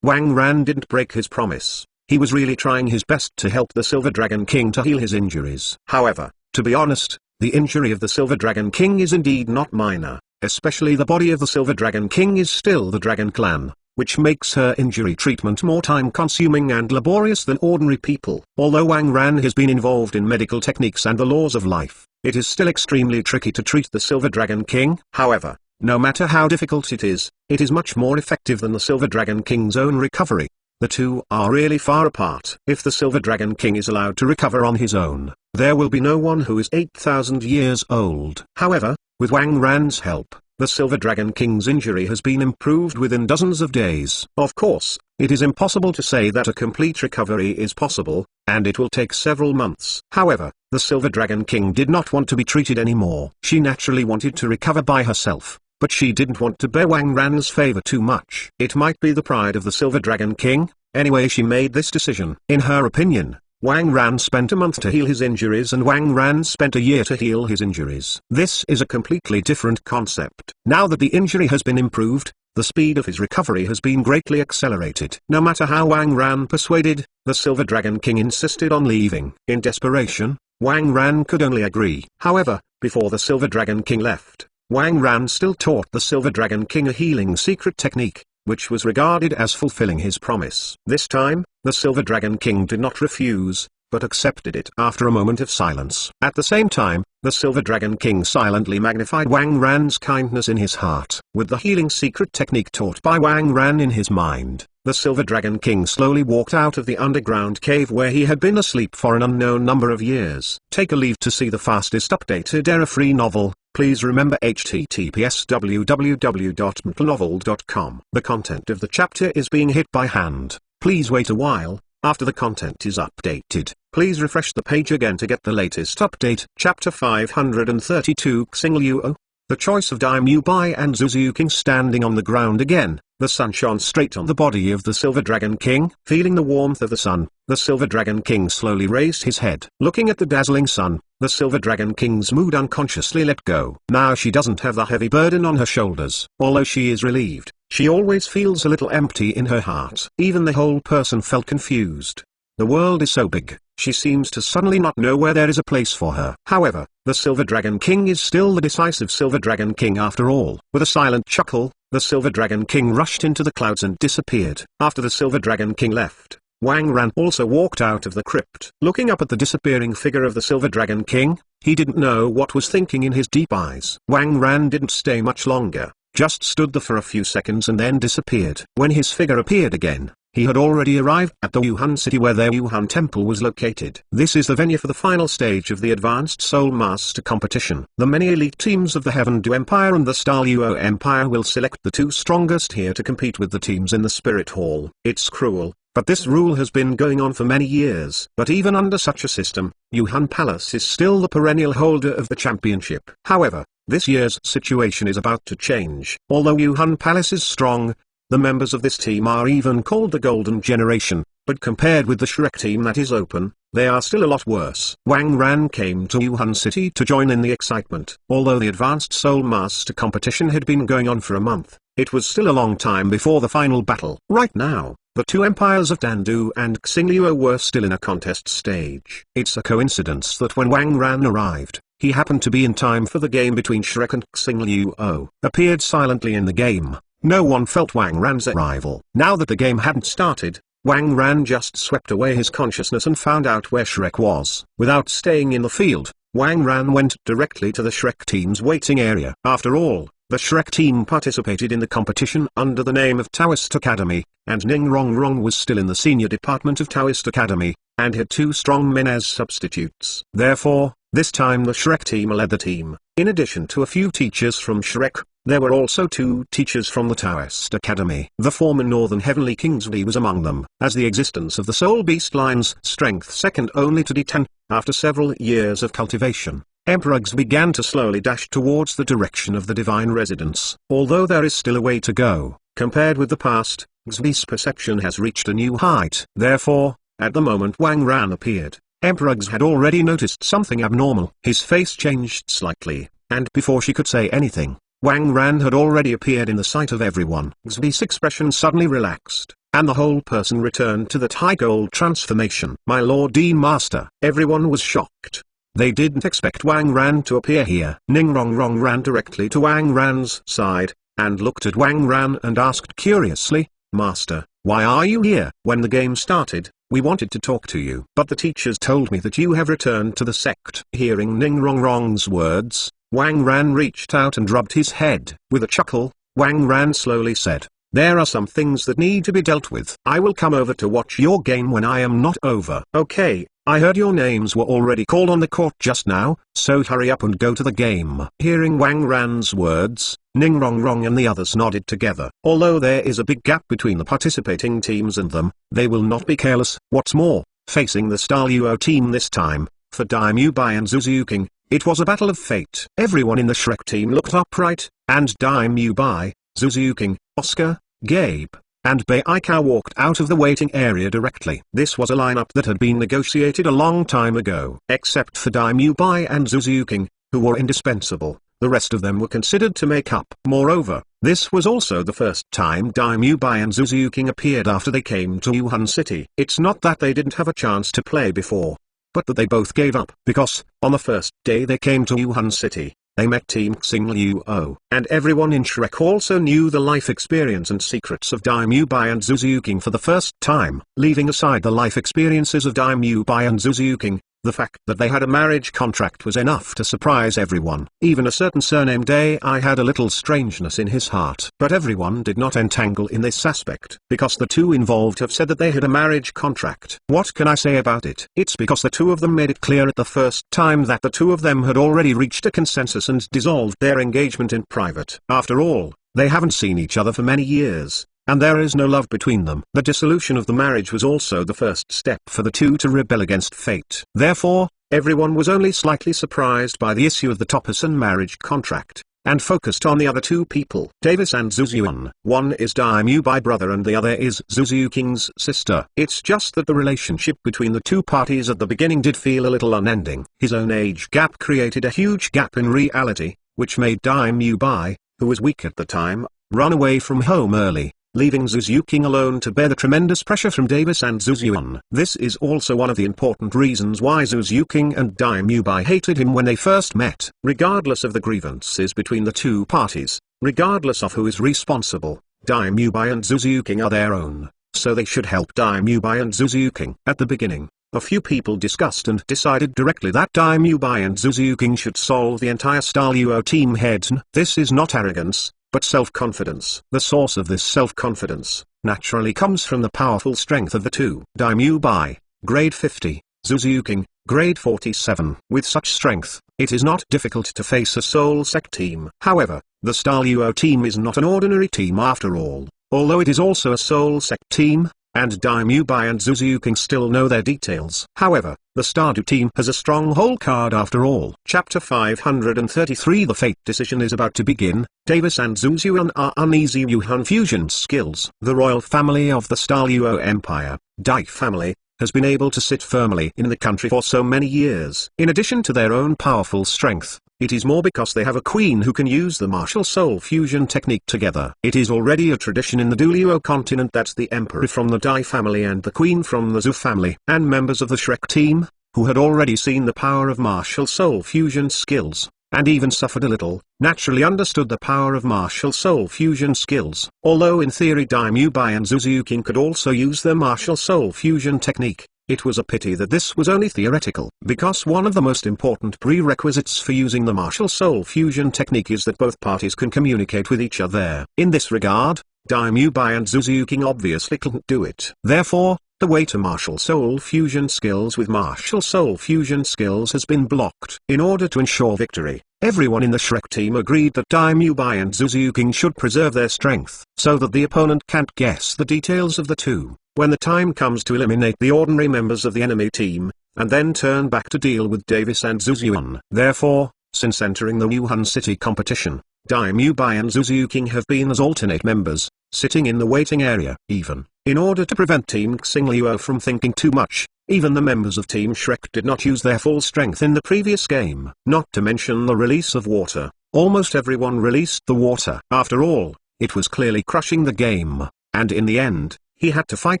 Wang Ran didn't break his promise. He was really trying his best to help the Silver Dragon King to heal his injuries. However, to be honest, the injury of the Silver Dragon King is indeed not minor, especially the body of the Silver Dragon King is still the Dragon Clan, which makes her injury treatment more time-consuming and laborious than ordinary people. Although Wang Ran has been involved in medical techniques and the laws of life, it is still extremely tricky to treat the Silver Dragon King. However, no matter how difficult it is much more effective than the Silver Dragon King's own recovery. The two are really far apart. If the Silver Dragon King is allowed to recover on his own, there will be no one who is 8,000 years old. However, with Wang Ran's help, the Silver Dragon King's injury has been improved within dozens of days. Of course, it is impossible to say that a complete recovery is possible, and it will take several months. However, the Silver Dragon King did not want to be treated anymore. She naturally wanted to recover by herself, but she didn't want to bear Wang Ran's favor too much. It might be the pride of the Silver Dragon King. Anyway, she made this decision. In her opinion, Wang Ran spent a month to heal his injuries and Wang Ran spent a year to heal his injuries. This is a completely different concept. Now that the injury has been improved, the speed of his recovery has been greatly accelerated. No matter how Wang Ran persuaded, the Silver Dragon King insisted on leaving. In desperation, Wang Ran could only agree. However, before the Silver Dragon King left, Wang Ran still taught the Silver Dragon King a healing secret technique, which was regarded as fulfilling his promise. This time, the Silver Dragon King did not refuse, but accepted it after a moment of silence. At the same time, the Silver Dragon King silently magnified Wang Ran's kindness in his heart. With the healing secret technique taught by Wang Ran in his mind, the Silver Dragon King slowly walked out of the underground cave where he had been asleep for an unknown number of years. Take a leave to see the fastest updated error-free novel. Please remember https www.mtnovel.com. The content of the chapter is being hit by hand. Please wait a while. After the content is updated, please refresh the page again to get the latest update. Chapter 532 Xingluo. The choice of Daimyo Bai and Zuzu King. Standing on the ground again, the sun shone straight on the body of the Silver Dragon King. Feeling the warmth of the sun, the Silver Dragon King slowly raised his head. Looking at the dazzling sun, the Silver Dragon King's mood unconsciously let go. Now she doesn't have the heavy burden on her shoulders. Although she is relieved, she always feels a little empty in her heart. Even the whole person felt confused. The world is so big, she seems to suddenly not know where there is a place for her. However, the Silver Dragon King is still the decisive Silver Dragon King after all. With a silent chuckle, the Silver Dragon King rushed into the clouds and disappeared. After the Silver Dragon King left, Wang Ran also walked out of the crypt. Looking up at the disappearing figure of the Silver Dragon King, he didn't know what was thinking in his deep eyes. Wang Ran didn't stay much longer, just stood there for a few seconds and then disappeared. When his figure appeared again, he had already arrived at the Yuhan city where their Yuhan temple was located. This is the venue for the final stage of the Advanced Soul Master competition. The many elite teams of the Heaven Du Empire and the Star Luo Empire will select the two strongest here to compete with the teams in the Spirit Hall. It's cruel, but this rule has been going on for many years. But even under such a system, Yuhan Palace is still the perennial holder of the championship. However, this year's situation is about to change. Although Yuhan Palace is strong, the members of this team are even called the Golden Generation, but compared with the Shrek team that is open, they are still a lot worse. Wang Ran came to Yuhan City to join in the excitement. Although the Advanced Soul Master competition had been going on for a month, it was still a long time before the final battle. Right now, the two empires of Dandu and Xingluo were still in a contest stage. It's a coincidence that when Wang Ran arrived, he happened to be in time for the game between Shrek and Xingluo. Appeared silently in the game. No one felt Wang Ran's arrival. Now that the game hadn't started, Wang Ran just swept away his consciousness and found out where Shrek was. Without staying in the field, Wang Ran went directly to the Shrek team's waiting area. After all, the Shrek team participated in the competition under the name of Taoist Academy, and Ning Rong Rong was still in the senior department of Taoist Academy, and had two strong men as substitutes. Therefore, this time the Shrek team led the team. In addition to a few teachers from Shrek, there were also two teachers from the Taoist Academy. The former Northern Heavenly Kingsley was among them. As the existence of the Soul Beast line's strength second only to D10, after several years of cultivation, Emperor X began to slowly dash towards the direction of the Divine Residence. Although there is still a way to go, compared with the past, X's perception has reached a new height. Therefore, at the moment Wang Ran appeared, Emperor X had already noticed something abnormal. His face changed slightly, and before she could say anything, Wang Ran had already appeared in the sight of everyone. X's expression suddenly relaxed, and the whole person returned to that high gold transformation. My Lord Dean Master. Everyone was shocked. They didn't expect Wang Ran to appear here. Ning Rong Rong ran directly to Wang Ran's side, and looked at Wang Ran and asked curiously, Master, why are you here? When the game started, we wanted to talk to you. But the teachers told me that you have returned to the sect. Hearing Ning Rong Rong's words, Wang Ran reached out and rubbed his head. With a chuckle, Wang Ran slowly said, there are some things that need to be dealt with. I will come over to watch your game when I am not over. Okay, I heard your names were already called on the court just now, so hurry up and go to the game. Hearing Wang Ran's words, Ning Rong Rong and the others nodded together. Although there is a big gap between the participating teams and them, they will not be careless. What's more, facing the Star Luo team this time, for Daimyo Bai and Zuzuking, it was a battle of fate. Everyone in the Shrek team looked upright, and Daimyo Bai, Zuzuking, Oscar, Gabe, and Bei Aikau walked out of the waiting area directly. This was a lineup that had been negotiated a long time ago. Except for Daimyo Bai and Zuzuking, who were indispensable, the rest of them were considered to make up. Moreover, this was also the first time Daimyo Bai and Zuzuking appeared after they came to Yuhan City. It's not that they didn't have a chance to play before, but that they both gave up, because, on the first day they came to Yuhan City, they met Team Xingluo. And everyone in Shrek also knew the life experience and secrets of Daimyo Bai and Zuzuking for the first time. Leaving aside the life experiences of Daimyo Bai and Zuzuking, the fact that they had a marriage contract was enough to surprise everyone. Even a certain surnamed AI had a little strangeness in his heart. But everyone did not entangle in this aspect, because the two involved have said that they had a marriage contract. What can I say about it? It's because the two of them made it clear at the first time that the two of them had already reached a consensus and dissolved their engagement in private. After all, they haven't seen each other for many years, and there is no love between them. The dissolution of the marriage was also the first step for the two to rebel against fate. Therefore, everyone was only slightly surprised by the issue of the Topperson marriage contract, and focused on the other two people. Davis and Zuzuyun. One is Daimyo Bai brother and the other is Zuzuking's sister. It's just that the relationship between the two parties at the beginning did feel a little unending. His own age gap created a huge gap in reality, which made Daimyo Bai, who was weak at the time, run away from home early, leaving Zuzuking alone to bear the tremendous pressure from Davis and Zuzuyun. This is also one of the important reasons why Zuzuking and Daimyo Bai hated him when they first met. Regardless of the grievances between the two parties, regardless of who is responsible, Daimyo Bai and Zuzuking are their own, so they should help Daimyobai and Zuzuking. At the beginning, a few people discussed and decided directly that Daimyobai and Zuzuking should solve the entire Star Luo team heads. This is not arrogance, but self-confidence. The source of this self-confidence, naturally comes from the powerful strength of the two. Daimyobai, grade 50, Zuzuking, grade 47. With such strength, it is not difficult to face a Soul Sect team. However, the Star Luo team is not an ordinary team after all, although it is also a Soul Sect team, and Daimyobai and Zuzuking still know their details. However, the Stardew team has a strong whole card after all. Chapter 533. The fate decision is about to begin. Davis and Zuzuan are uneasy Yuhan fusion skills. The royal family of the Star Luo Empire, Dai family, has been able to sit firmly in the country for so many years. In addition to their own powerful strength, it is more because they have a queen who can use the martial soul fusion technique together. It is already a tradition in the Luo continent that the emperor from the Dai family and the queen from the Zhu family and members of the Shrek team, who had already seen the power of martial soul fusion skills, and even suffered a little, naturally understood the power of martial soul fusion skills. Although in theory Daimyobai and Zuzuking could also use their martial soul fusion technique, it was a pity that this was only theoretical, because one of the most important prerequisites for using the martial soul fusion technique is that both parties can communicate with each other. In this regard, Daimyobai and Zuzuking obviously couldn't do it. Therefore, the way to martial soul fusion skills with martial soul fusion skills has been blocked. In order to ensure victory, everyone in the Shrek team agreed that Daimyobai and Zuzuking should preserve their strength, so that the opponent can't guess the details of the two. When the time comes to eliminate the ordinary members of the enemy team, and then turn back to deal with Davis and Zuzuan. Therefore, since entering the Wuhan City competition, Daimyobai and Zuzuking have been as alternate members, sitting in the waiting area. Even, in order to prevent Team Xingluo from thinking too much, even the members of Team Shrek did not use their full strength in the previous game. Not to mention the release of water. Almost everyone released the water. After all, it was clearly crushing the game, and in the end, he had to fight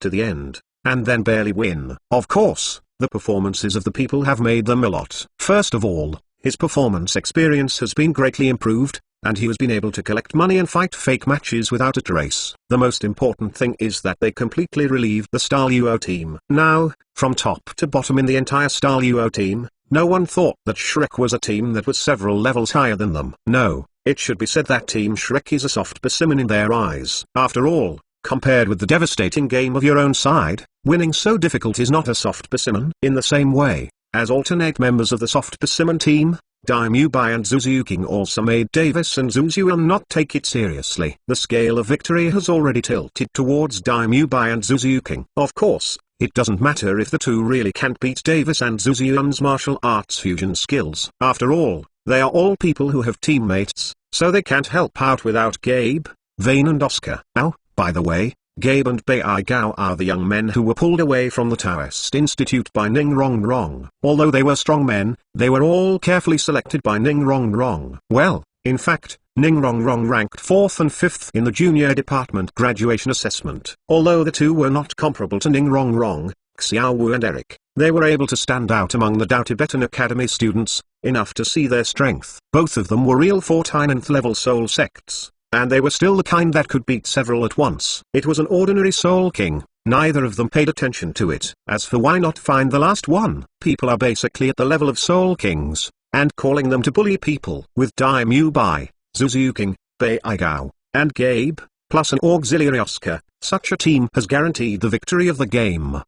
to the end, and then barely win. Of course, the performances of the people have made them a lot. First of all, his performance experience has been greatly improved, and he has been able to collect money and fight fake matches without a trace. The most important thing is that they completely relieved the Star Luo team. Now, from top to bottom in the entire Star Luo team, no one thought that Shrek was a team that was several levels higher than them. No, it should be said that Team Shrek is a soft specimen in their eyes. After all, compared with the devastating game of your own side, winning so difficult is not a soft specimen. In the same way, as alternate members of the soft specimen team, Daimyobai and Zuzuking also made Davis and Zuzuan not take it seriously. The scale of victory has already tilted towards Daimyobai and Zuzuking. Of course, it doesn't matter if the two really can't beat Davis and Zuzuan's martial arts fusion skills. After all, they are all people who have teammates, so they can't help out without Gabe, Vane and Oscar. Now, by the way, Gabe and Bai Gao are the young men who were pulled away from the Taoist Institute by Ning Rong Rong. Although they were strong men, they were all carefully selected by Ning Rong Rong. Well, in fact, Ning Rong Rong ranked 4th and 5th in the junior department graduation assessment. Although the two were not comparable to Ning Rong Rong, Xiao Wu and Eric, they were able to stand out among the Dao Tibetan Academy students, enough to see their strength. Both of them were real 49th level soul sects, and they were still the kind that could beat several at once. It was an ordinary Soul King, neither of them paid attention to it. As for why not find the last one, people are basically at the level of Soul Kings, and calling them to bully people. With Daimyobai, Zuzuking, Bai Gao, and Gabe, plus an auxiliary Oscar, such a team has guaranteed the victory of the game.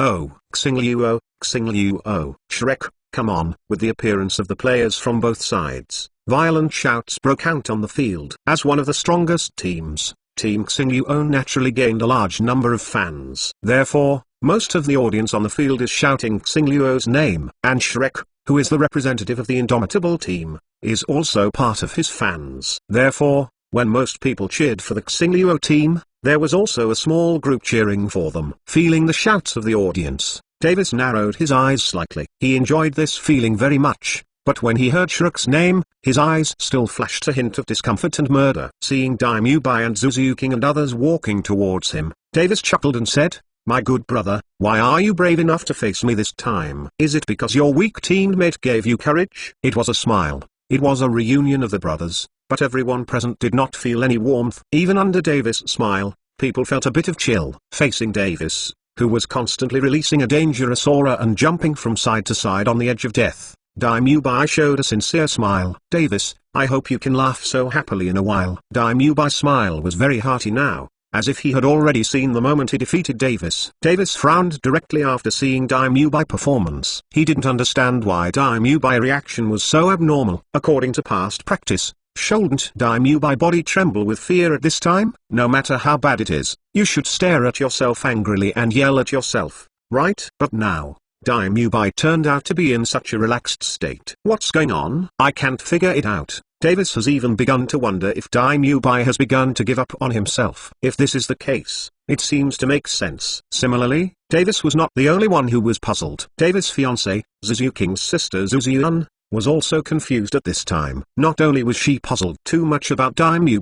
Oh, Xingluo, Shrek, come on. With the appearance of the players from both sides, violent shouts broke out on the field. As one of the strongest teams, Team Xingluo naturally gained a large number of fans. Therefore, most of the audience on the field is shouting Xingluo's name. And Shrek, who is the representative of the Indomitable team, is also part of his fans. Therefore, when most people cheered for the Xingluo team, there was also a small group cheering for them. Feeling the shouts of the audience, Davis narrowed his eyes slightly. He enjoyed this feeling very much. But when he heard Shrek's name, his eyes still flashed a hint of discomfort and murder. Seeing Daimyobai and Zuzuking and others walking towards him, Davis chuckled and said, "My good brother, why are you brave enough to face me this time? Is it because your weak teammate gave you courage?" It was a smile. It was a reunion of the brothers, but everyone present did not feel any warmth. Even under Davis' smile, people felt a bit of chill. Facing Davis, who was constantly releasing a dangerous aura and jumping from side to side on the edge of death, Daimyo showed a sincere smile. Davis, I hope you can laugh so happily in a while. Daimyo's smile was very hearty now, as if he had already seen the moment he defeated Davis. Davis frowned directly after seeing Daimyo's performance. He didn't understand why Daimyo's reaction was so abnormal. According to past practice, shouldn't Daimyo's body tremble with fear at this time? No matter how bad it is, you should stare at yourself angrily and yell at yourself, right? But now, Daimyo turned out to be in such a relaxed state. What's going on? I can't figure it out. Davis has even begun to wonder if Daimyo has begun to give up on himself. If this is the case, it seems to make sense. Similarly, Davis was not the only one who was puzzled. Davis' fiancée, Zuzuking's sister Zuzuyun, was also confused at this time. Not only was she puzzled too much about Daimyo,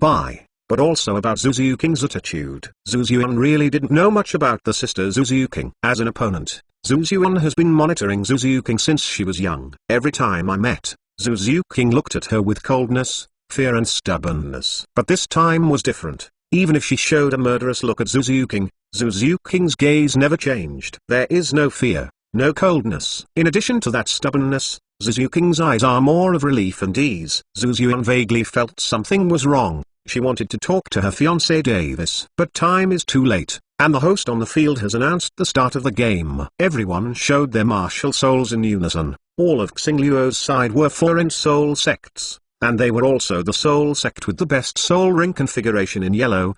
but also about Zuzuking's attitude. Zuzuyun really didn't know much about the sister Zuzuking. As an opponent, Zuzuyun has been monitoring Zuzuking since she was young. Every time I met, Zuzuking looked at her with coldness, fear and stubbornness. But this time was different. Even if she showed a murderous look at Zuzuking, Zuzuking's gaze never changed. There is no fear, no coldness. In addition to that stubbornness, Zuzuking's eyes are more of relief and ease. Zuzuyun vaguely felt something was wrong. She wanted to talk to her fiancé Davis. But time is too late, and the host on the field has announced the start of the game. Everyone showed their martial souls in unison. All of Xingluo's side were foreign soul sects, and they were also the soul sect with the best soul ring configuration in yellow,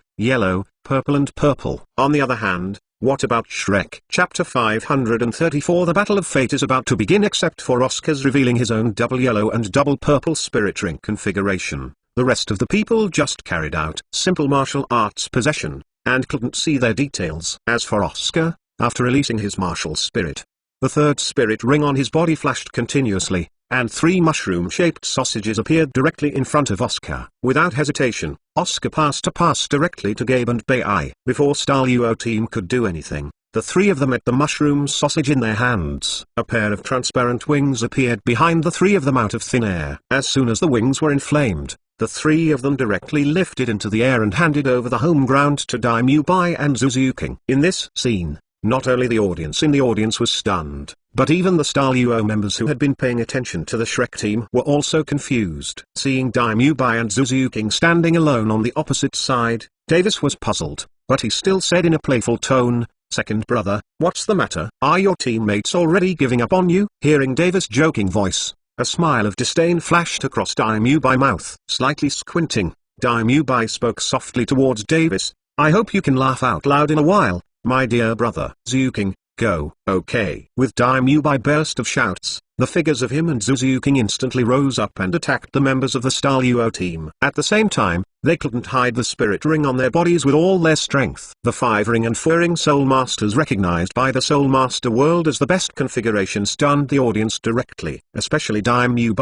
purple and purple. On the other hand, what about Shrek? Chapter 534. The Battle of Fate is about to begin, except for Oscar's revealing his own double yellow and double purple spirit ring configuration. The rest of the people just carried out simple martial arts possession, and couldn't see their details. As for Oscar, after releasing his martial spirit, the third spirit ring on his body flashed continuously, and 3 mushroom-shaped sausages appeared directly in front of Oscar. Without hesitation, Oscar passed a pass directly to Gabe and Bai. Before Starluo team could do anything, the 3 of them had the mushroom sausage in their hands. A pair of transparent wings appeared behind the 3 of them out of thin air. As soon as the wings were inflamed, the 3 of them directly lifted into the air and handed over the home ground to Daimyo and Zuzuking. In this scene, not only the audience in the audience was stunned, but even the Starluo members who had been paying attention to the Shrek team were also confused. Seeing Daimyo and Zuzuking standing alone on the opposite side, Davis was puzzled, but he still said in a playful tone, "Second brother, what's the matter? Are your teammates already giving up on you?" Hearing Davis' joking voice, a smile of disdain flashed across Daimyo's mouth. Slightly squinting, Daimyo spoke softly towards Davis, "I hope you can laugh out loud in a while, my dear brother." Zuzuking, go. Okay. With Daimyo burst of shouts, the figures of him and Zuzuking instantly rose up and attacked the members of the Starluo team. At the same time, they couldn't hide the spirit ring on their bodies with all their strength. The 5-ring and 4-ring Soul Masters recognized by the Soul Master world as the best configuration stunned the audience directly. Especially Daimyo,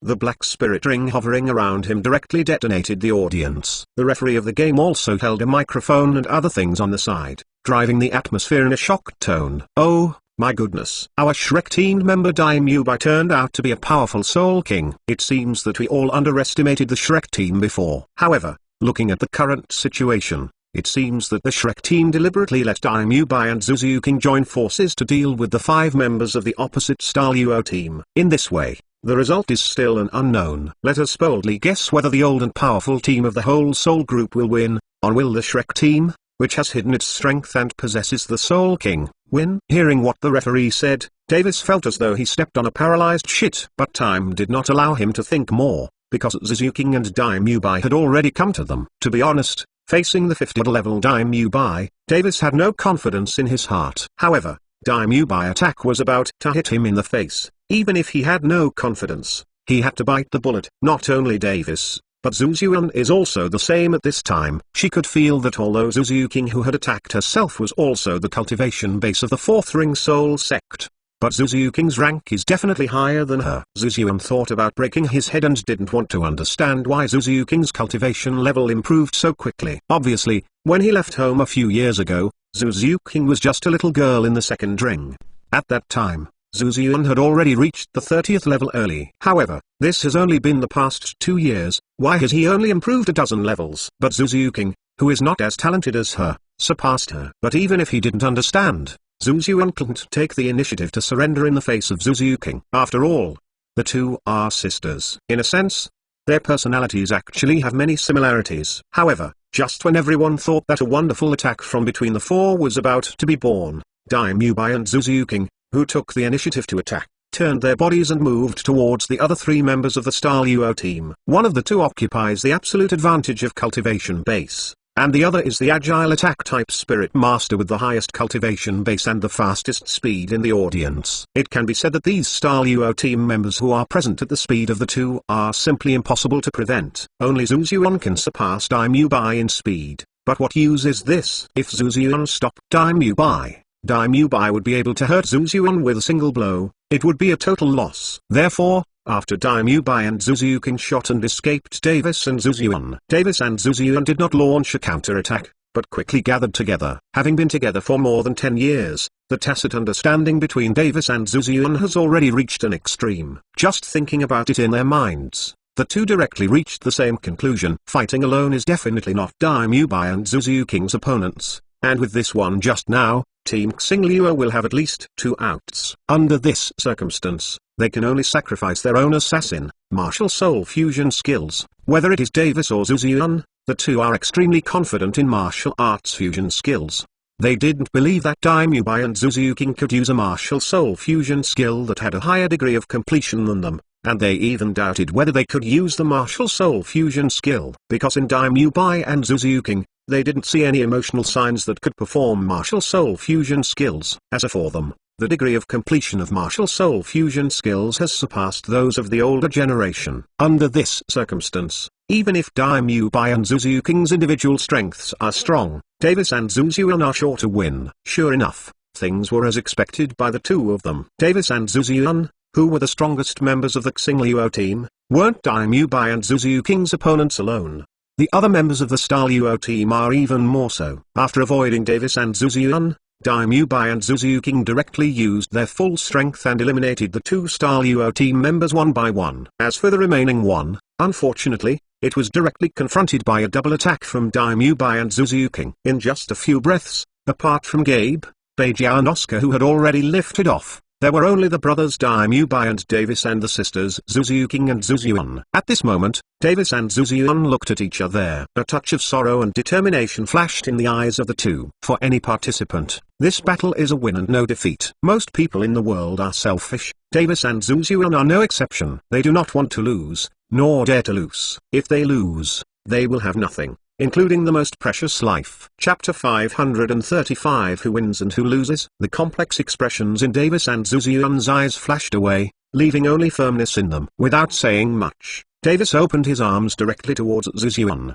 the black spirit ring hovering around him directly detonated the audience. The referee of the game also held a microphone and other things on the side, driving the atmosphere in a shocked tone. Oh, my goodness. Our Shrek team member Daimyo turned out to be a powerful Soul King. It seems that we all underestimated the Shrek team before. However, looking at the current situation, it seems that the Shrek team deliberately let Daimyo and Zuzuking join forces to deal with the 5 members of the opposite Starluo team. In this way, the result is still an unknown. Let us boldly guess whether the old and powerful team of the whole Soul group will win, or will the Shrek team, which has hidden its strength and possesses the Soul King, win? Hearing what the referee said, Davis felt as though he stepped on a paralyzed shit. But time did not allow him to think more, because Zuzuking and Daimyo had already come to them. To be honest, facing the 50th level Daimyo, Davis had no confidence in his heart. However, Daimyo's attack was about to hit him in the face. Even if he had no confidence, he had to bite the bullet. Not only Davis, but Zuzuyun is also the same at this time. She could feel that although Zuzuking who had attacked herself was also the cultivation base of the 4th ring soul sect, but Zuzuking's rank is definitely higher than her. Zuzuyun thought about breaking his head and didn't want to understand why Zuzuking's cultivation level improved so quickly. Obviously, when he left home a few years ago, Zuzuking was just a little girl in the 2nd ring. At that time, Zuzuyun had already reached the 30th level early. However, this has only been the past 2 years. Why has he only improved a dozen levels? But Zuzuking, who is not as talented as her, surpassed her. But even if he didn't understand, Zhu Ziyuan couldn't take the initiative to surrender in the face of Zhu Ziyuking. After all, the two are sisters. In a sense, their personalities actually have many similarities. However, just when everyone thought that a wonderful attack from between the four was about to be born, Daimyo Bai and Zhu Ziyuking, who took the initiative to attack, turned their bodies and moved towards the other three members of the Star Luo team. One of the two occupies the absolute advantage of cultivation base, and the other is the agile attack type spirit master with the highest cultivation base and the fastest speed in the audience. It can be said that these Star Luo team members who are present at the speed of the two are simply impossible to prevent. Only Zhu Ziyuan can surpass Daimyo Bai in speed. But what use is this? If Zhu Ziyuan stopped Daimyo Bai would be able to hurt Zhu Ziyuan with a single blow. It would be a total loss. Therefore, after Daimyo Bai and Zhu Ziyuking shot and escaped Davis and Zhu Ziyuan did not launch a counter-attack, but quickly gathered together. Having been together for more than 10 years, the tacit understanding between Davis and Zhu Ziyuan has already reached an extreme. Just thinking about it in their minds, the two directly reached the same conclusion. Fighting alone is definitely not Daimyo Bai and Zhu Ziyuking's opponents, and with this one just now, Team Xingluo will have at least 2 outs. Under this circumstance, they can only sacrifice their own assassin, martial soul fusion skills. Whether it is Davis or Zhu Ziyuan, the two are extremely confident in martial arts fusion skills. They didn't believe that Daimyo Bai and Zhu Ziyuking could use a martial soul fusion skill that had a higher degree of completion than them, and they even doubted whether they could use the martial soul fusion skill, because in Daimyo Bai and Zhu Ziyuking, they didn't see any emotional signs that could perform martial soul fusion skills. As for them, the degree of completion of martial soul fusion skills has surpassed those of the older generation. Under this circumstance, even if Daimyo Bai and Zhu Ziyuking's individual strengths are strong, Davis and Zhu Ziyuan are sure to win. Sure enough, things were as expected by the two of them. Davis and Zhu Ziyuan, who were the strongest members of the Xingluo team, weren't Daimyo Bai and Zhu Ziyuking's opponents alone. The other members of the Star Luo team are even more so. After avoiding Davis and Zhu Ziyuan, Daimyo Bai and Zhu Ziyuking directly used their full strength and eliminated the two Star Luo team members one by one. As for the remaining one, unfortunately, it was directly confronted by a double attack from Daimyo Bai and Zhu Ziyuking. In just a few breaths, apart from Gabe, Beijiao and Oscar who had already lifted off, there were only the brothers Daimyo Bai and Davis and the sisters Zhu Ziyuking and Zhu Ziyuan. At this moment, Davis and Zhu Ziyuan looked at each other. A touch of sorrow and determination flashed in the eyes of the two. For any participant, this battle is a win and no defeat. Most people in the world are selfish. Davis and Zhu Ziyuan are no exception. They do not want to lose, nor dare to lose. If they lose, they will have nothing, including the most precious life. Chapter 535 Who Wins and Who Loses? The complex expressions in Davis and Zhu Ziyuan's eyes flashed away, leaving only firmness in them. Without saying much, Davis opened his arms directly towards Zhu Ziyuan.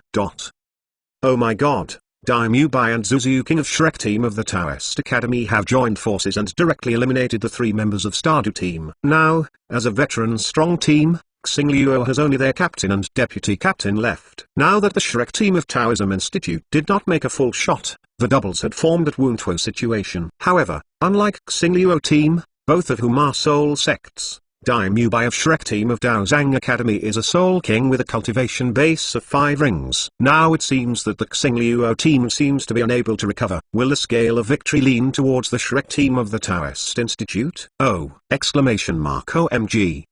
Oh my god! Daimyo Bai and Zhu Ziyuking of Shrek team of the Taoist Academy have joined forces and directly eliminated the 3 members of Stardew team. Now, as a veteran strong team, Xingluo has only their captain and deputy captain left. Now that the Shrek team of Taoism Institute did not make a full shot, the doubles had formed at Wuntwo situation. However, unlike Xingluo team, both of whom are soul sects, Daimyo Bai of Shrek team of Daozang Academy is a soul king with a cultivation base of 5 rings. Now it seems that the Xingluo team seems to be unable to recover. Will the scale of victory lean towards the Shrek team of the Taoist Institute? Oh! OMG!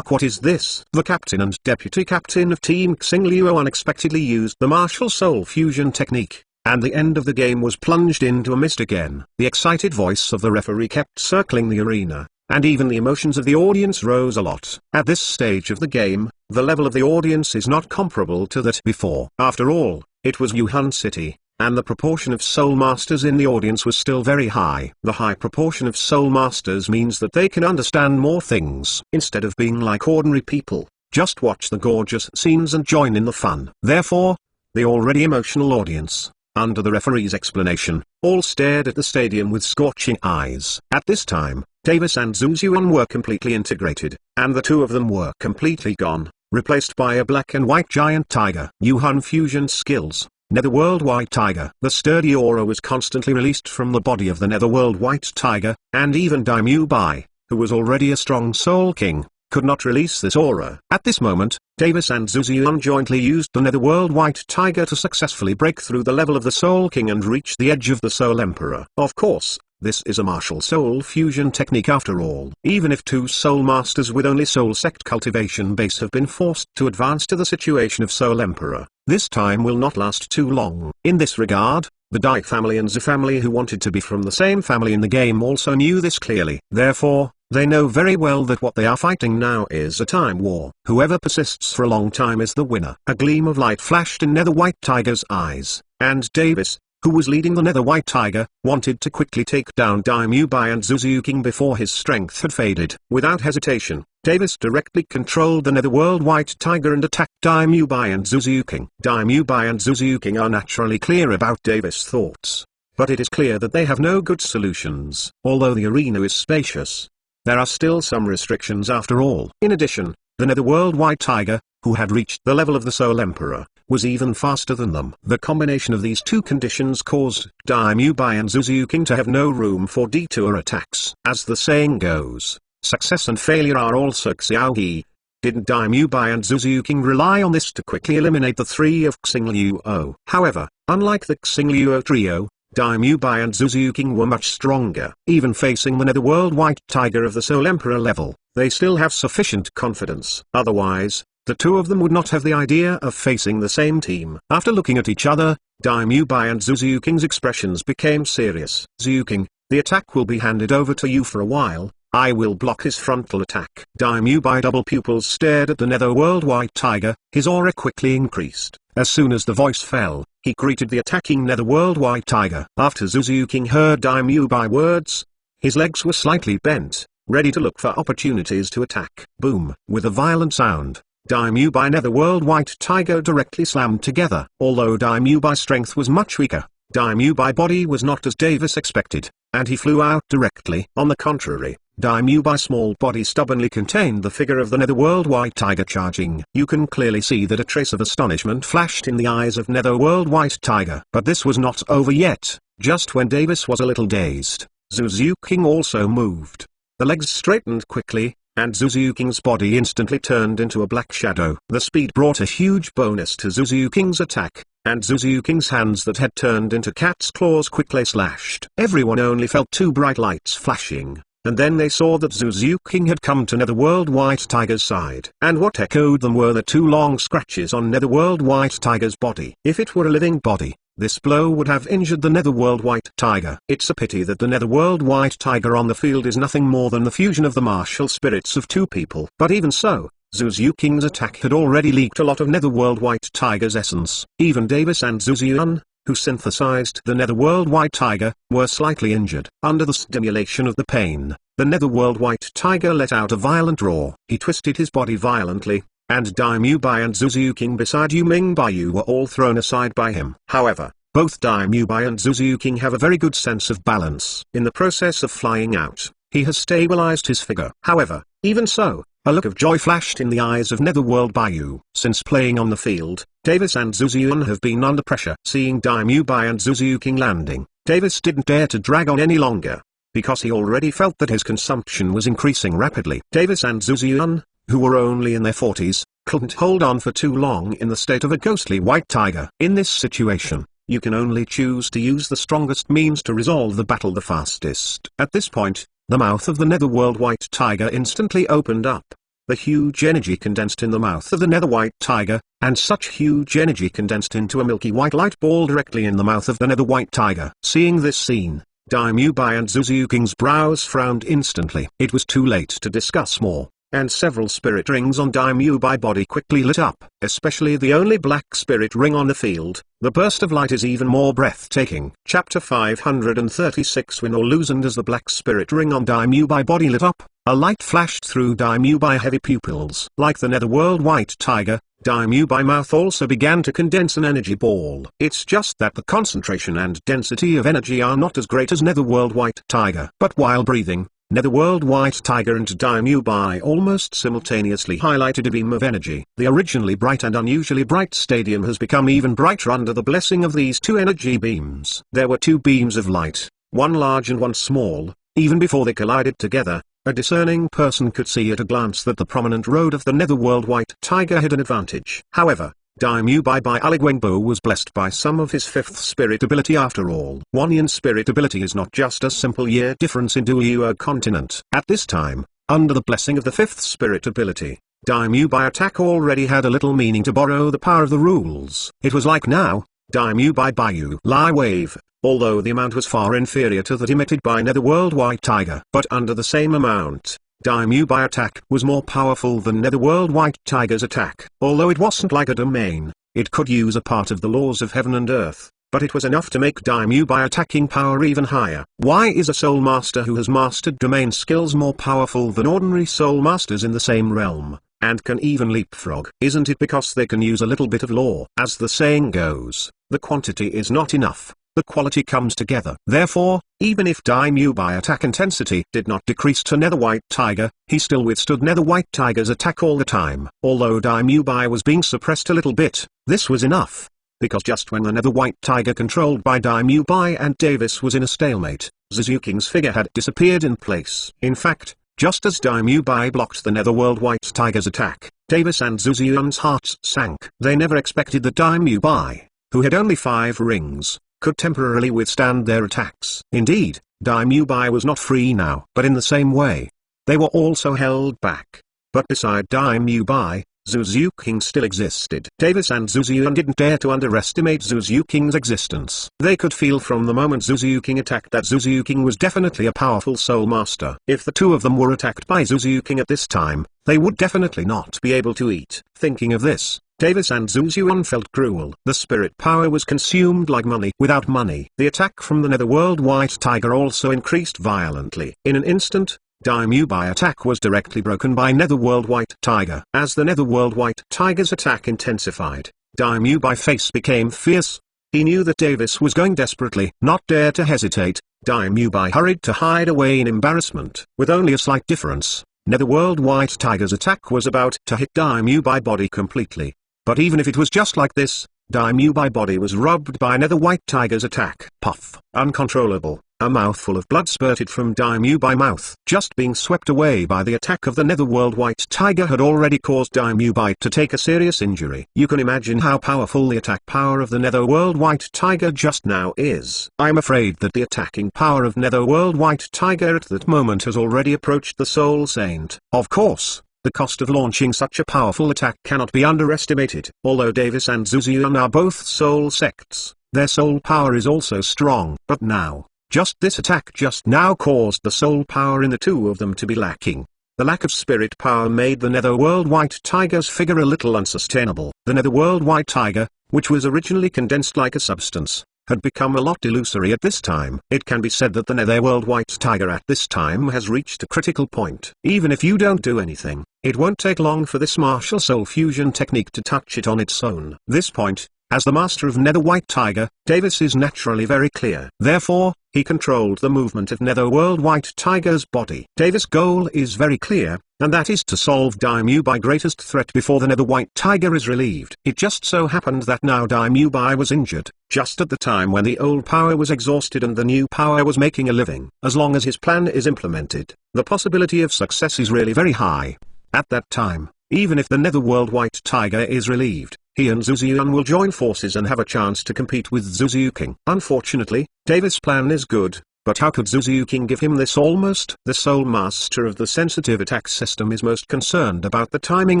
What is this? The captain and deputy captain of Team Xingluo unexpectedly used the martial soul fusion technique, and the end of the game was plunged into a mist again. The excited voice of the referee kept circling the arena, and even the emotions of the audience rose a lot. At this stage of the game, the level of the audience is not comparable to that before. After all, it was Yuhan City, and the proportion of Soul Masters in the audience was still very high. The high proportion of Soul Masters means that they can understand more things. Instead of being like ordinary people, just watch the gorgeous scenes and join in the fun. Therefore, the already emotional audience, under the referee's explanation, all stared at the stadium with scorching eyes. At this time, Davis and Zhu Ziyuan were completely integrated, and the two of them were completely gone, replaced by a black and white giant tiger. Yuhan fusion skills, Netherworld White Tiger. The sturdy aura was constantly released from the body of the Netherworld White Tiger, and even Daimyo Bai, who was already a strong Soul King, could not release this aura. At this moment, Davis and Zuzuyun jointly used the Netherworld White Tiger to successfully break through the level of the Soul King and reach the edge of the Soul Emperor. Of course, this is a martial soul fusion technique after all. Even if two soul masters with only soul sect cultivation base have been forced to advance to the situation of Soul Emperor, this time will not last too long. In this regard, the Dai family and Zhu family, who wanted to be from the same family in the game, also knew this clearly. Therefore, they know very well that what they are fighting now is a time war. Whoever persists for a long time is the winner. A gleam of light flashed in Nether White Tiger's eyes, and Davis, who was leading the Nether White Tiger, wanted to quickly take down Daimyo and Zuzuking before his strength had faded. Without hesitation, Davis directly controlled the Netherworld White Tiger and attacked Daimyo and Zuzuking. Daimyo and Zuzuking are naturally clear about Davis' thoughts, but it is clear that they have no good solutions. Although the arena is spacious, there are still some restrictions after all. In addition, the Netherworld White Tiger, who had reached the level of the Soul Emperor, was even faster than them. The combination of these two conditions caused Daimyo and Zuzuking to have no room for detour attacks. As the saying goes, success and failure are also Xiaohe. Didn't Daimyo and Zuzuking rely on this to quickly eliminate the three of Xingluo? However, unlike the Xingluo trio, Daimyo and Zuzuking were much stronger. Even facing the Netherworld White Tiger of the Soul Emperor level, they still have sufficient confidence. Otherwise, the two of them would not have the idea of facing the same team. After looking at each other, Daimyo and Zuzuking's expressions became serious. Zuking, the attack will be handed over to you for a while. I will block his frontal attack. Daimyo double pupils stared at the Netherworld White Tiger. His aura quickly increased. As soon as the voice fell, he greeted the attacking Netherworld White Tiger. After Zuzuking heard Daimyo words, his legs were slightly bent, ready to look for opportunities to attack. Boom! With a violent sound, Daimyo Netherworld White Tiger directly slammed together. Although Daimyo strength was much weaker, Daimyo body was not as Davis expected, and he flew out directly. On the contrary, Daimyo small body stubbornly contained the figure of the Netherworld White Tiger charging. You can clearly see that a trace of astonishment flashed in the eyes of Netherworld White Tiger. But this was not over yet. Just when Davis was a little dazed, Zuzuking also moved. The legs straightened quickly, and Zuzuking's body instantly turned into a black shadow. The speed brought a huge bonus to Zuzuking's attack, and Zuzuking's hands that had turned into cat's claws quickly slashed. Everyone only felt two bright lights flashing, and then they saw that Zuzuking had come to Netherworld White Tiger's side. And what echoed them were the two long scratches on Netherworld White Tiger's body. If it were a living body, this blow would have injured the Netherworld White Tiger. It's a pity that the Netherworld White Tiger on the field is nothing more than the fusion of the martial spirits of two people. But even so, Zuzuking's attack had already leaked a lot of Netherworld White Tiger's essence. Even Davis and Zuzuyun, who synthesized the Netherworld White Tiger, were slightly injured. Under the stimulation of the pain, the Netherworld White Tiger let out a violent roar. He twisted his body violently, and Daimyo and Zuzuking beside Yu Mingbayu were all thrown aside by him. However, both Daimyo and Zuzuking have a very good sense of balance. In the process of flying out, he has stabilized his figure. However, even so, a look of joy flashed in the eyes of Netherworld Bayu. Since playing on the field, Davis and Zuzuyun have been under pressure. Seeing Daimyo and Zuzuking landing, Davis didn't dare to drag on any longer, because he already felt that his consumption was increasing rapidly. Davis and Zuzuyun, who were only in their 40s, couldn't hold on for too long in the state of a ghostly white tiger. In this situation, you can only choose to use the strongest means to resolve the battle the fastest. At this point, the mouth of the Netherworld White Tiger instantly opened up. The huge energy condensed in the mouth of the Nether White Tiger, and such huge energy condensed into a milky white light ball directly in the mouth of the Nether White Tiger. Seeing this scene, Daimyo and Zuzuking's brows frowned instantly. It was too late to discuss more, and several spirit rings on Daimyo body quickly lit up, especially the only black spirit ring on the field. The burst of light is even more breathtaking. Chapter 536 Win or Lose. And as the black spirit ring on Daimyo body lit up, a light flashed through Daimyo heavy pupils. Like the Netherworld White Tiger, Daimyo mouth also began to condense an energy ball. It's just that the concentration and density of energy are not as great as Netherworld White Tiger. But while breathing, Netherworld White Tiger and Daimyo almost simultaneously highlighted a beam of energy. The originally bright and unusually bright stadium has become even brighter under the blessing of these two energy beams. There were two beams of light, one large and one small. Even before they collided together, A discerning person could see at a glance that the prominent road of the netherworld white tiger had an advantage. However, Daimyo Bai Aligwenbo was blessed by some of his fifth spirit ability after all. One yin spirit ability is not just a simple year difference in dual continent. At this time, under the blessing of the fifth spirit ability, Daimyo Bai attack already had a little meaning to borrow the power of the rules. It was like now, Daimyo Bai Bayu Lai Wave, although the amount was far inferior to that emitted by Netherworld White Tiger. But under the same amount, Daimyo Bai attack was more powerful than Netherworld White Tiger's attack. Although it wasn't like a domain, it could use a part of the laws of heaven and earth, but it was enough to make Daimyo Bai attacking power even higher. Why is a soul master who has mastered domain skills more powerful than ordinary soul masters in the same realm, and can even leapfrog? Isn't it because they can use a little bit of law? As the saying goes, the quantity is not enough, the quality comes together. Therefore, even if Daimyo Bai attack intensity did not decrease to Nether White Tiger, he still withstood Nether White Tiger's attack all the time. Although Daimyo Bai was being suppressed a little bit, this was enough, because just when the Nether White Tiger controlled by Daimyo Bai and Davis was in a stalemate, Zuzuking's figure had disappeared in place. In fact, just as Daimyo Bai blocked the Netherworld White Tiger's attack, Davis and Zuzuyun's hearts sank. They never expected that Daimyo Bai, who had only 5 rings, could temporarily withstand their attacks. Indeed, Daimyo Bai was not free now. But in the same way, they were also held back. But beside Daimyo Bai, Zuzuking still existed. Davis and Zuzuyun didn't dare to underestimate Zuzuking's existence. They could feel from the moment Zuzuking attacked that Zuzuking was definitely a powerful soul master. If the two of them were attacked by Zuzuking at this time, they would definitely not be able to eat. Thinking of this, Davis and Zuzuyun felt cruel. The spirit power was consumed like money. Without money, the attack from the Netherworld White Tiger also increased violently. In an instant, Daimyo Bai attack was directly broken by Netherworld White Tiger. As the Netherworld White Tiger's attack intensified, Daimyo Bai face became fierce. He knew that Davis was going desperately. Not dare to hesitate, Daimyo Bai hurried to hide away in embarrassment. With only a slight difference, Netherworld White Tiger's attack was about to hit Daimyo Bai body completely. But even if it was just like this, Daimyo Bai body was rubbed by Nether White Tiger's attack. Puff. Uncontrollable. A mouthful of blood spurted from Daimyo Bai mouth. Just being swept away by the attack of the Netherworld White Tiger had already caused Daimyo Bai to take a serious injury. You can imagine how powerful the attack power of the Netherworld White Tiger just now is. I'm afraid that the attacking power of Netherworld White Tiger at that moment has already approached the Soul Saint. Of course, the cost of launching such a powerful attack cannot be underestimated. Although Davis and Zuzuyun are both soul sects, their soul power is also strong. But now, just this attack just now caused the soul power in the two of them to be lacking. The lack of spirit power made the Netherworld White Tiger's figure a little unsustainable. The Netherworld White Tiger, which was originally condensed like a substance, had become a lot illusory at this time. It can be said that the Netherworld White Tiger at this time has reached a critical point. Even if you don't do anything, it won't take long for this martial soul fusion technique to touch it on its own. This point, as the master of Nether White Tiger, Davis is naturally very clear. Therefore, he controlled the movement of Netherworld White Tiger's body. Davis' goal is very clear, and that is to solve Daimyo Bai's greatest threat before the Nether White Tiger is relieved. It just so happened that now Daimyo Bai was injured, just at the time when the old power was exhausted and the new power was making a living. As long as his plan is implemented, the possibility of success is really very high. At that time, even if the Netherworld White Tiger is relieved, he and Zuzuyun will join forces and have a chance to compete with Zuzuking. Unfortunately, Davis' plan is good, but how could Zuzuking give him this almost? The Soul Master of the sensitive attack system is most concerned about the timing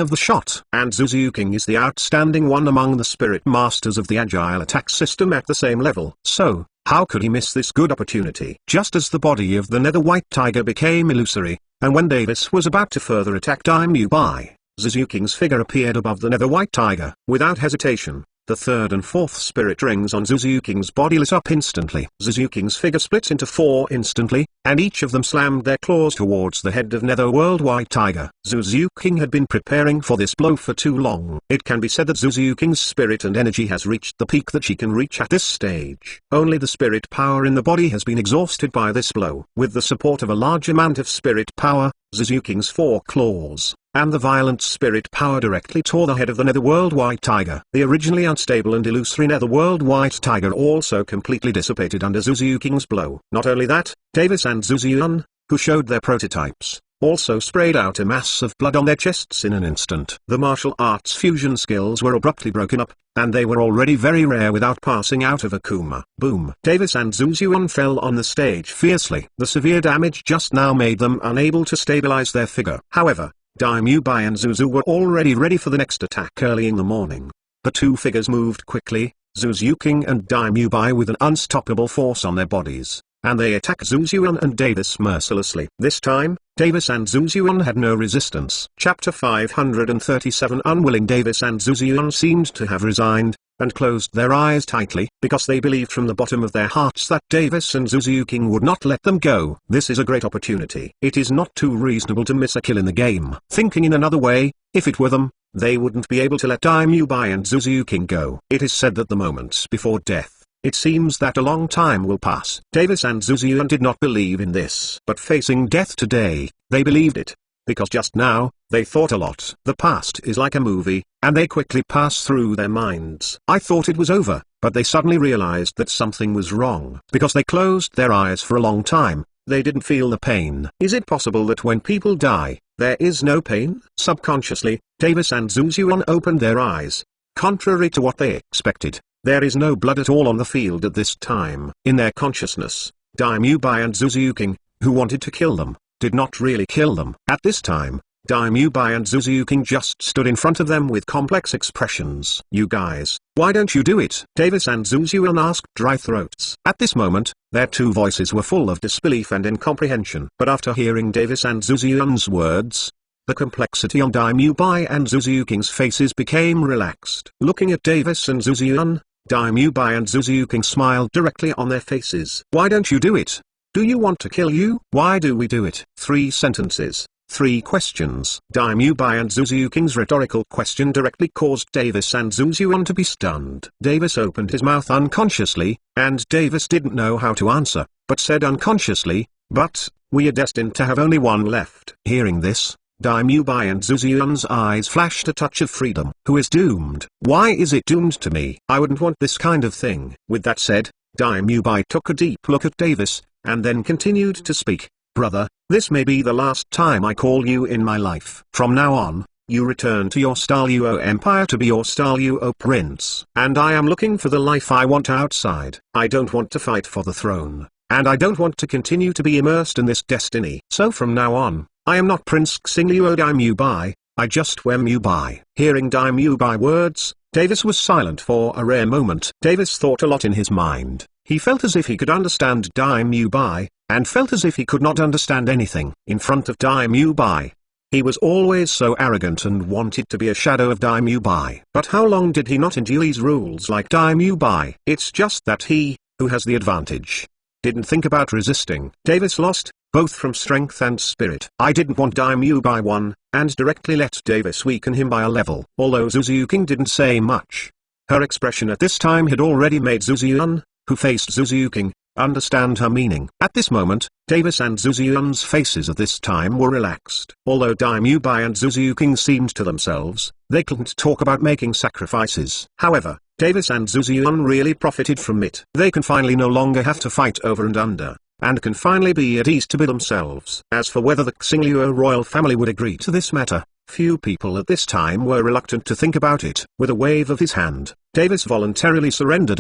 of the shot, and Zuzuking is the outstanding one among the Spirit Masters of the Agile attack system at the same level. So, how could he miss this good opportunity? Just as the body of the Nether White Tiger became illusory, and when Davis was about to further attack Daimyo Bai, Zuzuking's figure appeared above the Nether White Tiger. Without hesitation, the third and fourth spirit rings on Zuzuking's body lit up instantly. Zuzuking's figure split into 4 instantly, and each of them slammed their claws towards the head of Netherworld White Tiger. Zuzuking had been preparing for this blow for too long. It can be said that Zuzuking's spirit and energy has reached the peak that she can reach at this stage. Only the spirit power in the body has been exhausted by this blow. With the support of a large amount of spirit power, Zuzuking's 4 claws, and the violent spirit power directly tore the head of the Netherworld White Tiger. The originally unstable and illusory Netherworld White Tiger also completely dissipated under Zuzuking's blow. Not only that, Davis and Zuzuyun, who showed their prototypes, also sprayed out a mass of blood on their chests in an instant. The martial arts fusion skills were abruptly broken up, and they were already very rare without passing out of a coma. Boom! Davis and Zuzuyun fell on the stage fiercely. The severe damage just now made them unable to stabilize their figure. However, Daimyo and Zuzu were already ready for the next attack early in the morning. The two figures moved quickly, Zuzuyuking and Daimyo with an unstoppable force on their bodies, and they attacked Zuzuyun and Davis mercilessly. This time, Davis and Zuzuyun had no resistance. Chapter 537. Unwilling. Davis and Zuzuyun seemed to have resigned, and closed their eyes tightly, because they believed from the bottom of their hearts that Davis and Zuzuyuking would not let them go. This is a great opportunity. It is not too reasonable to miss a kill in the game. Thinking in another way, if it were them, they wouldn't be able to let Daimyo and Zuzuyuking go. It is said that the moments before death, it seems that a long time will pass. Davis and Zuzuyun did not believe in this. But facing death today, they believed it. Because just now, they thought a lot. The past is like a movie, and they quickly pass through their minds. I thought it was over, but they suddenly realized that something was wrong. Because they closed their eyes for a long time, they didn't feel the pain. Is it possible that when people die, there is no pain? Subconsciously, Davis and Zuzuyun opened their eyes. Contrary to what they expected, there is no blood at all on the field at this time. In their consciousness, Daimyo and Zuzuyuking, who wanted to kill them, did not really kill them. At this time, Daimyo and Zuzuyuking just stood in front of them with complex expressions. You guys, why don't you do it? Davis and Zuzuyun asked dry throats. At this moment, their two voices were full of disbelief and incomprehension. But after hearing Davis and Zuzuyun's words, the complexity on Daimyo and Zuzuyuking's faces became relaxed. Looking at Davis and Zuzuyun, Daimyo and Zuzuyuking smiled directly on their faces. Why don't you do it? Do you want to kill you? Why do we do it? 3 sentences, 3 questions. Daimyo and Zuzuyuking's rhetorical question directly caused Davis and Zuzuyun to be stunned. Davis opened his mouth unconsciously, and Davis didn't know how to answer, but said unconsciously, "But, we are destined to have only one left." Hearing this, Daimyo and Zuzuyun's eyes flashed a touch of freedom. Who is doomed? Why is it doomed to me? I wouldn't want this kind of thing. With that said, Daimyo took a deep look at Davis, and then continued to speak. Brother, this may be the last time I call you in my life. From now on, you return to your Starluo Empire to be your Starluo Prince. And I am looking for the life I want outside. I don't want to fight for the throne. And I don't want to continue to be immersed in this destiny. So from now on, I am not Prince Xingluo Daimyo, I just Wemyu. Hearing Daimyo words, Davis was silent for a rare moment. Davis thought a lot in his mind. He felt as if he could understand Daimyo, and felt as if he could not understand anything. In front of Daimyo, he was always so arrogant and wanted to be a shadow of Daimyo. But how long did he not endure these rules like Daimyo? It's just that he, who has the advantage, didn't think about resisting. Davis lost, both from strength and spirit. I didn't want Daimyo won, and directly let Davis weaken him by a level. Although Zuzuyuking didn't say much, her expression at this time had already made Zuzuyun, who faced Zuzuyuking, understand her meaning. At this moment, Davis and Zuzuyun's faces at this time were relaxed. Although Daimyo and Zuzuyuking seemed to themselves, they couldn't talk about making sacrifices. However, Davis and Zuzuyun really profited from it. They can finally no longer have to fight over and under, and can finally be at ease to be themselves. As for whether the Xingluo royal family would agree to this matter, few people at this time were reluctant to think about it. With a wave of his hand, Davis voluntarily surrendered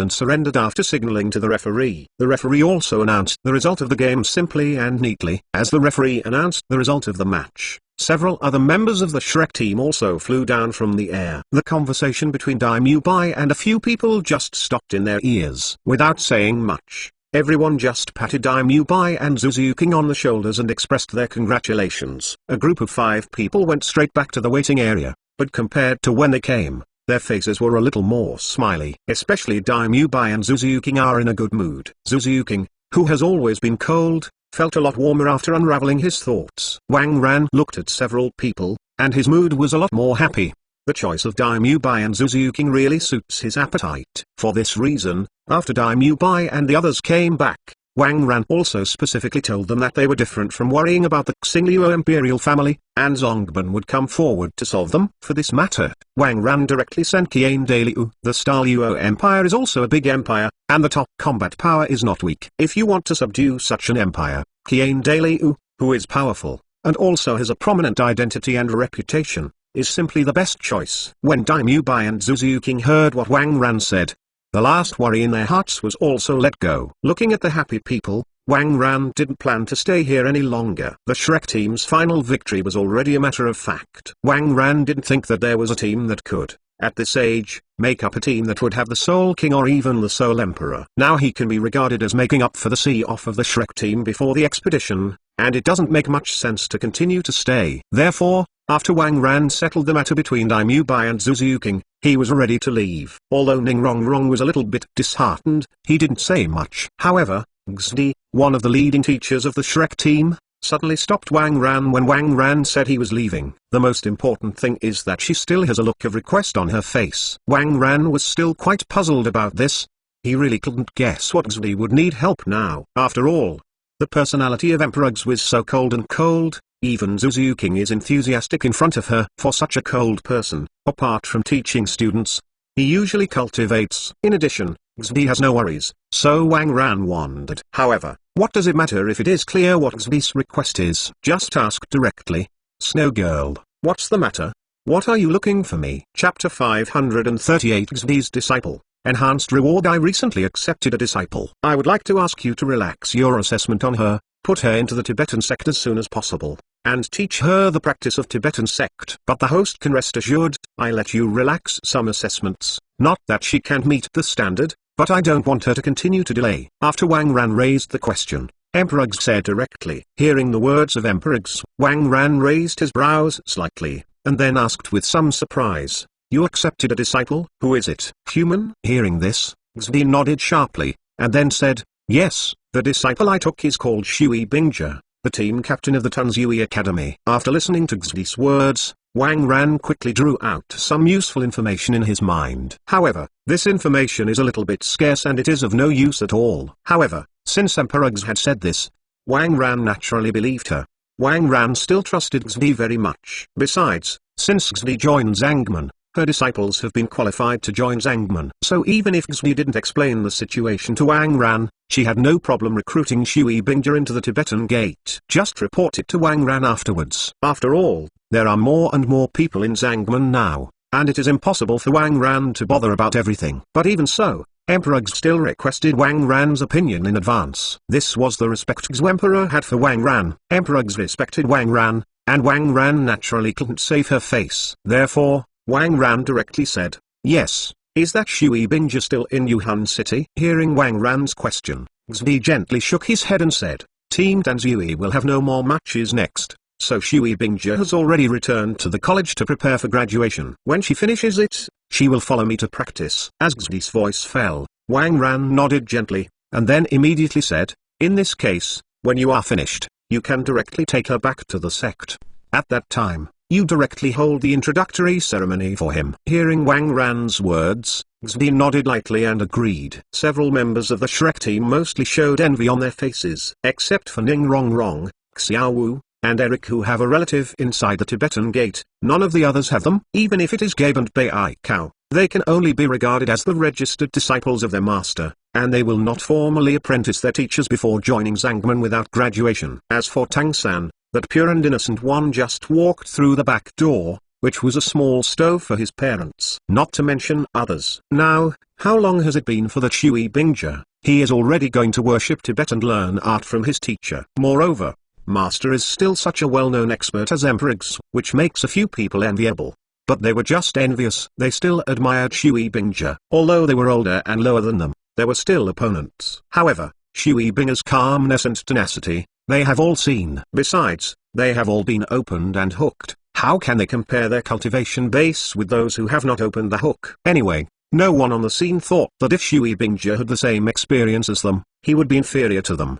after signaling to the referee. The referee also announced the result of the game simply and neatly. As the referee announced the result of the match, several other members of the Shrek team also flew down from the air. The conversation between Daimyo and a few people just stopped in their ears. Without saying much, everyone just patted Daimyo and Zuzuyuking on the shoulders and expressed their congratulations. A group of 5 people went straight back to the waiting area, but compared to when they came, their faces were a little more smiley. Especially Daimyo and Zuzuyuking are in a good mood. Zuzuyuking, who has always been cold, felt a lot warmer after unraveling his thoughts. Wang Ran looked at several people, and his mood was a lot more happy. The choice of Daimyo and Zuzuyuking really suits his appetite. For this reason, after Daimyo and the others came back, Wang Ran also specifically told them that they were different from worrying about the Xingluo imperial family, and Zongban would come forward to solve them. For this matter, Wang Ran directly sent Qian Daliu. The Starluo Empire is also a big empire, and the top combat power is not weak. If you want to subdue such an empire, Qian Daliu, who is powerful, and also has a prominent identity and reputation, is simply the best choice. When Daimyo Bai and Suzuki heard what Wang Ran said, the last worry in their hearts was also let go. Looking at the happy people, Wang Ran didn't plan to stay here any longer. The Shrek team's final victory was already a matter of fact. Wang Ran didn't think that there was a team that could, at this age, make up a team that would have the Soul King or even the Soul Emperor. Now he can be regarded as making up for the see-off of the Shrek team before the expedition, and it doesn't make much sense to continue to stay. Therefore, after Wang Ran settled the matter between Daimyo Bai and Suzuki, he was ready to leave. Although Ning Rong Rong was a little bit disheartened, he didn't say much. However, Xdi, one of the leading teachers of the Shrek team, suddenly stopped Wang Ran when Wang Ran said he was leaving. The most important thing is that she still has a look of request on her face. Wang Ran was still quite puzzled about this. He really couldn't guess what Xdi would need help now. After all, the personality of Emperor X was so cold and cold, even Suzuki is enthusiastic in front of her. For such a cold person, apart from teaching students, he usually cultivates. In addition, Xdi has no worries, so Wang Ran wondered. However, what does it matter if it is clear what Xdi's request is? Just ask directly. Snow Girl, what's the matter? What are you looking for me? Chapter 538 Xdi's Disciple. Enhanced reward. I recently accepted a disciple. I would like to ask you to relax your assessment on her, put her into the Tibetan sect as soon as possible, and teach her the practice of Tibetan sect. But the host can rest assured, I let you relax some assessments, not that she can't meet the standard, but I don't want her to continue to delay. After Wang Ran raised the question, Emperor X said directly. Hearing the words of Emperor X, Wang Ran raised his brows slightly, and then asked with some surprise, you accepted a disciple? Who is it? Human? Hearing this, Xdi nodded sharply, and then said, yes, the disciple I took is called Shui Bingja, the team captain of the Tunzui Academy. After listening to Xdi's words, Wang Ran quickly drew out some useful information in his mind. However, this information is a little bit scarce and it is of no use at all. However, since Emperor X had said this, Wang Ran naturally believed her. Wang Ran still trusted Xdi very much. Besides, since Xdi joined Zangman, her disciples have been qualified to join Zangman. So even if Xdi didn't explain the situation to Wang Ran, she had no problem recruiting Shui Bingja into the Tibetan gate. Just report it to Wang Ran afterwards. After all, there are more and more people in Zangman now, and it is impossible for Wang Ran to bother about everything. But even so, Emperor X still requested Wang Ran's opinion in advance. This was the respect X Emperor had for Wang Ran. Emperor X respected Wang Ran, and Wang Ran naturally couldn't save her face. Therefore, Wang Ran directly said, yes, is that Shui Bingja still in Yuhan City? Hearing Wang Ran's question, Xdi gently shook his head and said, Team Tanzui will have no more matches next, so Shui Bingja has already returned to the college to prepare for graduation. When she finishes it, she will follow me to practice. As Xdi's voice fell, Wang Ran nodded gently, and then immediately said, in this case, when you are finished, you can directly take her back to the sect. At that time, you directly hold the introductory ceremony for him. Hearing Wang Ran's words, Xdi nodded lightly and agreed. Several members of the Shrek team mostly showed envy on their faces, except for Ning Rong Rong, Xiao Wu, and Eric, who have a relative inside the Tibetan gate. None of the others have them. Even if it is Gabe and Bai Kao, they can only be regarded as the registered disciples of their master, and they will not formally apprentice their teachers before joining Zangman without graduation. As for Tang San, that pure and innocent one just walked through the back door, which was a small stove for his parents. Not to mention others. Now, how long has it been for the Shui Bingja? He is already going to worship Tibet and learn art from his teacher. Moreover, Master is still such a well-known expert as Emperor X, which makes a few people enviable. But they were just envious. They still admired Shui Bingja. Although they were older and lower than them, they were still opponents. However, Shui Bingja's calmness and tenacity, they have all seen. Besides, they have all been opened and hooked. How can they compare their cultivation base with those who have not opened the hook? Anyway, no one on the scene thought that if Shui Bingja had the same experience as them, he would be inferior to them.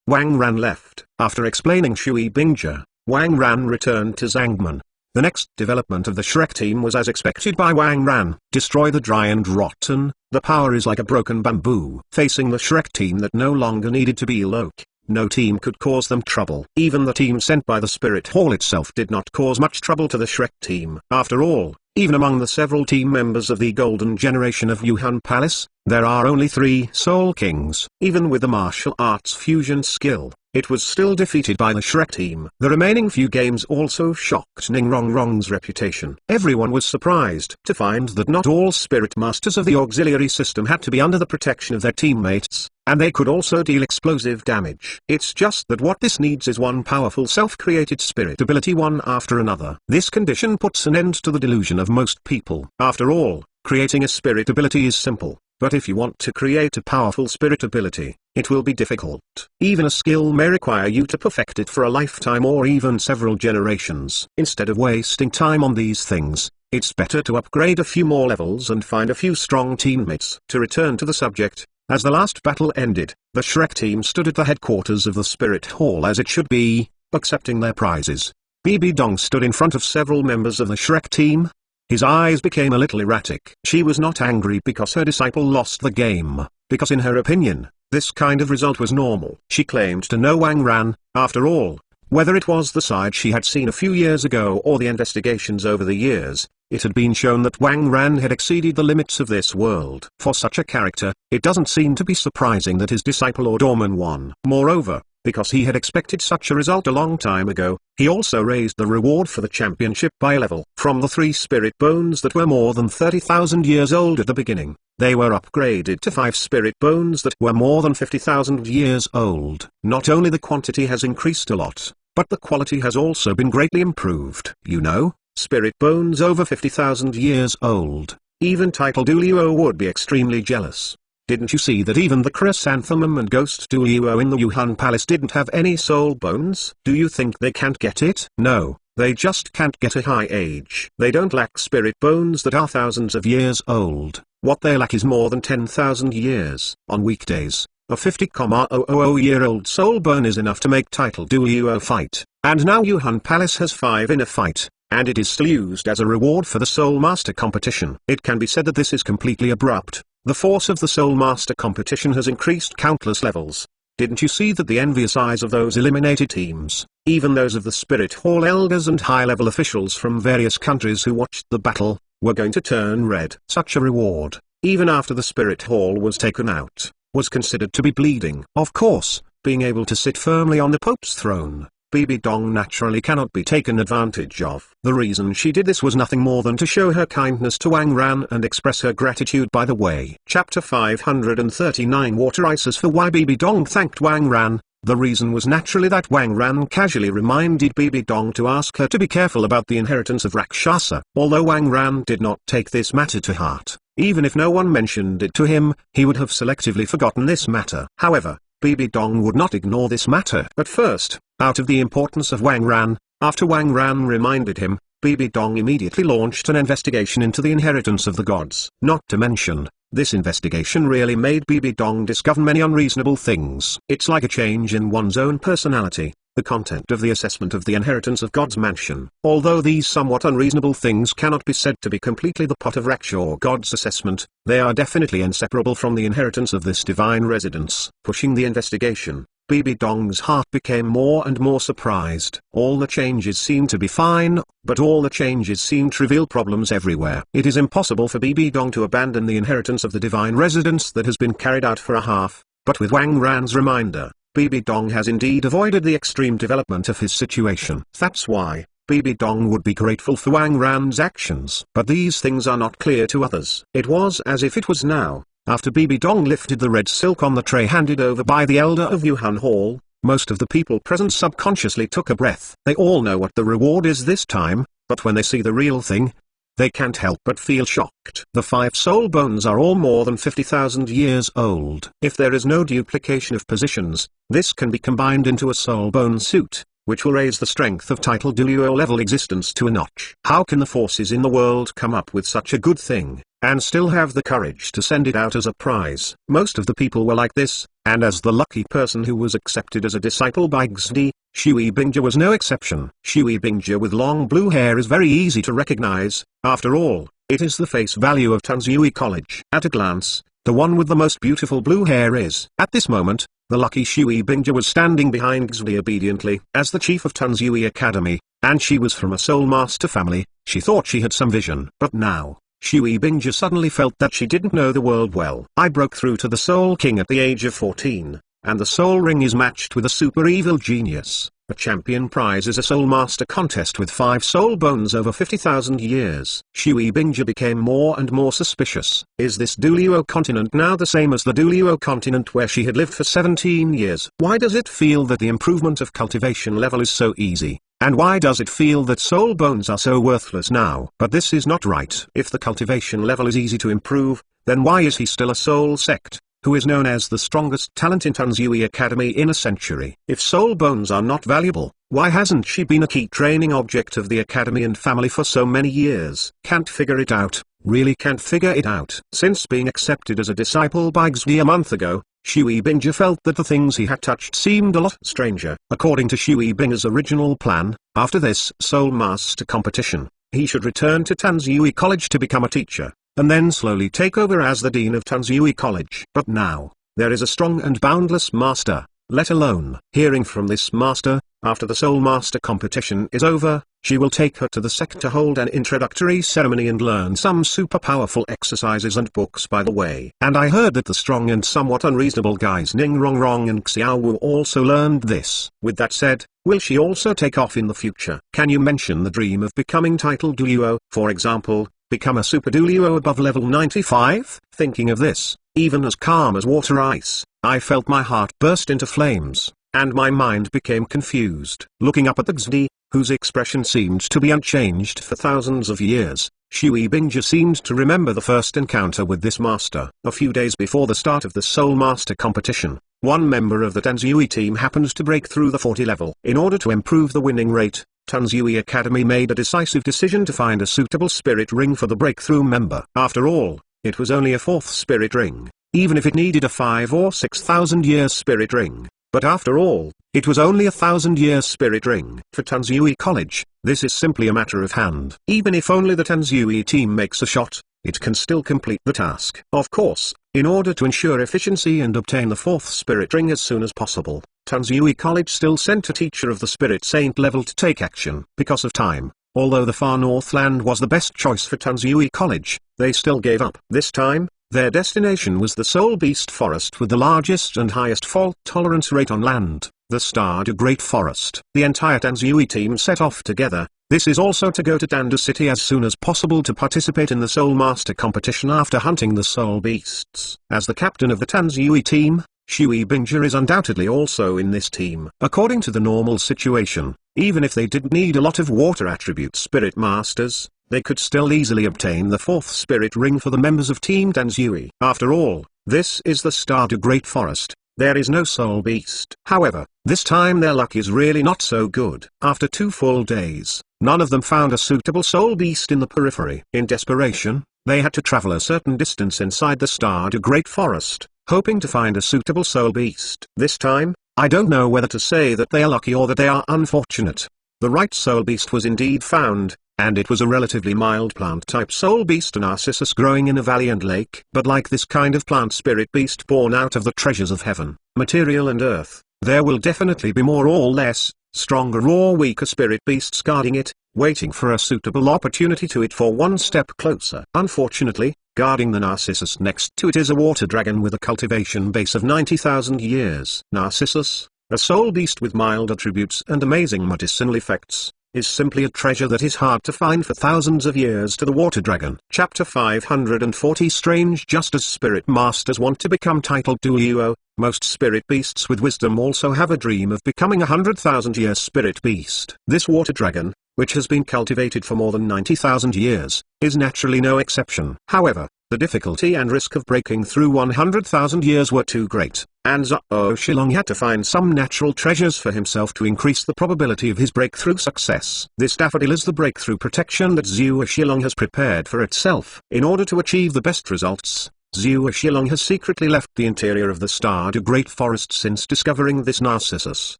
Wang Ran left. After explaining Shui Bingja, Wang Ran returned to Zangman. The next development of the Shrek team was as expected by Wang Ran. Destroy the dry and rotten, the power is like a broken bamboo. Facing the Shrek team that no longer needed to be low, no team could cause them trouble. Even the team sent by the Spirit Hall itself did not cause much trouble to the Shrek team. After all, Even among the several team members of the golden generation of Yuhan Palace, there are only 3 Soul Kings. Even with the martial arts fusion skill, it was still defeated by the Shrek team. The remaining few games also shocked Ning Rong Rong's reputation. Everyone was surprised to find that not all spirit masters of the auxiliary system had to be under the protection of their teammates, and they could also deal explosive damage. It's just that what this needs is one powerful self-created spirit ability one after another. This condition puts an end to the delusion of most people. After all, creating a spirit ability is simple. But if you want to create a powerful spirit ability, it will be difficult. Even a skill may require you to perfect it for a lifetime or even several generations. Instead of wasting time on these things, it's better to upgrade a few more levels and find a few strong teammates. To return to the subject, as the last battle ended, the Shrek team stood at the headquarters of the Spirit Hall as it should be, accepting their prizes. BB Dong stood in front of several members of the Shrek team. His eyes became a little erratic. She was not angry because her disciple lost the game, because in her opinion, this kind of result was normal. She claimed to know Wang Ran. After all, whether it was the side she had seen a few years ago or the investigations over the years, it had been shown that Wang Ran had exceeded the limits of this world. For such a character, it doesn't seem to be surprising that his disciple or doorman won. Moreover, because he had expected such a result a long time ago, he also raised the reward for the championship by a level. From the 3 spirit bones that were more than 30,000 years old at the beginning, they were upgraded to 5 spirit bones that were more than 50,000 years old. Not only the quantity has increased a lot, but the quality has also been greatly improved. You know, spirit bones over 50,000 years old. Even Title Duo would be extremely jealous. Didn't you see that even the Chrysanthemum and Ghost Duo in the Yuhan Palace didn't have any soul bones? Do you think they can't get it? No, they just can't get a high age. They don't lack spirit bones that are thousands of years old. What they lack is more than 10,000 years. On weekdays, a 50,000-year-old soul bone is enough to make Title Duo fight. And now Yuhan Palace has 5 in a fight, and it is still used as a reward for the Soul Master competition. It can be said that this is completely abrupt. The force of the Soul Master competition has increased countless levels. Didn't you see that the envious eyes of those eliminated teams, even those of the Spirit Hall elders and high-level officials from various countries who watched the battle, were going to turn red? Such a reward, even after the Spirit Hall was taken out, was considered to be bleeding. Of course, being able to sit firmly on the Pope's throne, BB Dong naturally cannot be taken advantage of. The reason she did this was nothing more than to show her kindness to Wang Ran and express her gratitude by the way. Chapter 539 Water Ices for why BB Dong thanked Wang Ran. The reason was naturally that Wang Ran casually reminded BB Dong to ask her to be careful about the inheritance of Rakshasa. Although Wang Ran did not take this matter to heart, even if no one mentioned it to him, he would have selectively forgotten this matter. However, BB Dong would not ignore this matter. At first, out of the importance of Wang Ran, after Wang Ran reminded him, BB Dong immediately launched an investigation into the inheritance of the gods. Not to mention, this investigation really made BB Dong discover many unreasonable things. It's like a change in one's own personality. The content of the assessment of the inheritance of God's mansion. Although these somewhat unreasonable things cannot be said to be completely the pot of Raksha or God's assessment, they are definitely inseparable from the inheritance of this divine residence. Pushing the investigation, BB Dong's heart became more and more surprised. All the changes seemed to be fine, but all the changes seemed to reveal problems everywhere. It is impossible for BB Dong to abandon the inheritance of the divine residence that has been carried out for a half, but with Wang Ran's reminder, BB Dong has indeed avoided the extreme development of his situation. That's why, BB Dong would be grateful for Wang Ran's actions. But these things are not clear to others. It was as if it was now, after BB Dong lifted the red silk on the tray handed over by the elder of Yuhan Hall, most of the people present subconsciously took a breath. They all know what the reward is this time, but when they see the real thing, they can't help but feel shocked. The 5 soul bones are all more than 50,000 years old. If there is no duplication of positions, this can be combined into a soul bone suit, which will raise the strength of Title Duo level existence to a notch. How can the forces in the world come up with such a good thing, and still have the courage to send it out as a prize? Most of the people were like this, and as the lucky person who was accepted as a disciple by Xdi, Shui Bingjia was no exception. Shui Bingjia with long blue hair is very easy to recognize. After all, it is the face value of Tanzhui College. At a glance, the one with the most beautiful blue hair is. At this moment, the lucky Shui Bingjia was standing behind Xdi obediently. As the chief of Tanzhui Academy, and she was from a Soul Master family. She thought she had some vision. But now, Shui Binja suddenly felt that she didn't know the world well. I broke through to the Soul King at the age of 14, and the Soul Ring is matched with a super evil genius. A champion prize is a Soul Master contest with 5 soul bones over 50,000 years. Shui Binja became more and more suspicious. Is this Duluo continent now the same as the Duluo continent where she had lived for 17 years? Why does it feel that the improvement of cultivation level is so easy? And why does it feel that soul bones are so worthless now? But this is not right. If the cultivation level is easy to improve, then why is he still a soul sect, who is known as the strongest talent in Tanzui Academy in a century? If soul bones are not valuable, why hasn't she been a key training object of the academy and family for so many years? Can't figure it out, really can't figure it out. Since being accepted as a disciple by Xdi a month ago, Shui Binja felt that the things he had touched seemed a lot stranger. According to Shui Binja's original plan, after this Soul Master competition, he should return to Tanzui College to become a teacher, and then slowly take over as the Dean of Tanzui College. But now, there is a strong and boundless master, let alone. Hearing from this master, after the Soul Master competition is over, she will take her to the sect to hold an introductory ceremony and learn some super powerful exercises and books by the way. And I heard that the strong and somewhat unreasonable guys Ning Rong Rong and Xiao Wu also learned this. With that said, will she also take off in the future? Can you mention the dream of becoming titled Duluo, for example? Become a Super Duluo above level 95? Thinking of this, even as calm as water ice, I felt my heart burst into flames, and my mind became confused. Looking up at the Xdi, whose expression seemed to be unchanged for thousands of years, Shui Binja seemed to remember the first encounter with this master. A few days before the start of the Soul Master competition, one member of the Tanzui team happened to break through the 40 level. In order to improve the winning rate, Tanzui Academy made a decisive decision to find a suitable spirit ring for the breakthrough member. After all, it was only a 4th spirit ring, even if it needed a 5 or 6,000 year spirit ring. But after all, it was only a 1,000-year spirit ring. For Tanzui College, this is simply a matter of hand. Even if only the Tanzui team makes a shot, it can still complete the task. Of course, in order to ensure efficiency and obtain the 4th spirit ring as soon as possible, Tanzui College still sent a teacher of the Spirit Saint level to take action. Because of time, although the Far Northland was the best choice for Tanzui College, they still gave up. This time, their destination was the Soul Beast Forest with the largest and highest fault tolerance rate on land, the Stardew Great Forest. The entire Tanzui team set off together. This is also to go to Dandu City as soon as possible to participate in the Soul Master competition after hunting the Soul Beasts. As the captain of the Tanzui team, Shui Binja is undoubtedly also in this team. According to the normal situation, even if they didn't need a lot of water attribute spirit masters, they could still easily obtain the 4th spirit ring for the members of Team Tanzui. After all, this is the Stardew Great Forest. There is no soul beast. However, this time their luck is really not so good. After 2 full days, none of them found a suitable soul beast in the periphery. In desperation, they had to travel a certain distance inside the Stardew Great Forest, hoping to find a suitable soul beast. This time, I don't know whether to say that they are lucky or that they are unfortunate. The right soul beast was indeed found, and it was a relatively mild plant-type soul beast, a narcissus growing in a valley and lake. But like this kind of plant spirit beast born out of the treasures of heaven, material and earth, there will definitely be more or less, stronger or weaker spirit beasts guarding it, waiting for a suitable opportunity to it for one step closer. Unfortunately, guarding the Narcissus next to it is a water dragon with a cultivation base of 90,000 years. Narcissus, a soul beast with mild attributes and amazing medicinal effects, is simply a treasure that is hard to find for thousands of years to the water dragon. Chapter 540 Strange. Just as spirit masters want to become titled Duo, most spirit beasts with wisdom also have a dream of becoming a 100,000-year spirit beast. This water dragon, which has been cultivated for more than 90,000 years, is naturally no exception. However, the difficulty and risk of breaking through 100,000 years were too great, and Zhao Shilong had to find some natural treasures for himself to increase the probability of his breakthrough success. This daffodil is the breakthrough protection that Zhao Shilong has prepared for itself. In order to achieve the best results, Zhao Shilong has secretly left the interior of the Stardew Great Forest since discovering this Narcissus,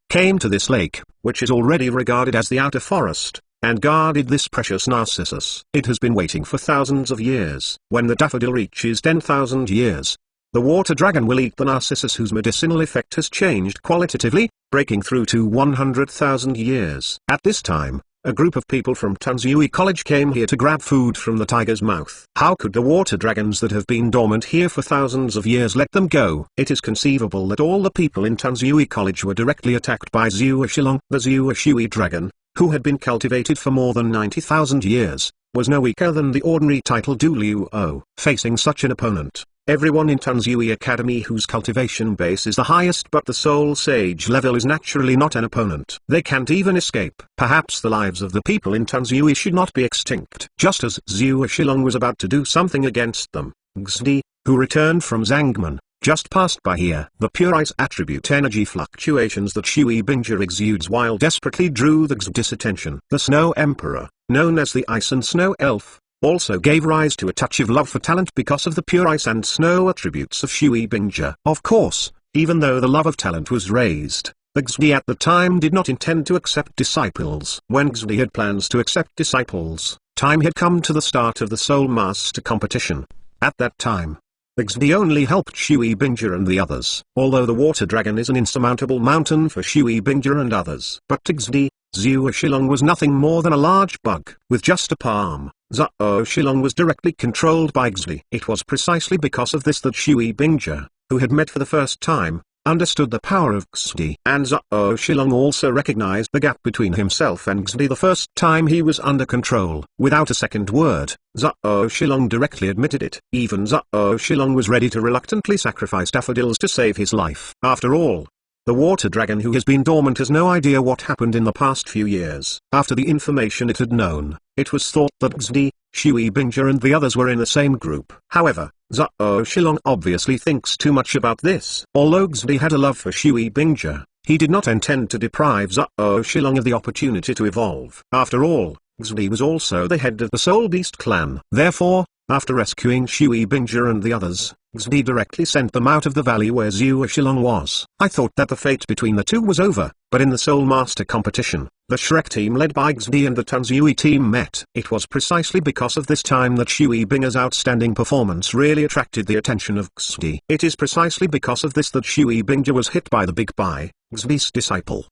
came to this lake, which is already regarded as the outer forest, and guarded this precious Narcissus. It has been waiting for thousands of years. When the daffodil reaches 10,000 years, the water dragon will eat the Narcissus, whose medicinal effect has changed qualitatively, breaking through to 100,000 years. At this time, A group of people from Tansui College came here to grab food from the tiger's mouth. How could the water dragons that have been dormant here for thousands of years let them go? It is conceivable that all the people in Tansui College were directly attacked by Zua Shilong. The Zua Shui dragon, who had been cultivated for more than 90,000 years, was no weaker than the ordinary title Du Liu O. Facing such an opponent, everyone in Tansui Academy whose cultivation base is the highest but the Soul Sage level is naturally not an opponent. They can't even escape. Perhaps the lives of the people in Tansui should not be extinct. Just as Zua Shilong was about to do something against them, Xdi, who returned from Zangman, just passed by here. The pure ice attribute energy fluctuations that Shui Binger exudes while desperately drew the Xdi's attention. The Snow Emperor, known as the Ice and Snow Elf, also gave rise to a touch of love for talent because of the pure ice and snow attributes of Shui Binger. Of course, even though the love of talent was raised, the Xdi at the time did not intend to accept disciples. When Xdi had plans to accept disciples, time had come to the start of the Soul Master competition. At that time, the Xdi only helped Shui Binger and the others. Although the water dragon is an insurmountable mountain for Shui Binger and others. But to Xdi, Zua Shilong was nothing more than a large bug. With just a palm, Zua Shilong was directly controlled by Xdi. It was precisely because of this that Shui Binger, who had met for the first time, understood the power of Xdi. And Zua Shilong also recognized the gap between himself and Xdi the first time he was under control. Without a second word, Zua Shilong directly admitted it. Even Zua Shilong was ready to reluctantly sacrifice daffodils to save his life. After all, the water dragon who has been dormant has no idea what happened in the past few years. After the information it had known, it was thought that Xdi, Shui Binger and the others were in the same group. However, Zua Shilong obviously thinks too much about this. Although Xdi had a love for Shui Binger, he did not intend to deprive Zua Shilong of the opportunity to evolve. After all, Xdi was also the head of the Soul Beast clan. Therefore, after rescuing Shui Binger and the others, Xdi directly sent them out of the valley where Zua Shilong was. I thought that the fate between the two was over, but in the Soul Master competition, the Shrek team led by Xdi and the Tansui team met. It was precisely because of this time that Shui Binger's outstanding performance really attracted the attention of Xdi. It is precisely because of this that Shui Binger was hit by the big Bai, Xdi's disciple.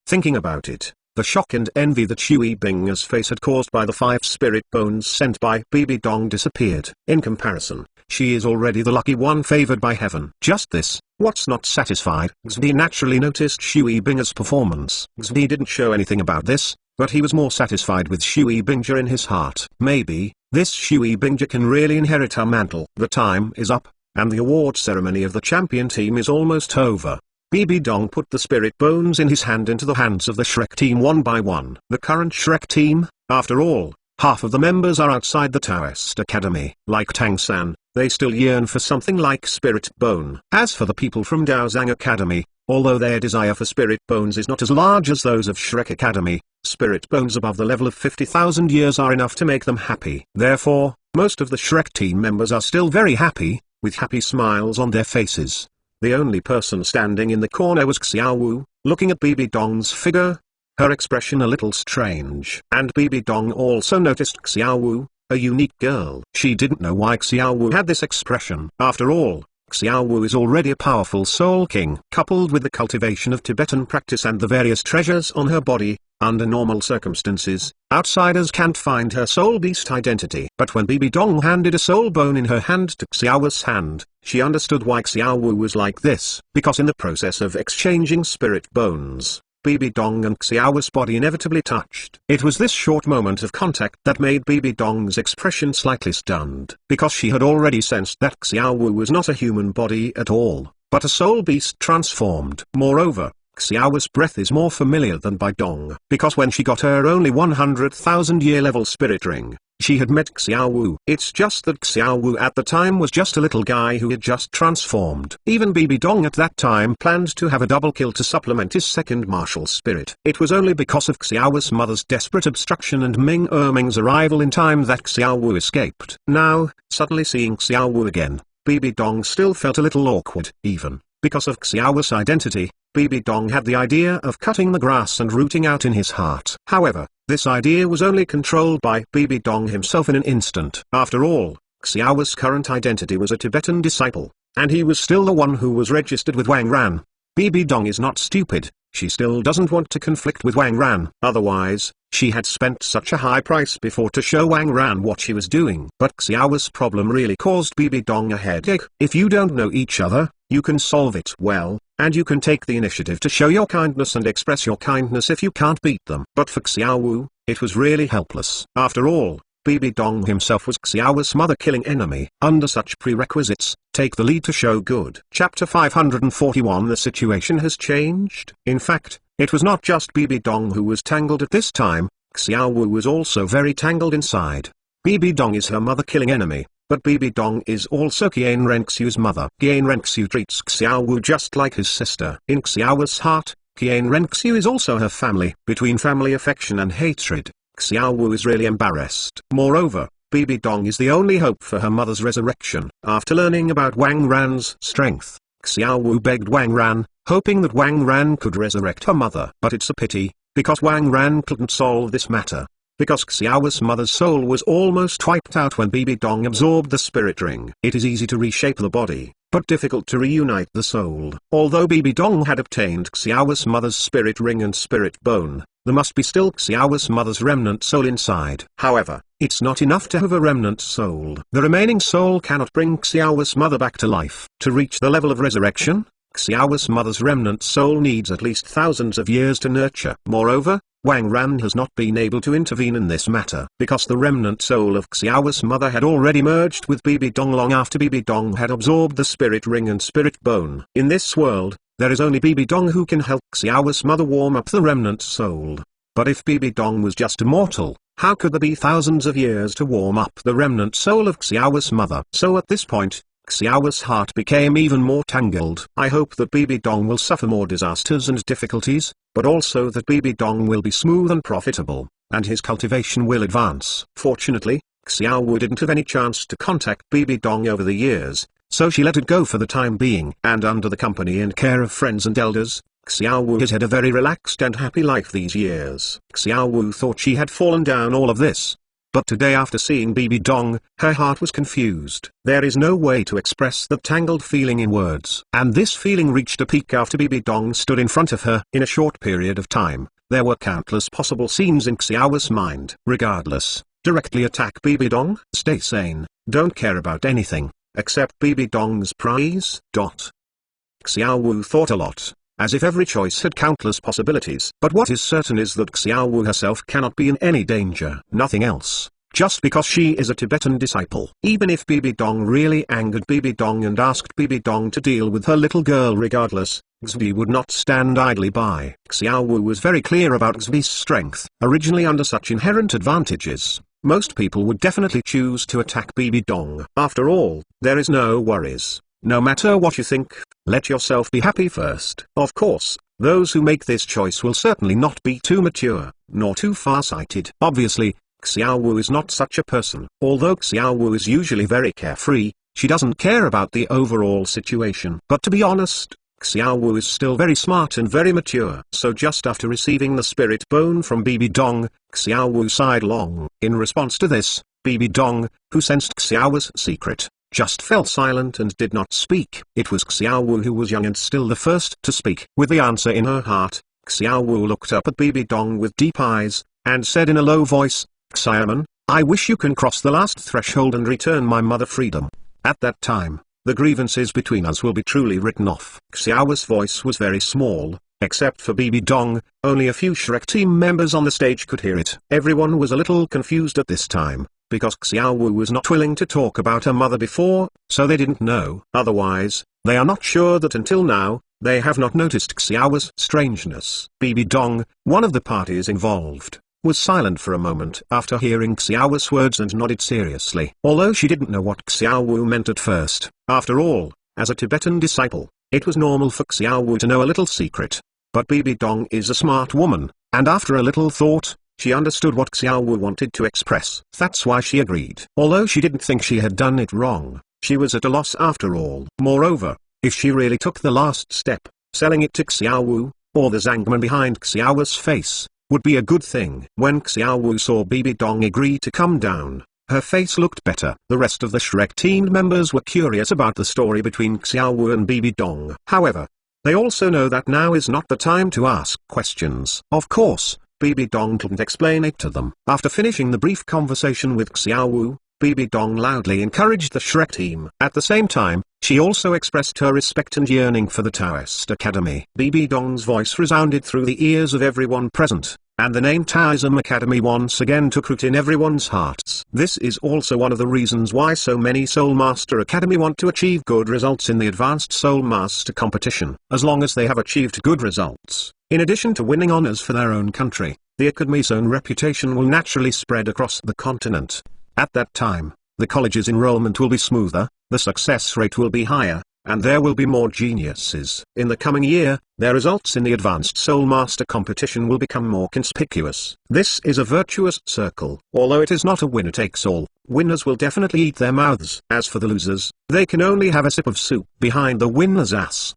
Thinking about it, the shock and envy that Shui Binger's face had caused by the 5 spirit bones sent by Bibi Dong disappeared. In comparison, she is already the lucky one favored by heaven. Just this, what's not satisfied? Xdi naturally noticed Shui Binger's performance. Xdi didn't show anything about this, but he was more satisfied with Shui Binger in his heart. Maybe, this Shui Binger can really inherit her mantle. The time is up, and the award ceremony of the champion team is almost over. Bibi Dong put the spirit bones in his hand into the hands of the Shrek team one by one. The current Shrek team, after all, half of the members are outside the Taoist Academy. Like Tang-san, they still yearn for something like spirit bone. As for the people from Daozang Academy, although their desire for spirit bones is not as large as those of Shrek Academy, spirit bones above the level of 50,000 years are enough to make them happy. Therefore, most of the Shrek team members are still very happy, with happy smiles on their faces. The only person standing in the corner was Xiaowu, looking at Bibi Dong's figure, her expression a little strange. And Bibi Dong also noticed Xiaowu, a unique girl. She didn't know why Xiaowu had this expression. After all, Xiaowu is already a powerful soul king. Coupled with the cultivation of Tibetan practice and the various treasures on her body, under normal circumstances, outsiders can't find her soul beast identity. But when Bibi Dong handed a soul bone in her hand to Xiaowu's hand, she understood why Xiaowu was like this. Because in the process of exchanging spirit bones, Bibi Dong and Xiaowu's body inevitably touched. It was this short moment of contact that made Bibi Dong's expression slightly stunned. Because she had already sensed that Xiaowu was not a human body at all, but a soul beast transformed. Moreover, Xiaowa's breath is more familiar than Bai Dong. Because when she got her only 100,000 year level spirit ring, she had met Xiaowu. It's just that Xiaowu at the time was just a little guy who had just transformed. Even Bibi Dong at that time planned to have a double kill to supplement his second martial spirit. It was only because of Xiaowa's mother's desperate obstruction and Ming Erming's arrival in time that Xiaowu escaped. Now, suddenly seeing Xiaowu again, Bibi Dong still felt a little awkward. Even because of Xiaowa's identity, Bibi Dong had the idea of cutting the grass and rooting out in his heart. However, this idea was only controlled by Bibi Dong himself in an instant. After all, Xiaowa's current identity was a Tibetan disciple, and he was still the one who was registered with Wang Ran. Bibi Dong is not stupid. she still doesn't want to conflict with Wang Ran. Otherwise, she had spent such a high price before to show Wang Ran what she was doing. But Xiao's problem really caused Bibi Dong a headache. If you don't know each other, you can solve it well, and you can take the initiative to show your kindness and express your kindness if you can't beat them. But for Xiao Wu, it was really helpless. After all, Bibi Dong himself was Xiao's mother-killing enemy. Under such prerequisites, take the lead to show good. Chapter 541. The situation has changed. In fact, it was not just Bibi Dong who was tangled at this time, Xiao Wu was also very tangled inside. Bibi Dong is her mother-killing enemy, but Bibi Dong is also Qian Renxiu's mother. Qian Renxiu treats Xiao Wu just like his sister. In Xiao's heart, Qian Renxiu is also her family. Between family affection and hatred, Xiao Wu is really embarrassed. Moreover, Bibi Dong is the only hope for her mother's resurrection. After learning about Wang Ran's strength, Xiao Wu begged Wang Ran, hoping that Wang Ran could resurrect her mother. But it's a pity, because Wang Ran couldn't solve this matter. Because Xiao's mother's soul was almost wiped out when Bibi Dong absorbed the spirit ring. It is easy to reshape the body, but difficult to reunite the soul. Although Bibi Dong had obtained Xiao's mother's spirit ring and spirit bone, there must be still Xiao's mother's remnant soul inside. However, it's not enough to have a remnant soul. The remaining soul cannot bring Xiao's mother back to life. To reach the level of resurrection, Xiao's mother's remnant soul needs at least thousands of years to nurture. Moreover, Wang Ran has not been able to intervene in this matter because the remnant soul of Xiao's mother had already merged with Bibi Dong long after Bibi Dong had absorbed the spirit ring and spirit bone. In this world, there is only Bibi Dong who can help Xiao's mother warm up the remnant soul. But if Bibi Dong was just immortal, how could there be thousands of years to warm up the remnant soul of Xiao's mother? So at this point, Xiao's heart became even more tangled. I hope that Bibi Dong will suffer more disasters and difficulties, but also that Bibi Dong will be smooth and profitable, and his cultivation will advance. Fortunately, Xiao Wu didn't have any chance to contact Bibi Dong over the years, so she let it go for the time being. And under the company and care of friends and elders, Xiao Wu has had a very relaxed and happy life these years. Xiao Wu thought she had fallen down all of this. But today after seeing Bibi Dong, her heart was confused. There is no way to express that tangled feeling in words. And this feeling reached a peak after Bibi Dong stood in front of her. In a short period of time, there were countless possible scenes in Xiao's mind. Regardless, directly attack Bibi Dong, stay sane, don't care about anything, except Bibi Dong's prize. Xiao Wu thought a lot, as if every choice had countless possibilities. But what is certain is that Xiao Wu herself cannot be in any danger. Nothing else. Just because she is a Tibetan disciple. Even if Bibi Dong really angered Bibi Dong and asked Bibi Dong to deal with her little girl regardless, Xvi would not stand idly by. Xiao Wu was very clear about Xvi's strength. Originally under such inherent advantages, most people would definitely choose to attack Bibi Dong. After all, there is no worries. No matter what you think, let yourself be happy first. Of course, those who make this choice will certainly not be too mature, nor too far-sighted. Obviously, Xiao Wu is not such a person. Although Xiao Wu is usually very carefree, she doesn't care about the overall situation. But to be honest, Xiao Wu is still very smart and very mature. So just after receiving the spirit bone from Bibi Dong, Xiao Wu sighed long. In response to this, Bibi Dong, who sensed Xiao's secret, just fell silent and did not speak. It was Xiao Wu who was young and still the first to speak. With the answer in her heart, Xiao Wu looked up at Bibi Dong with deep eyes, and said in a low voice, "Xiaoman, I wish you can cross the last threshold and return my mother freedom. At that time, the grievances between us will be truly written off." Xiao's voice was very small, except for Bibi Dong, only a few Shrek team members on the stage could hear it. Everyone was a little confused at this time, because Xiao Wu was not willing to talk about her mother before, so they didn't know. Otherwise, they are not sure that until now, they have not noticed Xiao's strangeness. Bibi Dong, one of the parties involved, was silent for a moment after hearing Xiao's words and nodded seriously. Although she didn't know what Xiao Wu meant at first, after all, as a Tibetan disciple, it was normal for Xiao Wu to know a little secret. But Bibi Dong is a smart woman, and after a little thought, she understood what Xiao Wu wanted to express. That's why she agreed. Although she didn't think she had done it wrong, she was at a loss after all. Moreover, if she really took the last step, selling it to Xiao Wu, or the Zangman behind Xiao's face, would be a good thing. When Xiao Wu saw Bibi Dong agree to come down, her face looked better. The rest of the Shrek team members were curious about the story between Xiao Wu and Bibi Dong. However, They also know that now is not the time to ask questions. Of course, Bibi Dong couldn't explain it to them. After finishing the brief conversation with Xiaowu, Bibi Dong loudly encouraged the Shrek team. At the same time, she also expressed her respect and yearning for the Taoist Academy. Bibi Dong's voice resounded through the ears of everyone present, and the name Taoism Academy once again took root in everyone's hearts. This is also one of the reasons why so many Soul Master Academy want to achieve good results in the Advanced Soul Master competition. As long as they have achieved good results, in addition to winning honors for their own country, the Academy's own reputation will naturally spread across the continent. At that time, the college's enrollment will be smoother, the success rate will be higher, and there will be more geniuses. In the coming year, their results in the Advanced Soul Master competition will become more conspicuous. This is a virtuous circle. Although it is not a winner-takes-all, winners will definitely eat their mouths. As for the losers, they can only have a sip of soup behind the winner's ass.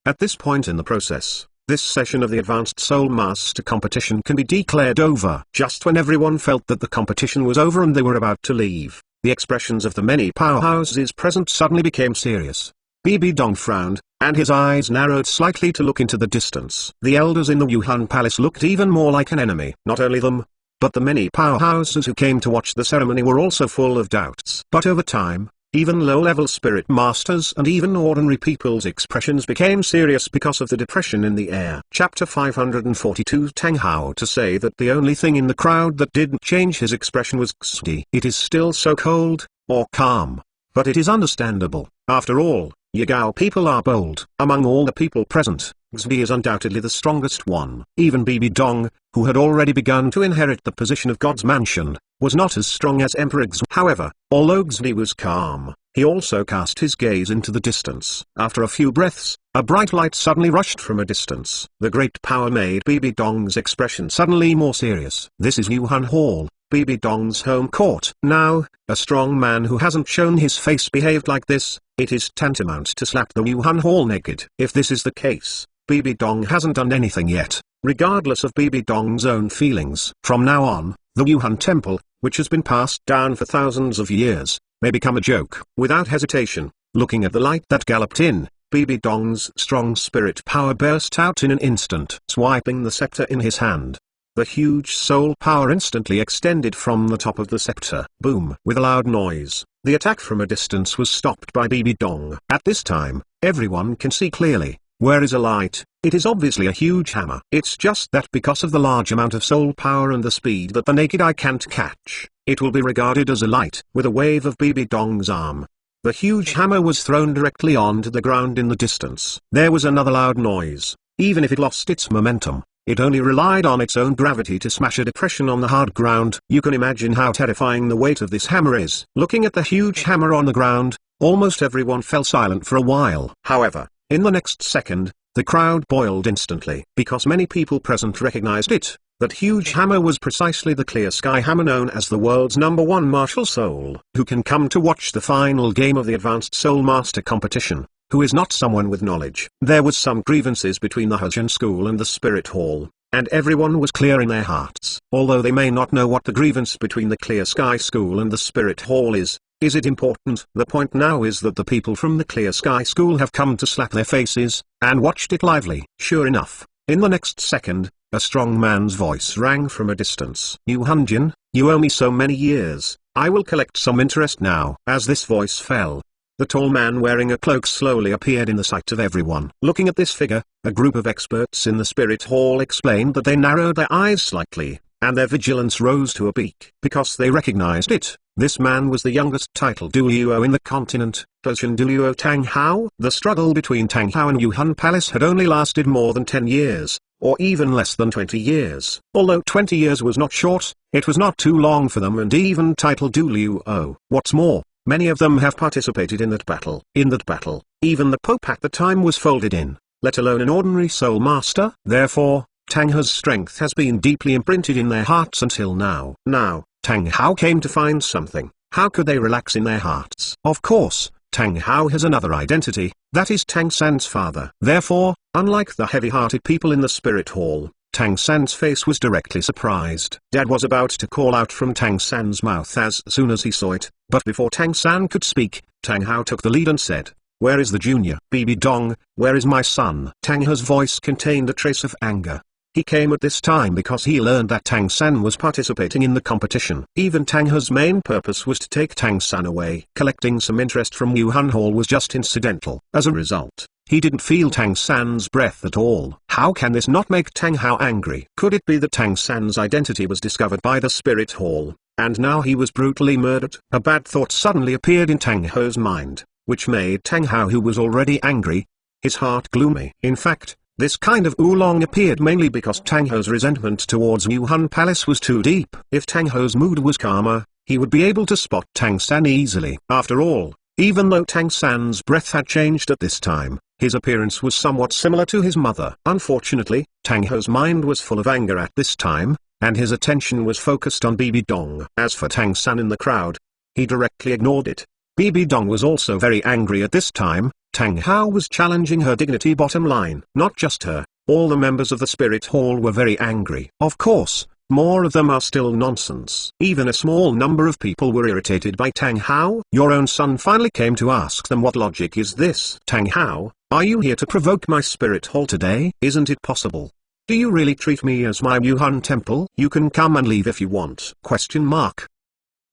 At this point in the process, this session of the Advanced Soul Master competition can be declared over. Just when everyone felt that the competition was over and they were about to leave, the expressions of the many powerhouses present suddenly became serious. Bibi Dong frowned, and his eyes narrowed slightly to look into the distance. The elders in the Yuhan Palace looked even more like an enemy. Not only them, but the many powerhouses who came to watch the ceremony were also full of doubts. But over time, even low-level spirit masters and even ordinary people's expressions became serious because of the depression in the air. Chapter 542 Tang Hao to say that the only thing in the crowd that didn't change his expression was Xdi. It is still so cold, or calm. But it is understandable. After all, Yagao people are bold. Among all the people present, Xdi is undoubtedly the strongest one. Even Bibi Dong, who had already begun to inherit the position of God's mansion, was not as strong as Emperor Xdi. However, although Xdi was calm, he also cast his gaze into the distance. After a few breaths, a bright light suddenly rushed from a distance. The great power made Bibi Dong's expression suddenly more serious. This is Yuhan Hall, Bibi Dong's home court. Now, a strong man who hasn't shown his face behaved like this. It is tantamount to slap the Yuhan Hall naked. If this is the case, Bibi Dong hasn't done anything yet, regardless of Bibi Dong's own feelings. From now on, the Yuhan Temple, which has been passed down for thousands of years, may become a joke. Without hesitation, looking at the light that galloped in, Bibi Dong's strong spirit power burst out in an instant. Swiping the scepter in his hand, the huge soul power instantly extended from the top of the scepter. Boom! With a loud noise, the attack from a distance was stopped by Bibi Dong. At this time, everyone can see clearly. Where is a light? It is obviously a huge hammer. It's just that because of the large amount of soul power and the speed that the naked eye can't catch, it will be regarded as a light. With a wave of Bibi Dong's arm, the huge hammer was thrown directly onto the ground in the distance. There was another loud noise. Even if it lost its momentum, it only relied on its own gravity to smash a depression on the hard ground. You can imagine how terrifying the weight of this hammer is. Looking at the huge hammer on the ground, almost everyone fell silent for a while. However, in the next second, the crowd boiled instantly. Because many people present recognized it, that huge hammer was precisely the clear sky hammer known as the world's #1 martial soul. Who can come to watch the final game of the Advanced Soul Master competition, who is not someone with knowledge? There was some grievances between the Hokage school and the Spirit Hall, and everyone was clear in their hearts. Although they may not know what the grievance between the Clear Sky School and the Spirit Hall is it important? The point now is that the people from the Clear Sky School have come to slap their faces, and watched it lively. Sure enough, in the next second, a strong man's voice rang from a distance. "You Hunjin, you owe me so many years, I will collect some interest now." As this voice fell, the tall man wearing a cloak slowly appeared in the sight of everyone. Looking at this figure, a group of experts in the Spirit Hall explained that they narrowed their eyes slightly, and their vigilance rose to a peak. Because they recognized it, this man was the youngest titled Duo in the continent, Persian Duo Tang Hao. The struggle between Tang Hao and Yuhan Palace had only lasted more than 10 years, or even less than 20 years. Although 20 years was not short, it was not too long for them and even titled Duo. What's more, many of them have participated in that battle. In that battle, even the Pope at the time was folded in, let alone an ordinary soul master. Therefore, Tang Hao's strength has been deeply imprinted in their hearts until now. Now, Tang Hao came to find something. How could they relax in their hearts? Of course, Tang Hao has another identity, that is Tang San's father. Therefore, unlike the heavy-hearted people in the Spirit Hall, Tang San's face was directly surprised. Dad was about to call out from Tang San's mouth as soon as he saw it, but before Tang San could speak, Tang Hao took the lead and said, Where is the junior? BB Dong, where is my son? Tang He's voice contained a trace of anger. He came at this time because he learned that Tang San was participating in the competition. Even Tang He's main purpose was to take Tang San away. Collecting some interest from Yuhan Hall was just incidental. As a result, he didn't feel Tang San's breath at all. How can this not make Tang Hao angry? Could it be that Tang San's identity was discovered by the Spirit Hall, and now he was brutally murdered? A bad thought suddenly appeared in Tang He's mind, which made Tang Hao, who was already angry, his heart gloomy. In fact, this kind of oolong appeared mainly because Tang He's resentment towards Yuhan Palace was too deep. If Tang He's mood was calmer, he would be able to spot Tang San easily. After all, even though Tang San's breath had changed at this time, his appearance was somewhat similar to his mother. Unfortunately, Tang He's mind was full of anger at this time, and his attention was focused on BB Dong. As for Tang San in the crowd, he directly ignored it. BB Dong was also very angry at this time. Tang Hao was challenging her dignity. Bottom line, not just her, all the members of the Spirit Hall were very angry. Of course, more of them are still nonsense. Even a small number of people were irritated by Tang Hao. Your own son finally came to ask them, what logic is this? Tang Hao, are you here to provoke my Spirit Hall today? Isn't it possible? Do you really treat me as my Yuhan temple? You can come and leave if you want. Question mark.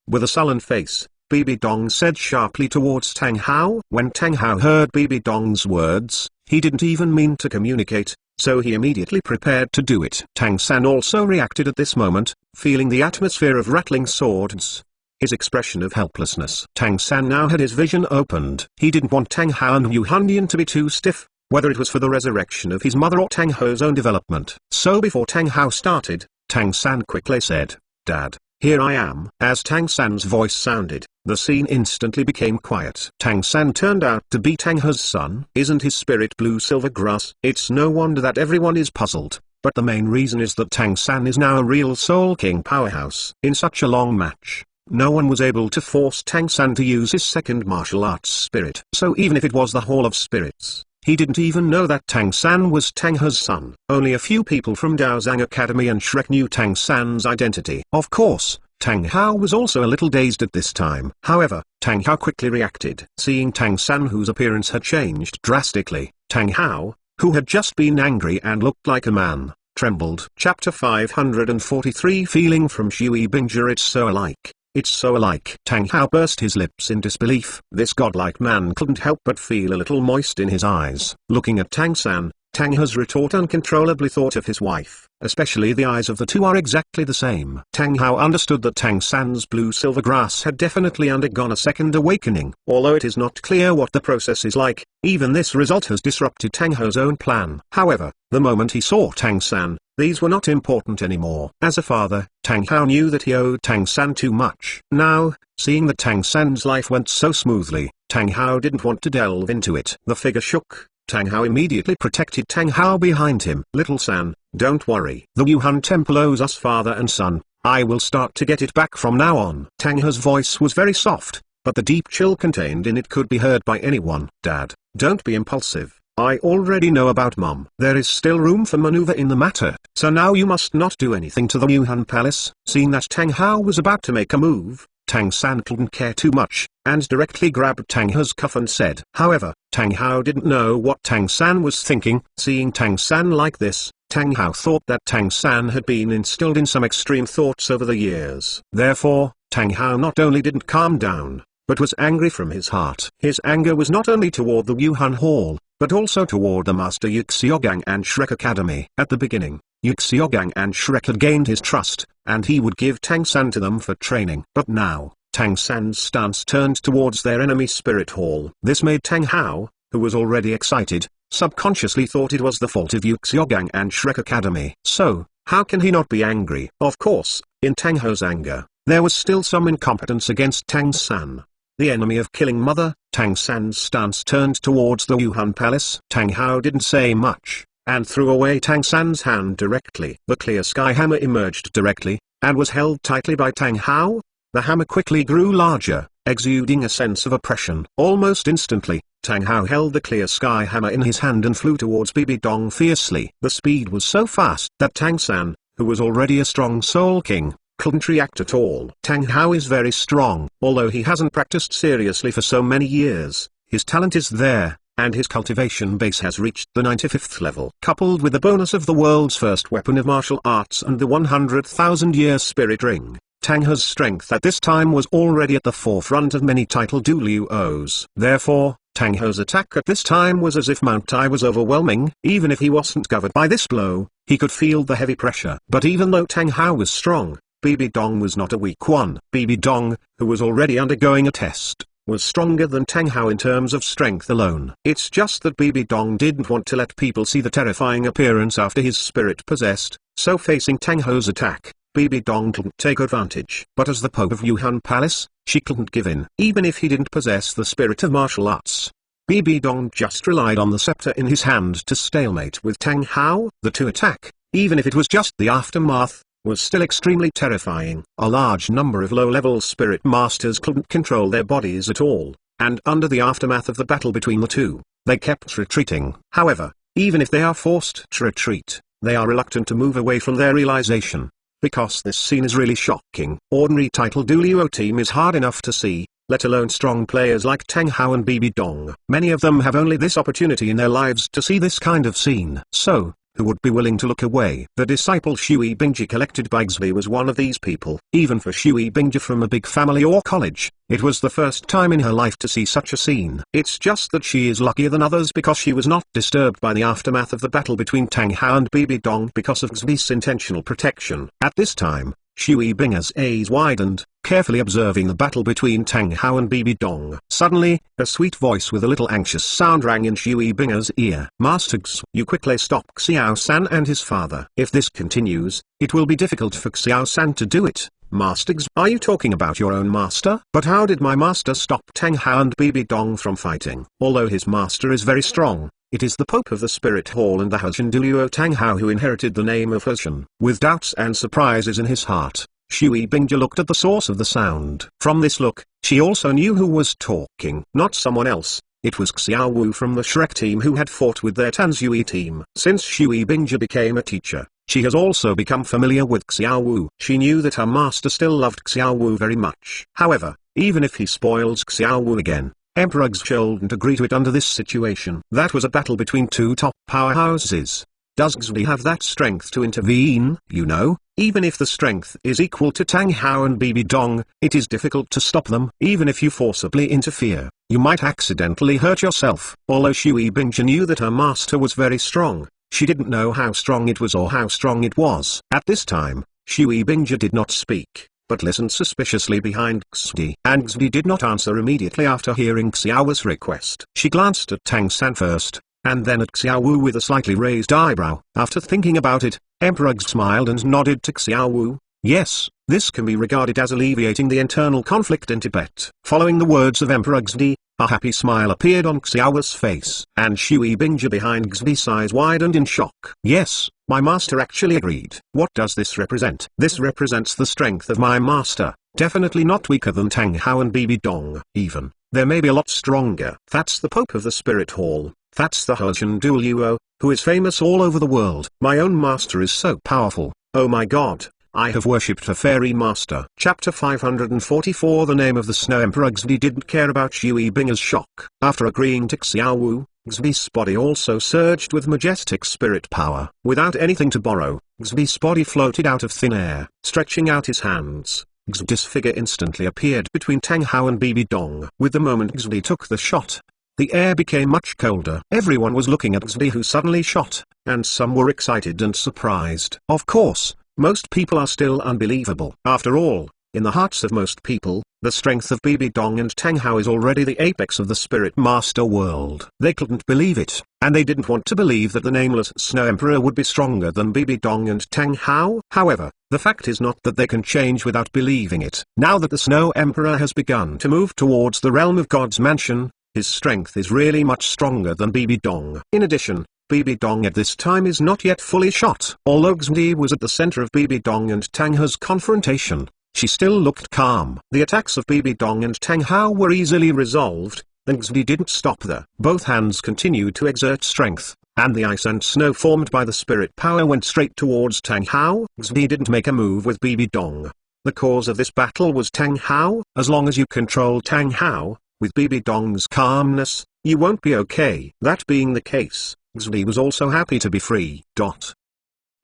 With a sullen face, BB Dong said sharply towards Tang Hao. When Tang Hao heard BB Dong's words, he didn't even mean to communicate, so he immediately prepared to do it. Tang San also reacted at this moment, feeling the atmosphere of rattling swords. His expression of helplessness. Tang San now had his vision opened. He didn't want Tang Hao and Yu Handian to be too stiff, whether it was for the resurrection of his mother or Tang He's own development. So before Tang Hao started, Tang San quickly said, "Dad, here I am." As Tang San's voice sounded, the scene instantly became quiet. Tang San turned out to be Tang He's son. Isn't his spirit blue silver grass? It's no wonder that everyone is puzzled, but the main reason is that Tang San is now a real Soul King powerhouse. In such a long match, no one was able to force Tang San to use his second martial arts spirit. So even if it was the Hall of Spirits, he didn't even know that Tang San was Tang He's son. Only a few people from Daozang Academy and Shrek knew Tang San's identity. Of course, Tang Hao was also a little dazed at this time. However, Tang Hao quickly reacted. Seeing Tang San, whose appearance had changed drastically, Tang Hao, who had just been angry and looked like a man, trembled. Chapter 543. Feeling from Shui Binger. It's so alike. It's so alike. Tang Hao burst his lips in disbelief. This godlike man couldn't help but feel a little moist in his eyes. Looking at Tang San, Tang He's retort uncontrollably thought of his wife. Especially the eyes of the two are exactly the same. Tang Hao understood that Tang San's blue silver grass had definitely undergone a second awakening. Although it is not clear what the process is like, even this result has disrupted Tang He's own plan. However, the moment he saw Tang San, these were not important anymore. As a father, Tang Hao knew that he owed Tang San too much. Now, seeing that Tang San's life went so smoothly, Tang Hao didn't want to delve into it. The figure shook. Tang Hao immediately protected Tang Hao behind him. Little San, don't worry. The Yuhan Temple owes us father and son. I will start to get it back from now on. Tang He's voice was very soft, but the deep chill contained in it could be heard by anyone. Dad, don't be impulsive. I already know about Mom. There is still room for maneuver in the matter. So now you must not do anything to the Yuhan Palace. Seeing that Tang Hao was about to make a move, Tang San didn't care too much, and directly grabbed Tang He's cuff and said. However, Tang Hao didn't know what Tang San was thinking. Seeing Tang San like this, Tang Hao thought that Tang San had been instilled in some extreme thoughts over the years. Therefore, Tang Hao not only didn't calm down, but was angry from his heart. His anger was not only toward the Yuhan Hall, but also toward the Master Yuxiagang and Shrek Academy. At the beginning, Yuxiagang and Shrek had gained his trust, and he would give Tang San to them for training. But now, Tang San's stance turned towards their enemy Spirit Hall. This made Tang Hao, who was already excited, subconsciously thought it was the fault of Yuxiagang and Shrek Academy. So, how can he not be angry? Of course, in Tang He's anger, there was still some incompetence against Tang San, the enemy of killing mother. Tang San's stance turned towards the Yuhan Palace. Tang Hao didn't say much, and threw away Tang San's hand directly. The clear sky hammer emerged directly, and was held tightly by Tang Hao. The hammer quickly grew larger, exuding a sense of oppression. Almost instantly, Tang Hao held the clear sky hammer in his hand and flew towards BB Dong fiercely. The speed was so fast that Tang San, who was already a strong Soul King, couldn't react at all. Tang Hao is very strong. Although he hasn't practiced seriously for so many years, his talent is there, and his cultivation base has reached the 95th level. Coupled with the bonus of the world's first weapon of martial arts and the 100,000-year spirit ring, Tang He's strength at this time was already at the forefront of many title duos. Therefore, Tang He's attack at this time was as if Mount Tai was overwhelming. Even if he wasn't covered by this blow, he could feel the heavy pressure. But even though Tang He was strong, BB Dong was not a weak one. BB Dong, who was already undergoing a test, was stronger than Tang He in terms of strength alone. It's just that BB Dong didn't want to let people see the terrifying appearance after his spirit possessed, so facing Tang He's attack, BB Dong couldn't take advantage. But as the Pope of Yuhan Palace, she couldn't give in. Even if he didn't possess the spirit of martial arts, BB Dong just relied on the scepter in his hand to stalemate with Tang He. The two attack, even if it was just the aftermath, was still extremely terrifying. A large number of low-level spirit masters couldn't control their bodies at all, and under the aftermath of the battle between the two, they kept retreating. However, even if they are forced to retreat, they are reluctant to move away from their realization, because this scene is really shocking. Ordinary title duo team is hard enough to see, let alone strong players like Tang He and BB Dong. Many of them have only this opportunity in their lives to see this kind of scene. So, who would be willing to look away? The disciple Shui Bingji collected by Xbi was one of these people. Even for Shui Bingji from a big family or college, it was the first time in her life to see such a scene. It's just that she is luckier than others because she was not disturbed by the aftermath of the battle between Tang He and BB Dong because of Xbi's intentional protection. At this time, Shui Bing's eyes widened, carefully observing the battle between Tang He and BB Dong. Suddenly, a sweet voice with a little anxious sound rang in Shui Bing's ear. Master X, you quickly stop Xiao-san and his father. If this continues, it will be difficult for Xiao-san to do it. Master X, are you talking about your own master? But how did my master stop Tang He and BB Dong from fighting? Although his master is very strong, it is the Pope of the Spirit Hall and the Hoshin duo Tang He who inherited the name of Hoshin. With doubts and surprises in his heart, Shui Bingji looked at the source of the sound. From this look, she also knew who was talking. Not someone else, it was Xiao Wu from the Shrek team who had fought with their Tanzui team. Since Shui Bingji became a teacher, she has also become familiar with Xiao Wu. She knew that her master still loved Xiao Wu very much. However, even if he spoils Xiao Wu again, Emperor X shouldn't agree to it under this situation. That was a battle between two top powerhouses. Does Xbi have that strength to intervene? You know, even if the strength is equal to Tang He and BB Dong, it is difficult to stop them. Even if you forcibly interfere, you might accidentally hurt yourself. Although Shui Bingji knew that her master was very strong, she didn't know how strong it was or how strong it was. At this time, Shui Bingji did not speak, but listened suspiciously behind Xbi. And Xbi did not answer immediately after hearing Xiao's request. She glanced at Tang San first, and then at Xiao Wu with a slightly raised eyebrow. After thinking about it, Emperor X smiled and nodded to Xiao Wu. Yes, this can be regarded as alleviating the internal conflict in Tibet. Following the words of Emperor Xbi, a happy smile appeared on Xiao's face. And Shui Bingji behind Xbi's eyes widened in shock. Yes, my master actually agreed. What does this represent? This represents the strength of my master, definitely not weaker than Tang He and BB Dong. Even, there may be a lot stronger. That's the Pope of the Spirit Hall. That's the Hoshin duo, who is famous all over the world. My own master is so powerful. Oh my god, I have worshipped a fairy master. Chapter 544. The name of the Snow Emperor. Xbi didn't care about Shui Bing's shock. After agreeing to Xiao Wu, Xbi's body also surged with majestic spirit power. Without anything to borrow, Xbi's body floated out of thin air. Stretching out his hands, Xbi's figure instantly appeared between Tang He and BB Dong. With the moment Xbi took the shot, the air became much colder. Everyone was looking at Xbi who suddenly shot, and some were excited and surprised. Of course, most people are still unbelievable. After all, in the hearts of most people, the strength of BB Dong and Tang He is already the apex of the Spirit Master world. They couldn't believe it, and they didn't want to believe that the nameless Snow Emperor would be stronger than BB Dong and Tang He. However, the fact is not that they can change without believing it. Now that the Snow Emperor has begun to move towards the realm of God's mansion, his strength is really much stronger than BB Dong. In addition, BB Dong at this time is not yet fully shot. Although Xbi was at the center of BB Dong and Tang He's confrontation, she still looked calm. The attacks of BB Dong and Tang He were easily resolved, and Xbi didn't stop there. Both hands continued to exert strength, and the ice and snow formed by the spirit power went straight towards Tang He. Xbi didn't make a move with BB Dong. The cause of this battle was Tang He. As long as you control Tang He, with BB Dong's calmness, "You won't be okay." That being the case, Xvi was also happy to be free.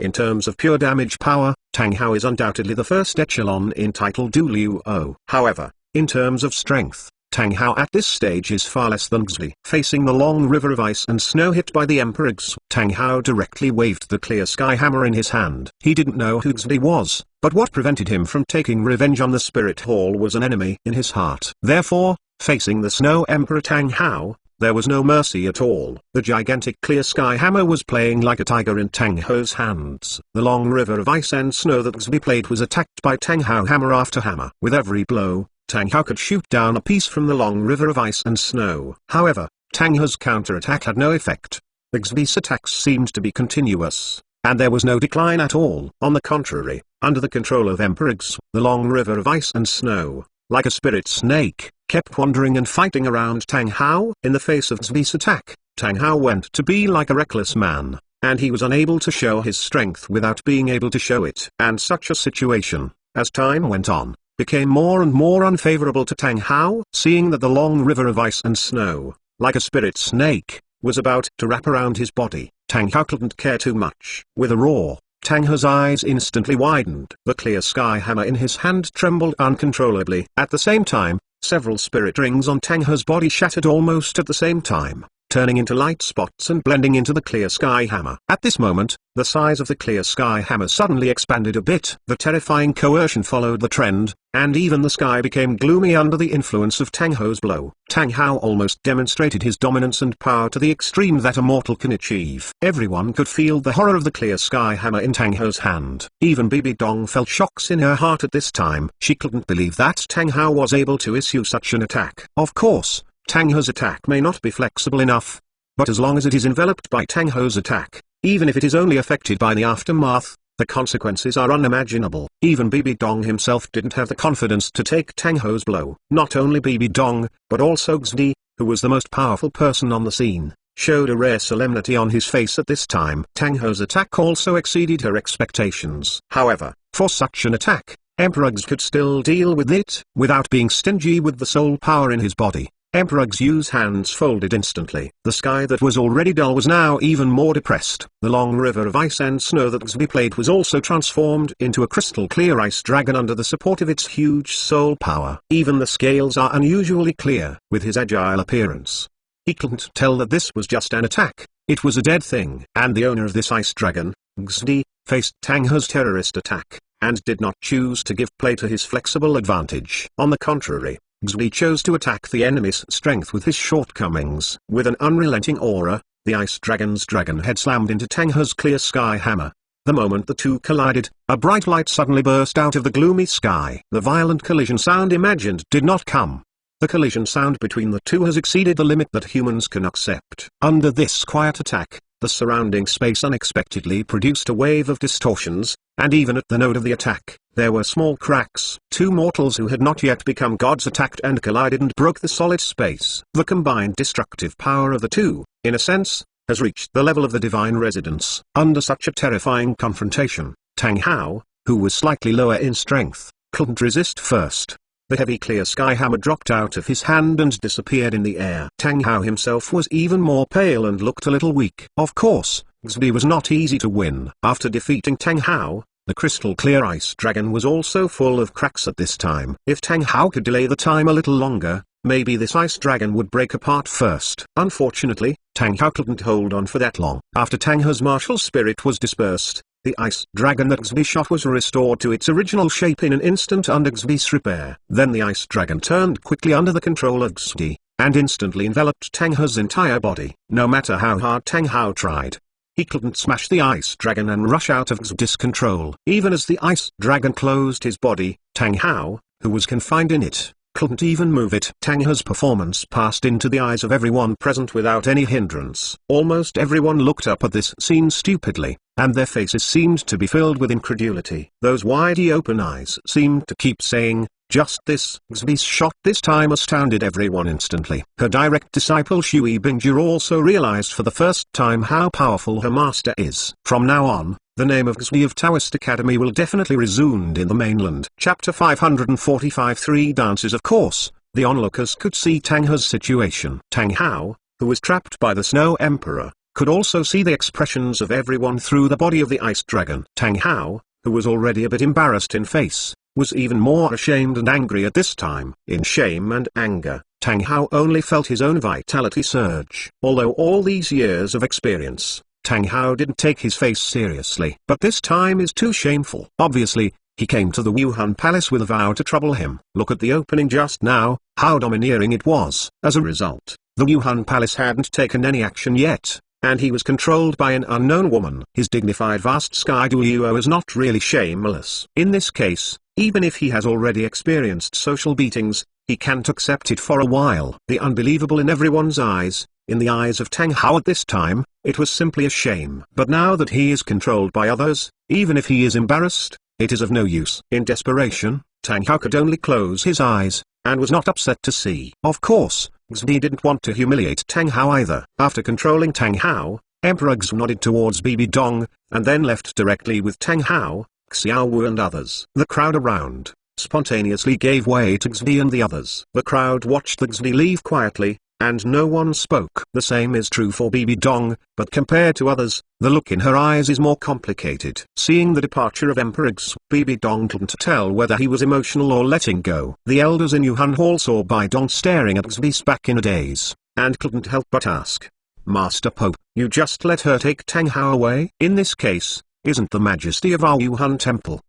In terms of pure damage power, Tang Hao is undoubtedly the first echelon in title Du Liu O. However, in terms of strength, Tang Hao at this stage is far less than Xvi. Facing the long river of ice and snow hit by the Emperor Xvi, Tang Hao directly waved the clear sky hammer in his hand. He didn't know who Xvi was, but what prevented him from taking revenge on the Spirit Hall was an enemy in his heart. Therefore, facing the Snow Emperor Tang Hao, there was no mercy at all. The gigantic clear sky hammer was playing like a tiger in Tang Hao's hands. The long river of ice and snow that Xvi played was attacked by Tang Hao hammer after hammer. With every blow, Tang Hao could shoot down a piece from the long river of ice and snow. However, Tang Hao's counterattack had no effect. Xvi's attacks seemed to be continuous, and there was no decline at all. On the contrary, under the control of Emperor Xvi, the long river of ice and snow, like a spirit snake, kept wandering and fighting around Tang Hao. In the face of Xvi's attack, Tang Hao went to be like a reckless man, and he was unable to show his strength without being able to show it. And such a situation, as time went on, became more and more unfavorable to Tang Hao. Seeing that the long river of ice and snow, like a spirit snake, was about to wrap around his body, Tang Hao couldn't care too much. With a roar, Tang Hao's eyes instantly widened. The clear sky hammer in his hand trembled uncontrollably. At the same time, several spirit rings on Tang Hao's body shattered almost at the same time, turning into light spots and blending into the clear sky hammer. At this moment, the size of the clear sky hammer suddenly expanded a bit. The terrifying coercion followed the trend, and even the sky became gloomy under the influence of Tang Hao's blow. Tang Hao almost demonstrated his dominance and power to the extreme that a mortal can achieve. Everyone could feel the horror of the clear sky hammer in Tang Hao's hand. Even Bibi Dong felt shocks in her heart at this time. She couldn't believe that Tang Hao was able to issue such an attack. Of course, Tang Hao's attack may not be flexible enough, but as long as it is enveloped by Tang Hao's attack, even if it is only affected by the aftermath, the consequences are unimaginable. Even Bibi Dong himself didn't have the confidence to take Tang Hao's blow. Not only Bibi Dong, but also Xvi, who was the most powerful person on the scene, showed a rare solemnity on his face at this time. Tang Hao's attack also exceeded her expectations. However, for such an attack, Emperor Xvi could still deal with it, without being stingy with the soul power in his body. Emperor Xiu's hands folded instantly. The sky that was already dull was now even more depressed. The long river of ice and snow that Xvi played was also transformed into a crystal clear ice dragon under the support of its huge soul power. Even the scales are unusually clear. With his agile appearance, he couldn't tell that this was just an attack. It was a dead thing. And the owner of this ice dragon, Xvi, faced Tang Hao's terrorist attack, and did not choose to give play to his flexible advantage. On the contrary, Xvi chose to attack the enemy's strength with his shortcomings. With an unrelenting aura, the ice dragon's dragon head slammed into Tang Hao's clear sky hammer. The moment the two collided, a bright light suddenly burst out of the gloomy sky. The violent collision sound imagined did not come. The collision sound between the two has exceeded the limit that humans can accept. Under this quiet attack, the surrounding space unexpectedly produced a wave of distortions, and even at the node of the attack, there were small cracks. Two mortals who had not yet become gods attacked and collided and broke the solid space. The combined destructive power of the two, in a sense, has reached the level of the divine residence. Under such a terrifying confrontation, Tang Hao, who was slightly lower in strength, couldn't resist first. The heavy clear sky hammer dropped out of his hand and disappeared in the air. Tang Hao himself was even more pale and looked a little weak. Of course, Xvi was not easy to win. After defeating Tang Hao, the crystal clear ice dragon was also full of cracks at this time. If Tang Hao could delay the time a little longer, maybe this ice dragon would break apart first. Unfortunately, Tang Hao couldn't hold on for that long. After Tang Hao's martial spirit was dispersed, the ice dragon that Xvi shot was restored to its original shape in an instant under Xvi's repair. Then the ice dragon turned quickly under the control of Xvi, and instantly enveloped Tang Hao's entire body. No matter how hard Tang Hao tried, he couldn't smash the ice dragon and rush out of Xvi's control. Even as the ice dragon closed his body, Tang Hao, who was confined in it, couldn't even move it. Tang Hao's performance passed into the eyes of everyone present without any hindrance. Almost everyone looked up at this scene stupidly, and their faces seemed to be filled with incredulity. Those wide open eyes seemed to keep saying, "Just this." Xvi's shot this time astounded everyone instantly. Her direct disciple Shui Bingjia also realized for the first time how powerful her master is. From now on, the name of Xvi of Taoist Academy will definitely resound in the mainland. Chapter 545 Three Dances. Of course, The onlookers could see Tang Hao's situation. Tang Hao, who was trapped by the Snow Emperor, could also see the expressions of everyone through the body of the Ice Dragon. Tang Hao, who was already a bit embarrassed in face, was even more ashamed and angry at this time. In shame and anger, Tang Hao only felt his own vitality surge. Although all these years of experience, Tang Hao didn't take his face seriously. But this time is too shameful. Obviously, he came to the Wuhan Palace with a vow to trouble him. Look at the opening just now, how domineering it was. As a result, the Wuhan Palace hadn't taken any action yet, and he was controlled by an unknown woman. His dignified vast sky duo is not really shameless. In this case, even if he has already experienced social beatings, he can't accept it for a while. The unbelievable in everyone's eyes, in the eyes of Tang Hao at this time, it was simply a shame. But now that he is controlled by others, even if he is embarrassed, it is of no use. In desperation, Tang Hao could only close his eyes, and was not upset to see. Of course, Xvi didn't want to humiliate Tang Hao either. After controlling Tang Hao, Emperor Xu nodded towards Bibi Dong, and then left directly with Tang Hao, Xiao Wu and others. The crowd around spontaneously gave way to Xvi and the others. The crowd watched the Xvi leave quietly, and no one spoke. The same is true for Bibi Dong, but compared to others, the look in her eyes is more complicated. Seeing the departure of Emperor Xu, Bibi Dong couldn't tell whether he was emotional or letting go. The elders in Yuhan Hall saw Bai Dong staring at Xvi's back in a daze, and couldn't help but ask, "Master Pope, you just let her take Tang Hao away? In this case, isn't the majesty of our Yuhan temple?"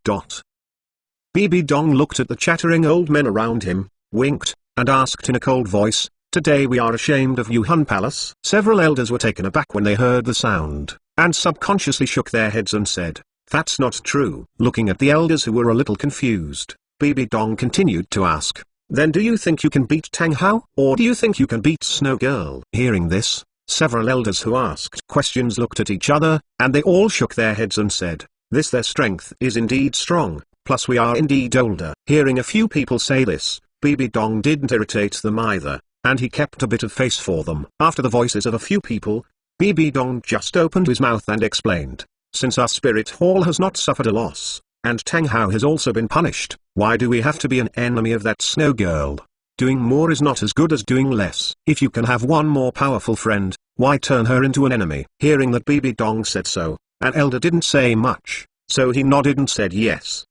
Bibi Dong looked at the chattering old men around him, winked, and asked in a cold voice, "Today we are ashamed of Yuhan Palace." Several elders were taken aback when they heard the sound, and subconsciously shook their heads and said, "That's not true." Looking at the elders who were a little confused, Bibi Dong continued to ask, "Then do you think you can beat Tang Hao? Or do you think you can beat Snow Girl?" Hearing this, several elders who asked questions looked at each other, and they all shook their heads and said, Their strength is indeed strong, plus we are indeed older." Hearing a few people say this, Bibi Dong didn't irritate them either, and he kept a bit of face for them. After the voices of a few people, Bibi Dong just opened his mouth and explained, "Since our spirit hall has not suffered a loss, and Tang Hao has also been punished, why do we have to be an enemy of that Snow Girl? Doing more is not as good as doing less. If you can have one more powerful friend, why turn her into an enemy?" Hearing that Bibi Dong said so, an elder didn't say much, so he nodded and said yes.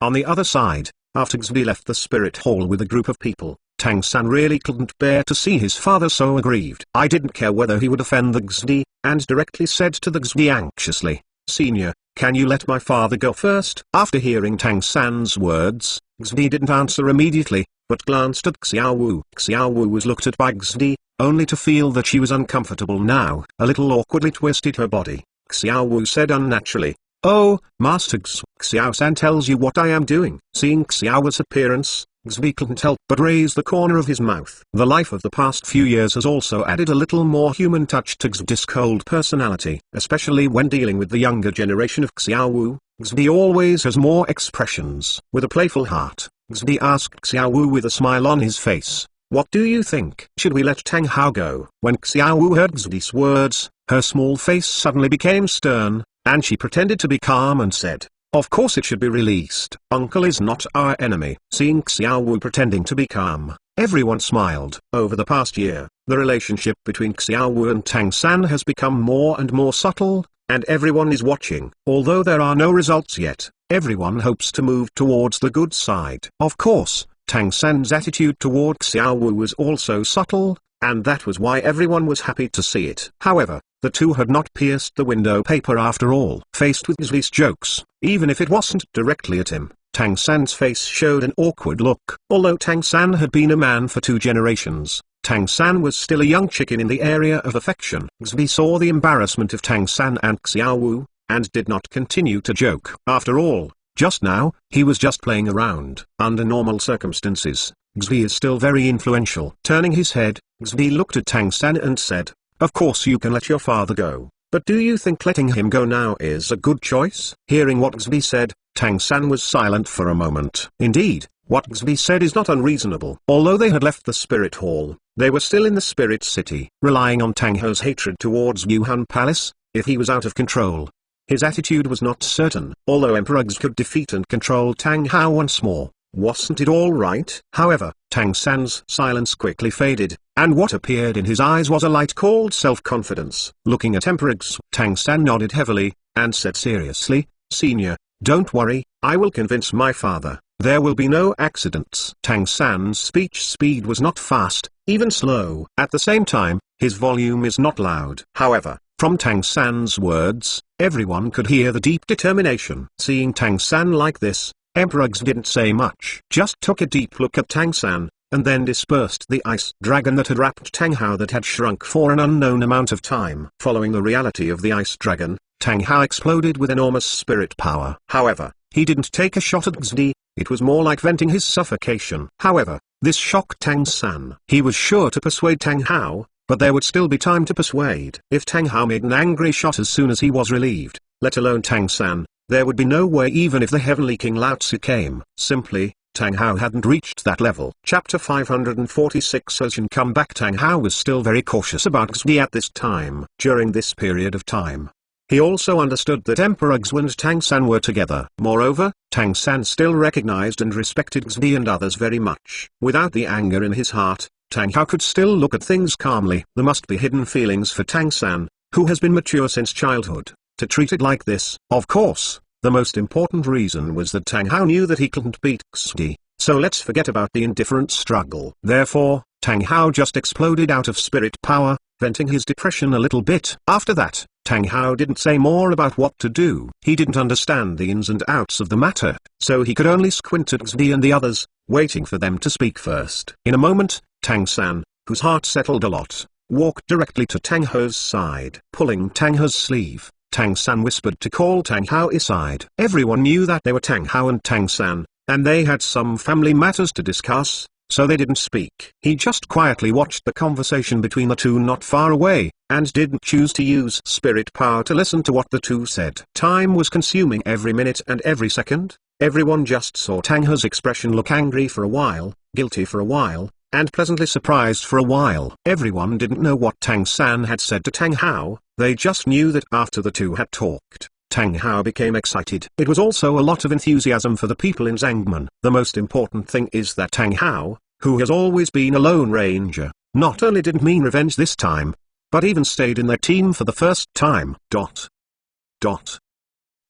On the other side, after Xvi left the spirit hall with a group of people, Tang San really couldn't bear to see his father so aggrieved. I didn't care whether he would offend the Xvi, and directly said to the Xvi anxiously, "Senior, can you let my father go first?" After hearing Tang San's words, Xvi didn't answer immediately, but glanced at Xiao Wu. Xiao Wu was looked at by Xvi, only to feel that she was uncomfortable now. A little awkwardly twisted her body, Xiao Wu said unnaturally, "Oh, Master Xu, Xiao-san tells you what I am doing." Seeing Xiao's appearance, Xvi couldn't help but raise the corner of his mouth. The life of the past few years has also added a little more human touch to Xvi's cold personality, especially when dealing with the younger generation of Xiao Wu. Xvi always has more expressions. With a playful heart, Xvi asked Xiao Wu with a smile on his face, "What do you think? Should we let Tang Hao go?" When Xiao Wu heard Xvi's words, her small face suddenly became stern, and she pretended to be calm and said, "Of course it should be released. Uncle is not our enemy." Seeing Xiao Wu pretending to be calm, everyone smiled. Over the past year, the relationship between Xiao Wu and Tang San has become more and more subtle, and everyone is watching. Although there are no results yet, everyone hopes to move towards the good side. Of course, Tang San's attitude toward Xiao Wu was also subtle, and that was why everyone was happy to see it. However, the two had not pierced the window paper after all. Faced with Xvi's jokes, even if it wasn't directly at him, Tang San's face showed an awkward look. Although Tang San had been a man for 2 generations, Tang San was still a young chicken in the area of affection. Xvi saw the embarrassment of Tang San and Xiao Wu, and did not continue to joke. After all, just now, he was just playing around. Under normal circumstances, Xvi is still very influential. Turning his head, Xvi looked at Tang San and said, "Of course you can let your father go, but do you think letting him go now is a good choice?" Hearing what Xvi said, Tang San was silent for a moment. Indeed, what Xvi said is not unreasonable. Although they had left the spirit hall, they were still in the spirit city. Relying on Tang Hao's hatred towards Yuhan Palace, if he was out of control, his attitude was not certain. Although Emperor Xu could defeat and control Tang Hao once more, Wasn't it all right? However, Tang San's silence quickly faded, and what appeared in his eyes was a light called self-confidence. Looking at Emperor X, Tang San nodded heavily, and said seriously, "Senior, don't worry, I will convince my father. There will be no accidents." Tang San's speech speed was not fast, even slow. At the same time, his volume is not loud. However, from Tang San's words, everyone could hear the deep determination. Seeing Tang San like this, Emperor X didn't say much. Just took a deep look at Tang San, and then dispersed the ice dragon that had wrapped Tang Hao that had shrunk for an unknown amount of time. Following the reality of the ice dragon, Tang Hao exploded with enormous spirit power. However, he didn't take a shot at Xdi, it was more like venting his suffocation. However, this shocked Tang San. He was sure to persuade Tang Hao, but there would still be time to persuade. If Tang Hao made an angry shot as soon as he was relieved, let alone Tang San, there would be no way even if the Heavenly King Lao Tzu came. Simply, Tang Hao hadn't reached that level. Chapter 546 Hoshin Comeback. Tang Hao was still very cautious about Xdi at this time. During this period of time, he also understood that Emperor Xu and Tang San were together. Moreover, Tang San still recognized and respected Xdi and others very much. Without the anger in his heart, Tang Hao could still look at things calmly. There must be hidden feelings for Tang San, who has been mature since childhood, to treat it like this. Of course, the most important reason was that Tang Hao knew that he couldn't beat Xdi, so let's forget about the indifferent struggle. Therefore, Tang Hao just exploded out of spirit power, venting his depression a little bit. After that, Tang Hao didn't say more about what to do. He didn't understand the ins and outs of the matter, so he could only squint at Xdi and the others, waiting for them to speak first. In a moment, Tang San, whose heart settled a lot, walked directly to Tang Hao's side. Pulling Tang Hao's sleeve, Tang San whispered to call Tang Hao aside. Everyone knew that they were Tang Hao and Tang San, and they had some family matters to discuss, so they didn't speak. He just quietly watched the conversation between the two not far away, and didn't choose to use spirit power to listen to what the two said. Time was consuming every minute and every second. Everyone just saw Tang Hao's expression look angry for a while, guilty for a while, and pleasantly surprised for a while. Everyone didn't know what Tang San had said to Tang Hao, they just knew that after the two had talked, Tang Hao became excited. It was also a lot of enthusiasm for the people in Zhangman. The most important thing is that Tang Hao, who has always been a lone ranger, not only didn't mean revenge this time, but even stayed in their team for the first time.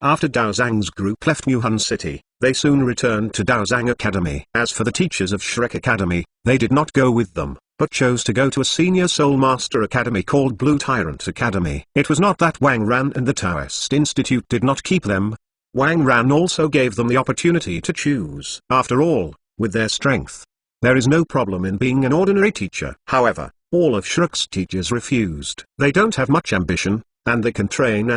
After Dao Zhang's group left Muhan City, they soon returned to Dao Zhang Academy. As for the teachers of Shrek Academy, they did not go with them, but chose to go to a senior Soul Master Academy called Blue Tyrant Academy. It was not that Wang Ran and the Taoist Institute did not keep them. Wang Ran also gave them the opportunity to choose. After all, with their strength, there is no problem in being an ordinary teacher. However, all of Shrek's teachers refused. They don't have much ambition, and they can train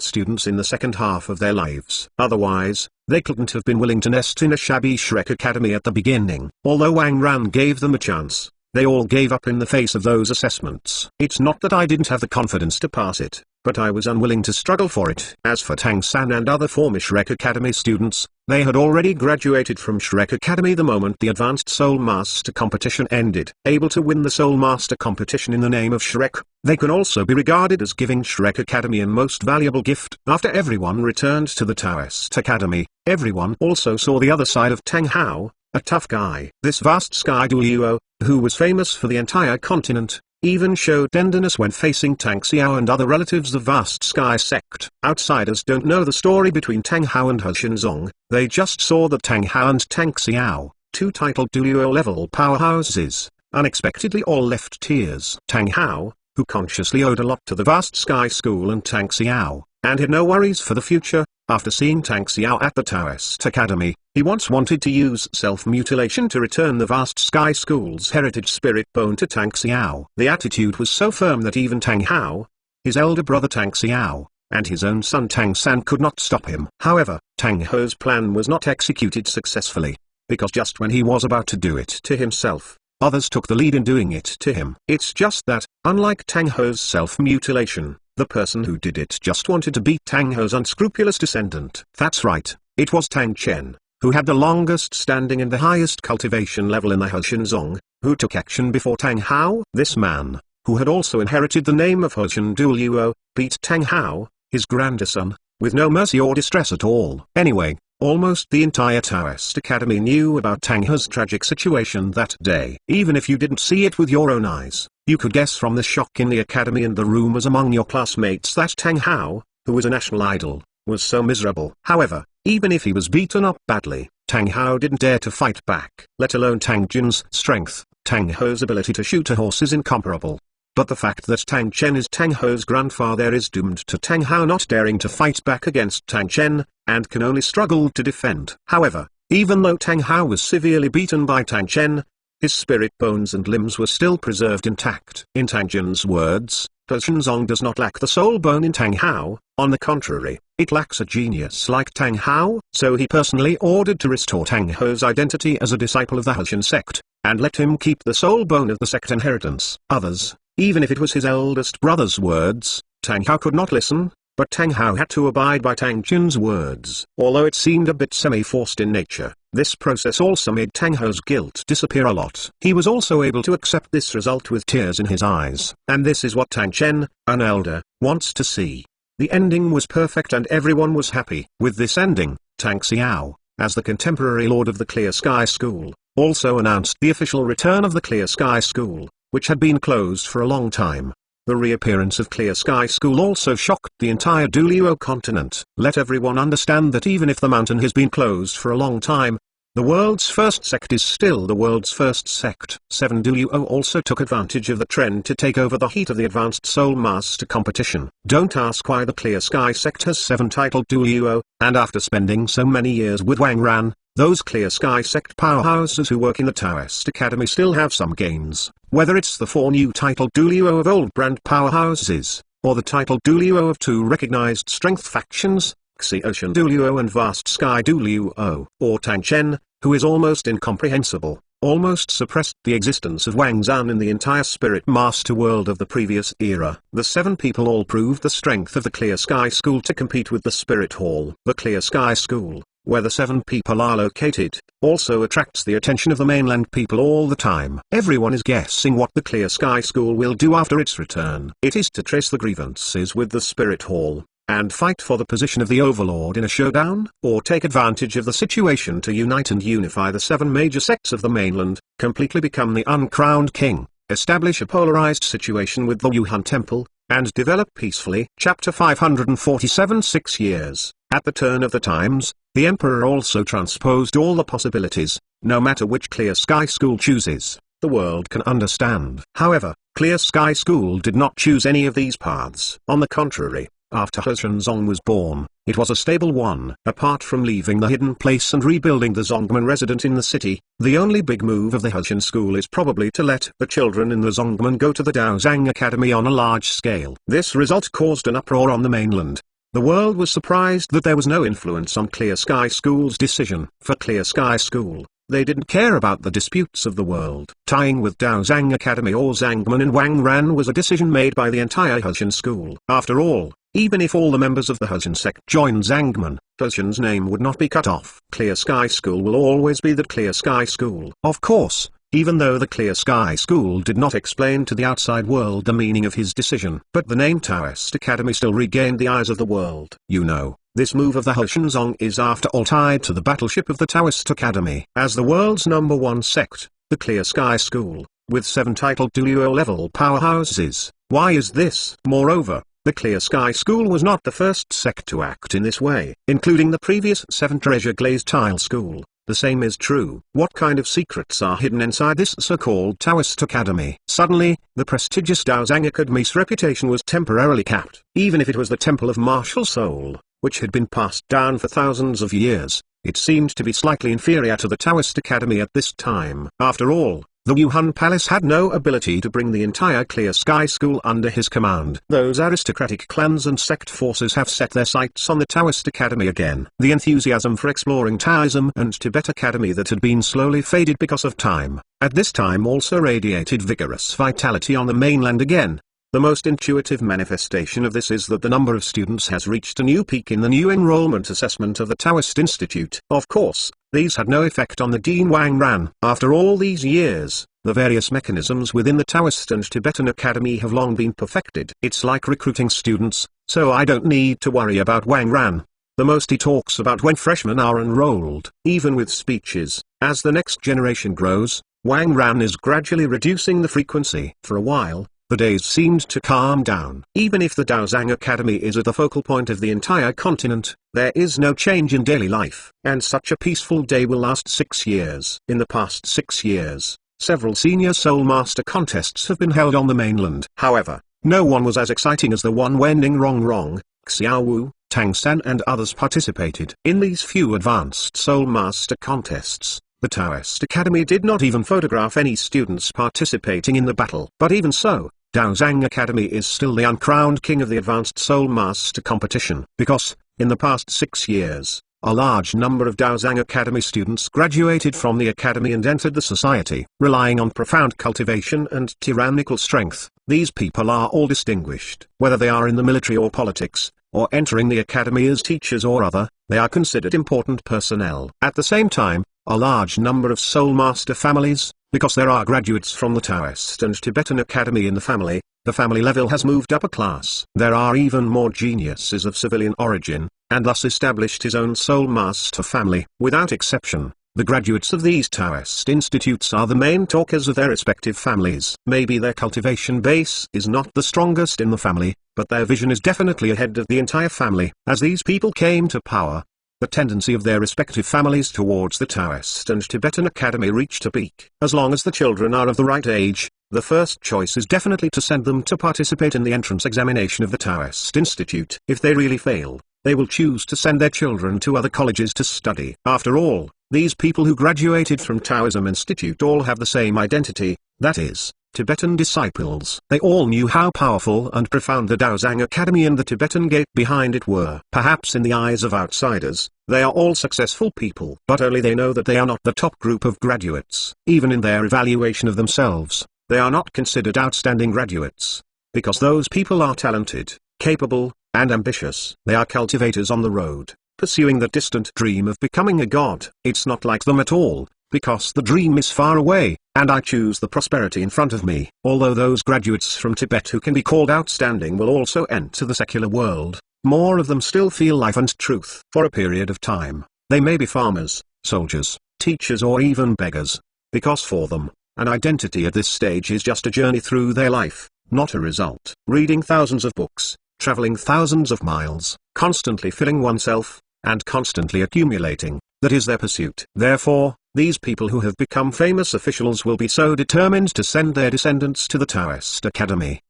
students in the second half of their lives. Otherwise, they couldn't have been willing to nest in a shabby Shrek Academy at the beginning. Although Wang Ran gave them a chance, they all gave up in the face of those assessments. It's not that I didn't have the confidence to pass it, but I was unwilling to struggle for it. As for Tang San and other former Shrek Academy students, they had already graduated from Shrek Academy the moment the Advanced Soul Master competition ended. Able to win the Soul Master competition in the name of Shrek, they can also be regarded as giving Shrek Academy a most valuable gift. After everyone returned to the Taoist Academy, everyone also saw the other side of Tang Hao, a tough guy. This vast sky duo, who was famous for the entire continent, even showed tenderness when facing Tang Xiao and other relatives of Vast Sky sect. Outsiders don't know the story between Tang Hao and He Shinzong, they just saw that Tang Hao and Tang Xiao, two titled duo-level powerhouses, unexpectedly all left tears. Tang Hao, who consciously owed a lot to the Vast Sky School and Tang Xiao, and had no worries for the future, after seeing Tang Xiao at the Taoist Academy, he once wanted to use self-mutilation to return the Vast Sky School's heritage spirit bone to Tang Xiao. The attitude was so firm that even Tang Hao, his elder brother Tang Xiao, and his own son Tang San could not stop him. However, Tang Ho's plan was not executed successfully, because just when he was about to do it to himself, others took the lead in doing it to him. It's just that, unlike Tang Ho's self-mutilation, the person who did it just wanted to beat Tang Ho's unscrupulous descendant. That's right, it was Tang Chen, who had the longest standing and the highest cultivation level in the He Shinzong, who took action before Tang Hao. This man, who had also inherited the name of He Shin Duo, beat Tang Hao, his grandson, with no mercy or distress at all. Anyway, Almost the entire Taoist Academy knew about Tang He's tragic situation that day. Even if you didn't see it with your own eyes, you could guess from the shock in the academy and the rumors among your classmates that Tang Hao, who was a national idol, was so miserable. However, even if he was beaten up badly, Tang Hao didn't dare to fight back, let alone Tang Jin's strength. Tang He's ability to shoot a horse is incomparable. But the fact that Tang Chen is Tang He's grandfather is doomed to Tang Hao not daring to fight back against Tang Chen, and can only struggle to defend. However, even though Tang Hao was severely beaten by Tang Chen, his spirit bones and limbs were still preserved intact. In Tang Jin's words, He Shenzong does not lack the soul bone in Tang Hao, on the contrary, it lacks a genius like Tang Hao. So he personally ordered to restore Tang He's identity as a disciple of the Hoshin sect, and let him keep the soul bone of the sect inheritance. Others, even if it was his eldest brother's words, Tang Hao could not listen, but Tang Hao had to abide by Tang Jin's words. Although it seemed a bit semi-forced in nature, this process also made Tang He's guilt disappear a lot. He was also able to accept this result with tears in his eyes. And this is what Tang Chen, an elder, wants to see. The ending was perfect and everyone was happy. With this ending, Tang Xiao, as the contemporary lord of the Clear Sky School, also announced the official return of the Clear Sky School, which had been closed for a long time. The reappearance of Clear Sky School also shocked the entire Duluo continent. Let everyone understand that even if the mountain has been closed for a long time, the world's first sect is still the world's first sect. 7 Duluo also took advantage of the trend to take over the heat of the Advanced Soul Master competition. Don't ask why the Clear Sky sect has 7 titled Duluo, and after spending so many years with Wang Ran, those Clear Sky sect powerhouses who work in the Taoist Academy still have some gains. Whether it's the 4 new titled Duluo of old brand powerhouses, or the titled Duluo of 2 recognized strength factions, Xi Ocean Duluo and Vast Sky Duluo, or Tang Chen, who is almost incomprehensible, almost suppressed the existence of Wang Zan in the entire Spirit Master world of the previous era. The 7 people all proved the strength of the Clear Sky School to compete with the Spirit Hall. The Clear Sky School, where the 7 people are located, also attracts the attention of the mainland people all the time. Everyone is guessing what the Clear Sky School will do after its return. It is to trace the grievances with the Spirit Hall, and fight for the position of the Overlord in a showdown, or take advantage of the situation to unite and unify the 7 major sects of the mainland, completely become the uncrowned king, establish a polarized situation with the Yuhan Temple, and develop peacefully. Chapter 547. 6 years. At the turn of the times, the Emperor also transposed all the possibilities. No matter which Clear Sky School chooses, the world can understand. However, Clear Sky School did not choose any of these paths. On the contrary, after He Shenzong was born, it was a stable one. Apart from leaving the hidden place and rebuilding the Zongman resident in the city, the only big move of the Hoshin school is probably to let the children in the Zongman go to the Daozang Academy on a large scale. This result caused an uproar on the mainland. The world was surprised that there was no influence on Clear Sky School's decision. For Clear Sky School, they didn't care about the disputes of the world. Tying with Daozang Academy or Zangman and Wang Ran was a decision made by the entire Hoshin school. After all, even if all the members of the Hoshin sect joined Zangman, Hoshin's name would not be cut off. Clear Sky School will always be the Clear Sky School. Of course, even though the Clear Sky School did not explain to the outside world the meaning of his decision. But the name Taoist Academy still regained the eyes of the world. You know, this move of the He Shenzong is after all tied to the battleship of the Taoist Academy. As the world's #1 sect, the Clear Sky School, with 7 titled Duluo-level powerhouses. Why is this? Moreover, the Clear Sky School was not the first sect to act in this way, including the previous 7 Treasure Glazed Tile School. The same is true. What kind of secrets are hidden inside this so-called Taoist Academy? Suddenly, the prestigious Daozang Academy's reputation was temporarily capped. Even if it was the Temple of Martial Soul, which had been passed down for thousands of years, it seemed to be slightly inferior to the Taoist Academy at this time. After all, the Yuhan Palace had no ability to bring the entire Clear Sky School under his command. Those aristocratic clans and sect forces have set their sights on the Taoist Academy again. The enthusiasm for exploring Taoism and Tibet Academy that had been slowly faded because of time, at this time also radiated vigorous vitality on the mainland again. The most intuitive manifestation of this is that the number of students has reached a new peak in the new enrollment assessment of the Taoist Institute. Of course, these had no effect on the Dean Wang Ran. After all these years, the various mechanisms within the Taoist and Tibetan Academy have long been perfected. It's like recruiting students, so I don't need to worry about Wang Ran. the most he talks about when freshmen are enrolled. Even with speeches, as the next generation grows, Wang Ran is gradually reducing the frequency. For a while, the days seemed to calm down. Even if the Daozang Academy is at the focal point of the entire continent, there is no change in daily life. And such a peaceful day will last 6 years. In the past 6 years, several senior Soul Master contests have been held on the mainland. However, no one was as exciting as the one when Ning Rongrong, Xiaowu, Tang San and others participated. In these few advanced Soul Master contests, the Taoist Academy did not even photograph any students participating in the battle. But even so, Daozang Academy is still the uncrowned king of the advanced Soul Master competition. Because, in the past 6 years, a large number of Daozang Academy students graduated from the academy and entered the society. Relying on profound cultivation and tyrannical strength, these people are all distinguished. Whether they are in the military or politics, or entering the academy as teachers or other, they are considered important personnel. At the same time, a large number of Soul Master families, because there are graduates from the Taoist and Tibetan Academy in the family level has moved up a class. There are even more geniuses of civilian origin, and thus established his own Soul Master family. Without exception, the graduates of these Taoist institutes are the main talkers of their respective families. Maybe their cultivation base is not the strongest in the family, but their vision is definitely ahead of the entire family. As these people came to power, the tendency of their respective families towards the Taoist and Tibetan Academy reached a peak. As long as the children are of the right age, the first choice is definitely to send them to participate in the entrance examination of the Taoist Institute. If they really fail, they will choose to send their children to other colleges to study. After all, these people who graduated from Taoism Institute all have the same identity, that is, Tibetan disciples. They all knew how powerful and profound the Daozang Academy and the Tibetan Gate behind it were. Perhaps in the eyes of outsiders, they are all successful people. But only they know that they are not the top group of graduates. Even in their evaluation of themselves, they are not considered outstanding graduates. Because those people are talented, capable, and ambitious. They are cultivators on the road, pursuing the distant dream of becoming a god. It's not like them at all, because the dream is far away, and I choose the prosperity in front of me. Although those graduates from Tibet who can be called outstanding will also enter the secular world, more of them still feel life and truth. For a period of time, they may be farmers, soldiers, teachers or even beggars, because for them, an identity at this stage is just a journey through their life, not a result. Reading thousands of books, traveling thousands of miles, constantly filling oneself, and constantly accumulating, that is their pursuit. Therefore, these people who have become famous officials will be so determined to send their descendants to the Taoist Academy.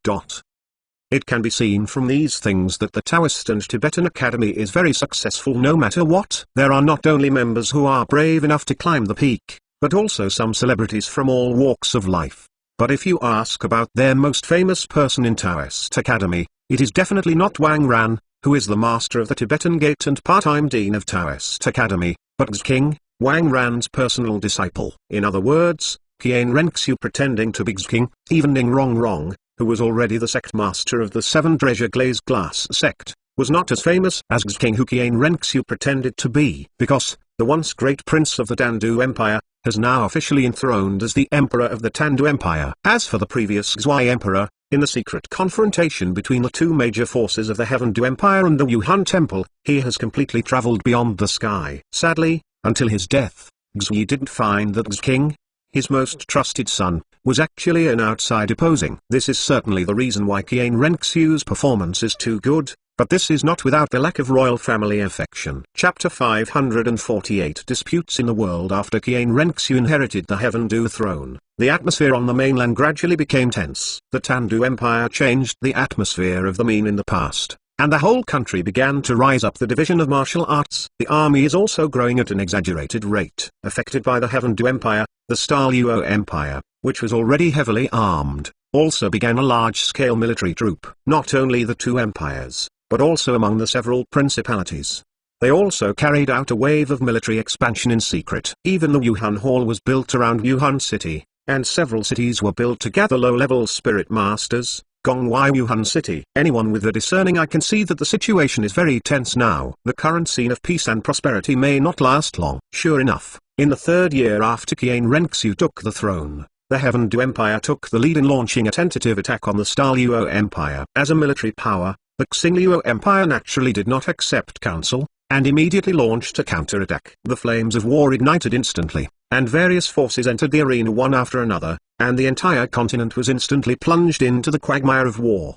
It can be seen from these things that the Taoist and Tibetan Academy is very successful no matter what. There are not only members who are brave enough to climb the peak, but also some celebrities from all walks of life. But if you ask about their most famous person in Taoist Academy, it is definitely not Wang Ran, who is the master of the Tibetan Gate and part-time dean of Taoist Academy, but Xking, Wang Ran's personal disciple. In other words, Qian Renxiu pretending to be Xking. Even Ning Rongrong, who was already the sect master of the Seven Treasure Glazed Glass sect, was not as famous as Xking who Qian Renxiu pretended to be. Because, the once great prince of the Tandu Empire, has now officially enthroned as the emperor of the Tandu Empire. As for the previous Xui emperor, in the secret confrontation between the two major forces of the Heavendu Empire and the Yuhan Temple, he has completely traveled beyond the sky. Sadly, until his death, Xui didn't find that Xking, his most trusted son, was actually an outsider posing. This is certainly the reason why Qian Renxiu's performance is too good, but this is not without the lack of royal family affection. Chapter 548 Disputes in the world. After Qian Renxiu inherited the Heavendu throne, the atmosphere on the mainland gradually became tense. The Tandu Empire changed the atmosphere of the mean in the past, and the whole country began to rise up. The division of martial arts. The army is also growing at an exaggerated rate. Affected by the Heavendu Empire, the Starluo Empire, which was already heavily armed, also began a large-scale military troop. Not only the two empires, but also among the several principalities. They also carried out a wave of military expansion in secret. Even the Yuhan Hall was built around Yuhan City, and several cities were built to gather low-level spirit masters. Gongwei Yuhan City. Anyone with a discerning eye can see that the situation is very tense now. The current scene of peace and prosperity may not last long. Sure enough, in the third year after Qian Renxiu took the throne, the Heavendu Empire took the lead in launching a tentative attack on the Starluo Empire. As a military power, the Xingluo Empire naturally did not accept counsel, and immediately launched a counterattack. The flames of war ignited instantly, and various forces entered the arena one after another, and the entire continent was instantly plunged into the quagmire of war.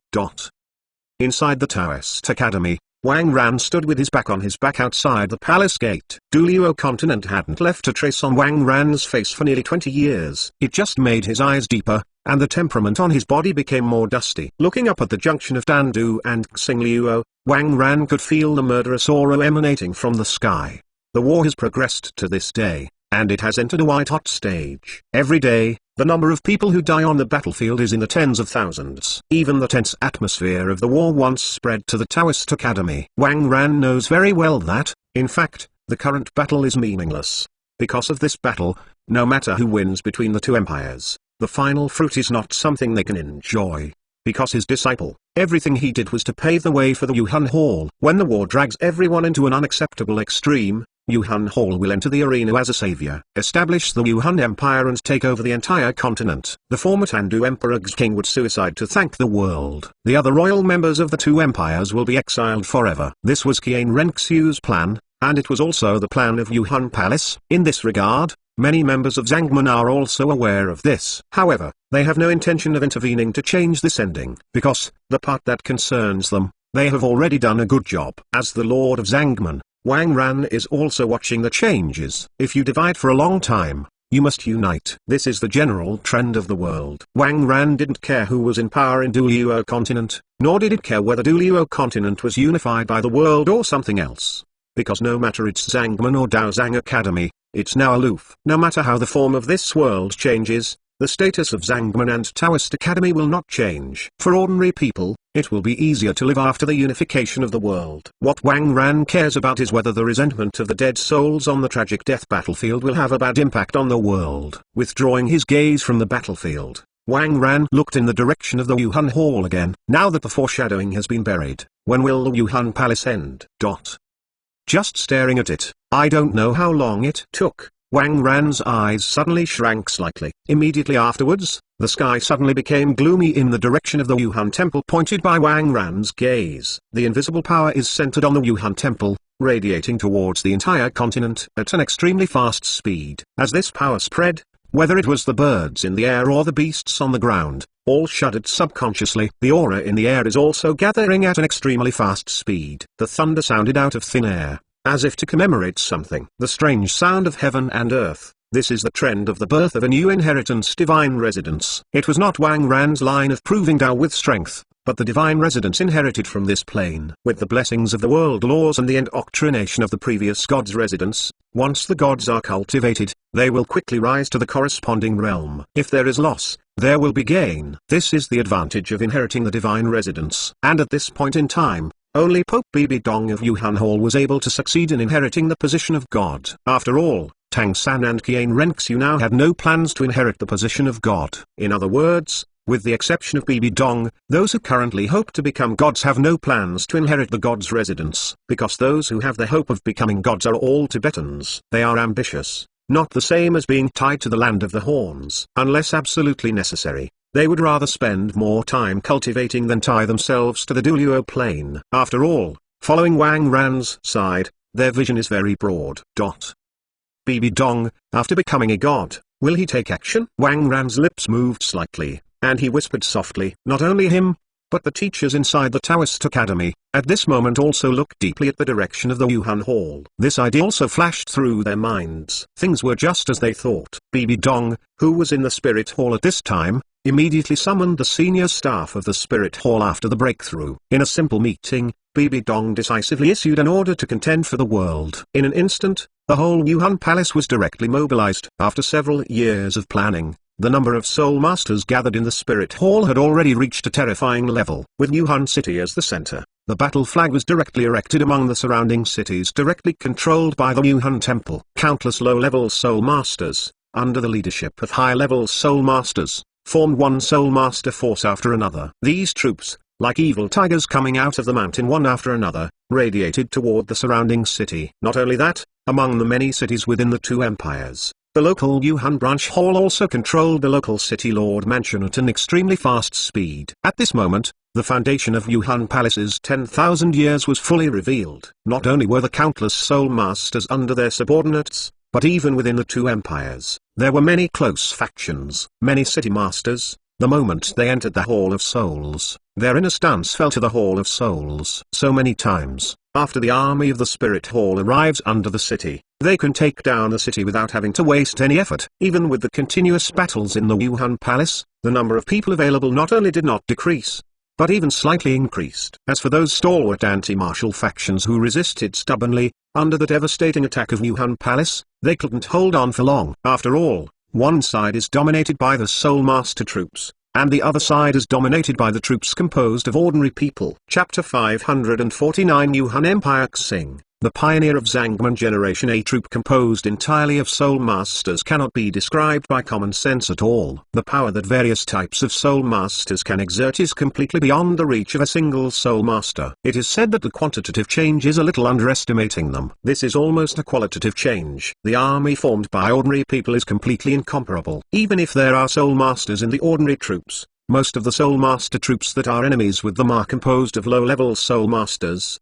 Inside the Taoist Academy, Wang Ran stood with his back outside the palace gate. Duluo continent hadn't left a trace on Wang Ran's face for nearly 20 years. It just made his eyes deeper, and the temperament on his body became more dusty. Looking up at the junction of Dandu and Xingluo, Wang Ran could feel the murderous aura emanating from the sky. The war has progressed to this day, and it has entered a white-hot stage. Every day, the number of people who die on the battlefield is in the tens of thousands. Even the tense atmosphere of the war once spread to the Taoist Academy. Wang Ran knows very well that, in fact, the current battle is meaningless. Because of this battle, no matter who wins between the two empires, the final fruit is not something they can enjoy. Because his disciple, everything he did was to pave the way for the Yuhan Hall. When the war drags everyone into an unacceptable extreme, Yuhan Hall will enter the arena as a savior, establish the Yuhan Empire and take over the entire continent. The former Tandu Emperor King would suicide to thank the world. The other royal members of the two empires will be exiled forever. This was Qian Renxiu's plan, and it was also the plan of Yuhan Palace. In this regard, many members of Zhangman are also aware of this. However, they have no intention of intervening to change this ending, because, the part that concerns them, they have already done a good job. As the Lord of Zhangman, Wang Ran is also watching the changes. If you divide for a long time, you must unite. This is the general trend of the world. Wang Ran didn't care who was in power in Duluo continent, nor did it care whether Duluo continent was unified by the world or something else. Because no matter it's Zhangman or Daozang Academy, it's now aloof. No matter how the form of this world changes, the status of Zhangman and Taoist Academy will not change. For ordinary people, it will be easier to live after the unification of the world. What Wang Ran cares about is whether the resentment of the dead souls on the tragic death battlefield will have a bad impact on the world. Withdrawing his gaze from the battlefield, Wang Ran looked in the direction of the Yuhan Hall again. Now that the foreshadowing has been buried, when will the Yuhan Palace end? Just staring at it, I don't know how long it took. Wang Ran's eyes suddenly shrank slightly. Immediately afterwards, the sky suddenly became gloomy in the direction of the Yuhan Temple pointed by Wang Ran's gaze. The invisible power is centered on the Yuhan Temple, radiating towards the entire continent at an extremely fast speed. As this power spread, whether it was the birds in the air or the beasts on the ground, all shuddered subconsciously. The aura in the air is also gathering at an extremely fast speed. The thunder sounded out of thin air, as if to commemorate something. The strange sound of heaven and earth. This is the trend of the birth of a new inheritance, divine residence. It was not Wang Ran's line of proving Tao with strength, but the divine residence inherited from this plane. With the blessings of the world laws and the indoctrination of the previous god's residence, once the gods are cultivated, they will quickly rise to the corresponding realm. If there is loss, there will be gain. This is the advantage of inheriting the divine residence. And at this point in time, only Pope Bibi Dong of Yuhan Hall was able to succeed in inheriting the position of God. After all, Tang San and Qian Renxiu now had no plans to inherit the position of God. In other words, with the exception of Bibi Dong, those who currently hope to become gods have no plans to inherit the god's residence. Because those who have the hope of becoming gods are all Tibetans. They are ambitious, not the same as being tied to the land of the horns. Unless absolutely necessary, they would rather spend more time cultivating than tie themselves to the Duluo plane. After all, following Wang Ran's side, their vision is very broad. Bibi Dong, after becoming a god, will he take action? Wang Ran's lips moved slightly, and he whispered softly. Not only him, but the teachers inside the Taoist Academy, at this moment also looked deeply at the direction of the Yuhan Hall. This idea also flashed through their minds. Things were just as they thought. Bibi Dong, who was in the Spirit Hall at this time, immediately summoned the senior staff of the Spirit Hall after the breakthrough. In a simple meeting, Bibi Dong decisively issued an order to contend for the world. In an instant, the whole Yuhan Palace was directly mobilized. After several years of planning, the number of soul masters gathered in the Spirit Hall had already reached a terrifying level. With Yuhan City as the center, the battle flag was directly erected among the surrounding cities directly controlled by the Yuhan Temple. Countless low-level soul masters, under the leadership of high-level soul masters, formed one soul master force after another. These troops, like evil tigers coming out of the mountain one after another, radiated toward the surrounding city. Not only that, among the many cities within the two empires, the local Yuhan branch hall also controlled the local city lord mansion at an extremely fast speed. At this moment, the foundation of Yuhan Palace's 10,000 years was fully revealed. Not only were the countless soul masters under their subordinates, but even within the two empires, there were many close factions, many city masters. The moment they entered the Hall of Souls, their inner stance fell to the Hall of Souls. So many times, after the army of the Spirit Hall arrives under the city, they can take down the city without having to waste any effort. Even with the continuous battles in the Yuhan Palace, the number of people available not only did not decrease, but even slightly increased. As for those stalwart anti-martial factions who resisted stubbornly, under the devastating attack of Yuhan Palace, they couldn't hold on for long. After all, one side is dominated by the Soul Master troops, and the other side is dominated by the troops composed of ordinary people. Chapter 549 Yuhan Empire Xing, the pioneer of Zangman Generation. A troop composed entirely of Soul Masters cannot be described by common sense at all. The power that various types of Soul Masters can exert is completely beyond the reach of a single Soul Master. It is said that the quantitative change is a little underestimating them. This is almost a qualitative change. The army formed by ordinary people is completely incomparable. Even if there are Soul Masters in the ordinary troops, most of the Soul Master troops that are enemies with them are composed of low-level Soul Masters.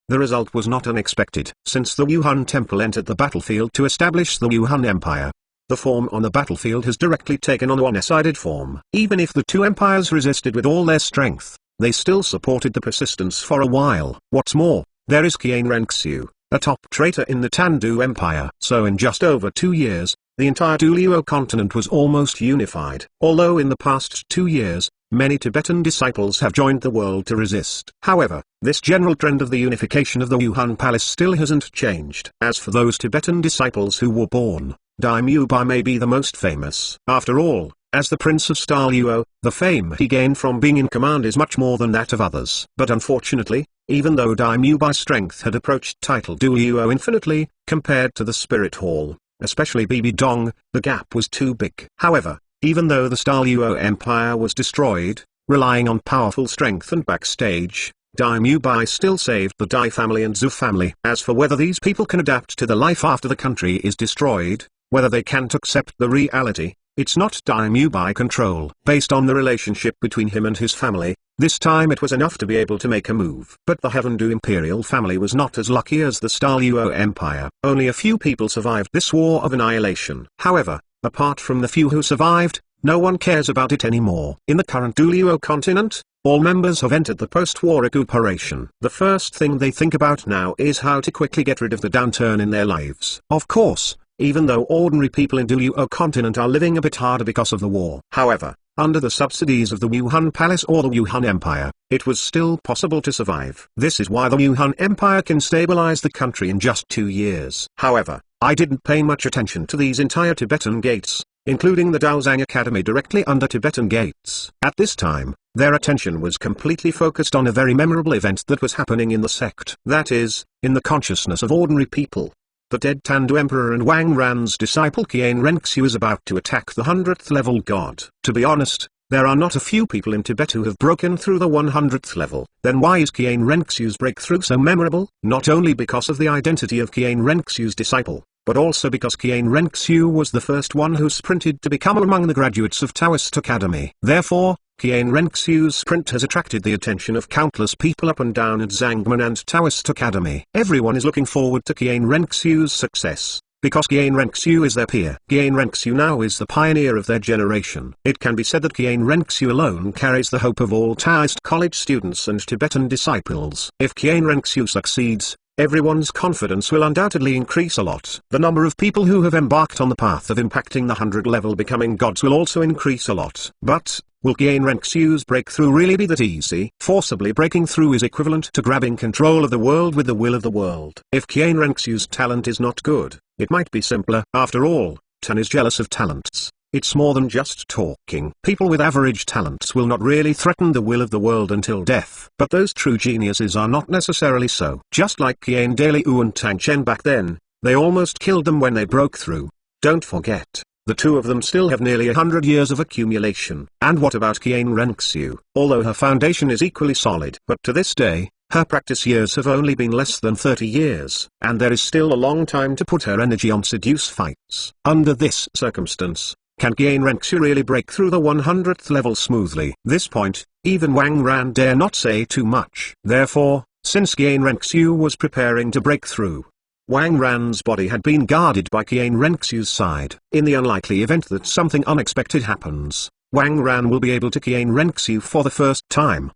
The result was not unexpected. Since the Yuhan Temple entered the battlefield to establish the Yuhan Empire, the form on the battlefield has directly taken on a one-sided form. Even if the two empires resisted with all their strength, they still supported the persistence for a while. What's more, there is Qian Renxiu, a top traitor in the Tandu Empire. So in just over 2 years, the entire Duluo continent was almost unified. Although in the past 2 years, many Tibetan disciples have joined the world to resist. However, this general trend of the unification of the Yuhan Palace still hasn't changed. As for those Tibetan disciples who were born, Daimyo Bai may be the most famous. After all, as the Prince of Star Luo, the fame he gained from being in command is much more than that of others. But unfortunately, even though Daimyo Bai's strength had approached title Duluo infinitely, compared to the Spirit Hall, especially Bibi Dong, the gap was too big. However, even though the Star Luo Empire was destroyed, relying on powerful strength and backstage, Daimyo Bai still saved the Dai family and Zhu family. As for whether these people can adapt to the life after the country is destroyed, whether they can't accept the reality, it's not Daimyo Bai control. Based on the relationship between him and his family, this time it was enough to be able to make a move. But the Heavendu Imperial family was not as lucky as the Star Luo Empire. Only a few people survived this war of annihilation. However, apart from the few who survived, no one cares about it anymore. In the current Duluo continent, all members have entered the post-war recuperation. The first thing they think about now is how to quickly get rid of the downturn in their lives. Of course, even though ordinary people in Duluo continent are living a bit harder because of the war. However, under the subsidies of the Yuhan Palace or the Yuhan Empire, it was still possible to survive. This is why the Yuhan Empire can stabilize the country in just 2 years. However, I didn't pay much attention to these entire Tibetan gates, including the Daozang Academy directly under Tibetan gates. At this time, their attention was completely focused on a very memorable event that was happening in the sect. That is, in the consciousness of ordinary people. The dead Tandu Emperor and Wang Ran's disciple Qian Renxiu is about to attack the 100th level god. To be honest, there are not a few people in Tibet who have broken through the 100th level. Then why is Qian Renxiu's breakthrough so memorable? Not only because of the identity of Qian Renxiu's disciple, but also because Qian Renxiu was the first one who sprinted to become among the graduates of Taoist Academy. Therefore, Qian Renxiu's sprint has attracted the attention of countless people up and down at Zangman and Taoist Academy. Everyone is looking forward to Qian Renxiu's success, because Qian Renxiu is their peer. Qian Renxiu now is the pioneer of their generation. It can be said that Qian Renxiu alone carries the hope of all Taoist college students and Tibetan disciples. If Qian Renxiu succeeds, everyone's confidence will undoubtedly increase a lot. The number of people who have embarked on the path of impacting the 100 level becoming gods will also increase a lot. But, will Qian Renxiu's breakthrough really be that easy? Forcibly breaking through is equivalent to grabbing control of the world with the will of the world. If Qian Renxiu's talent is not good, it might be simpler. After all, Tan is jealous of talents. It's more than just talking. People with average talents will not really threaten the will of the world until death. But those true geniuses are not necessarily so. Just like Qian Daliu and Tang Chen back then, they almost killed them when they broke through. Don't forget, the two of them still have nearly 100 years of accumulation. And what about Qian Renxiu? Although her foundation is equally solid, but to this day, her practice years have only been less than 30 years, and there is still a long time to put her energy on seduce fights. Under this circumstance, Can Qian Renxu really break through the 100th level smoothly? This point, even Wang Ran dare not say too much. Therefore, since Qian Renxu was preparing to break through, Wang Ran's body had been guarded by Qian Renxu's side. In the unlikely event that something unexpected happens, Wang Ran will be able to Qian Renxu for the first time.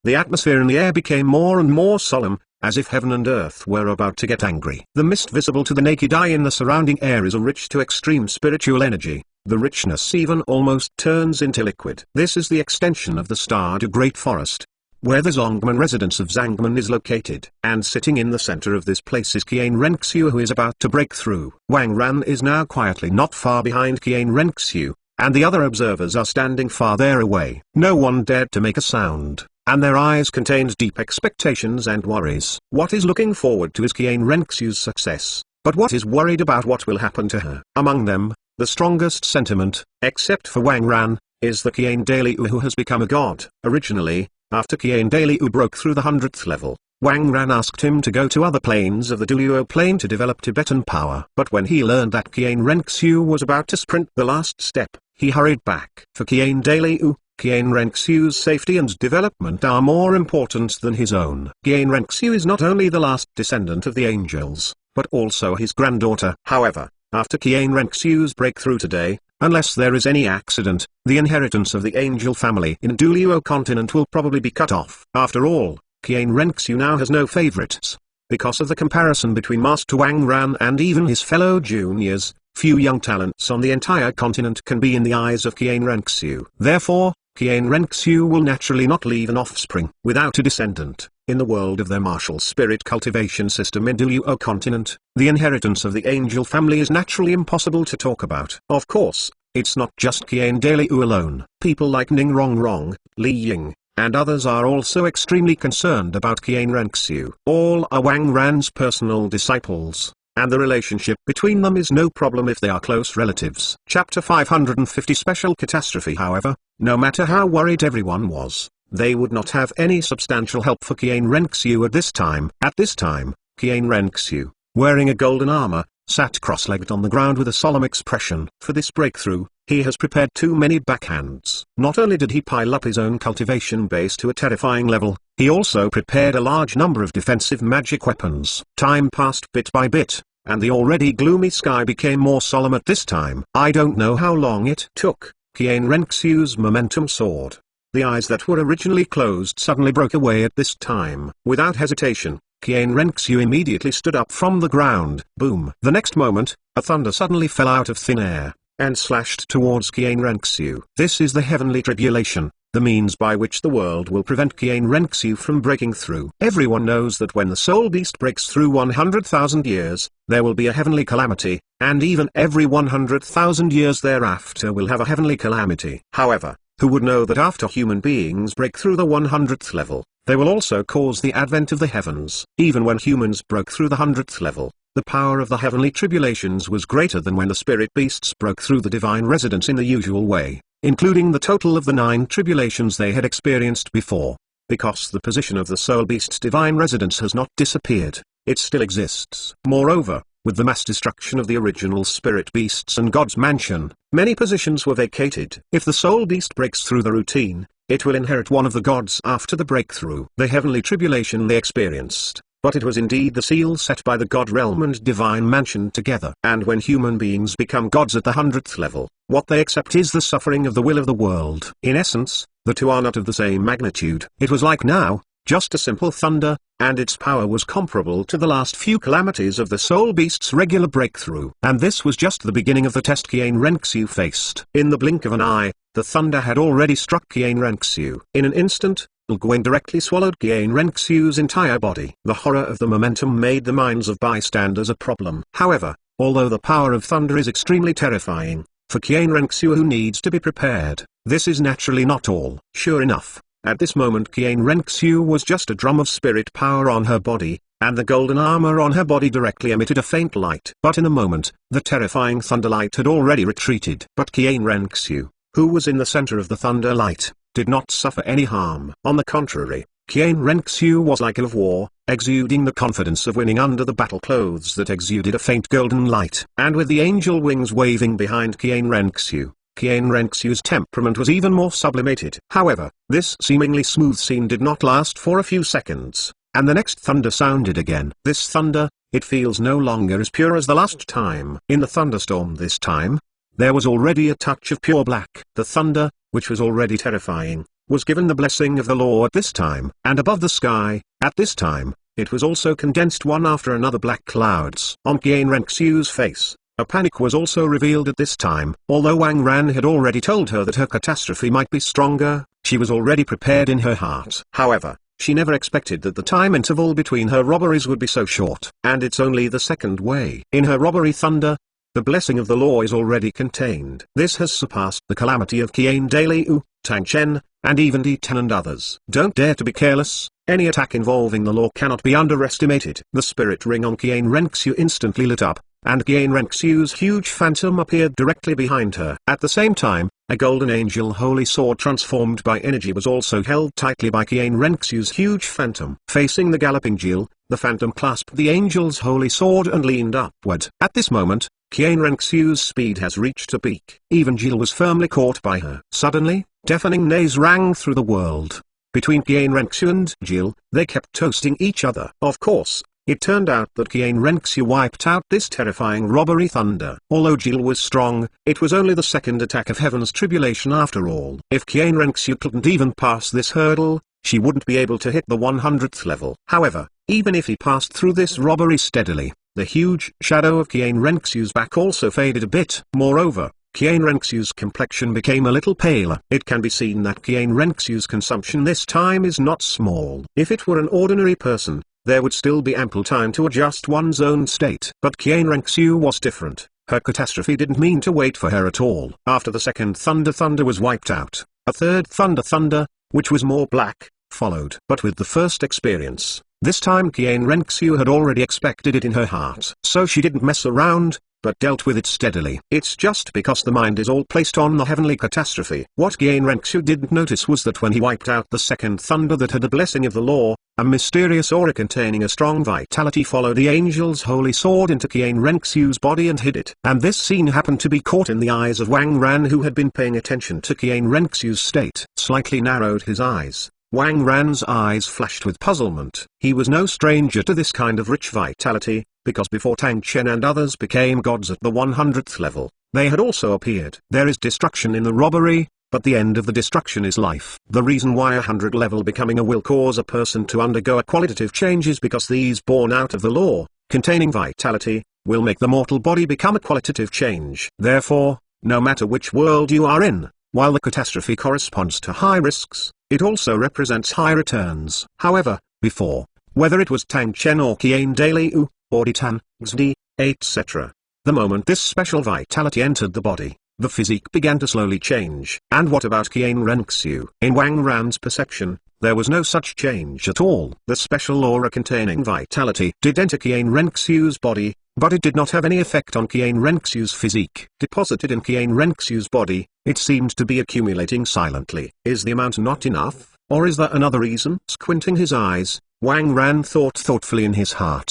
The atmosphere in the air became more and more solemn, as if heaven and earth were about to get angry. The mist visible to the naked eye in the surrounding air is a rich to extreme spiritual energy. The richness even almost turns into liquid. This is the extension of the Stardew Great Forest, where the Zongman residence of Zangman is located. And sitting in the center of this place is Qian Renxu, who is about to break through. Wang Ran is now quietly not far behind Qian Renxu, and the other observers are standing farther away. No one dared to make a sound, and their eyes contained deep expectations and worries. What is looking forward to is Qian Renxu's success, but what is worried about what will happen to her. Among them, the strongest sentiment, except for Wang Ran, is the Qian Daliu who has become a god. Originally, after Qian Daliu broke through the 100th level, Wang Ran asked him to go to other planes of the Duo plane to develop Tibetan power. But when he learned that Qian Renxu was about to sprint the last step, he hurried back. For Qian Daliu, Qian Renxu's safety and development are more important than his own. Qian Renxu is not only the last descendant of the angels, but also his granddaughter. However, after Qian Renxu's breakthrough today, unless there is any accident, the inheritance of the angel family in Duo continent will probably be cut off. After all, Qian Renxu now has no favorites. Because of the comparison between Master Wang Ran and even his fellow juniors, few young talents on the entire continent can be in the eyes of Qian Renxu. Therefore, Qian Renxu will naturally not leave an offspring. Without a descendant, in the world of their martial spirit cultivation system in Duo continent, the inheritance of the angel family is naturally impossible to talk about. Of course, it's not just Qian Daliu alone. People like Ning Rongrong, Li Ying, and others are also extremely concerned about Qian Renxu. All are Wang Ran's personal disciples, and the relationship between them is no problem if they are close relatives. Chapter 550 Special Catastrophe. However, no matter how worried everyone was, they would not have any substantial help for Qian Renxu at this time. At this time, Qian Renxu, wearing a golden armor, sat cross-legged on the ground with a solemn expression. For this breakthrough, he has prepared too many backhands. Not only did he pile up his own cultivation base to a terrifying level, he also prepared a large number of defensive magic weapons. Time passed bit by bit, and the already gloomy sky became more solemn at this time. I don't know how long it took. Qian Renxu's momentum soared. The eyes that were originally closed suddenly broke away at this time. Without hesitation, Qian Renxu immediately stood up from the ground. Boom! The next moment, a thunder suddenly fell out of thin air, and slashed towards Qian Renxu. This is the heavenly tribulation, the means by which the world will prevent Qian Renxu from breaking through. Everyone knows that when the soul beast breaks through 100,000 years, there will be a heavenly calamity, and even every 100,000 years thereafter will have a heavenly calamity. However, who would know that after human beings break through the 100th level, they will also cause the advent of the heavens? Even when humans broke through the 100th level, the power of the heavenly tribulations was greater than when the spirit beasts broke through the divine residence in the usual way, including the total of the 9 tribulations they had experienced before. Because the position of the soul beast's divine residence has not disappeared, it still exists. Moreover, with the mass destruction of the original spirit beasts and God's mansion, many positions were vacated. If the soul beast breaks through the routine, it will inherit one of the gods after the breakthrough. The heavenly tribulation they experienced, but it was indeed the seal set by the God realm and divine mansion together. And when human beings become gods at the 100th level, what they accept is the suffering of the will of the world. In essence, the two are not of the same magnitude. It was like now, just a simple thunder, and its power was comparable to the last few calamities of the soul beast's regular breakthrough. And this was just the beginning of the test Qian Renxu faced. In the blink of an eye, the thunder had already struck Qian Renxu. In an instant, Lguin directly swallowed Qian Renxu's entire body. The horror of the momentum made the minds of bystanders a problem. However, although the power of thunder is extremely terrifying, for Qian Renxu who needs to be prepared, this is naturally not all. Sure enough, at this moment Qian Renxu was just a drum of spirit power on her body, and the golden armor on her body directly emitted a faint light. But in a moment, the terrifying thunderlight had already retreated. But Qian Renxu, who was in the center of the thunder light, did not suffer any harm. On the contrary, Qian Renxiu was like of war, exuding the confidence of winning under the battle clothes that exuded a faint golden light. And with the angel wings waving behind Qian Renxiu's temperament was even more sublimated. However, this seemingly smooth scene did not last for a few seconds, and the next thunder sounded again. This thunder, it feels no longer as pure as the last time. In the thunderstorm this time, there was already a touch of pure black. The thunder, which was already terrifying, was given the blessing of the Lord this time. And above the sky, at this time, it was also condensed one after another black clouds. On Qian Renxiu's face, a panic was also revealed at this time. Although Wang Ran had already told her that her catastrophe might be stronger, she was already prepared in her heart. However, she never expected that the time interval between her robberies would be so short. And it's only the second way. In her robbery thunder, the blessing of the law is already contained. This has surpassed the calamity of Qian Daliu, Tang Chen, and even D10 and others. Don't dare to be careless. Any attack involving the law cannot be underestimated. The spirit ring on Qian Renxiu instantly lit up, and Qian Renxiu's huge phantom appeared directly behind her. At the same time, a golden angel holy sword transformed by energy was also held tightly by Qian Renxiu's huge phantom. Facing the galloping Jill, the phantom clasped the angel's holy sword and leaned upward. At this moment, Qian Renxiu's speed has reached a peak. Even Jill was firmly caught by her. Suddenly, deafening neighs rang through the world. Between Qian Renxiu and Jill, they kept toasting each other. Of course, it turned out that Qian Renxiu wiped out this terrifying robbery thunder. Although Jill was strong, it was only the second attack of heaven's tribulation after all. If Qian Renxiu couldn't even pass this hurdle, she wouldn't be able to hit the 100th level. However, even if he passed through this robbery steadily, the huge shadow of Qian Renxiu's back also faded a bit. Moreover, Qian Renxiu's complexion became a little paler. It can be seen that Qian Renxiu's consumption this time is not small. If it were an ordinary person, there would still be ample time to adjust one's own state. But Qian Renxiu was different. Her catastrophe didn't mean to wait for her at all. After the second thunder was wiped out, a third thunder, which was more black, followed. But with the first experience, this time Qian Renxiu had already expected it in her heart. So she didn't mess around, but dealt with it steadily. It's just because the mind is all placed on the heavenly catastrophe. What Qian Renxiu didn't notice was that when he wiped out the second thunder that had the blessing of the law, a mysterious aura containing a strong vitality followed the angel's holy sword into Qian Renxiu's body and hid it. And this scene happened to be caught in the eyes of Wang Ran, who had been paying attention to Qian Renxiu's state. Slightly narrowed his eyes. Wang Ran's eyes flashed with puzzlement. He was no stranger to this kind of rich vitality, because before Tang Chen and others became gods at the 100th level, they had also appeared. There is destruction in the robbery, but the end of the destruction is life. The reason why 100 level becoming a will cause a person to undergo a qualitative change is because these born out of the law, containing vitality, will make the mortal body become a qualitative change. Therefore, no matter which world you are in, while the catastrophe corresponds to high risks, it also represents high returns. However, before, whether it was Tang Chen or Qian Daliu, or Ditan, Xdi, etc., the moment this special vitality entered the body, the physique began to slowly change. And what about Qian Renxiu? In Wang Ran's perception, there was no such change at all. The special aura containing vitality did enter Qian Renxiu's body, but it did not have any effect on Qian Renxiu's physique. Deposited in Qian Renxiu's body, it seemed to be accumulating silently. Is the amount not enough, or is there another reason? Squinting his eyes, Wang Ran thought thoughtfully in his heart.